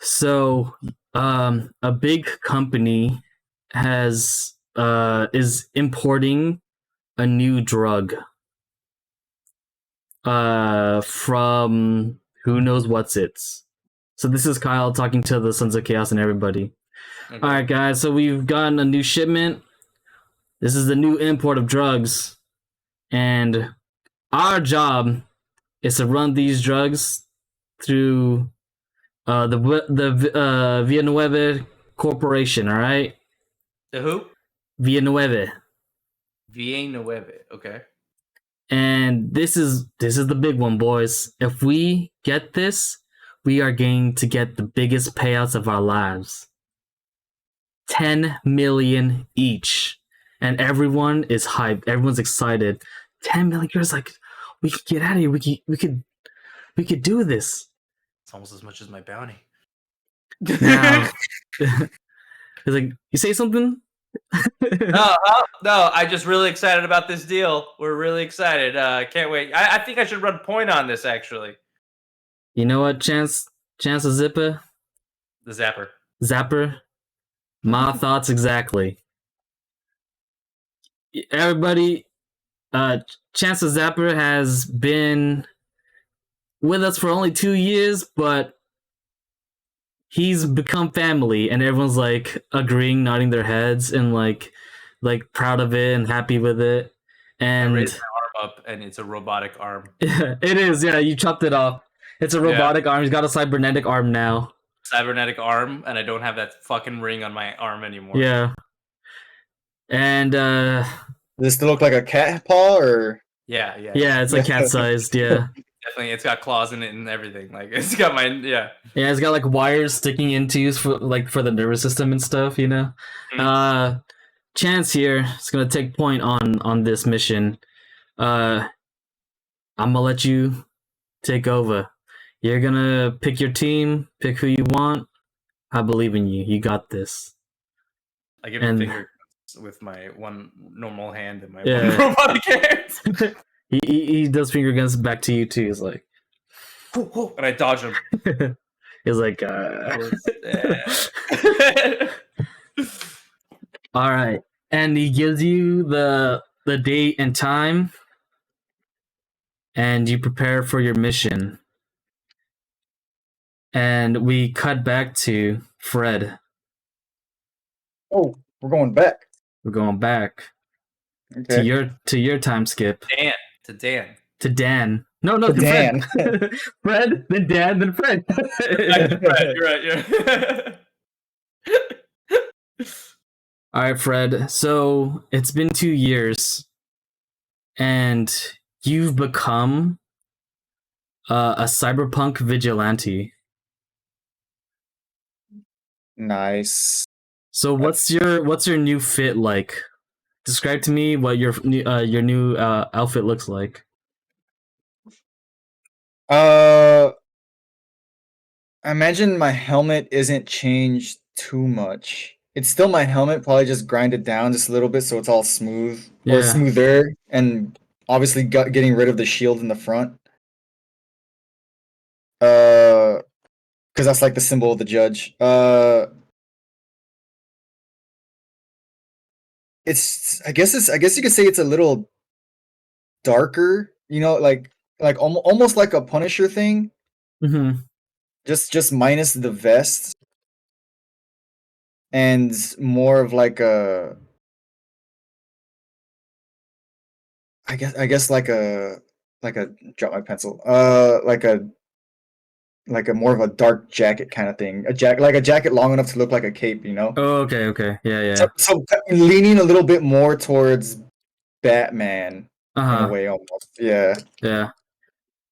[SPEAKER 1] So, a big company is importing a new drug from who knows what's it's. So this is Kyle talking to the Sons of Chaos and everybody.
[SPEAKER 2] Okay.
[SPEAKER 1] All right, guys. So we've gotten a new shipment. This is the new import of drugs, and our job is to run these drugs through the Villanueva corporation, all right?
[SPEAKER 2] The who?
[SPEAKER 1] Villanueve.
[SPEAKER 2] Villanueve. Okay.
[SPEAKER 1] And this is the big one, boys. If we get this, we are going to get the biggest payouts of our lives. 10 million each. And everyone is hyped. Everyone's excited. 10 million. You're like, we could get out of here. We could do this.
[SPEAKER 2] It's almost as much as my bounty.
[SPEAKER 1] Now, it's like, you say something?
[SPEAKER 2] No, I'm just really excited about this deal. We're really excited. Can't wait. I think I should run point on this, actually.
[SPEAKER 1] You know what, Chance of Zipper?
[SPEAKER 2] The Zapper.
[SPEAKER 1] Zapper? My thoughts exactly. Everybody, Chance the Zapper has been with us for only 2 years, but he's become family, and everyone's like agreeing, nodding their heads, and like proud of it and happy with it. And
[SPEAKER 2] I raised my arm up, and it's a robotic arm.
[SPEAKER 1] It is, yeah. You chopped it off. It's a robotic arm. He's got a cybernetic arm now.
[SPEAKER 2] Cybernetic arm, and I don't have that fucking ring on my arm anymore.
[SPEAKER 1] Yeah. And
[SPEAKER 5] Does this still look like a cat paw, or?
[SPEAKER 2] Yeah.
[SPEAKER 1] it's like cat-sized, yeah.
[SPEAKER 2] Definitely, it's got claws in it and everything. Like, it's got my,
[SPEAKER 1] Yeah, it's got like wires sticking into for the nervous system and stuff, you know? Chance here is gonna take point on this mission. I'm gonna let you take over. You're gonna pick your team, pick who you want. I believe in you. You got this.
[SPEAKER 2] I give him finger with my one normal hand and my
[SPEAKER 1] Yeah.
[SPEAKER 2] one robotic hand.
[SPEAKER 1] He does finger guns back to you too. He's like,
[SPEAKER 2] and I dodge him.
[SPEAKER 1] he's like, all right, and he gives you the date and time, and you prepare for your mission. And we cut back to Fred.
[SPEAKER 5] Oh, we're going back.
[SPEAKER 1] We're going back
[SPEAKER 5] Okay.
[SPEAKER 1] to your time skip.
[SPEAKER 2] Dan.
[SPEAKER 1] To Dan. No,
[SPEAKER 5] To
[SPEAKER 1] to
[SPEAKER 5] Dan.
[SPEAKER 1] Fred. Fred, then Dan, then Fred.
[SPEAKER 2] You're right.
[SPEAKER 1] All right, Fred. So it's been 2 years, and you've become a cyberpunk vigilante.
[SPEAKER 5] Nice.
[SPEAKER 1] So what's your new fit like? Describe to me what your new outfit looks like.
[SPEAKER 5] I imagine my helmet isn't changed too much. It's still my helmet, probably just grinded down just a little bit so it's all smooth or
[SPEAKER 1] Yeah.
[SPEAKER 5] smoother, and obviously getting rid of the shield in the front. Because that's like the symbol of the judge. I guess you could say it's a little darker, like almost like a Punisher thing.
[SPEAKER 1] Mm-hmm.
[SPEAKER 5] Just minus the vest, and more of like a, I guess like a drop my pencil. Like a more of a dark jacket kind of thing. A jacket long enough to look like a cape,
[SPEAKER 1] Oh, okay. Yeah.
[SPEAKER 5] So leaning a little bit more towards Batman in a
[SPEAKER 1] Uh-huh.
[SPEAKER 5] way, almost. Yeah.
[SPEAKER 1] Yeah.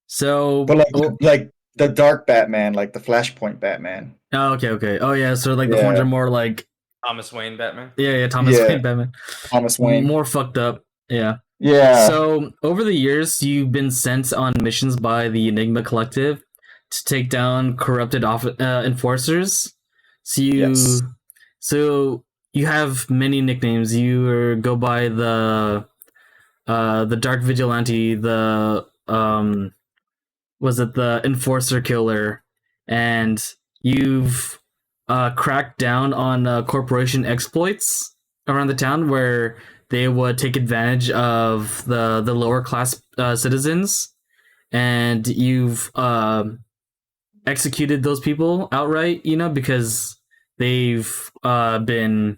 [SPEAKER 1] So
[SPEAKER 5] But like the dark Batman, like the Flashpoint Batman.
[SPEAKER 1] Oh, okay. Oh yeah, so like the
[SPEAKER 5] Yeah.
[SPEAKER 1] horns are more like
[SPEAKER 2] Thomas Wayne Batman.
[SPEAKER 1] yeah, Thomas
[SPEAKER 5] Yeah.
[SPEAKER 1] Wayne Batman.
[SPEAKER 5] Thomas Wayne.
[SPEAKER 1] More fucked up. Yeah.
[SPEAKER 5] Yeah.
[SPEAKER 1] So over the years, you've been sent on missions by the Enigma Collective to take down corrupted enforcers.
[SPEAKER 5] Yes.
[SPEAKER 1] So you have many nicknames. You go by the Dark Vigilante, the was it the Enforcer Killer, and you've cracked down on corporation exploits around the town where they would take advantage of the lower class citizens, and you've executed those people outright, because they've been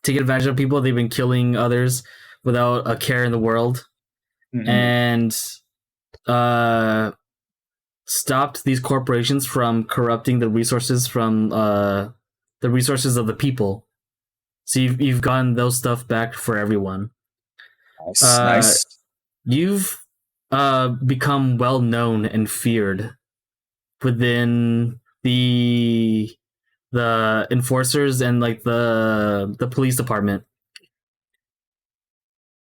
[SPEAKER 1] taking advantage of people. They've been killing others without a care in the world.
[SPEAKER 5] Mhm.
[SPEAKER 1] And stopped these corporations from corrupting the resources from the resources of the people. So you've gotten those stuff back for everyone.
[SPEAKER 5] Nice,
[SPEAKER 1] Uh,
[SPEAKER 5] nice.
[SPEAKER 1] You've become well known and feared within the enforcers and like the police department.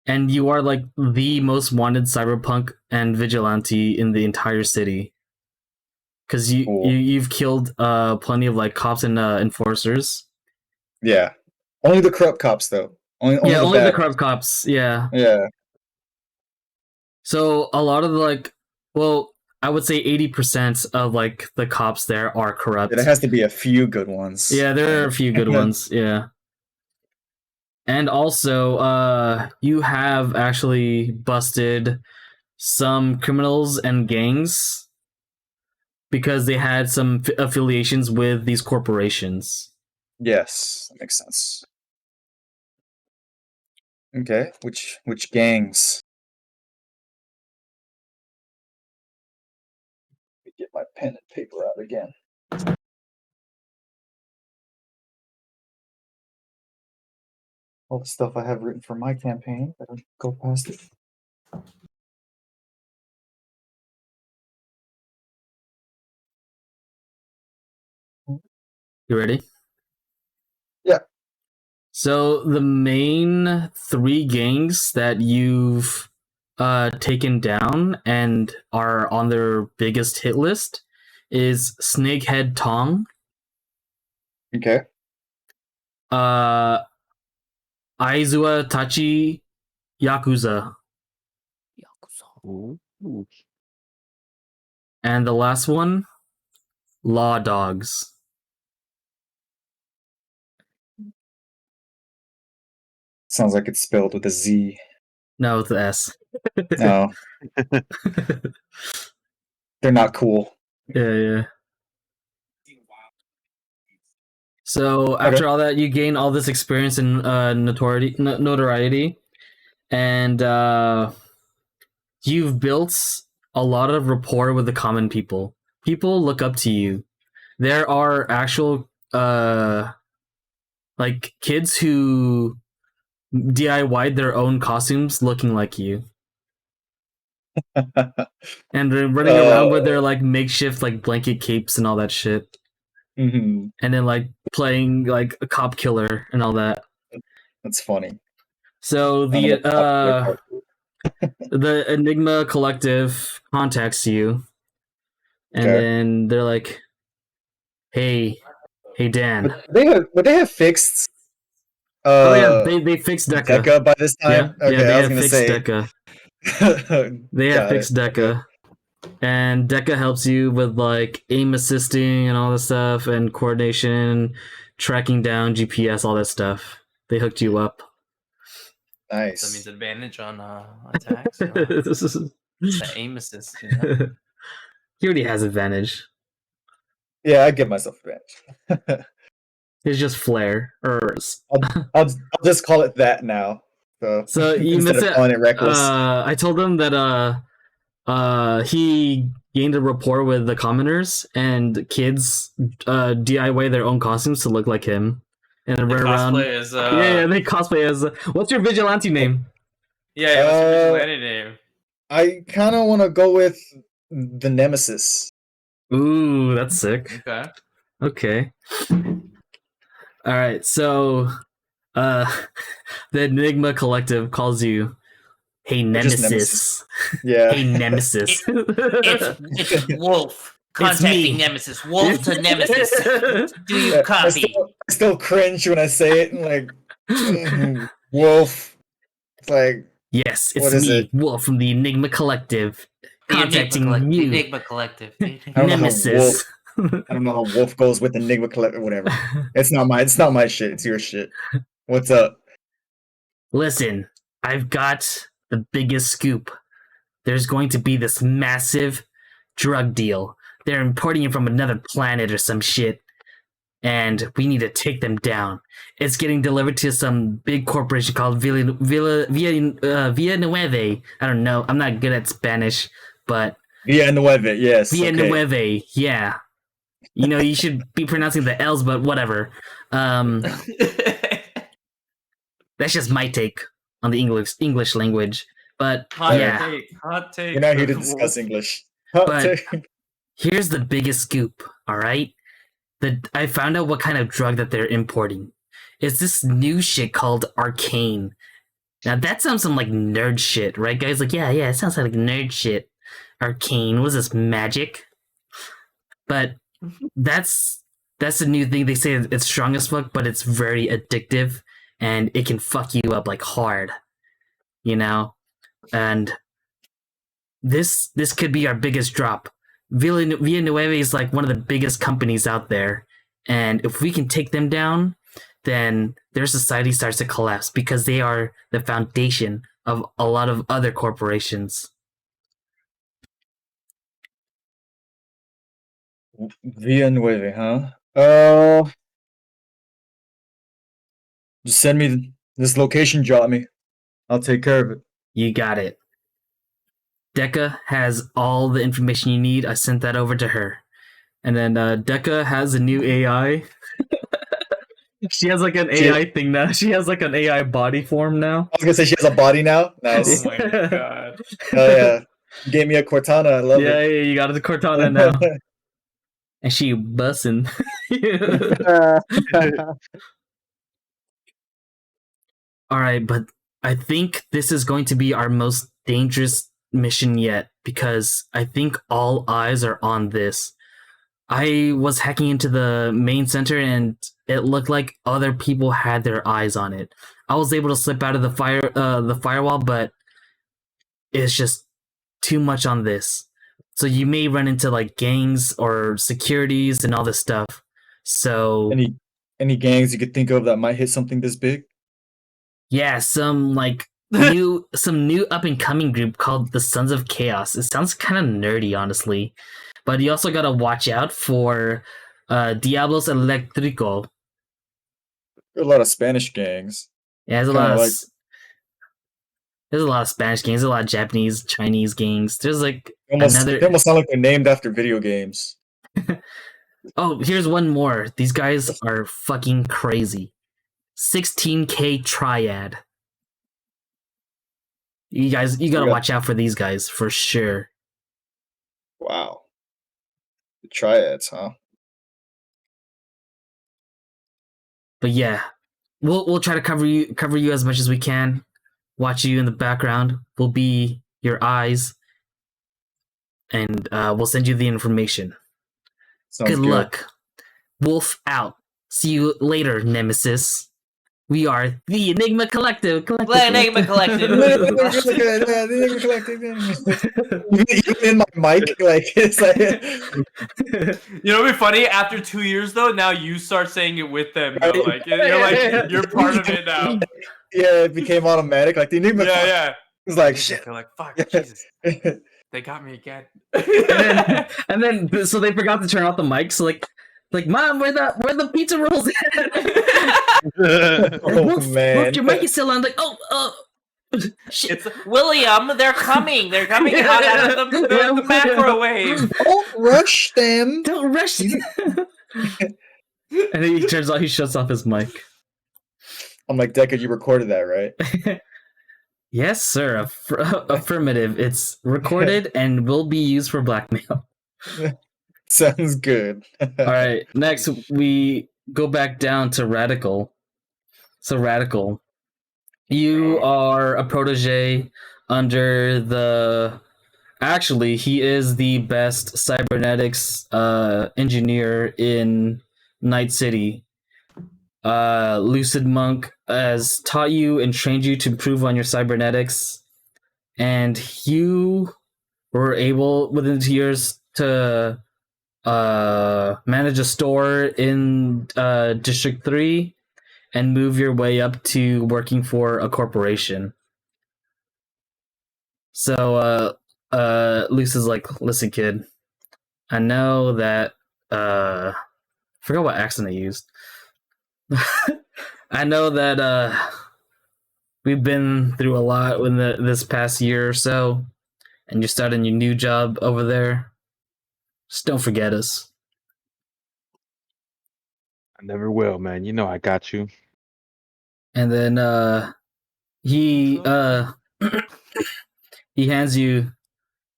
[SPEAKER 1] And you are like the most wanted cyberpunk and vigilante in the entire city. Because
[SPEAKER 5] Cool.
[SPEAKER 1] you've killed plenty of like cops and enforcers.
[SPEAKER 5] Yeah. Only the corrupt cops though. Only
[SPEAKER 1] Only the
[SPEAKER 5] bad
[SPEAKER 1] corrupt cops. Yeah.
[SPEAKER 5] Yeah.
[SPEAKER 1] So a lot of the like, well, I would say 80% of like the cops there are corrupt.
[SPEAKER 5] There has to be a few good ones.
[SPEAKER 1] Yeah, there are a few good ones. Yeah. And also, you have actually busted some criminals and gangs because they had some affiliations with these corporations.
[SPEAKER 5] Yes, that makes sense. Okay, which gangs? Let me get my pen and paper out again. All the stuff I have written for my campaign, better go past it.
[SPEAKER 1] You ready?
[SPEAKER 5] Yeah.
[SPEAKER 1] So the main 3 gangs that you've taken down and are on their biggest hit list is Snakehead Tong,
[SPEAKER 5] Okay.
[SPEAKER 1] Aizawa Tachi Yakuza,
[SPEAKER 8] Ooh.
[SPEAKER 1] and the last one, Law Dogs.
[SPEAKER 5] Sounds like it's spelled with a Z.
[SPEAKER 1] No, with the S.
[SPEAKER 5] No, they're not cool.
[SPEAKER 1] Yeah. So after all that, you gain all this experience and notoriety, and you've built a lot of rapport with the common people. People look up to you. There are actual like kids who DIY'd their own costumes looking like you. And they're running around with their like makeshift like blanket capes and all that shit.
[SPEAKER 5] Mm-hmm.
[SPEAKER 1] And then like playing like a cop killer and all that.
[SPEAKER 5] That's funny.
[SPEAKER 1] So
[SPEAKER 5] I don't know
[SPEAKER 1] the Enigma Collective contacts you, and
[SPEAKER 5] Okay.
[SPEAKER 1] then they're like, "Hey, Dan."
[SPEAKER 5] Would they have fixed?
[SPEAKER 1] Oh yeah, they fixed Deca.
[SPEAKER 5] Deca by this time.
[SPEAKER 1] Yeah,
[SPEAKER 5] Okay,
[SPEAKER 1] they
[SPEAKER 5] I was
[SPEAKER 1] have
[SPEAKER 5] gonna
[SPEAKER 1] fixed
[SPEAKER 5] say
[SPEAKER 1] Deca. They have
[SPEAKER 5] Got
[SPEAKER 1] fixed
[SPEAKER 5] it.
[SPEAKER 1] Deca. And Deca helps you with like aim assisting and all this stuff and coordination, tracking down GPS, all that stuff. They hooked you up.
[SPEAKER 5] Nice.
[SPEAKER 2] That means advantage on attacks. The aim assist. You know?
[SPEAKER 1] He already has advantage.
[SPEAKER 5] Yeah, I give myself advantage.
[SPEAKER 1] It's just flare or
[SPEAKER 5] I'll just call it that now.
[SPEAKER 1] So you
[SPEAKER 5] instead
[SPEAKER 1] miss
[SPEAKER 5] of
[SPEAKER 1] it.
[SPEAKER 5] calling it reckless.
[SPEAKER 1] I told him that he gained a rapport with the commoners and kids DIY their own costumes to look like him and
[SPEAKER 2] The
[SPEAKER 1] run around.
[SPEAKER 2] cosplay is
[SPEAKER 1] Yeah, they cosplay as. What's your vigilante name?
[SPEAKER 2] yeah. What's your vigilante name?
[SPEAKER 5] I kind of want to go with the Nemesis.
[SPEAKER 1] Ooh, that's sick.
[SPEAKER 2] Okay.
[SPEAKER 1] All right, so the Enigma Collective calls you, "Hey
[SPEAKER 5] just
[SPEAKER 1] Nemesis."
[SPEAKER 5] Yeah.
[SPEAKER 1] Hey Nemesis.
[SPEAKER 2] It's Wolf
[SPEAKER 1] me.
[SPEAKER 2] contacting Nemesis. Wolf to Nemesis. Do you copy?
[SPEAKER 5] I still cringe when I say it. Like Wolf. It's like
[SPEAKER 1] Yes,
[SPEAKER 5] What
[SPEAKER 1] it's
[SPEAKER 5] is
[SPEAKER 1] me,
[SPEAKER 5] it?
[SPEAKER 1] Wolf from the Enigma Collective, contacting
[SPEAKER 2] The
[SPEAKER 1] you,
[SPEAKER 2] Enigma Collective.
[SPEAKER 5] I don't know how
[SPEAKER 1] Nemesis.
[SPEAKER 5] I don't know how Wolf goes with Enigma Collective. Whatever. It's not my shit. It's your shit. What's up?
[SPEAKER 1] Listen, I've got the biggest scoop. There's going to be this massive drug deal. They're importing it from another planet or some shit. And we need to take them down. It's getting delivered to some big corporation called Villanueve. I don't know. I'm not good at Spanish, but
[SPEAKER 5] Villanueve, yes.
[SPEAKER 1] Villanueve, yeah. You should be pronouncing the L's, but whatever. That's just my take on the English language. But
[SPEAKER 2] Hot
[SPEAKER 1] yeah,
[SPEAKER 2] take. Hot take.
[SPEAKER 5] You're not here to discuss English. Hot
[SPEAKER 1] But-
[SPEAKER 5] take.
[SPEAKER 1] here's the biggest scoop. All right, I found out what kind of drug that they're importing. It's this new shit called Arcane. Now that sounds some like nerd shit, right, guys? Like, yeah, it sounds like nerd shit. Arcane, what is this, magic? But that's a new thing. They say it's strong as fuck, but it's very addictive, and it can fuck you up like hard, And this could be our biggest drop. Villanueva is like one of the biggest companies out there, and if we can take them down, then their society starts to collapse because they are the foundation of a lot of other corporations.
[SPEAKER 5] Villanueva, huh? Just send me this location, drop me. I'll take care of it.
[SPEAKER 1] You got it. Decca has all the information you need. I sent that over to her. And then Decca has a new AI. She has like an AI thing now. She has like an AI body form now.
[SPEAKER 5] I was gonna say she has a body now. Nice.
[SPEAKER 2] Oh my god.
[SPEAKER 5] Hell yeah. You gave me a Cortana. I love
[SPEAKER 1] Yeah,
[SPEAKER 5] it.
[SPEAKER 1] you got the Cortana now. And she bussin'. All right, but I think this is going to be our most dangerous mission yet because I think all eyes are on this. I was hacking into the main center and it looked like other people had their eyes on it. I was able to slip out of the firewall, but it's just too much on this. So you may run into like gangs or securities and all this stuff. So
[SPEAKER 5] Any gangs you could think of that might hit something this big?
[SPEAKER 1] yeah, some like new up and coming group called the Sons of Chaos. It sounds kind of nerdy, honestly, but you also gotta watch out for Diablos Electrico.
[SPEAKER 5] There are a lot of Spanish gangs.
[SPEAKER 1] Yeah, there's a
[SPEAKER 5] Kinda
[SPEAKER 1] lot of
[SPEAKER 5] like-
[SPEAKER 1] there's a lot of Spanish gangs, there's a lot of Japanese, Chinese gangs. There's like
[SPEAKER 5] They almost sound like they're named after video games.
[SPEAKER 1] oh, here's one more. These guys are fucking crazy. 16K Triad. You gotta
[SPEAKER 5] Yeah.
[SPEAKER 1] watch out for these guys for sure.
[SPEAKER 5] Wow. The triads, huh?
[SPEAKER 1] But yeah, we'll try to cover you as much as we can. Watch you in the background. We'll be your eyes, and we'll send you the information.
[SPEAKER 5] Sounds
[SPEAKER 1] Good luck. Wolf out. See you later, Nemesis. We are the Enigma Collective.
[SPEAKER 2] The Enigma Collective.
[SPEAKER 5] Even in my mic, like it's like
[SPEAKER 2] You know what'd be funny? After 2 years though, now you start saying it with them. Though. Like you're part of it now.
[SPEAKER 5] yeah, it became automatic. Like the Enigma
[SPEAKER 2] Yeah.
[SPEAKER 5] was like
[SPEAKER 2] Shit.
[SPEAKER 5] shit.
[SPEAKER 2] They're like, fuck, Jesus, they got me again.
[SPEAKER 1] and then so they forgot to turn off the mic. So like Mom, where the pizza rolls at?
[SPEAKER 5] Oh
[SPEAKER 1] Wolf,
[SPEAKER 5] man.
[SPEAKER 1] your mic is still on. Like shit.
[SPEAKER 2] It's William. They're coming. They're coming out of the microwave.
[SPEAKER 5] Don't rush them.
[SPEAKER 1] Don't rush. And then he turns out he shuts off his mic.
[SPEAKER 5] I'm like, Deckard, you recorded that, right?
[SPEAKER 1] Yes, sir. Affirmative. It's recorded and will be used for blackmail.
[SPEAKER 5] Sounds good.
[SPEAKER 1] All right. Next, we go back down to Radical. So Radical, you are a protege under the. Actually, he is the best cybernetics engineer in Night City. Lucid Monk has taught you and trained you to improve on your cybernetics, and you were able within 2 years to manage a store in District 3 and move your way up to working for a corporation. So Lucid's like, listen, kid, I know that I forgot what accent I used. I know that we've been through a lot in this past year or so, and you're starting your new job over there. Just don't forget us.
[SPEAKER 4] I never will, man. You know I got you.
[SPEAKER 1] And then he he hands you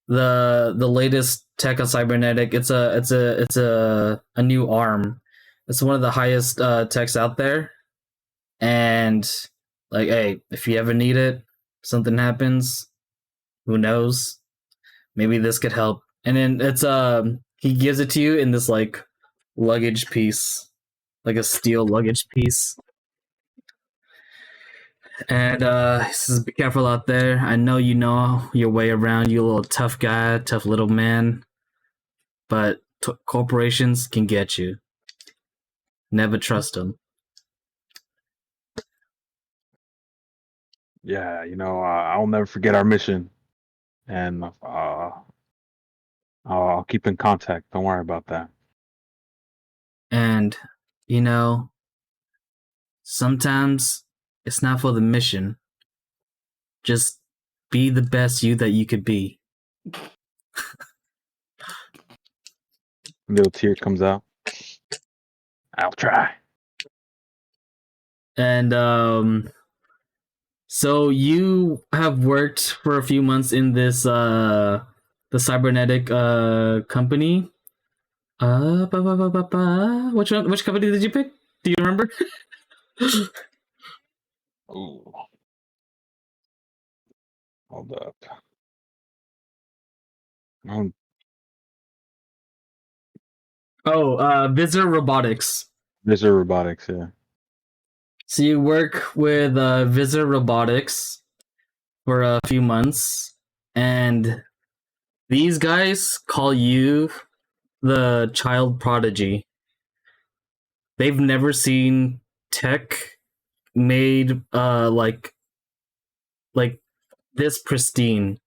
[SPEAKER 1] the latest tech on cybernetic. It's a new arm. It's one of the highest techs out there. And like, hey, if you ever need it, something happens, who knows? Maybe this could help. And then it's he gives it to you in this like luggage piece, like a steel luggage piece. And he says, be careful out there. I know you know your way around, you little tough guy, tough little man. But corporations can get you. Never trust them.
[SPEAKER 4] Yeah, I'll never forget our mission, and I'll keep in contact. Don't worry about that.
[SPEAKER 1] And, sometimes it's not for the mission. Just be the best you that you could be.
[SPEAKER 4] Little tear comes out. I'll try.
[SPEAKER 1] And so you have worked for a few months in this the cybernetic company. Which company did you pick? Do you remember?
[SPEAKER 4] Ooh. Hold up.
[SPEAKER 1] Visor Robotics.
[SPEAKER 4] Visor Robotics, yeah.
[SPEAKER 1] So you work with Visor Robotics for a few months, and these guys call you the child prodigy. They've never seen tech made like this pristine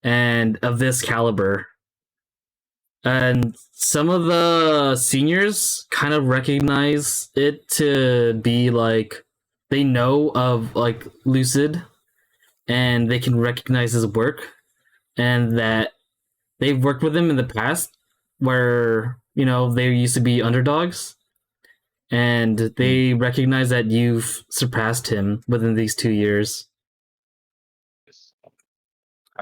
[SPEAKER 1] and of this caliber. And some of the seniors kind of recognize it to be like they know of like Lucid and they can recognize his work, and that they've worked with him in the past where they used to be underdogs, and they recognize that you've surpassed him within these 2 years.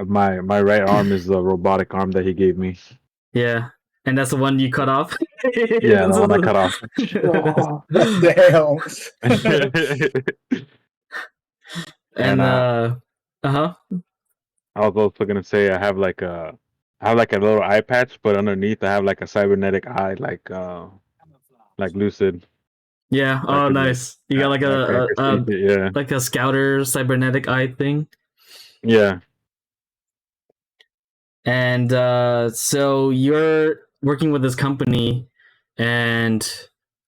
[SPEAKER 4] My right arm is the robotic arm that he gave me.
[SPEAKER 1] Yeah, and that's the one you cut off.
[SPEAKER 4] Yeah, the one I cut off.
[SPEAKER 5] Damn.
[SPEAKER 1] And
[SPEAKER 4] I was also gonna say I have like a little eye patch, but underneath I have like a cybernetic eye, like Lucid.
[SPEAKER 1] yeah.
[SPEAKER 4] So I
[SPEAKER 1] Oh,
[SPEAKER 4] could,
[SPEAKER 1] nice. You got like
[SPEAKER 4] I could see it, yeah.
[SPEAKER 1] like a scouter cybernetic eye thing.
[SPEAKER 4] Yeah.
[SPEAKER 1] And so you're working with this company, and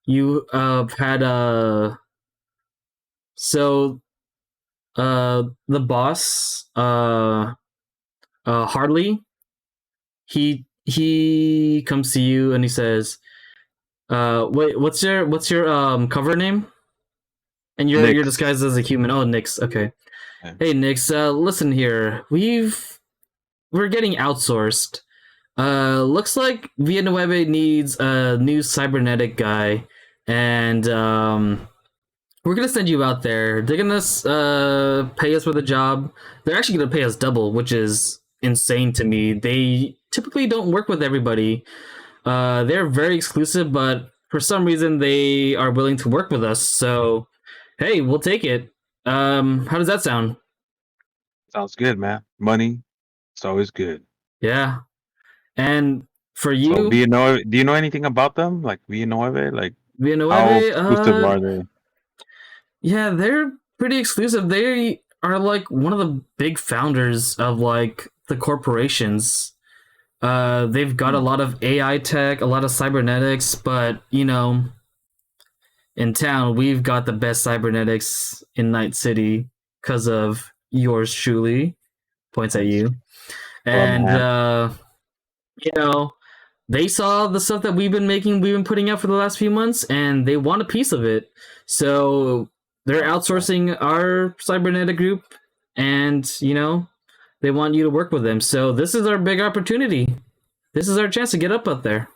[SPEAKER 1] you had the boss Harley, he comes to you and he says, wait, what's your cover name? And you're
[SPEAKER 4] Nix.
[SPEAKER 1] disguised as a human. Oh, Nix. Okay.
[SPEAKER 4] Yeah.
[SPEAKER 1] Hey, Nix. Listen here. We're getting outsourced. Looks like Villanueva needs a new cybernetic guy, and we're gonna send you out there. They're gonna pay us for the job. They're actually gonna pay us double, which is insane to me. They typically don't work with everybody. They're very exclusive, but for some reason they are willing to work with us. So, hey, we'll take it. How does that sound?
[SPEAKER 4] Sounds good, man. Money, it's always good.
[SPEAKER 1] Yeah. And for you,
[SPEAKER 4] So do you know anything about them? Like Villanueva? Like how
[SPEAKER 1] Villanueva,
[SPEAKER 4] exclusive are they?
[SPEAKER 1] yeah, they're pretty exclusive. They are like one of the big founders of like the corporations. They've got a lot of AI tech, a lot of cybernetics, but in town we've got the best cybernetics in Night City because of yours truly. Points at you. And they saw the stuff that we've been putting out for the last few months, and they want a piece of it. So they're outsourcing our cybernetic group, and they want you to work with them. So this is our big opportunity. This is our chance to get up there.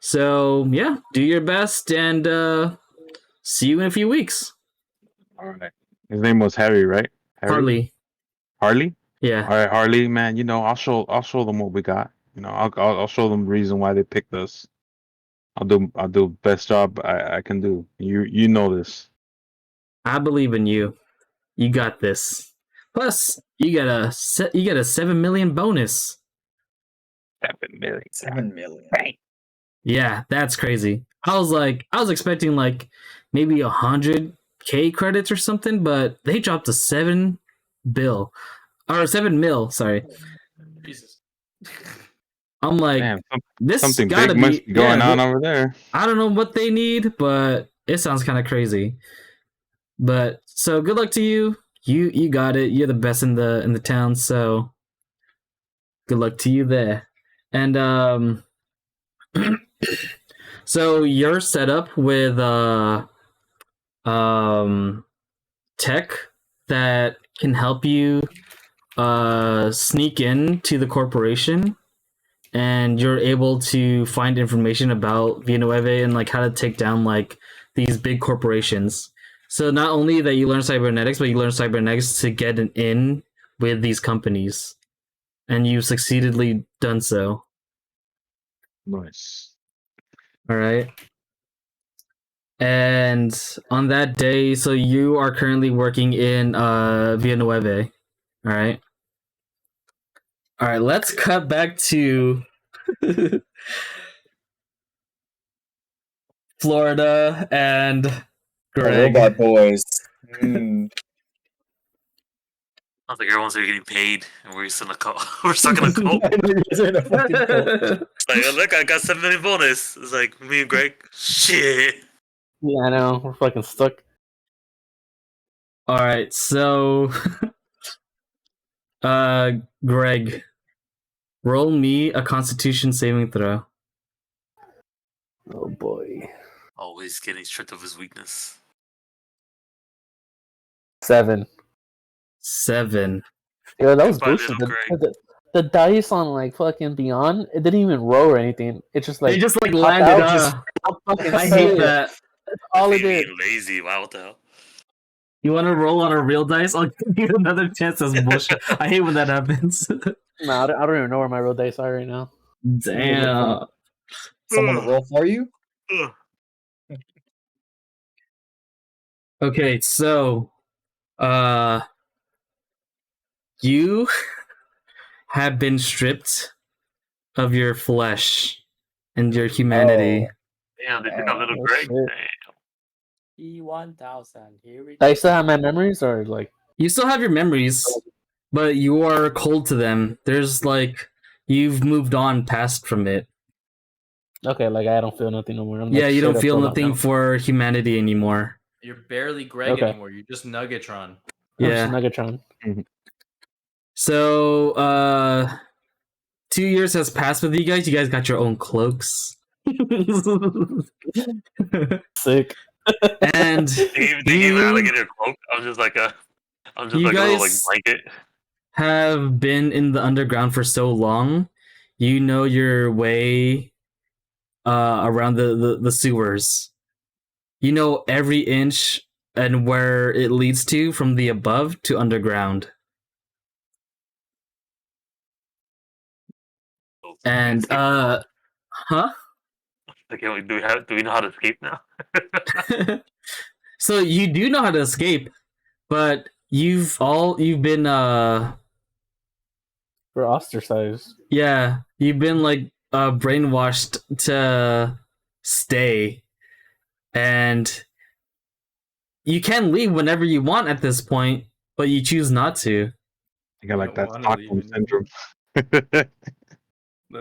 [SPEAKER 1] So yeah, do your best and see you in a few weeks.
[SPEAKER 4] All right. His name was Harry, right? Harry? Harley?
[SPEAKER 1] Yeah.
[SPEAKER 4] All right, Harley, man. I'll show them what we got. I'll show them the reason why they picked us. I'll do best job I can do. You know this.
[SPEAKER 1] I believe in you. You got this. Plus, you get a 7 million bonus.
[SPEAKER 4] 7 million.
[SPEAKER 5] 7 million.
[SPEAKER 1] Yeah, that's crazy. I was expecting like maybe 100K credits or something, but they dropped to 7 mil. Sorry.
[SPEAKER 2] Jesus.
[SPEAKER 1] I'm like,
[SPEAKER 4] Damn,
[SPEAKER 1] this
[SPEAKER 4] something
[SPEAKER 1] gotta
[SPEAKER 4] big
[SPEAKER 1] be
[SPEAKER 4] must be going on over there.
[SPEAKER 1] I don't know what they need, but it sounds kind of crazy. But so good luck to you. You got it. You're the best in the town. So good luck to you there. And so you're set up with tech that can help you sneak in to the corporation, and you're able to find information about Villanueva and like how to take down like these big corporations. So not only that you learn cybernetics, but you learn cybernetics to get an in with these companies, and you've succeededly done so.
[SPEAKER 4] Nice.
[SPEAKER 1] All right. And on that day, so you are currently working in Villanueva. All right. All right, let's cut back to Florida and Greg.
[SPEAKER 5] Robot boys. Mm.
[SPEAKER 6] I was like, everyone's already getting paid, and we're just in a cult. We're stuck in a cult.
[SPEAKER 5] I know you guys are in a fucking cult.
[SPEAKER 6] It's like, oh, look, I got 7 million bonus. It's like me and Greg. Shit.
[SPEAKER 8] Yeah, I know. We're fucking stuck.
[SPEAKER 1] All right, so Greg, roll me a Constitution saving throw.
[SPEAKER 8] Oh boy.
[SPEAKER 6] Always getting stripped of his weakness.
[SPEAKER 8] 7.
[SPEAKER 1] 7.
[SPEAKER 8] Yeah, that was
[SPEAKER 6] Goodbye,
[SPEAKER 8] boosted.
[SPEAKER 6] little Greg.
[SPEAKER 8] The dice on like fucking Beyond, it didn't even roll or anything. It just like
[SPEAKER 1] They just like
[SPEAKER 8] popped
[SPEAKER 1] landed.
[SPEAKER 8] out, just fucking
[SPEAKER 1] I
[SPEAKER 8] say
[SPEAKER 1] hate
[SPEAKER 8] it.
[SPEAKER 1] that.
[SPEAKER 8] That's all it
[SPEAKER 6] Being
[SPEAKER 8] did.
[SPEAKER 6] lazy. Wow, what the hell?
[SPEAKER 1] You want to roll on a real dice? I'll give you another chance. That's bullshit. I hate when that happens.
[SPEAKER 8] Nah, I don't even know where my real dice are right now.
[SPEAKER 1] Damn.
[SPEAKER 5] Someone to roll for you?
[SPEAKER 6] Ugh.
[SPEAKER 1] Okay, so you have been stripped of your flesh and your humanity.
[SPEAKER 6] Damn, they took a little
[SPEAKER 8] Oh,
[SPEAKER 6] Greg.
[SPEAKER 8] shit.
[SPEAKER 6] Damn.
[SPEAKER 3] E1000. Here we
[SPEAKER 8] I
[SPEAKER 3] go.
[SPEAKER 8] still have my memories, or like
[SPEAKER 1] You still have your memories, but you are cold to them. There's like you've moved on past from it.
[SPEAKER 8] okay, like I don't feel nothing no more. I'm,
[SPEAKER 1] Yeah,
[SPEAKER 8] like,
[SPEAKER 1] you don't
[SPEAKER 8] straight up
[SPEAKER 1] feel
[SPEAKER 8] robot
[SPEAKER 1] nothing
[SPEAKER 8] now.
[SPEAKER 1] for humanity anymore.
[SPEAKER 2] You're barely Greg
[SPEAKER 8] Okay.
[SPEAKER 2] anymore. You're just Nuggetron.
[SPEAKER 8] I'm
[SPEAKER 1] Yeah.
[SPEAKER 8] just Nuggetron.
[SPEAKER 1] So 2 years has passed with you guys. You guys got your own cloaks.
[SPEAKER 8] Sick.
[SPEAKER 1] And
[SPEAKER 6] They gave an alligator cloak. I'm just like a
[SPEAKER 1] You
[SPEAKER 6] little like
[SPEAKER 1] guys-
[SPEAKER 6] blanket.
[SPEAKER 1] have been in the underground for so long, you know your way around the sewers. You know every inch and where it leads to from the above to underground. And huh?
[SPEAKER 6] Okay, do we know how to escape now?
[SPEAKER 1] So you do know how to escape, but you've been
[SPEAKER 8] We're ostracized.
[SPEAKER 1] yeah, you've been like brainwashed to stay, and you can leave whenever you want at this point, but you choose not to.
[SPEAKER 4] I got like that
[SPEAKER 2] Wanna leave
[SPEAKER 4] Stockholm
[SPEAKER 2] anymore.
[SPEAKER 4] syndrome.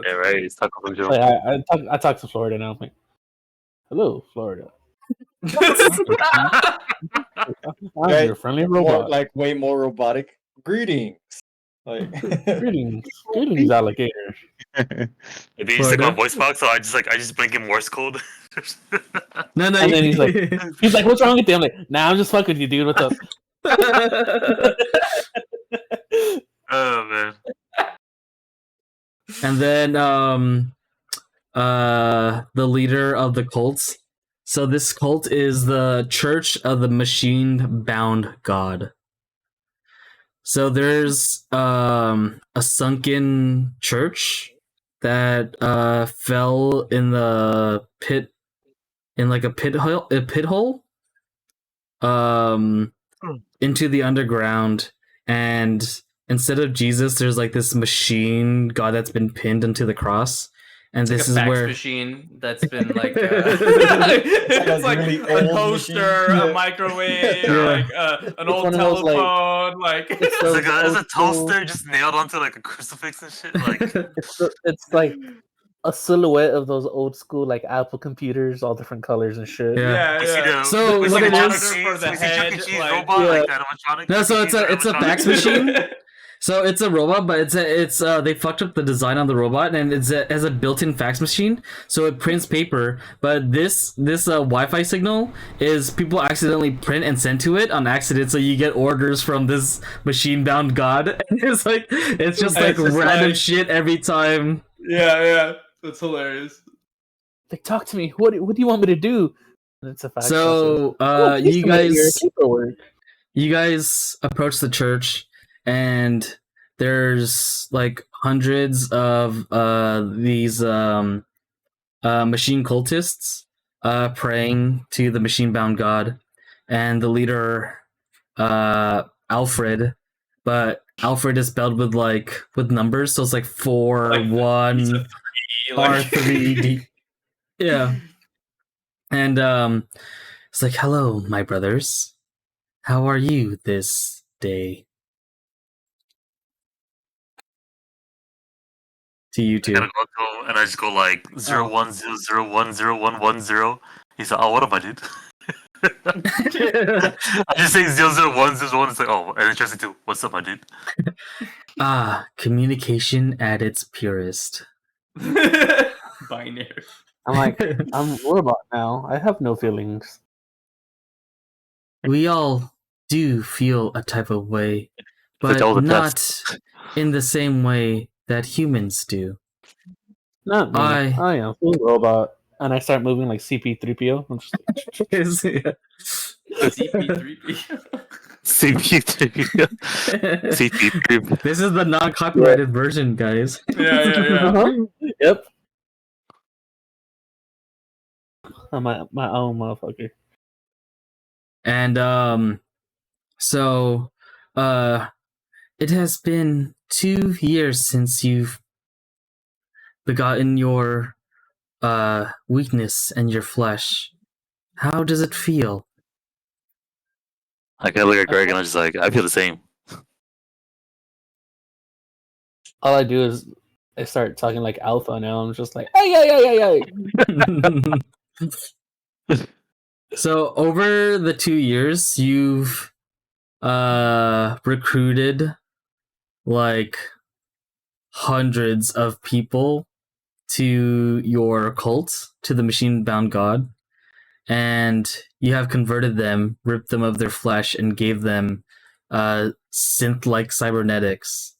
[SPEAKER 6] Yeah, right. It's stuck on the
[SPEAKER 8] Like, I talk to Florida now. I'm like, hello, Florida. I'm
[SPEAKER 5] Right.
[SPEAKER 8] your friendly
[SPEAKER 5] More,
[SPEAKER 8] robot.
[SPEAKER 5] like way more robotic. Greetings. Like
[SPEAKER 8] Greetings, greetings, alligator.
[SPEAKER 6] They used to
[SPEAKER 1] Florida?
[SPEAKER 6] call voice box, so I just blink in Morse code.
[SPEAKER 1] No,
[SPEAKER 8] And then he's like, what's wrong with you? I'm like, nah, I'm just fucking with you, dude. What's up?
[SPEAKER 6] Oh man.
[SPEAKER 1] And then the leader of the cult. So this cult is the Church of the Machine Bound God. So there's a sunken church that fell in the pit, in like a pit hole into the underground, and instead of Jesus there's like this machine god that's been pinned into the cross, and
[SPEAKER 2] It's
[SPEAKER 1] this
[SPEAKER 2] like a
[SPEAKER 1] is
[SPEAKER 2] fax
[SPEAKER 1] where
[SPEAKER 2] machine that's been like
[SPEAKER 5] It's
[SPEAKER 2] like
[SPEAKER 5] really
[SPEAKER 2] a
[SPEAKER 5] old
[SPEAKER 2] toaster,
[SPEAKER 5] machine.
[SPEAKER 2] a
[SPEAKER 5] Yeah.
[SPEAKER 2] microwave,
[SPEAKER 1] Yeah.
[SPEAKER 2] like an
[SPEAKER 8] It's
[SPEAKER 2] old
[SPEAKER 8] one of those, like-
[SPEAKER 2] telephone, like
[SPEAKER 8] It's
[SPEAKER 6] It's
[SPEAKER 8] those
[SPEAKER 6] like a
[SPEAKER 8] old school-
[SPEAKER 6] toaster just nailed onto like a crucifix and shit. Like
[SPEAKER 8] It's like a silhouette of those old school like Apple computers, all different colors and shit.
[SPEAKER 1] Yeah.
[SPEAKER 6] we see the
[SPEAKER 1] So
[SPEAKER 6] we
[SPEAKER 1] what
[SPEAKER 6] see
[SPEAKER 1] it
[SPEAKER 6] the Chuck E.
[SPEAKER 1] is-
[SPEAKER 2] for the
[SPEAKER 6] Cheese, we see Chuck E.
[SPEAKER 2] head,
[SPEAKER 6] Cheese
[SPEAKER 2] like-
[SPEAKER 6] robot,
[SPEAKER 8] Yeah.
[SPEAKER 6] like that animatronic.
[SPEAKER 1] No,
[SPEAKER 6] Chuck E.
[SPEAKER 1] so
[SPEAKER 6] Cheese
[SPEAKER 1] it's a
[SPEAKER 6] animatronic.
[SPEAKER 1] fax machine. So it's a robot, but it's they fucked up the design on the robot, and it has a built-in fax machine, so it prints paper. But this Wi-Fi signal is people accidentally print and send to it on accident, so you get orders from this machine-bound god. And it's just like
[SPEAKER 2] It's just
[SPEAKER 1] random
[SPEAKER 2] like-
[SPEAKER 1] shit every time.
[SPEAKER 2] yeah, that's hilarious.
[SPEAKER 8] Like, talk to me. What do you want me to do? And it's a fax message.
[SPEAKER 1] So
[SPEAKER 8] Oh, please
[SPEAKER 1] you
[SPEAKER 8] submit your
[SPEAKER 1] guys
[SPEAKER 8] paperwork.
[SPEAKER 1] approach the church, and there's like hundreds of these machine cultists praying to the machine bound god, and the leader Alfred, but Alfred is spelled with numbers, so it's like 4
[SPEAKER 2] Like the
[SPEAKER 1] 1
[SPEAKER 2] Like-
[SPEAKER 1] R3 D. Yeah. And it's like, hello, my brothers. How are you this day? To you
[SPEAKER 6] I
[SPEAKER 1] two.
[SPEAKER 6] gotta go up to him and I just go like 0100101110. He's like, oh, what am I, dude? I just say 00101. It's like, oh, and interesting too. What's up, my dude?
[SPEAKER 1] Ah, communication at its purest.
[SPEAKER 2] Binary.
[SPEAKER 8] I'm like, I'm a robot now. I have no feelings.
[SPEAKER 1] We all do feel a type of way, but
[SPEAKER 6] all the
[SPEAKER 1] not
[SPEAKER 6] tests.
[SPEAKER 1] in the same way that humans do.
[SPEAKER 8] Not me.
[SPEAKER 1] I-
[SPEAKER 8] I am full robot. And I start moving like CP3PO. I'm just like,
[SPEAKER 2] CP3P.
[SPEAKER 6] CP3. CP3.
[SPEAKER 1] This is the non-copyrighted version, guys.
[SPEAKER 2] yeah.
[SPEAKER 8] uh-huh. Yep. I'm my own motherfucker.
[SPEAKER 1] And so it has been 2 years since you've begotten your weakness and your flesh. How does it feel?
[SPEAKER 6] I gotta look at Greg and I'm just like, I feel the same.
[SPEAKER 8] All I do is I start talking like alpha now. I'm just like, hey.
[SPEAKER 1] So over the 2 years, you've recruited like hundreds of people to your cult, to the machine bound god, and you have converted them, ripped them of their flesh, and gave them synth like cybernetics.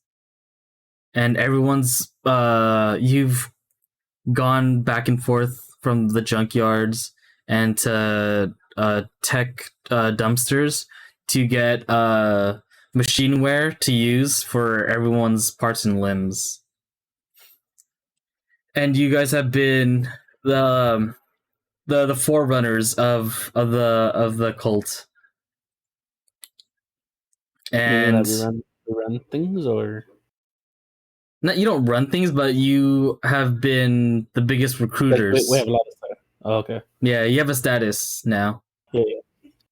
[SPEAKER 1] And everyone's you've gone back and forth from the junkyards and to tech dumpsters to get machineware to use for everyone's parts and limbs. And you guys have been the forerunners of the cult.
[SPEAKER 8] Meaning
[SPEAKER 1] And
[SPEAKER 8] that we run things, or
[SPEAKER 1] not, you don't run things, but you have been the biggest
[SPEAKER 8] like,
[SPEAKER 1] recruiters.
[SPEAKER 8] we have a lot of stuff. Oh, okay.
[SPEAKER 1] Yeah, you have a status now.
[SPEAKER 8] Yeah.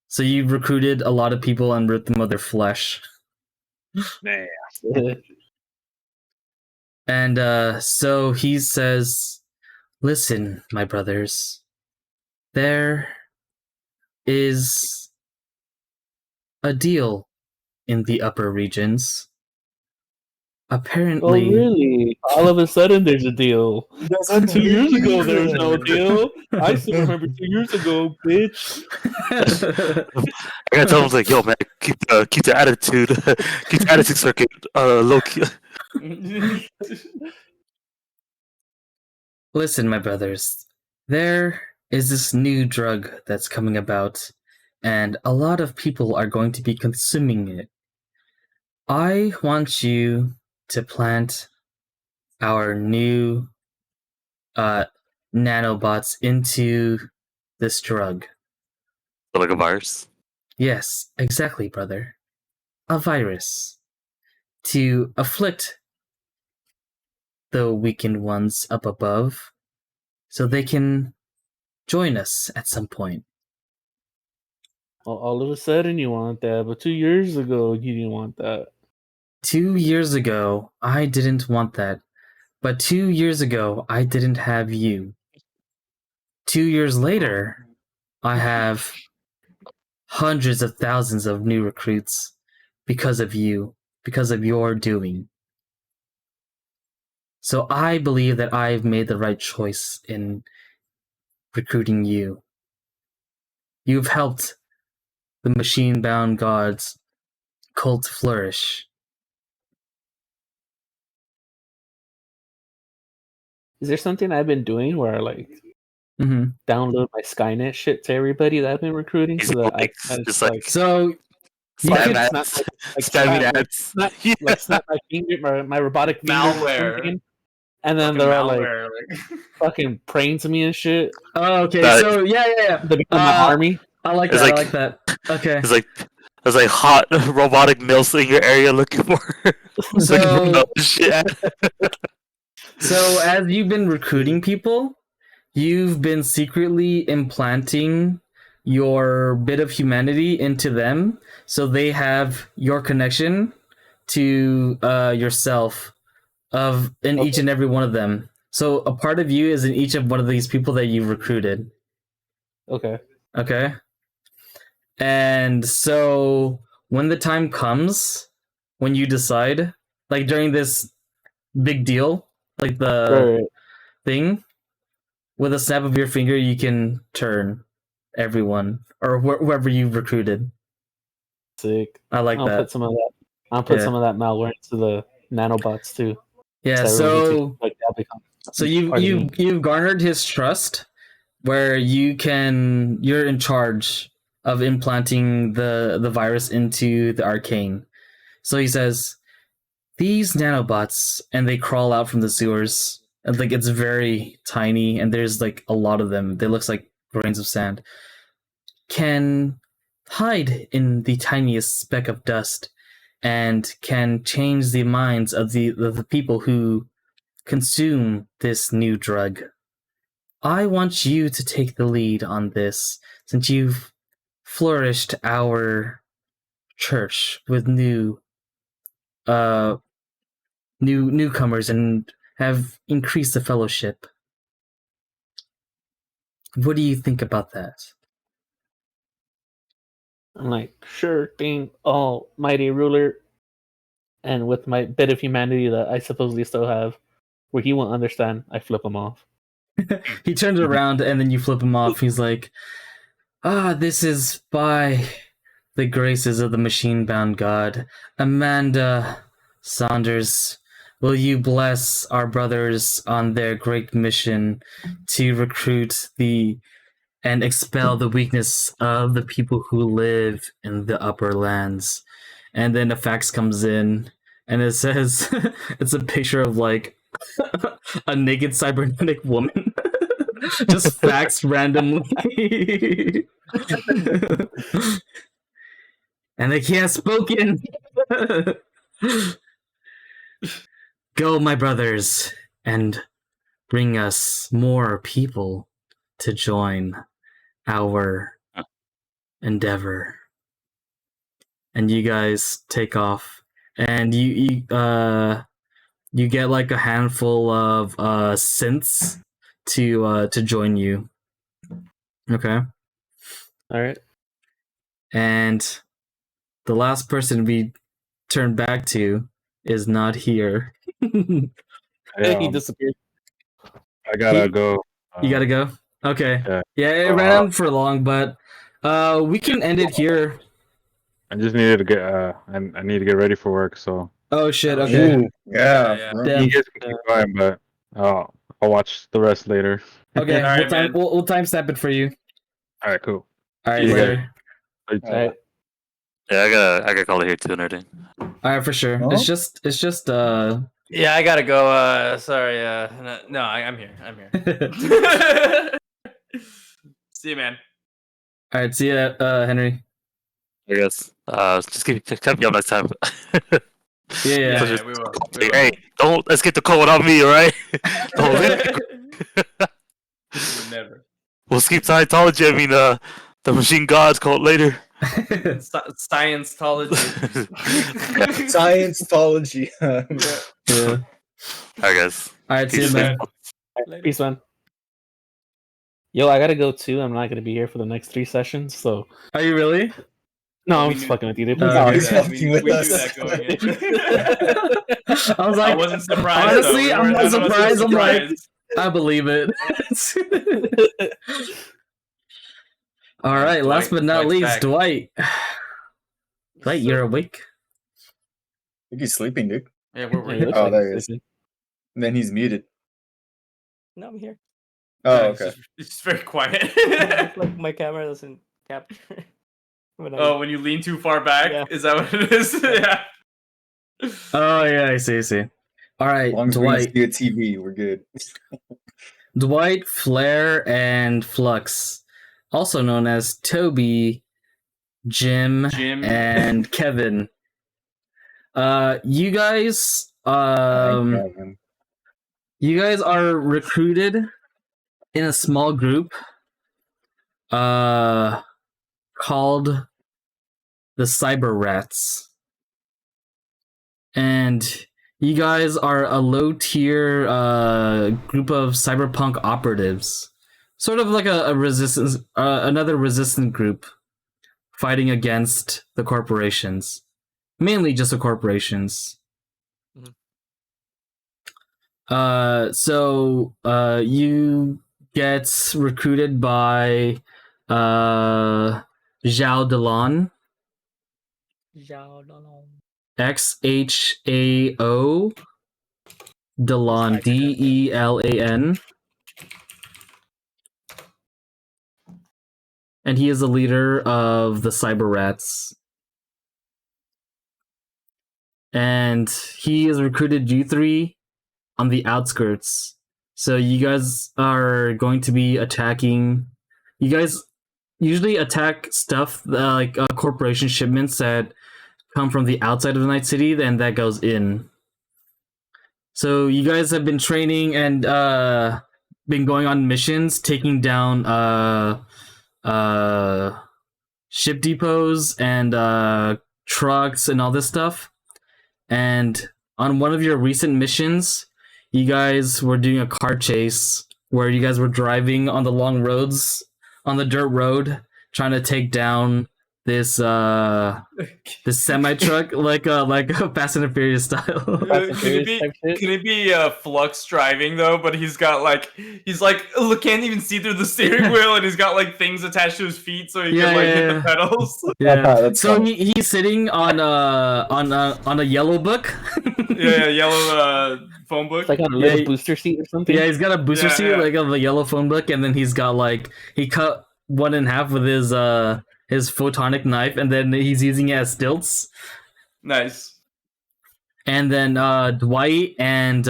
[SPEAKER 1] So you've recruited a lot of people and ripped them of their flesh. And so he says, listen, my brothers, there is a deal in the upper regions.
[SPEAKER 8] Oh,
[SPEAKER 1] Apparently,
[SPEAKER 8] really? All of a sudden, there's a deal. 2 years ago, there was no deal. I still remember 2 years ago, bitch.
[SPEAKER 6] I gotta tell him like, yo man, keep the attitude, keep the attitude circuit low key.
[SPEAKER 1] Listen, my brothers, there is this new drug that's coming about, and a lot of people are going to be consuming it. I want you to plant our new nanobots into this drug.
[SPEAKER 6] So like a virus.
[SPEAKER 1] Yes, exactly, brother. A virus. To afflict the weakened ones up above so they can join us at some point.
[SPEAKER 8] All of a sudden you want that, but 2 years ago you didn't want that.
[SPEAKER 1] 2 years ago, I didn't want that. But 2 years ago, I didn't have you. 2 years later, I have hundreds of thousands of new recruits because of you, because of your doing. So I believe that I've made the right choice in recruiting you. You've helped the machine-bound gods cult flourish.
[SPEAKER 8] Is there something I've been doing where I like
[SPEAKER 1] Mm-hmm.
[SPEAKER 8] download my Skynet shit to everybody that I've been recruiting
[SPEAKER 6] He's
[SPEAKER 8] so that
[SPEAKER 6] like,
[SPEAKER 8] I
[SPEAKER 6] just like
[SPEAKER 1] So you
[SPEAKER 6] spam
[SPEAKER 1] could,
[SPEAKER 6] ads,
[SPEAKER 8] like
[SPEAKER 6] spamming
[SPEAKER 8] snap,
[SPEAKER 6] ads.
[SPEAKER 8] like snap my finger, my robotic finger or
[SPEAKER 2] Malware.
[SPEAKER 8] something, and then
[SPEAKER 2] Fucking
[SPEAKER 8] they're all like
[SPEAKER 2] malware.
[SPEAKER 8] fucking praying to me and shit
[SPEAKER 1] oh, okay.
[SPEAKER 6] That-
[SPEAKER 1] So yeah.
[SPEAKER 8] to become my army.
[SPEAKER 1] I like
[SPEAKER 6] It's
[SPEAKER 1] that. I
[SPEAKER 6] like-
[SPEAKER 1] like that. Okay.
[SPEAKER 6] It's like hot robotic mills in your area looking for
[SPEAKER 1] So
[SPEAKER 6] shit.
[SPEAKER 1] So as you've been recruiting people, you've been secretly implanting your bit of humanity into them, so they have your connection to yourself in each and every one of them. So a part of you is in each of one of these people that you've recruited.
[SPEAKER 8] Okay.
[SPEAKER 1] Okay? And so when the time comes, when you decide, like during this big deal, like the
[SPEAKER 8] Right.
[SPEAKER 1] thing, with a snap of your finger, you can turn everyone or whoever you've recruited.
[SPEAKER 8] Sick.
[SPEAKER 1] I like
[SPEAKER 8] I'll
[SPEAKER 1] that.
[SPEAKER 8] put some of that. I'll put
[SPEAKER 1] Yeah.
[SPEAKER 8] some of that malware into the nanobots too.
[SPEAKER 1] Yeah.
[SPEAKER 8] everybody
[SPEAKER 1] So
[SPEAKER 8] takes, like, that becomes
[SPEAKER 1] so
[SPEAKER 8] part of me.
[SPEAKER 1] you've garnered his trust, where you're in charge of implanting the virus into the arcane. So he says, these nanobots, and they crawl out from the sewers. And like it's very tiny, and there's like a lot of them. They looks like grains of sand. Can hide in the tiniest speck of dust, and can change the minds of the people who consume this new drug. I want you to take the lead on this, since you've flourished our church with newcomers and have increased the fellowship. What do you think about that?
[SPEAKER 8] I'm like, sure thing, almighty ruler. And with my bit of humanity that I supposedly still have, where he won't understand, I flip him off.
[SPEAKER 1] He turns around and then you flip him off. He's like, this is by the graces of the machine-bound god. Amanda Saunders, will you bless our brothers on their great mission to recruit and expel the weakness of the people who live in the upper lands? And then a fax comes in, and it says, it's a picture of like a naked cybernetic woman. Just faxed randomly. And he has spoken. Go, my brothers, and bring us more people to join our endeavor. And you guys take off, and you get like a handful of synths to join you. Okay.
[SPEAKER 8] All right.
[SPEAKER 1] And the last person we turn back to is not here.
[SPEAKER 8] He disappeared.
[SPEAKER 4] I gotta go.
[SPEAKER 1] You gotta go? Okay.
[SPEAKER 4] Yeah.
[SPEAKER 1] It ran on for long, but we can end it here.
[SPEAKER 4] I just needed to get. I need to get ready for work. So
[SPEAKER 1] Oh shit, okay.
[SPEAKER 5] Ooh, yeah.
[SPEAKER 2] Yeah.
[SPEAKER 5] bro.
[SPEAKER 1] Damn.
[SPEAKER 4] you guys can keep going, but I'll watch the rest later.
[SPEAKER 1] Okay,
[SPEAKER 2] All right,
[SPEAKER 1] we'll time
[SPEAKER 2] man.
[SPEAKER 1] we'll timestamp it for you.
[SPEAKER 4] All right, cool.
[SPEAKER 1] All right,
[SPEAKER 6] Yeah.
[SPEAKER 1] later.
[SPEAKER 8] Right.
[SPEAKER 6] Yeah, I got call it here too and everything.
[SPEAKER 1] All right, for sure.
[SPEAKER 5] Huh?
[SPEAKER 1] It's just
[SPEAKER 2] Yeah, I gotta go. Sorry. No, I'm here. I'm here. See you, man.
[SPEAKER 1] All right, see ya, Henry.
[SPEAKER 6] I guess. Just keep me up next time.
[SPEAKER 1] Yeah,
[SPEAKER 2] Yeah,
[SPEAKER 1] yeah.
[SPEAKER 6] just-
[SPEAKER 2] we will.
[SPEAKER 6] Hey, don't let's get the call without me, alright?
[SPEAKER 2] Never.
[SPEAKER 6] We'll skip Scientology. I mean, the machine gods call it later.
[SPEAKER 2] Scientology.
[SPEAKER 5] Scientology.
[SPEAKER 1] Yeah.
[SPEAKER 6] I guess.
[SPEAKER 1] All right, see you,
[SPEAKER 6] Peace,
[SPEAKER 1] man.
[SPEAKER 8] Peace, man. Yo, I gotta go too. I'm not gonna be here for the next 3 sessions, so
[SPEAKER 1] Are you really?
[SPEAKER 8] no,
[SPEAKER 2] We
[SPEAKER 8] I'm
[SPEAKER 2] knew-
[SPEAKER 8] just fucking with you, dude.
[SPEAKER 5] No,
[SPEAKER 2] We
[SPEAKER 5] he's
[SPEAKER 2] knew that.
[SPEAKER 5] fucking with
[SPEAKER 2] We knew
[SPEAKER 5] us.
[SPEAKER 2] that going in.
[SPEAKER 1] I was
[SPEAKER 2] I
[SPEAKER 1] like,
[SPEAKER 2] wasn't surprised.
[SPEAKER 1] honestly,
[SPEAKER 2] though.
[SPEAKER 1] I'm not
[SPEAKER 2] None of us were
[SPEAKER 1] surprised. I'm like,
[SPEAKER 2] surprised.
[SPEAKER 1] I believe it. All right, last but not
[SPEAKER 2] Dwight's
[SPEAKER 1] least,
[SPEAKER 2] back.
[SPEAKER 1] Dwight. Dwight, you're awake.
[SPEAKER 5] I think he's sleeping, dude.
[SPEAKER 2] Yeah,
[SPEAKER 8] Yeah,
[SPEAKER 2] we're
[SPEAKER 8] he looks
[SPEAKER 5] Oh,
[SPEAKER 8] like
[SPEAKER 5] there
[SPEAKER 8] he's
[SPEAKER 5] he is.
[SPEAKER 8] sleeping.
[SPEAKER 5] And then he's muted.
[SPEAKER 3] No, I'm here.
[SPEAKER 5] Oh,
[SPEAKER 2] Yeah,
[SPEAKER 5] okay.
[SPEAKER 2] It's just very quiet.
[SPEAKER 3] It's like my camera doesn't capture. when I-
[SPEAKER 2] Oh, when you lean too far back,
[SPEAKER 3] Yeah.
[SPEAKER 2] is that what it is? Yeah.
[SPEAKER 1] Oh yeah, I see. All right,
[SPEAKER 5] As long as we don't
[SPEAKER 1] Dwight,
[SPEAKER 5] see a TV, we're good.
[SPEAKER 1] Dwight, Flair, and Flux, also known as Toby, Jim,
[SPEAKER 2] Jim.
[SPEAKER 1] and Kevin. You guys,
[SPEAKER 5] Kevin.
[SPEAKER 1] you guys are recruited in a small group, called the Cyber Rats, and you guys are a low tier group of cyberpunk operatives, sort of like a resistance, another resistant group fighting against the corporations, mainly just the corporations. So you get recruited by Zhao Delon,
[SPEAKER 3] Zhao Dalong.
[SPEAKER 1] XHAO Delon, DELAN, and he is the leader of the Cyber Rats. And he has recruited you three on the outskirts. So you guys are going to be attacking. You guys usually attack stuff like corporation shipments that come from the outside of the Night City, and that goes in. So you guys have been training and been going on missions, taking down ship depots and trucks and all this stuff. And on one of your recent missions, you guys were doing a car chase where you guys were driving on the long roads, on the dirt road, trying to take down this this semi truck, like a Fast and the Furious style.
[SPEAKER 2] Can it be Flux driving though? But he's like can't even see through the steering wheel, and he's got like things attached to his feet so he can hit the pedals.
[SPEAKER 1] Yeah.
[SPEAKER 5] That's
[SPEAKER 1] So
[SPEAKER 5] funny.
[SPEAKER 1] he's sitting on a yellow book.
[SPEAKER 2] Yeah, yellow phone book.
[SPEAKER 8] It's like on a little
[SPEAKER 1] Yeah,
[SPEAKER 8] booster seat or something.
[SPEAKER 1] Yeah, he's got a booster
[SPEAKER 2] Yeah,
[SPEAKER 1] seat
[SPEAKER 2] yeah.
[SPEAKER 1] like of a yellow phone book, and then he's got like he cut one in half with his photonic knife, and then he's using it as stilts.
[SPEAKER 2] Nice.
[SPEAKER 1] And then Dwight and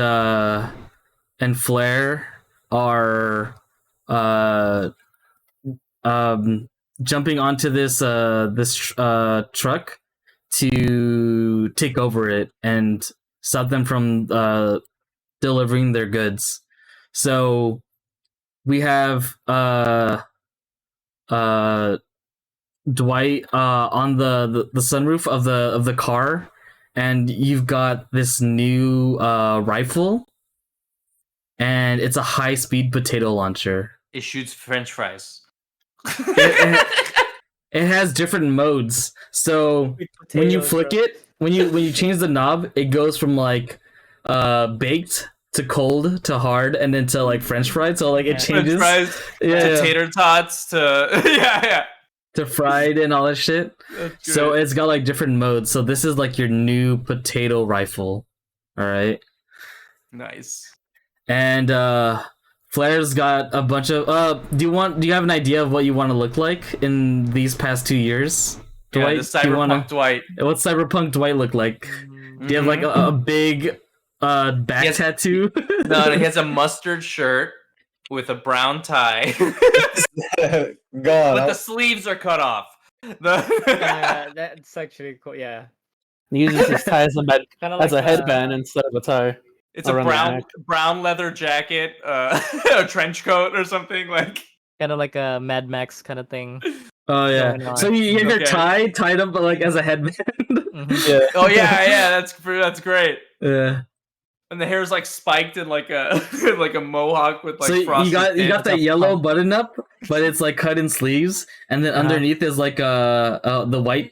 [SPEAKER 1] Flair are jumping onto this truck to take over it and stop them from delivering their goods. So we have Dwight on the sunroof of the car, and you've got this new rifle, and it's a high-speed potato launcher.
[SPEAKER 2] It shoots French fries.
[SPEAKER 1] It has different modes. So when you flick it, when you change the knob, it goes from like baked to cold to hard, and then to like French fried. So like it changes.
[SPEAKER 2] French fries to tater tots to yeah.
[SPEAKER 1] To fried and all that shit.
[SPEAKER 2] That's
[SPEAKER 1] So
[SPEAKER 2] good.
[SPEAKER 1] it's got like different modes. So this is like your new potato rifle. All right.
[SPEAKER 2] Nice.
[SPEAKER 1] and Flair's got a bunch of. Do you have an idea of what you want to look like in these past 2 years?
[SPEAKER 2] Yeah,
[SPEAKER 1] Dwight,
[SPEAKER 2] the cyberpunk Dwight.
[SPEAKER 1] What's cyberpunk Dwight look like? Do you have like a big back
[SPEAKER 2] Yes.
[SPEAKER 1] tattoo?
[SPEAKER 2] No, he has a mustard shirt with a brown tie,
[SPEAKER 5] God,
[SPEAKER 2] but the sleeves are cut off.
[SPEAKER 3] That's actually cool. Yeah,
[SPEAKER 8] He uses his tie as a,
[SPEAKER 3] kind of
[SPEAKER 8] as
[SPEAKER 3] like
[SPEAKER 8] a headband instead of a tie.
[SPEAKER 2] It's a
[SPEAKER 8] around the
[SPEAKER 2] brown leather jacket, a trench coat or something like.
[SPEAKER 3] kind of like a Mad Max kind of thing.
[SPEAKER 1] Oh yeah.
[SPEAKER 3] Going on.
[SPEAKER 1] So you have your
[SPEAKER 2] Okay.
[SPEAKER 1] tie tied up like as a headband.
[SPEAKER 3] Mhm.
[SPEAKER 8] Yeah.
[SPEAKER 2] Oh yeah, that's great.
[SPEAKER 1] Yeah.
[SPEAKER 2] And the hair's like spiked in like a like a mohawk with like
[SPEAKER 1] So
[SPEAKER 2] frosted
[SPEAKER 1] you got
[SPEAKER 2] tips.
[SPEAKER 1] that yellow button up, but it's like cut in sleeves, and then underneath is like the white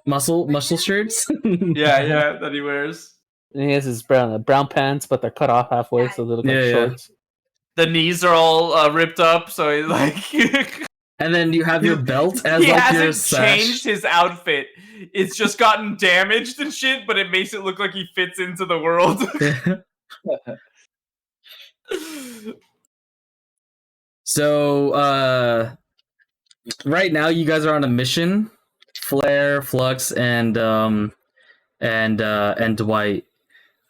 [SPEAKER 1] muscle shirts.
[SPEAKER 2] Yeah, that he wears.
[SPEAKER 8] And he has his brown pants, but they're cut off halfway, so they look like
[SPEAKER 1] Yeah, yeah.
[SPEAKER 8] shorts.
[SPEAKER 2] The knees are all ripped up, so he's like.
[SPEAKER 1] And then you have your belt as
[SPEAKER 2] He
[SPEAKER 1] like your
[SPEAKER 2] hasn't
[SPEAKER 1] sash.
[SPEAKER 2] changed his outfit. It's just gotten damaged and shit, but it makes it look like he fits into the world.
[SPEAKER 1] So right now you guys are on a mission. Flair, Flux, and Dwight.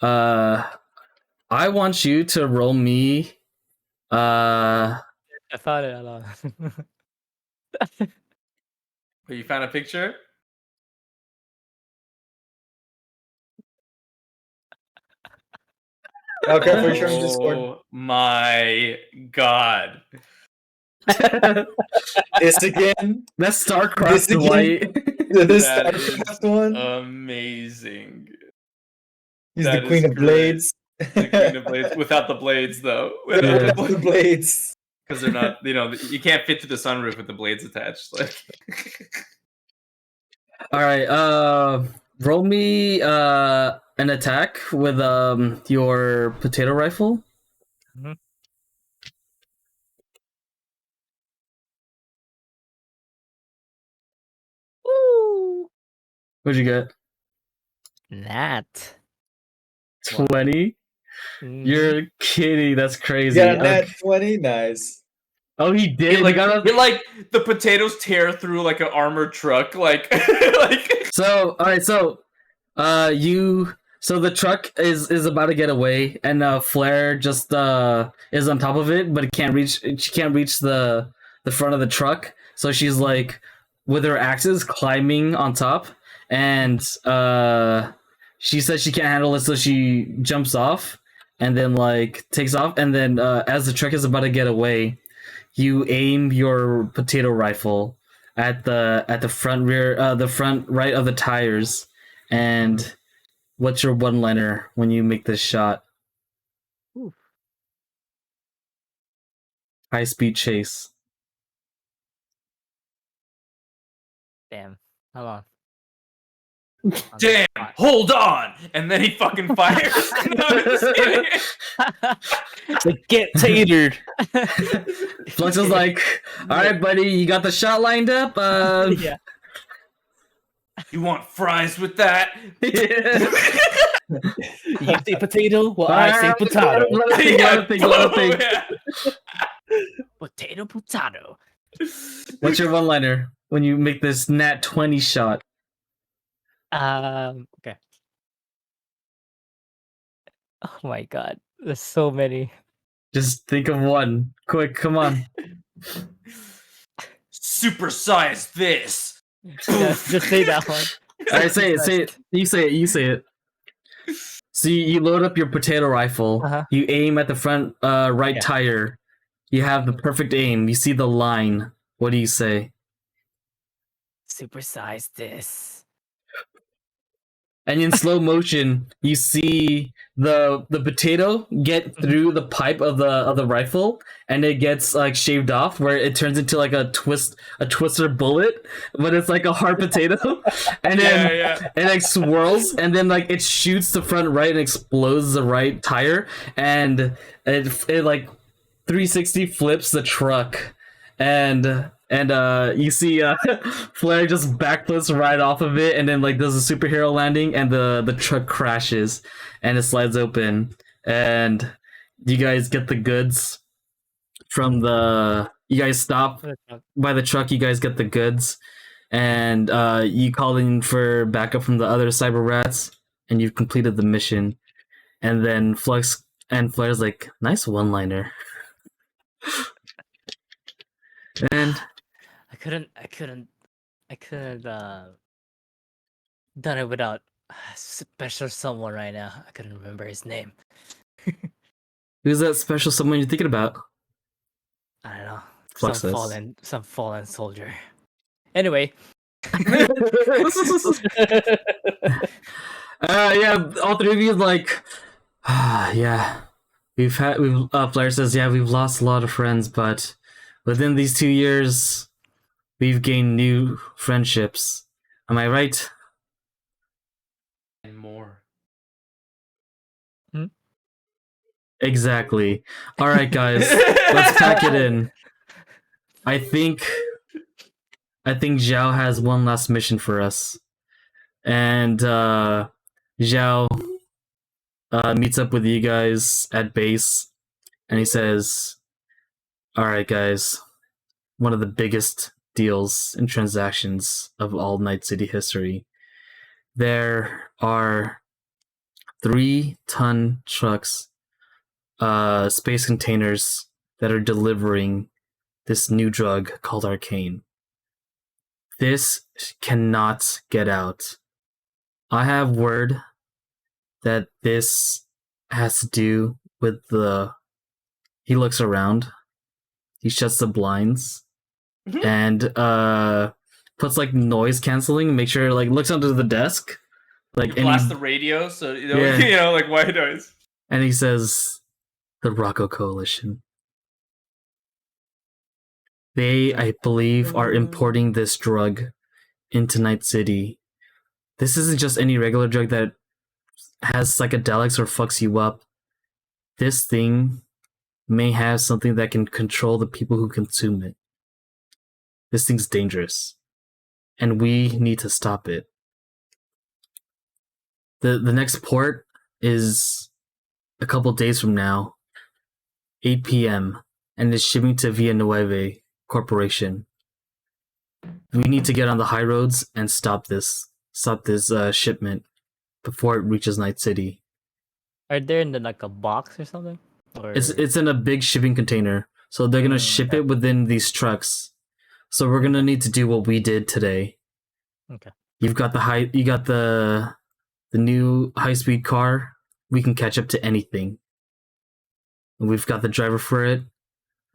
[SPEAKER 1] I want you to roll me.
[SPEAKER 3] I found it a lot.
[SPEAKER 2] But you found a picture?
[SPEAKER 5] Okay, for sure. Discord.
[SPEAKER 2] Oh my god.
[SPEAKER 5] This again.
[SPEAKER 1] That's StarCraft,
[SPEAKER 5] This again?
[SPEAKER 1] Dwight.
[SPEAKER 5] This
[SPEAKER 2] That
[SPEAKER 5] StarCraft one.
[SPEAKER 2] Amazing.
[SPEAKER 5] He's
[SPEAKER 2] that
[SPEAKER 5] the Queen
[SPEAKER 2] is
[SPEAKER 5] of
[SPEAKER 2] great.
[SPEAKER 5] Blades.
[SPEAKER 2] The Queen of Blades. Without the blades, though.
[SPEAKER 5] Without the blades.
[SPEAKER 2] Because they're not, you can't fit through the sunroof with the blades attached. Like,
[SPEAKER 1] All right. Roll me an attack with your potato rifle.
[SPEAKER 3] Mhm. Woo!
[SPEAKER 1] What'd you get?
[SPEAKER 3] Nat.
[SPEAKER 1] 20.
[SPEAKER 3] Mhm.
[SPEAKER 1] You're kidding. That's crazy.
[SPEAKER 5] Yeah, nat
[SPEAKER 1] Okay.
[SPEAKER 5] 20. Nice.
[SPEAKER 1] Oh, he did.
[SPEAKER 2] it, like,
[SPEAKER 1] He got a-
[SPEAKER 2] it, like, the potatoes tear through like an armored truck. Like, like
[SPEAKER 1] So, all right. So, So the truck is about to get away, and Flair just is on top of it, but it can't reach. She can't reach the front of the truck. So she's like, with her axes, climbing on top, and she says she can't handle it, so she jumps off, and then like takes off, and then as the truck is about to get away, you aim your potato rifle at the front rear, the front right of the tires, and what's your one-liner when you make this shot?
[SPEAKER 3] Oof.
[SPEAKER 1] High-speed chase.
[SPEAKER 3] Damn. Hold on.
[SPEAKER 2] damn, hold on, and then he fucking fires. No, I'm just kidding.
[SPEAKER 8] Like, get tatered.
[SPEAKER 1] Flux is like, all right, buddy, you got the shot lined up.
[SPEAKER 3] Yeah.
[SPEAKER 2] You want fries with that?
[SPEAKER 8] You say potato? Well, I say potato.
[SPEAKER 1] Let it think.
[SPEAKER 2] Yeah.
[SPEAKER 3] Potato.
[SPEAKER 1] What's your one-liner when you make this nat 20 shot?
[SPEAKER 3] Okay. Oh my god. There's so many.
[SPEAKER 1] Just think of one. Quick, come on.
[SPEAKER 2] Supersize this.
[SPEAKER 3] Yeah, just say that one.
[SPEAKER 1] All right, say it. You say it. So you load up your potato rifle.
[SPEAKER 3] Uh-huh.
[SPEAKER 1] You aim at the front right
[SPEAKER 3] Yeah.
[SPEAKER 1] tire. You have the perfect aim. You see the line. What do you say?
[SPEAKER 3] Supersize this.
[SPEAKER 1] And in slow motion, you see the potato get through the pipe of the rifle, and it gets like shaved off, where it turns into like a twister bullet, but it's like a hard potato, and then it like swirls, and then like it shoots the front right and explodes the right tire, and it like 360 flips the truck, and you see Flair just backflips right off of it, and then like does a superhero landing, and the truck crashes, and it slides open, and You guys get the goods from the. You guys stop by the truck. You guys get the goods, and you call in for backup from the other cyber rats, and you've completed the mission. And then Flux and Flare's like, nice one-liner. And
[SPEAKER 3] I couldn't done it without a special someone right now. I couldn't remember his name.
[SPEAKER 1] who's that special someone you're thinking about?
[SPEAKER 3] I don't know.
[SPEAKER 1] Flux says.
[SPEAKER 3] Some fallen soldier. Anyway.
[SPEAKER 1] Yeah, all three of you like, yeah. Flair says, yeah, we've lost a lot of friends, but within these 2 years, we've gained new friendships. Am I right?
[SPEAKER 2] And more.
[SPEAKER 1] Exactly. All right, guys, let's pack it in. I think Zhao has one last mission for us, and Zhao meets up with you guys at base, and he says, "All right, guys, one of the biggest deals and transactions of all Night City history. There are 3-ton trucks, space containers that are delivering this new drug called Arcane. This cannot get out. I have word that this has to do with the..." He looks around. He shuts the blinds and puts like noise canceling. Make sure like looks under the desk, like
[SPEAKER 2] Blast the radio, so
[SPEAKER 1] Yeah.
[SPEAKER 2] you know, like white noise.
[SPEAKER 1] and he says, "The Rocco Coalition. They, I believe, are importing this drug into Night City. This isn't just any regular drug that has psychedelics or fucks you up. This thing may have something that can control the people who consume it. This thing's dangerous, and we need to stop it. The next port is a couple days from now, 8 p.m., and it's shipping to Villanueva Corporation. We need to get on the high roads and stop this shipment before it reaches Night City.
[SPEAKER 3] Are they in like a box or something? Or...
[SPEAKER 1] It's in a big shipping container, so they're gonna ship it within these trucks. So we're gonna need to do what we did today.
[SPEAKER 3] Okay.
[SPEAKER 1] You got the new high-speed car. We can catch up to anything. We've got the driver for it.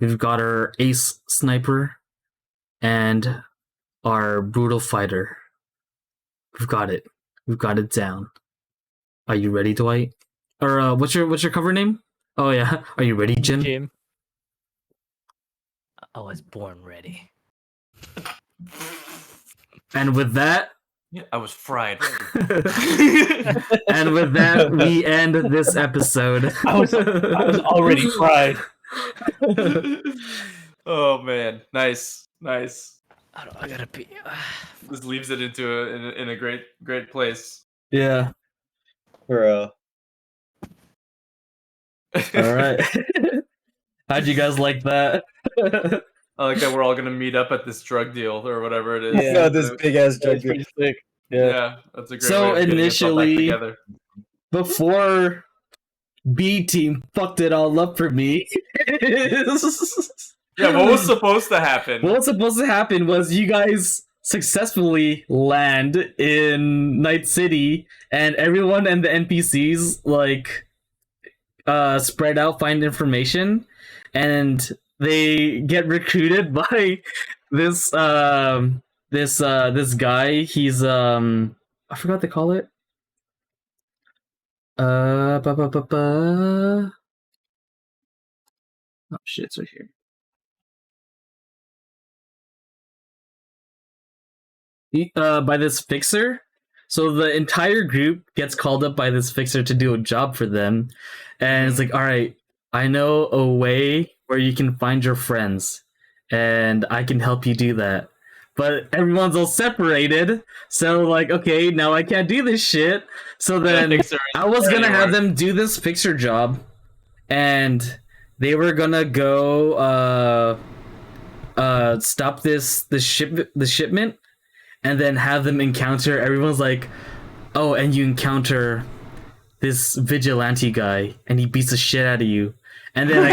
[SPEAKER 1] We've got our ace sniper and our brutal fighter. We've got it. We've got it down. Are you ready, Dwight? Or what's your cover name? Oh yeah. Are you ready, Jim?
[SPEAKER 3] Jim. I was born ready.
[SPEAKER 1] And with that,
[SPEAKER 2] I was fried.
[SPEAKER 1] and with that, we end this episode.
[SPEAKER 8] I was already fried.
[SPEAKER 2] Oh man, nice.
[SPEAKER 3] I gotta pee.
[SPEAKER 2] This leaves it in a great place.
[SPEAKER 1] Yeah.
[SPEAKER 5] Bro.
[SPEAKER 1] All right. How'd you guys like that?
[SPEAKER 2] I like that we're all gonna meet up at this drug deal or whatever it is.
[SPEAKER 5] Yeah, no, this big ass drug
[SPEAKER 8] That's pretty
[SPEAKER 5] deal.
[SPEAKER 8] sick. Yeah.
[SPEAKER 2] Yeah, that's a great
[SPEAKER 1] So
[SPEAKER 2] way of getting us all back
[SPEAKER 1] initially-
[SPEAKER 2] together.
[SPEAKER 1] Before B team fucked it all up for me.
[SPEAKER 2] Yeah, what was supposed to happen?
[SPEAKER 1] What was supposed to happen was you guys successfully land in Night City, and everyone and the NPCs like spread out, find information, and they get recruited by this this guy. He's I forgot what they call it. Oh shit, it's right here. By this fixer. So the entire group gets called up by this fixer to do a job for them. And it's like, all right, I know a way where you can find your friends, and I can help you do that. But everyone's all separated, so like, okay, now I can't do this shit. So then
[SPEAKER 2] Fixer
[SPEAKER 1] I was gonna have
[SPEAKER 2] anywhere.
[SPEAKER 1] them do this fixer job, and they were gonna go stop the shipment, and then have them encounter. Everyone's like, oh, and you encounter this vigilante guy, and he beats the shit out of you. And then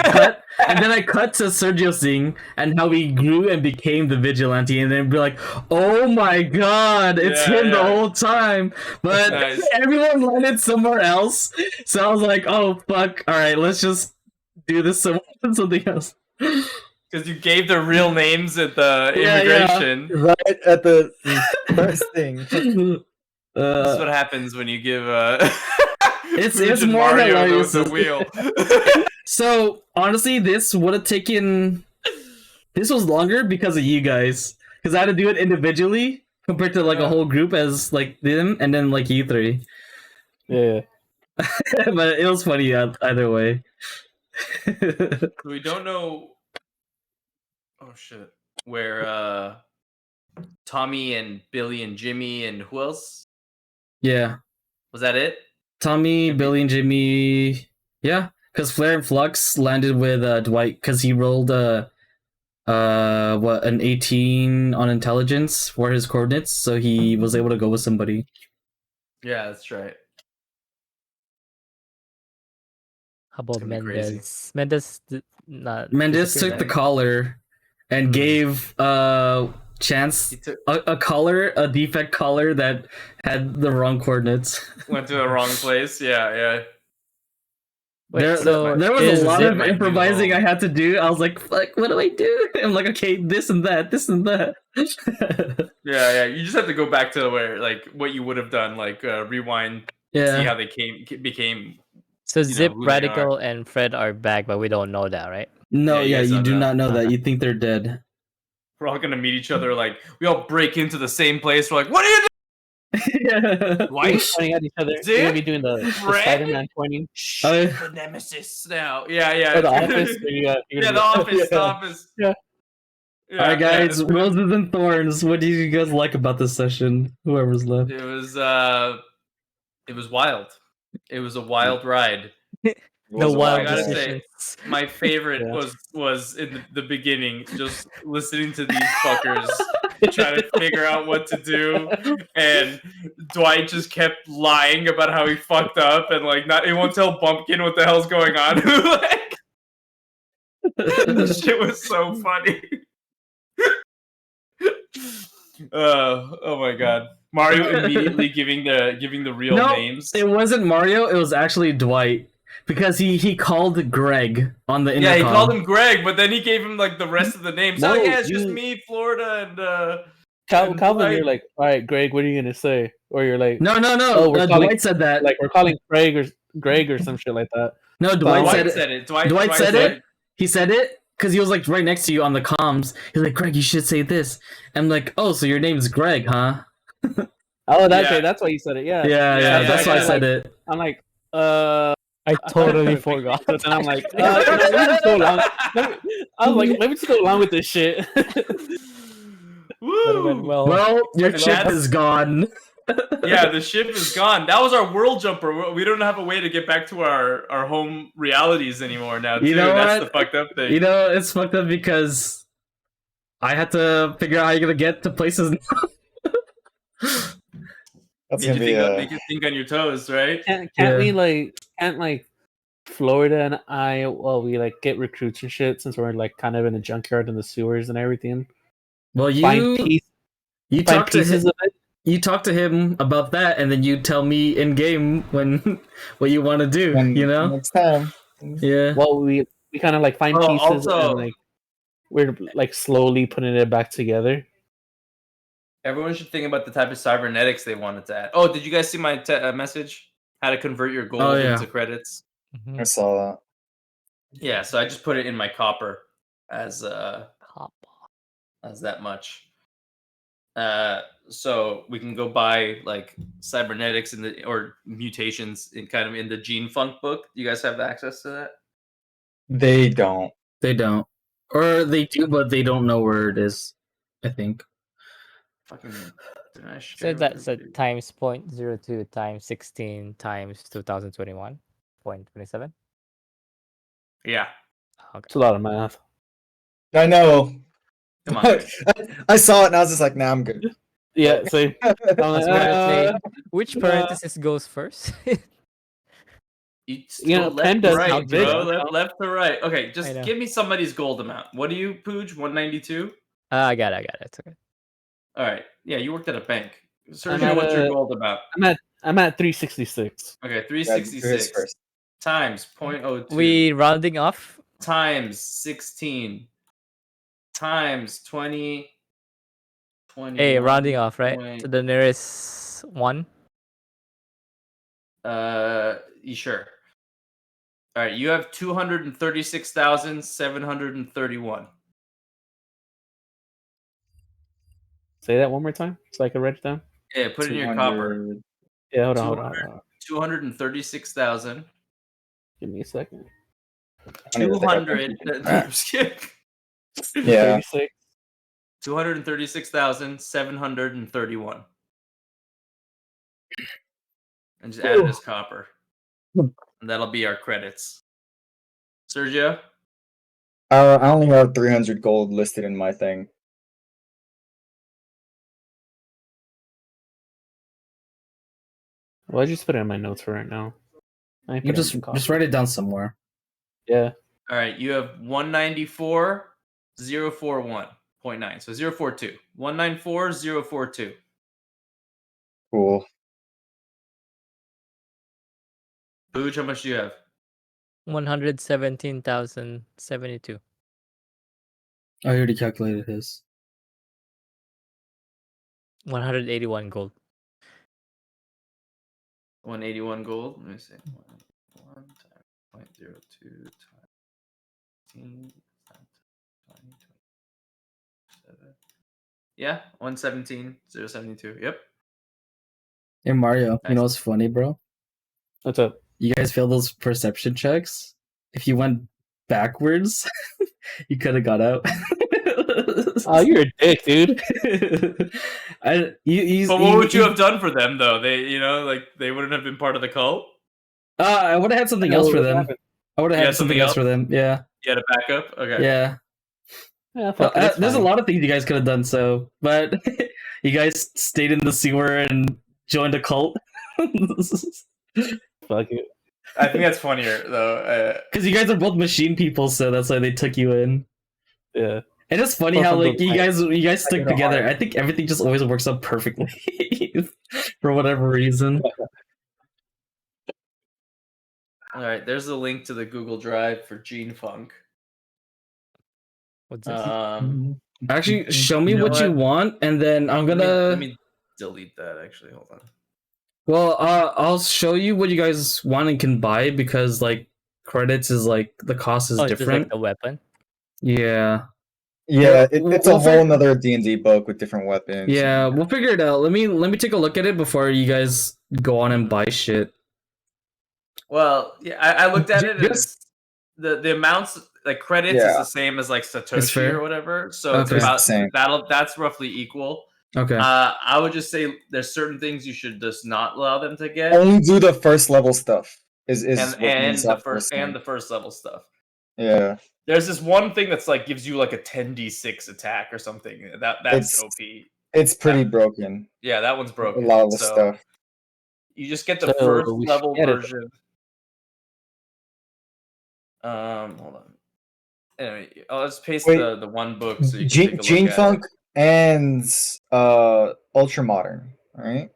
[SPEAKER 1] I cut to Sergio Singh and how he grew and became the vigilante, and then be like, "Oh my god, it's him the whole time!" But
[SPEAKER 2] Nice.
[SPEAKER 1] everyone landed somewhere else, so I was like, "Oh fuck! All right, let's just do this something else."
[SPEAKER 2] Because you gave their real names at the
[SPEAKER 1] Yeah,
[SPEAKER 2] immigration.
[SPEAKER 5] Right at the first thing.
[SPEAKER 2] This is what happens when you give
[SPEAKER 1] It's
[SPEAKER 2] Fuji
[SPEAKER 1] more
[SPEAKER 2] Mario
[SPEAKER 1] hilarious.
[SPEAKER 2] the wheel.
[SPEAKER 1] So honestly, this would have taken. This was longer because of you guys, because I had to do it individually compared to like a whole group as like them, and then like you three.
[SPEAKER 8] Yeah.
[SPEAKER 1] But it was funny either way.
[SPEAKER 2] We don't know. Oh shit! Where Tommy and Billy and Jimmy and who else?
[SPEAKER 1] Yeah,
[SPEAKER 2] Was that it?
[SPEAKER 1] Tommy, Billy, and Jimmy. Yeah, because Flair and Flux landed with Dwight because he rolled an 18 on intelligence for his coordinates, so he was able to go with somebody.
[SPEAKER 2] Yeah, that's right.
[SPEAKER 3] How about
[SPEAKER 2] gonna be crazy.
[SPEAKER 3] Mendes? Not
[SPEAKER 1] Mendes
[SPEAKER 3] disappeared,
[SPEAKER 1] took the
[SPEAKER 3] right?
[SPEAKER 1] collar and gave Chance
[SPEAKER 2] He took,
[SPEAKER 1] a collar, a defect collar that had the wrong coordinates.
[SPEAKER 2] went to the wrong place. Yeah.
[SPEAKER 3] Wait,
[SPEAKER 1] there
[SPEAKER 3] so
[SPEAKER 1] there was
[SPEAKER 3] is
[SPEAKER 1] a lot
[SPEAKER 2] Zip
[SPEAKER 1] of
[SPEAKER 2] my new
[SPEAKER 1] improvising I
[SPEAKER 2] home.
[SPEAKER 1] had to do. I was like, fuck, what do I do? I'm like, okay, this and that, this and that.
[SPEAKER 2] Yeah. You just have to go back to where, like, what you would have done, like, rewind, see
[SPEAKER 1] Yeah.
[SPEAKER 2] how they became.
[SPEAKER 3] so
[SPEAKER 2] know,
[SPEAKER 3] Zip,
[SPEAKER 2] who they
[SPEAKER 3] Radical, and Fred are back, but we don't know that, right?
[SPEAKER 1] No,
[SPEAKER 2] Yeah, you
[SPEAKER 1] yeah,
[SPEAKER 2] guys
[SPEAKER 1] you
[SPEAKER 2] don't
[SPEAKER 1] do
[SPEAKER 2] know.
[SPEAKER 1] not know that. You think they're dead.
[SPEAKER 2] We're all gonna meet each other. Like, we all break into the same place. We're like, what are you doing?
[SPEAKER 1] Yeah.
[SPEAKER 2] White?
[SPEAKER 8] Pointing at each other.
[SPEAKER 2] Zip?
[SPEAKER 8] You're gonna be doing the
[SPEAKER 2] Red?
[SPEAKER 8] Spider-Man pointing.
[SPEAKER 2] Shh,
[SPEAKER 1] Oh,
[SPEAKER 2] the nemesis now. Yeah.
[SPEAKER 8] Or the office. You're
[SPEAKER 2] Yeah,
[SPEAKER 8] gonna
[SPEAKER 2] the office.
[SPEAKER 5] Yeah.
[SPEAKER 2] The office.
[SPEAKER 8] Yeah.
[SPEAKER 1] All right, guys.
[SPEAKER 2] it's gonna-
[SPEAKER 1] Roses and thorns. What do you guys like about this session? Whoever's left.
[SPEAKER 2] It was wild. It was a wild ride.
[SPEAKER 3] The
[SPEAKER 5] was a
[SPEAKER 3] wild
[SPEAKER 2] I gotta
[SPEAKER 5] ride.
[SPEAKER 2] say,
[SPEAKER 3] decisions.
[SPEAKER 2] my favorite
[SPEAKER 8] Yeah.
[SPEAKER 2] was in the beginning, just listening to these fuckers trying to figure out what to do, and Dwight just kept lying about how he fucked up, and like he won't tell Bumpkin what the hell's going on. Like, this shit was so funny. Oh my god, Mario immediately giving the real
[SPEAKER 1] No,
[SPEAKER 2] names.
[SPEAKER 1] it wasn't Mario. It was actually Dwight because he called Greg on the intercom.
[SPEAKER 2] Yeah, he called him Greg, but then he gave him like the rest of the names.
[SPEAKER 8] No,
[SPEAKER 2] Oh yeah, it's just
[SPEAKER 8] you-
[SPEAKER 2] me, Florida, and
[SPEAKER 8] Calvin,
[SPEAKER 2] Dwight.
[SPEAKER 8] you're like, all right, Greg, what are you gonna say? Or you're like,
[SPEAKER 1] No.
[SPEAKER 8] Oh, we're calling-
[SPEAKER 1] Dwight said that.
[SPEAKER 8] like we're calling Greg or some shit like that.
[SPEAKER 1] No, Dwight
[SPEAKER 2] Dwight
[SPEAKER 1] said it.
[SPEAKER 2] it. Dwight
[SPEAKER 1] said it. He said it because he was like right next to you on the comms. He's like, Greg, you should say this. I'm like, oh, so your name's Greg, huh?
[SPEAKER 8] Oh, that's
[SPEAKER 2] Yeah.
[SPEAKER 8] right. That's why you said it. Yeah.
[SPEAKER 1] Yeah, that's why I
[SPEAKER 2] yeah.
[SPEAKER 1] said it.
[SPEAKER 8] I'm like,
[SPEAKER 3] I totally forgot.
[SPEAKER 8] But then I'm like, let me just go along. I was like, let me just go along with this shit.
[SPEAKER 3] But it went
[SPEAKER 2] Woo!
[SPEAKER 3] well.
[SPEAKER 1] Well, your
[SPEAKER 2] And
[SPEAKER 1] chip
[SPEAKER 2] that's-
[SPEAKER 1] is gone.
[SPEAKER 2] Yeah, the ship is gone. That was our world jumper. We don't have a way to get back to our home realities anymore now.
[SPEAKER 1] You
[SPEAKER 2] Too.
[SPEAKER 1] know
[SPEAKER 2] That's
[SPEAKER 1] what?
[SPEAKER 2] the fucked up thing.
[SPEAKER 1] You know, it's fucked up because I had to figure out how you're gonna get to places now.
[SPEAKER 5] That's
[SPEAKER 2] Make
[SPEAKER 5] gonna
[SPEAKER 2] you
[SPEAKER 5] be
[SPEAKER 2] make you think on your toes, right?
[SPEAKER 8] Can't
[SPEAKER 1] Yeah.
[SPEAKER 8] we can't Florida and I, well, we like get recruits and shit since we're like kind of in a junkyard in the sewers and everything.
[SPEAKER 1] Well,
[SPEAKER 8] Find
[SPEAKER 1] you
[SPEAKER 8] find
[SPEAKER 1] talk to
[SPEAKER 8] pieces
[SPEAKER 1] him.
[SPEAKER 8] of it.
[SPEAKER 1] You talk to him about that, and then you tell me in game when what you want to do.
[SPEAKER 5] and
[SPEAKER 1] You know?
[SPEAKER 5] next time.
[SPEAKER 1] Yeah.
[SPEAKER 8] Well, we kind of like find
[SPEAKER 2] Oh,
[SPEAKER 8] pieces
[SPEAKER 2] also-
[SPEAKER 8] and like we're like slowly putting it back together.
[SPEAKER 2] Everyone should think about the type of cybernetics they wanted to add. Oh, did you guys see my message? How to convert your gold
[SPEAKER 1] Oh, yeah.
[SPEAKER 2] into credits?
[SPEAKER 3] Mhm.
[SPEAKER 5] I saw that.
[SPEAKER 2] Yeah, so I just put it in my copper as
[SPEAKER 3] Cop.
[SPEAKER 2] that much. So we can go buy like cybernetics or mutations in kind of in the Gene Funk book. Do you guys have access to that?
[SPEAKER 5] They don't.
[SPEAKER 1] They don't, or they do, but they don't know where it is. I think.
[SPEAKER 2] Fucking. Did I share
[SPEAKER 3] So
[SPEAKER 2] with
[SPEAKER 3] that's a
[SPEAKER 2] everybody?
[SPEAKER 3] times 0.02 times 16 times 2021.27.
[SPEAKER 2] Yeah.
[SPEAKER 8] It's a lot of math.
[SPEAKER 5] I know.
[SPEAKER 2] Come on. Dude.
[SPEAKER 5] I saw it and I was just like, nah, I'm good.
[SPEAKER 8] Yeah, see, I'm
[SPEAKER 7] I was
[SPEAKER 8] like,
[SPEAKER 7] gonna say, which
[SPEAKER 8] nah.
[SPEAKER 7] parenthesis goes first?
[SPEAKER 2] You just
[SPEAKER 8] You
[SPEAKER 2] go
[SPEAKER 8] know,
[SPEAKER 2] left
[SPEAKER 8] pen
[SPEAKER 2] to
[SPEAKER 8] doesn't
[SPEAKER 2] right,
[SPEAKER 8] count
[SPEAKER 2] bro.
[SPEAKER 8] big.
[SPEAKER 2] Left to right. Okay,
[SPEAKER 7] I
[SPEAKER 2] just
[SPEAKER 7] know.
[SPEAKER 2] give me somebody's gold amount. What do you, Pooj? 192?
[SPEAKER 7] I got it. It's okay.
[SPEAKER 2] All right. Yeah, you worked at a bank.
[SPEAKER 8] I'm
[SPEAKER 2] Sergio,
[SPEAKER 8] at
[SPEAKER 2] what's your
[SPEAKER 8] a-
[SPEAKER 2] gold amount?
[SPEAKER 8] I'm at 366.
[SPEAKER 2] Okay,
[SPEAKER 5] Yeah, do his
[SPEAKER 2] 366
[SPEAKER 5] first.
[SPEAKER 2] times 0.02
[SPEAKER 7] We rounding off.
[SPEAKER 2] times 16 times 20.
[SPEAKER 7] Hey, rounding off, right?
[SPEAKER 2] Point,
[SPEAKER 7] To the nearest one.
[SPEAKER 2] you sure? All right, you have 236,731.
[SPEAKER 8] Say that one more time so I can write it down.
[SPEAKER 2] Yeah, put it in your copper.
[SPEAKER 5] 200.
[SPEAKER 8] Yeah, hold on.
[SPEAKER 2] 236,000.
[SPEAKER 8] Give me a second.
[SPEAKER 5] I need to think about
[SPEAKER 2] 200.
[SPEAKER 5] that.
[SPEAKER 2] I'm just kidding.
[SPEAKER 5] Yeah.
[SPEAKER 8] 36.
[SPEAKER 2] 236,731. And just add it as copper. And that'll be our credits. Sergio?
[SPEAKER 5] I only have 300 gold listed in my thing.
[SPEAKER 8] Well, I just put it in my notes for right now. I ain't
[SPEAKER 1] You
[SPEAKER 8] put it in
[SPEAKER 1] just
[SPEAKER 8] the copy.
[SPEAKER 1] write it down somewhere.
[SPEAKER 8] Yeah.
[SPEAKER 2] All right, you have 194,041.9. So 042. 194,042.
[SPEAKER 5] Cool.
[SPEAKER 2] Booj, how much do you have?
[SPEAKER 7] 117,072.
[SPEAKER 1] I already calculated his.
[SPEAKER 7] 181 gold.
[SPEAKER 2] 181 gold. Let me see. 1 times 0.02 times 15 times 20, 27. Yeah, 117,072. Yep.
[SPEAKER 1] Hey Mario, you
[SPEAKER 2] Nice.
[SPEAKER 1] know what's funny, bro?
[SPEAKER 8] What's up?
[SPEAKER 1] You guys failed those perception checks. If you went backwards, you could have got out.
[SPEAKER 8] Oh, you're a dick, dude.
[SPEAKER 2] But what would you have done for them, though? They wouldn't have been part of the cult?
[SPEAKER 1] I would have had something else for them. I would have
[SPEAKER 2] You
[SPEAKER 1] had
[SPEAKER 2] had
[SPEAKER 1] something
[SPEAKER 2] something
[SPEAKER 1] else for them. Yeah.
[SPEAKER 2] You had a backup? Okay.
[SPEAKER 1] Yeah.
[SPEAKER 8] Yeah, fuck
[SPEAKER 1] Well,
[SPEAKER 8] it, it's
[SPEAKER 1] there's a
[SPEAKER 8] fine.
[SPEAKER 1] lot of things you guys could have done, so, but you guys stayed in the sewer and joined a cult.
[SPEAKER 8] Fuck it.
[SPEAKER 2] I think that's funnier, though.
[SPEAKER 1] Because you guys are both machine people, so that's why they took you in.
[SPEAKER 8] Yeah.
[SPEAKER 1] And it's funny
[SPEAKER 8] Well,
[SPEAKER 1] how
[SPEAKER 8] from
[SPEAKER 1] like
[SPEAKER 8] the
[SPEAKER 1] you guys stick
[SPEAKER 5] you're
[SPEAKER 1] together.
[SPEAKER 5] hard.
[SPEAKER 1] I think everything just always works out perfectly for whatever reason.
[SPEAKER 2] All right, there's a link to the Google Drive for Gene Funk.
[SPEAKER 7] What's this?
[SPEAKER 1] Actually, show me
[SPEAKER 2] You know
[SPEAKER 1] what you
[SPEAKER 2] what?
[SPEAKER 1] want, and then I'm
[SPEAKER 2] Let
[SPEAKER 1] gonna.
[SPEAKER 2] me delete that, actually. Hold on.
[SPEAKER 1] Well, I'll show you what you guys want and can buy because like credits is like the cost is
[SPEAKER 7] Oh, it's just
[SPEAKER 1] different.
[SPEAKER 7] like the weapon.
[SPEAKER 1] Yeah.
[SPEAKER 5] Yeah,
[SPEAKER 1] Yeah,
[SPEAKER 5] it's
[SPEAKER 1] we'll
[SPEAKER 5] a whole
[SPEAKER 1] fig-
[SPEAKER 5] nother D&D book with different weapons.
[SPEAKER 1] Yeah,
[SPEAKER 5] and-
[SPEAKER 1] we'll figure it out. Let me take a look at it before you guys go on and buy shit.
[SPEAKER 2] Well, yeah, I looked at it, and
[SPEAKER 1] Just-
[SPEAKER 2] it's the amounts, like credits, is
[SPEAKER 5] Yeah.
[SPEAKER 2] the same as like
[SPEAKER 1] It's
[SPEAKER 2] Satoshi
[SPEAKER 1] fair.
[SPEAKER 2] or whatever. So it's
[SPEAKER 1] Okay.
[SPEAKER 2] about
[SPEAKER 5] It's the same.
[SPEAKER 2] that's roughly equal.
[SPEAKER 1] Okay.
[SPEAKER 2] I would just say there's certain things you should just not allow them to get,
[SPEAKER 5] Only do the first level stuff. Is
[SPEAKER 2] and
[SPEAKER 5] what Microsoft was saying.
[SPEAKER 2] the first level stuff.
[SPEAKER 5] Yeah.
[SPEAKER 2] There's this one thing that's like gives you like a 10d6 attack or something. That's
[SPEAKER 5] It's-
[SPEAKER 2] OP.
[SPEAKER 5] It's pretty broken.
[SPEAKER 2] Yeah, that one's
[SPEAKER 5] A
[SPEAKER 2] broken.
[SPEAKER 5] lot of the
[SPEAKER 2] So
[SPEAKER 5] stuff.
[SPEAKER 2] you just get the
[SPEAKER 8] So
[SPEAKER 2] first
[SPEAKER 8] we should
[SPEAKER 2] level
[SPEAKER 8] get it.
[SPEAKER 2] version. Hold on. Anyway, I'll just paste
[SPEAKER 5] Wait,
[SPEAKER 2] the one book so you can take a look
[SPEAKER 5] Gene
[SPEAKER 2] at
[SPEAKER 5] Funk and Ultra Modern, right?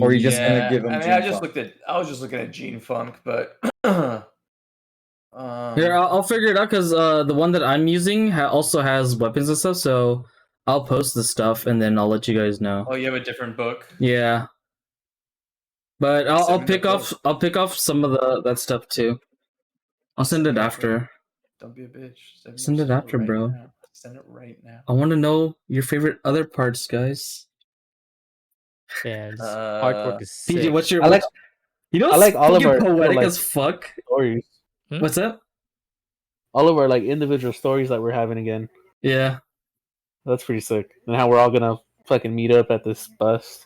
[SPEAKER 5] Or are you just gonna give him
[SPEAKER 2] I mean,
[SPEAKER 5] Gene Funk?
[SPEAKER 2] I was just looking at Gene Funk, but
[SPEAKER 1] Here, I'll figure it out because the one that I'm using also has weapons and stuff. So I'll post the stuff and then I'll let you guys know.
[SPEAKER 2] oh, you have a different book.
[SPEAKER 1] Yeah, but I'll
[SPEAKER 2] Send me
[SPEAKER 1] pick
[SPEAKER 2] the
[SPEAKER 1] off
[SPEAKER 2] book.
[SPEAKER 1] I'll pick off some of that stuff too. I'll send it
[SPEAKER 2] Yeah,
[SPEAKER 1] after.
[SPEAKER 2] Don't be a bitch.
[SPEAKER 1] Send it after,
[SPEAKER 2] right
[SPEAKER 1] bro.
[SPEAKER 2] now. Send it right now.
[SPEAKER 1] I want to know your favorite other parts, guys.
[SPEAKER 7] Yeah, this artwork is sick.
[SPEAKER 1] PJ, what's your?
[SPEAKER 8] I like-
[SPEAKER 1] You know,
[SPEAKER 8] I like all of
[SPEAKER 1] fucking
[SPEAKER 8] our
[SPEAKER 1] poetic
[SPEAKER 8] like,
[SPEAKER 1] as fuck.
[SPEAKER 8] stories.
[SPEAKER 1] What's up?
[SPEAKER 8] All of our like individual stories that we're having again.
[SPEAKER 1] Yeah,
[SPEAKER 8] That's pretty sick. And how we're all gonna fucking meet up at this bus.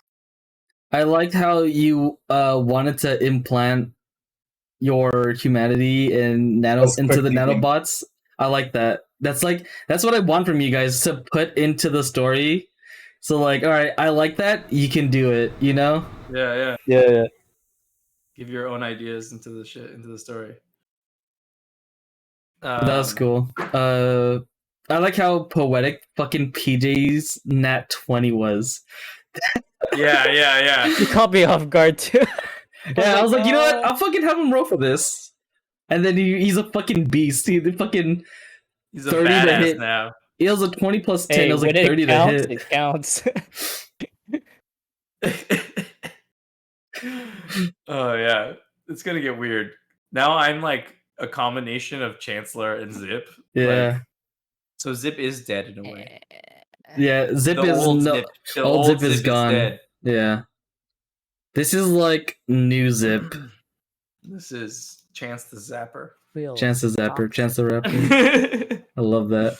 [SPEAKER 1] I liked how you wanted to implant your humanity and
[SPEAKER 5] Let's
[SPEAKER 1] into the
[SPEAKER 5] quickly think.
[SPEAKER 1] nanobots. I like that. That's what I want from you guys to put into the story. So like, all right, I like that. You can do it. You know.
[SPEAKER 2] Yeah.
[SPEAKER 8] Yeah.
[SPEAKER 2] Give your own ideas into the story.
[SPEAKER 1] That's cool. I like how poetic fucking PJ's Nat 20 was.
[SPEAKER 2] Yeah.
[SPEAKER 3] You caught me off guard too.
[SPEAKER 1] Yeah, I was like, you know what?
[SPEAKER 3] "Oh."
[SPEAKER 1] I'll fucking have him roll for this. And then he's a fucking beast. He fucking
[SPEAKER 2] He's a
[SPEAKER 1] 30 to
[SPEAKER 2] badass
[SPEAKER 1] hit.
[SPEAKER 2] now.
[SPEAKER 1] It was a 20 plus 10.
[SPEAKER 3] Hey,
[SPEAKER 1] It was like
[SPEAKER 3] when
[SPEAKER 1] 30
[SPEAKER 3] it
[SPEAKER 1] to
[SPEAKER 3] counts,
[SPEAKER 1] hit.
[SPEAKER 3] it counts.
[SPEAKER 2] Oh yeah, it's gonna get weird. Now I'm like a combination of Chancellor and Zip.
[SPEAKER 1] Yeah.
[SPEAKER 2] Like, so Zip is dead in a way.
[SPEAKER 1] Yeah, Zip
[SPEAKER 2] The
[SPEAKER 1] is
[SPEAKER 2] old
[SPEAKER 1] no.
[SPEAKER 2] Zip. The
[SPEAKER 1] Old
[SPEAKER 2] old
[SPEAKER 1] Zip is gone.
[SPEAKER 2] dead.
[SPEAKER 1] Yeah. This is like new Zip.
[SPEAKER 2] This is Chance the Zapper.
[SPEAKER 1] Chance the Zapper. Chance the Rapper.
[SPEAKER 2] Yeah,
[SPEAKER 1] I love that.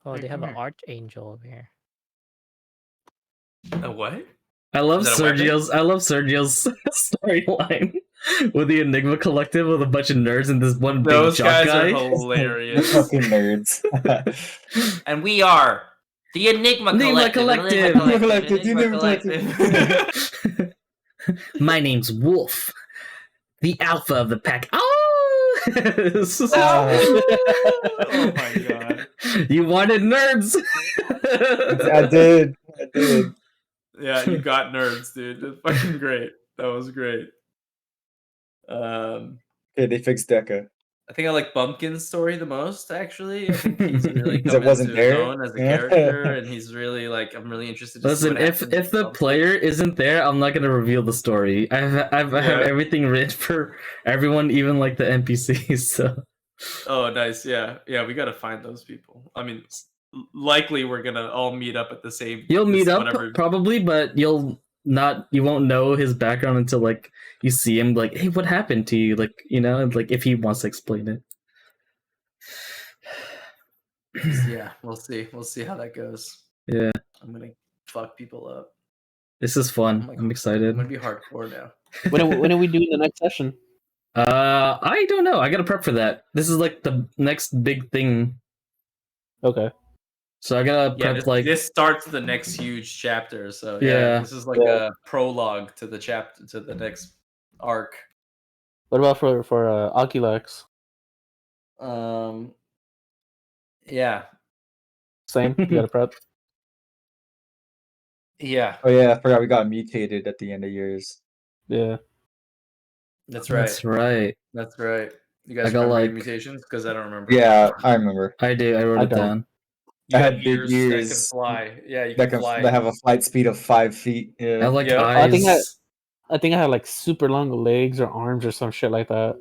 [SPEAKER 3] Oh, they have
[SPEAKER 2] Come
[SPEAKER 3] an
[SPEAKER 2] here.
[SPEAKER 3] archangel over here.
[SPEAKER 2] A what?
[SPEAKER 1] I love
[SPEAKER 2] Is that a weapon?
[SPEAKER 1] Sergio's storyline with the Enigma Collective with a bunch of nerds and this one
[SPEAKER 2] Those
[SPEAKER 1] big jock
[SPEAKER 2] guys
[SPEAKER 1] guy.
[SPEAKER 2] are
[SPEAKER 5] They're
[SPEAKER 2] hilarious.
[SPEAKER 5] fucking nerds.
[SPEAKER 2] And we are the Enigma
[SPEAKER 1] Enigma
[SPEAKER 2] Collective.
[SPEAKER 1] Collective.
[SPEAKER 2] Enigma Collective.
[SPEAKER 1] My name's Wolf, the alpha of the pack. Oh!
[SPEAKER 2] Oh my god.
[SPEAKER 1] You wanted nerds.
[SPEAKER 5] I did.
[SPEAKER 2] Yeah, you got nerds, dude. That's fucking great. That was great.
[SPEAKER 5] Okay, they fixed Deca.
[SPEAKER 2] I think I like Bumpkin's story the most, actually. I think he's really
[SPEAKER 5] Because
[SPEAKER 2] come
[SPEAKER 5] it wasn't
[SPEAKER 2] into his
[SPEAKER 5] there?
[SPEAKER 2] own as a
[SPEAKER 5] Yeah.
[SPEAKER 2] character, and he's really like, I'm really interested to see
[SPEAKER 1] Listen,
[SPEAKER 2] what
[SPEAKER 1] if
[SPEAKER 2] happens with
[SPEAKER 1] the
[SPEAKER 2] Bumpkin.
[SPEAKER 1] player isn't there, I'm not gonna reveal the story. I have
[SPEAKER 2] Yeah.
[SPEAKER 1] everything written for everyone, even like the NPCs. So
[SPEAKER 2] Oh, nice. Yeah. Yeah, we got to find those people. I mean, likely we're going to all meet up at the same
[SPEAKER 1] you'll meet
[SPEAKER 2] this
[SPEAKER 1] up
[SPEAKER 2] whatever-
[SPEAKER 1] probably, but you won't know his background until like you see him. Like, hey, what happened to you? Like, you know, and, like if he wants to explain it.
[SPEAKER 2] Yeah, we'll see. We'll see how that goes.
[SPEAKER 1] Yeah,
[SPEAKER 2] I'm going to fuck people up.
[SPEAKER 1] this is fun.
[SPEAKER 2] Oh my
[SPEAKER 1] I'm
[SPEAKER 2] God.
[SPEAKER 1] excited.
[SPEAKER 2] I'm going to be hardcore now.
[SPEAKER 8] When are we doing the next session?
[SPEAKER 1] I don't know. I gotta prep for that. This is like the next big thing,
[SPEAKER 8] Okay.
[SPEAKER 1] so I gotta
[SPEAKER 2] Yeah,
[SPEAKER 1] prep
[SPEAKER 2] this starts the next huge chapter. So
[SPEAKER 1] Yeah.
[SPEAKER 2] this is like a prologue to the chapter to the next arc.
[SPEAKER 8] What about for Oculex?
[SPEAKER 2] Yeah,
[SPEAKER 8] Same. You got to prep.
[SPEAKER 2] yeah,
[SPEAKER 5] Oh yeah, I forgot we got mutated at the end of yours.
[SPEAKER 8] Yeah.
[SPEAKER 2] that's right.
[SPEAKER 1] That's right.
[SPEAKER 2] That's right. You
[SPEAKER 1] I
[SPEAKER 2] guys
[SPEAKER 1] got,
[SPEAKER 2] remember your
[SPEAKER 1] like-
[SPEAKER 2] mutations? Because I don't remember.
[SPEAKER 5] Yeah, I remember.
[SPEAKER 1] I do. I wrote
[SPEAKER 8] I
[SPEAKER 1] it
[SPEAKER 8] don't.
[SPEAKER 1] down.
[SPEAKER 2] You
[SPEAKER 5] I
[SPEAKER 2] got
[SPEAKER 5] had big
[SPEAKER 2] that
[SPEAKER 5] ears
[SPEAKER 2] can fly. Yeah, you
[SPEAKER 5] That
[SPEAKER 2] can fly.
[SPEAKER 5] that have a flight speed of 5 feet.
[SPEAKER 1] I
[SPEAKER 5] Yeah.
[SPEAKER 1] have like
[SPEAKER 2] Yeah.
[SPEAKER 1] eyes.
[SPEAKER 8] I think I had like super long legs or arms or some shit like that.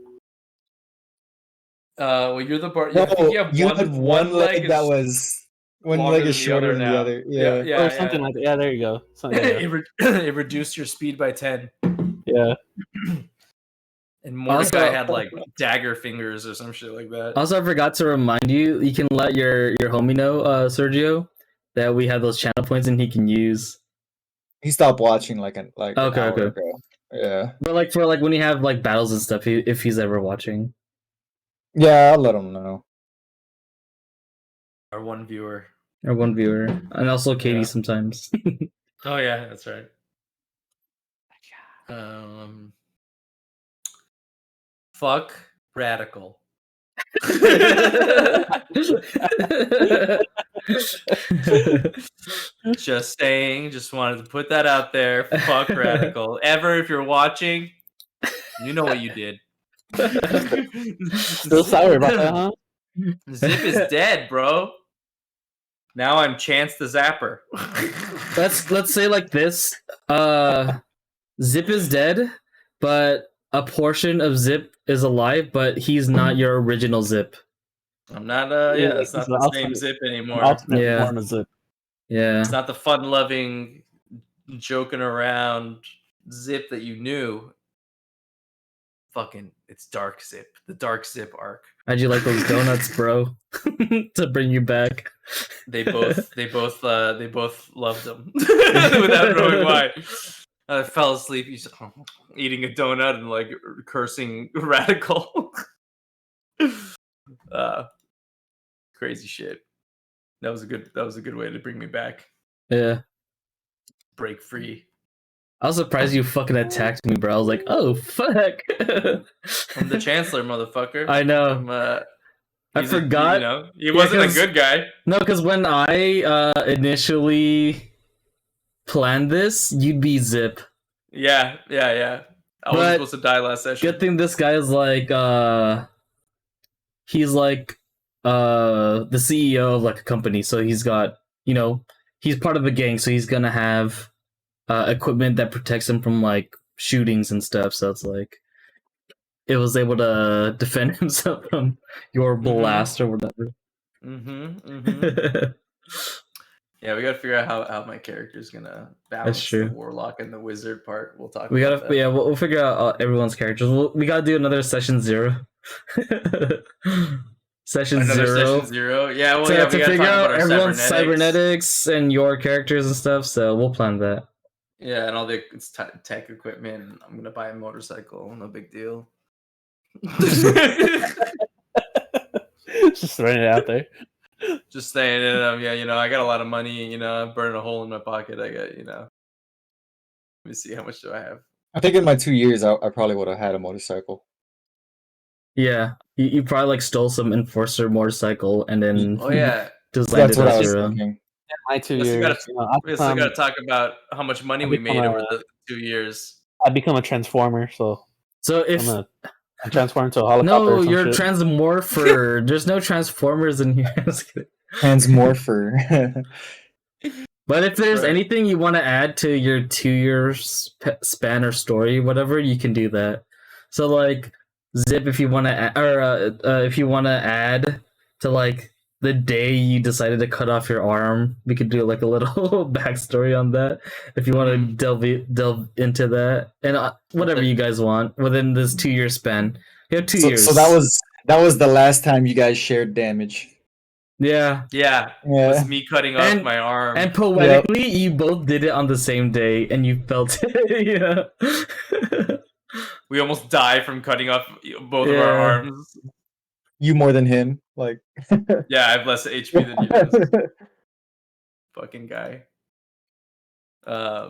[SPEAKER 2] Well, you're the part.
[SPEAKER 5] No,
[SPEAKER 2] I think you have
[SPEAKER 5] you
[SPEAKER 2] one,
[SPEAKER 5] had one leg
[SPEAKER 2] is
[SPEAKER 5] that was one
[SPEAKER 2] longer
[SPEAKER 5] leg is
[SPEAKER 2] than the
[SPEAKER 5] shorter
[SPEAKER 2] other
[SPEAKER 5] than the
[SPEAKER 2] now.
[SPEAKER 5] other.
[SPEAKER 2] Yeah,
[SPEAKER 5] Yeah.
[SPEAKER 8] Or something like that. Yeah, there you go. Something like
[SPEAKER 2] it reduced your speed by 10.
[SPEAKER 8] that. Yeah.
[SPEAKER 2] And Mordecai
[SPEAKER 1] Also-
[SPEAKER 2] had like dagger fingers or some shit like that.
[SPEAKER 1] Also, I forgot to remind you. You can let your homie know, Sergio, that we have those channel points and he can use.
[SPEAKER 5] He stopped watching like an
[SPEAKER 1] Okay,
[SPEAKER 5] hour
[SPEAKER 1] okay.
[SPEAKER 5] ago. Yeah.
[SPEAKER 1] But like for like when you have like battles and stuff, if he's ever watching.
[SPEAKER 5] Yeah, I'll let him know.
[SPEAKER 2] Our one viewer.
[SPEAKER 1] Or one viewer, and also Katie
[SPEAKER 2] Yeah.
[SPEAKER 1] sometimes.
[SPEAKER 2] Oh yeah, that's right. Fuck radical. Just saying, just wanted to put that out there. Fuck radical. Ever, if you're watching, you know what you did.
[SPEAKER 8] Still sour about that, huh?
[SPEAKER 2] Zip is dead, bro. Now I'm Chance the Zapper.
[SPEAKER 1] let's say like this. Zip is dead, but a portion of Zip is alive, but he's not your original Zip.
[SPEAKER 2] I'm not. Yeah, it's not the same Zip anymore.
[SPEAKER 8] Ultimate
[SPEAKER 1] Yeah.
[SPEAKER 8] form of Zip.
[SPEAKER 1] Yeah.
[SPEAKER 2] It's not the fun-loving, joking around Zip that you knew. Fucking, it's Dark Zip. The Dark Zip arc.
[SPEAKER 1] How'd you like those donuts, bro? To bring you back.
[SPEAKER 2] They both loved them without knowing why. I fell asleep. You said, oh, eating a donut and like cursing radical. Crazy shit. That was a good way to bring me back.
[SPEAKER 1] Yeah.
[SPEAKER 2] Break free.
[SPEAKER 1] I was surprised you fucking attacked me, bro. I was like, oh fuck.
[SPEAKER 2] I'm the Chancellor, motherfucker.
[SPEAKER 1] I know. I
[SPEAKER 2] He's a-
[SPEAKER 1] forgot.
[SPEAKER 2] you know, he
[SPEAKER 1] Yeah,
[SPEAKER 2] wasn't a
[SPEAKER 1] 'cause-
[SPEAKER 2] good guy.
[SPEAKER 1] No, because when I initially planned this, you'd be Zip.
[SPEAKER 2] Yeah. I
[SPEAKER 1] But
[SPEAKER 2] wasn't supposed to die last session.
[SPEAKER 1] Good thing this guy is like he's like the CEO of like a company, so he's got, you know, he's part of a gang, so he's gonna have equipment that protects him from like shootings and stuff, so it's like it was able to defend himself from your blast or whatever.
[SPEAKER 2] Yeah, we gotta figure out how my character's gonna balance
[SPEAKER 1] true.
[SPEAKER 2] the warlock and the wizard part. We'll talk.
[SPEAKER 1] We
[SPEAKER 2] about
[SPEAKER 1] gotta,
[SPEAKER 2] that.
[SPEAKER 1] yeah, we'll figure out everyone's characters. We gotta do another session 0. Session
[SPEAKER 2] Another
[SPEAKER 1] 0.
[SPEAKER 2] session 0. Yeah, well,
[SPEAKER 1] to,
[SPEAKER 2] yeah,
[SPEAKER 1] to
[SPEAKER 2] we gotta
[SPEAKER 1] figure
[SPEAKER 2] talk
[SPEAKER 1] out
[SPEAKER 2] about our
[SPEAKER 1] everyone's
[SPEAKER 2] cybernetics.
[SPEAKER 1] cybernetics and your characters and stuff. So we'll plan that.
[SPEAKER 2] Yeah, and all the tech equipment. I'm gonna buy a motorcycle. No big deal.
[SPEAKER 8] Just throwing it out there.
[SPEAKER 2] Just saying it. Yeah, you know, I got a lot of money. You know, I'm burning a hole in my pocket. I got, you know. Let me see, how much do I have?
[SPEAKER 5] I think in my 2 years, I probably would have had a motorcycle.
[SPEAKER 1] Yeah, you probably like stole some enforcer motorcycle and then
[SPEAKER 2] Oh yeah.
[SPEAKER 1] designed
[SPEAKER 5] That's
[SPEAKER 1] it
[SPEAKER 5] what I
[SPEAKER 1] as
[SPEAKER 5] was
[SPEAKER 1] your own.
[SPEAKER 5] thinking.
[SPEAKER 8] My 2
[SPEAKER 2] We still
[SPEAKER 8] years.
[SPEAKER 2] gotta-
[SPEAKER 8] You know, I
[SPEAKER 2] We still
[SPEAKER 8] become,
[SPEAKER 2] got to talk about how much money
[SPEAKER 8] I
[SPEAKER 2] we made
[SPEAKER 8] become
[SPEAKER 2] over
[SPEAKER 8] a-
[SPEAKER 2] the 2 years.
[SPEAKER 8] I become a transformer, so
[SPEAKER 1] So if
[SPEAKER 8] I'm a transform into a helicopter.
[SPEAKER 1] no,
[SPEAKER 8] or some
[SPEAKER 1] you're
[SPEAKER 8] shit.
[SPEAKER 1] transmorpher. There's no transformers in here. Just kidding.
[SPEAKER 5] Transmorpher.
[SPEAKER 1] But if there's
[SPEAKER 2] Right.
[SPEAKER 1] anything you want to add to your 2-year span or story, whatever, you can do that. So like Zip, if you want to, if you want to add to like the day you decided to cut off your arm, we could do like a little backstory on that. If you want to delve into that, and whatever you guys want within this 2-year span. You have 2 years.
[SPEAKER 5] So that was the last time you guys shared damage.
[SPEAKER 1] yeah.
[SPEAKER 2] Yeah, it
[SPEAKER 5] Yeah.
[SPEAKER 2] was me cutting off
[SPEAKER 1] And-
[SPEAKER 2] my arm.
[SPEAKER 1] And poetically, you both did it on the same day, and you felt it. Yeah.
[SPEAKER 2] We almost died from cutting off both of our
[SPEAKER 1] Yeah.
[SPEAKER 2] arms.
[SPEAKER 5] You more than him, like.
[SPEAKER 2] Yeah, I have less HP than you. This fucking guy. Yeah,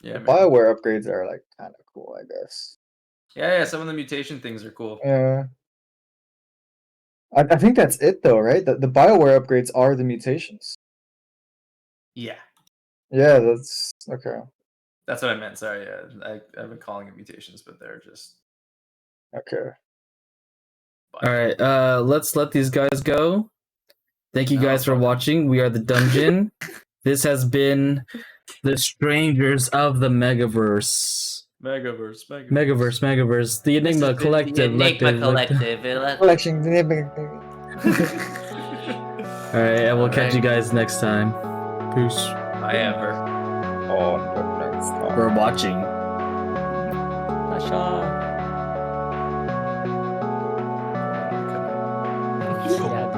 [SPEAKER 2] man.
[SPEAKER 5] Bioware upgrades are like kind of cool, I guess.
[SPEAKER 2] Yeah, some of the mutation things are cool.
[SPEAKER 5] Yeah. I think that's it though, right? The Bioware upgrades are the mutations.
[SPEAKER 2] Yeah,
[SPEAKER 5] Yeah, that's okay.
[SPEAKER 2] that's what I meant. Sorry, yeah, I've been calling it mutations, but they're just.
[SPEAKER 5] Okay.
[SPEAKER 1] All right. Let's let these guys go. Thank you
[SPEAKER 2] No,
[SPEAKER 1] guys for
[SPEAKER 2] fuck.
[SPEAKER 1] watching. We are the Dungeon. This has been the Strangers of the MegaVerse.
[SPEAKER 2] MegaVerse.
[SPEAKER 1] MegaVerse. The Enigma Collective.
[SPEAKER 5] Collection.
[SPEAKER 1] All right, and we'll catch you guys next time. Peace.
[SPEAKER 2] I ever.
[SPEAKER 5] Oh, next time.
[SPEAKER 1] For watching.
[SPEAKER 3] Yeah,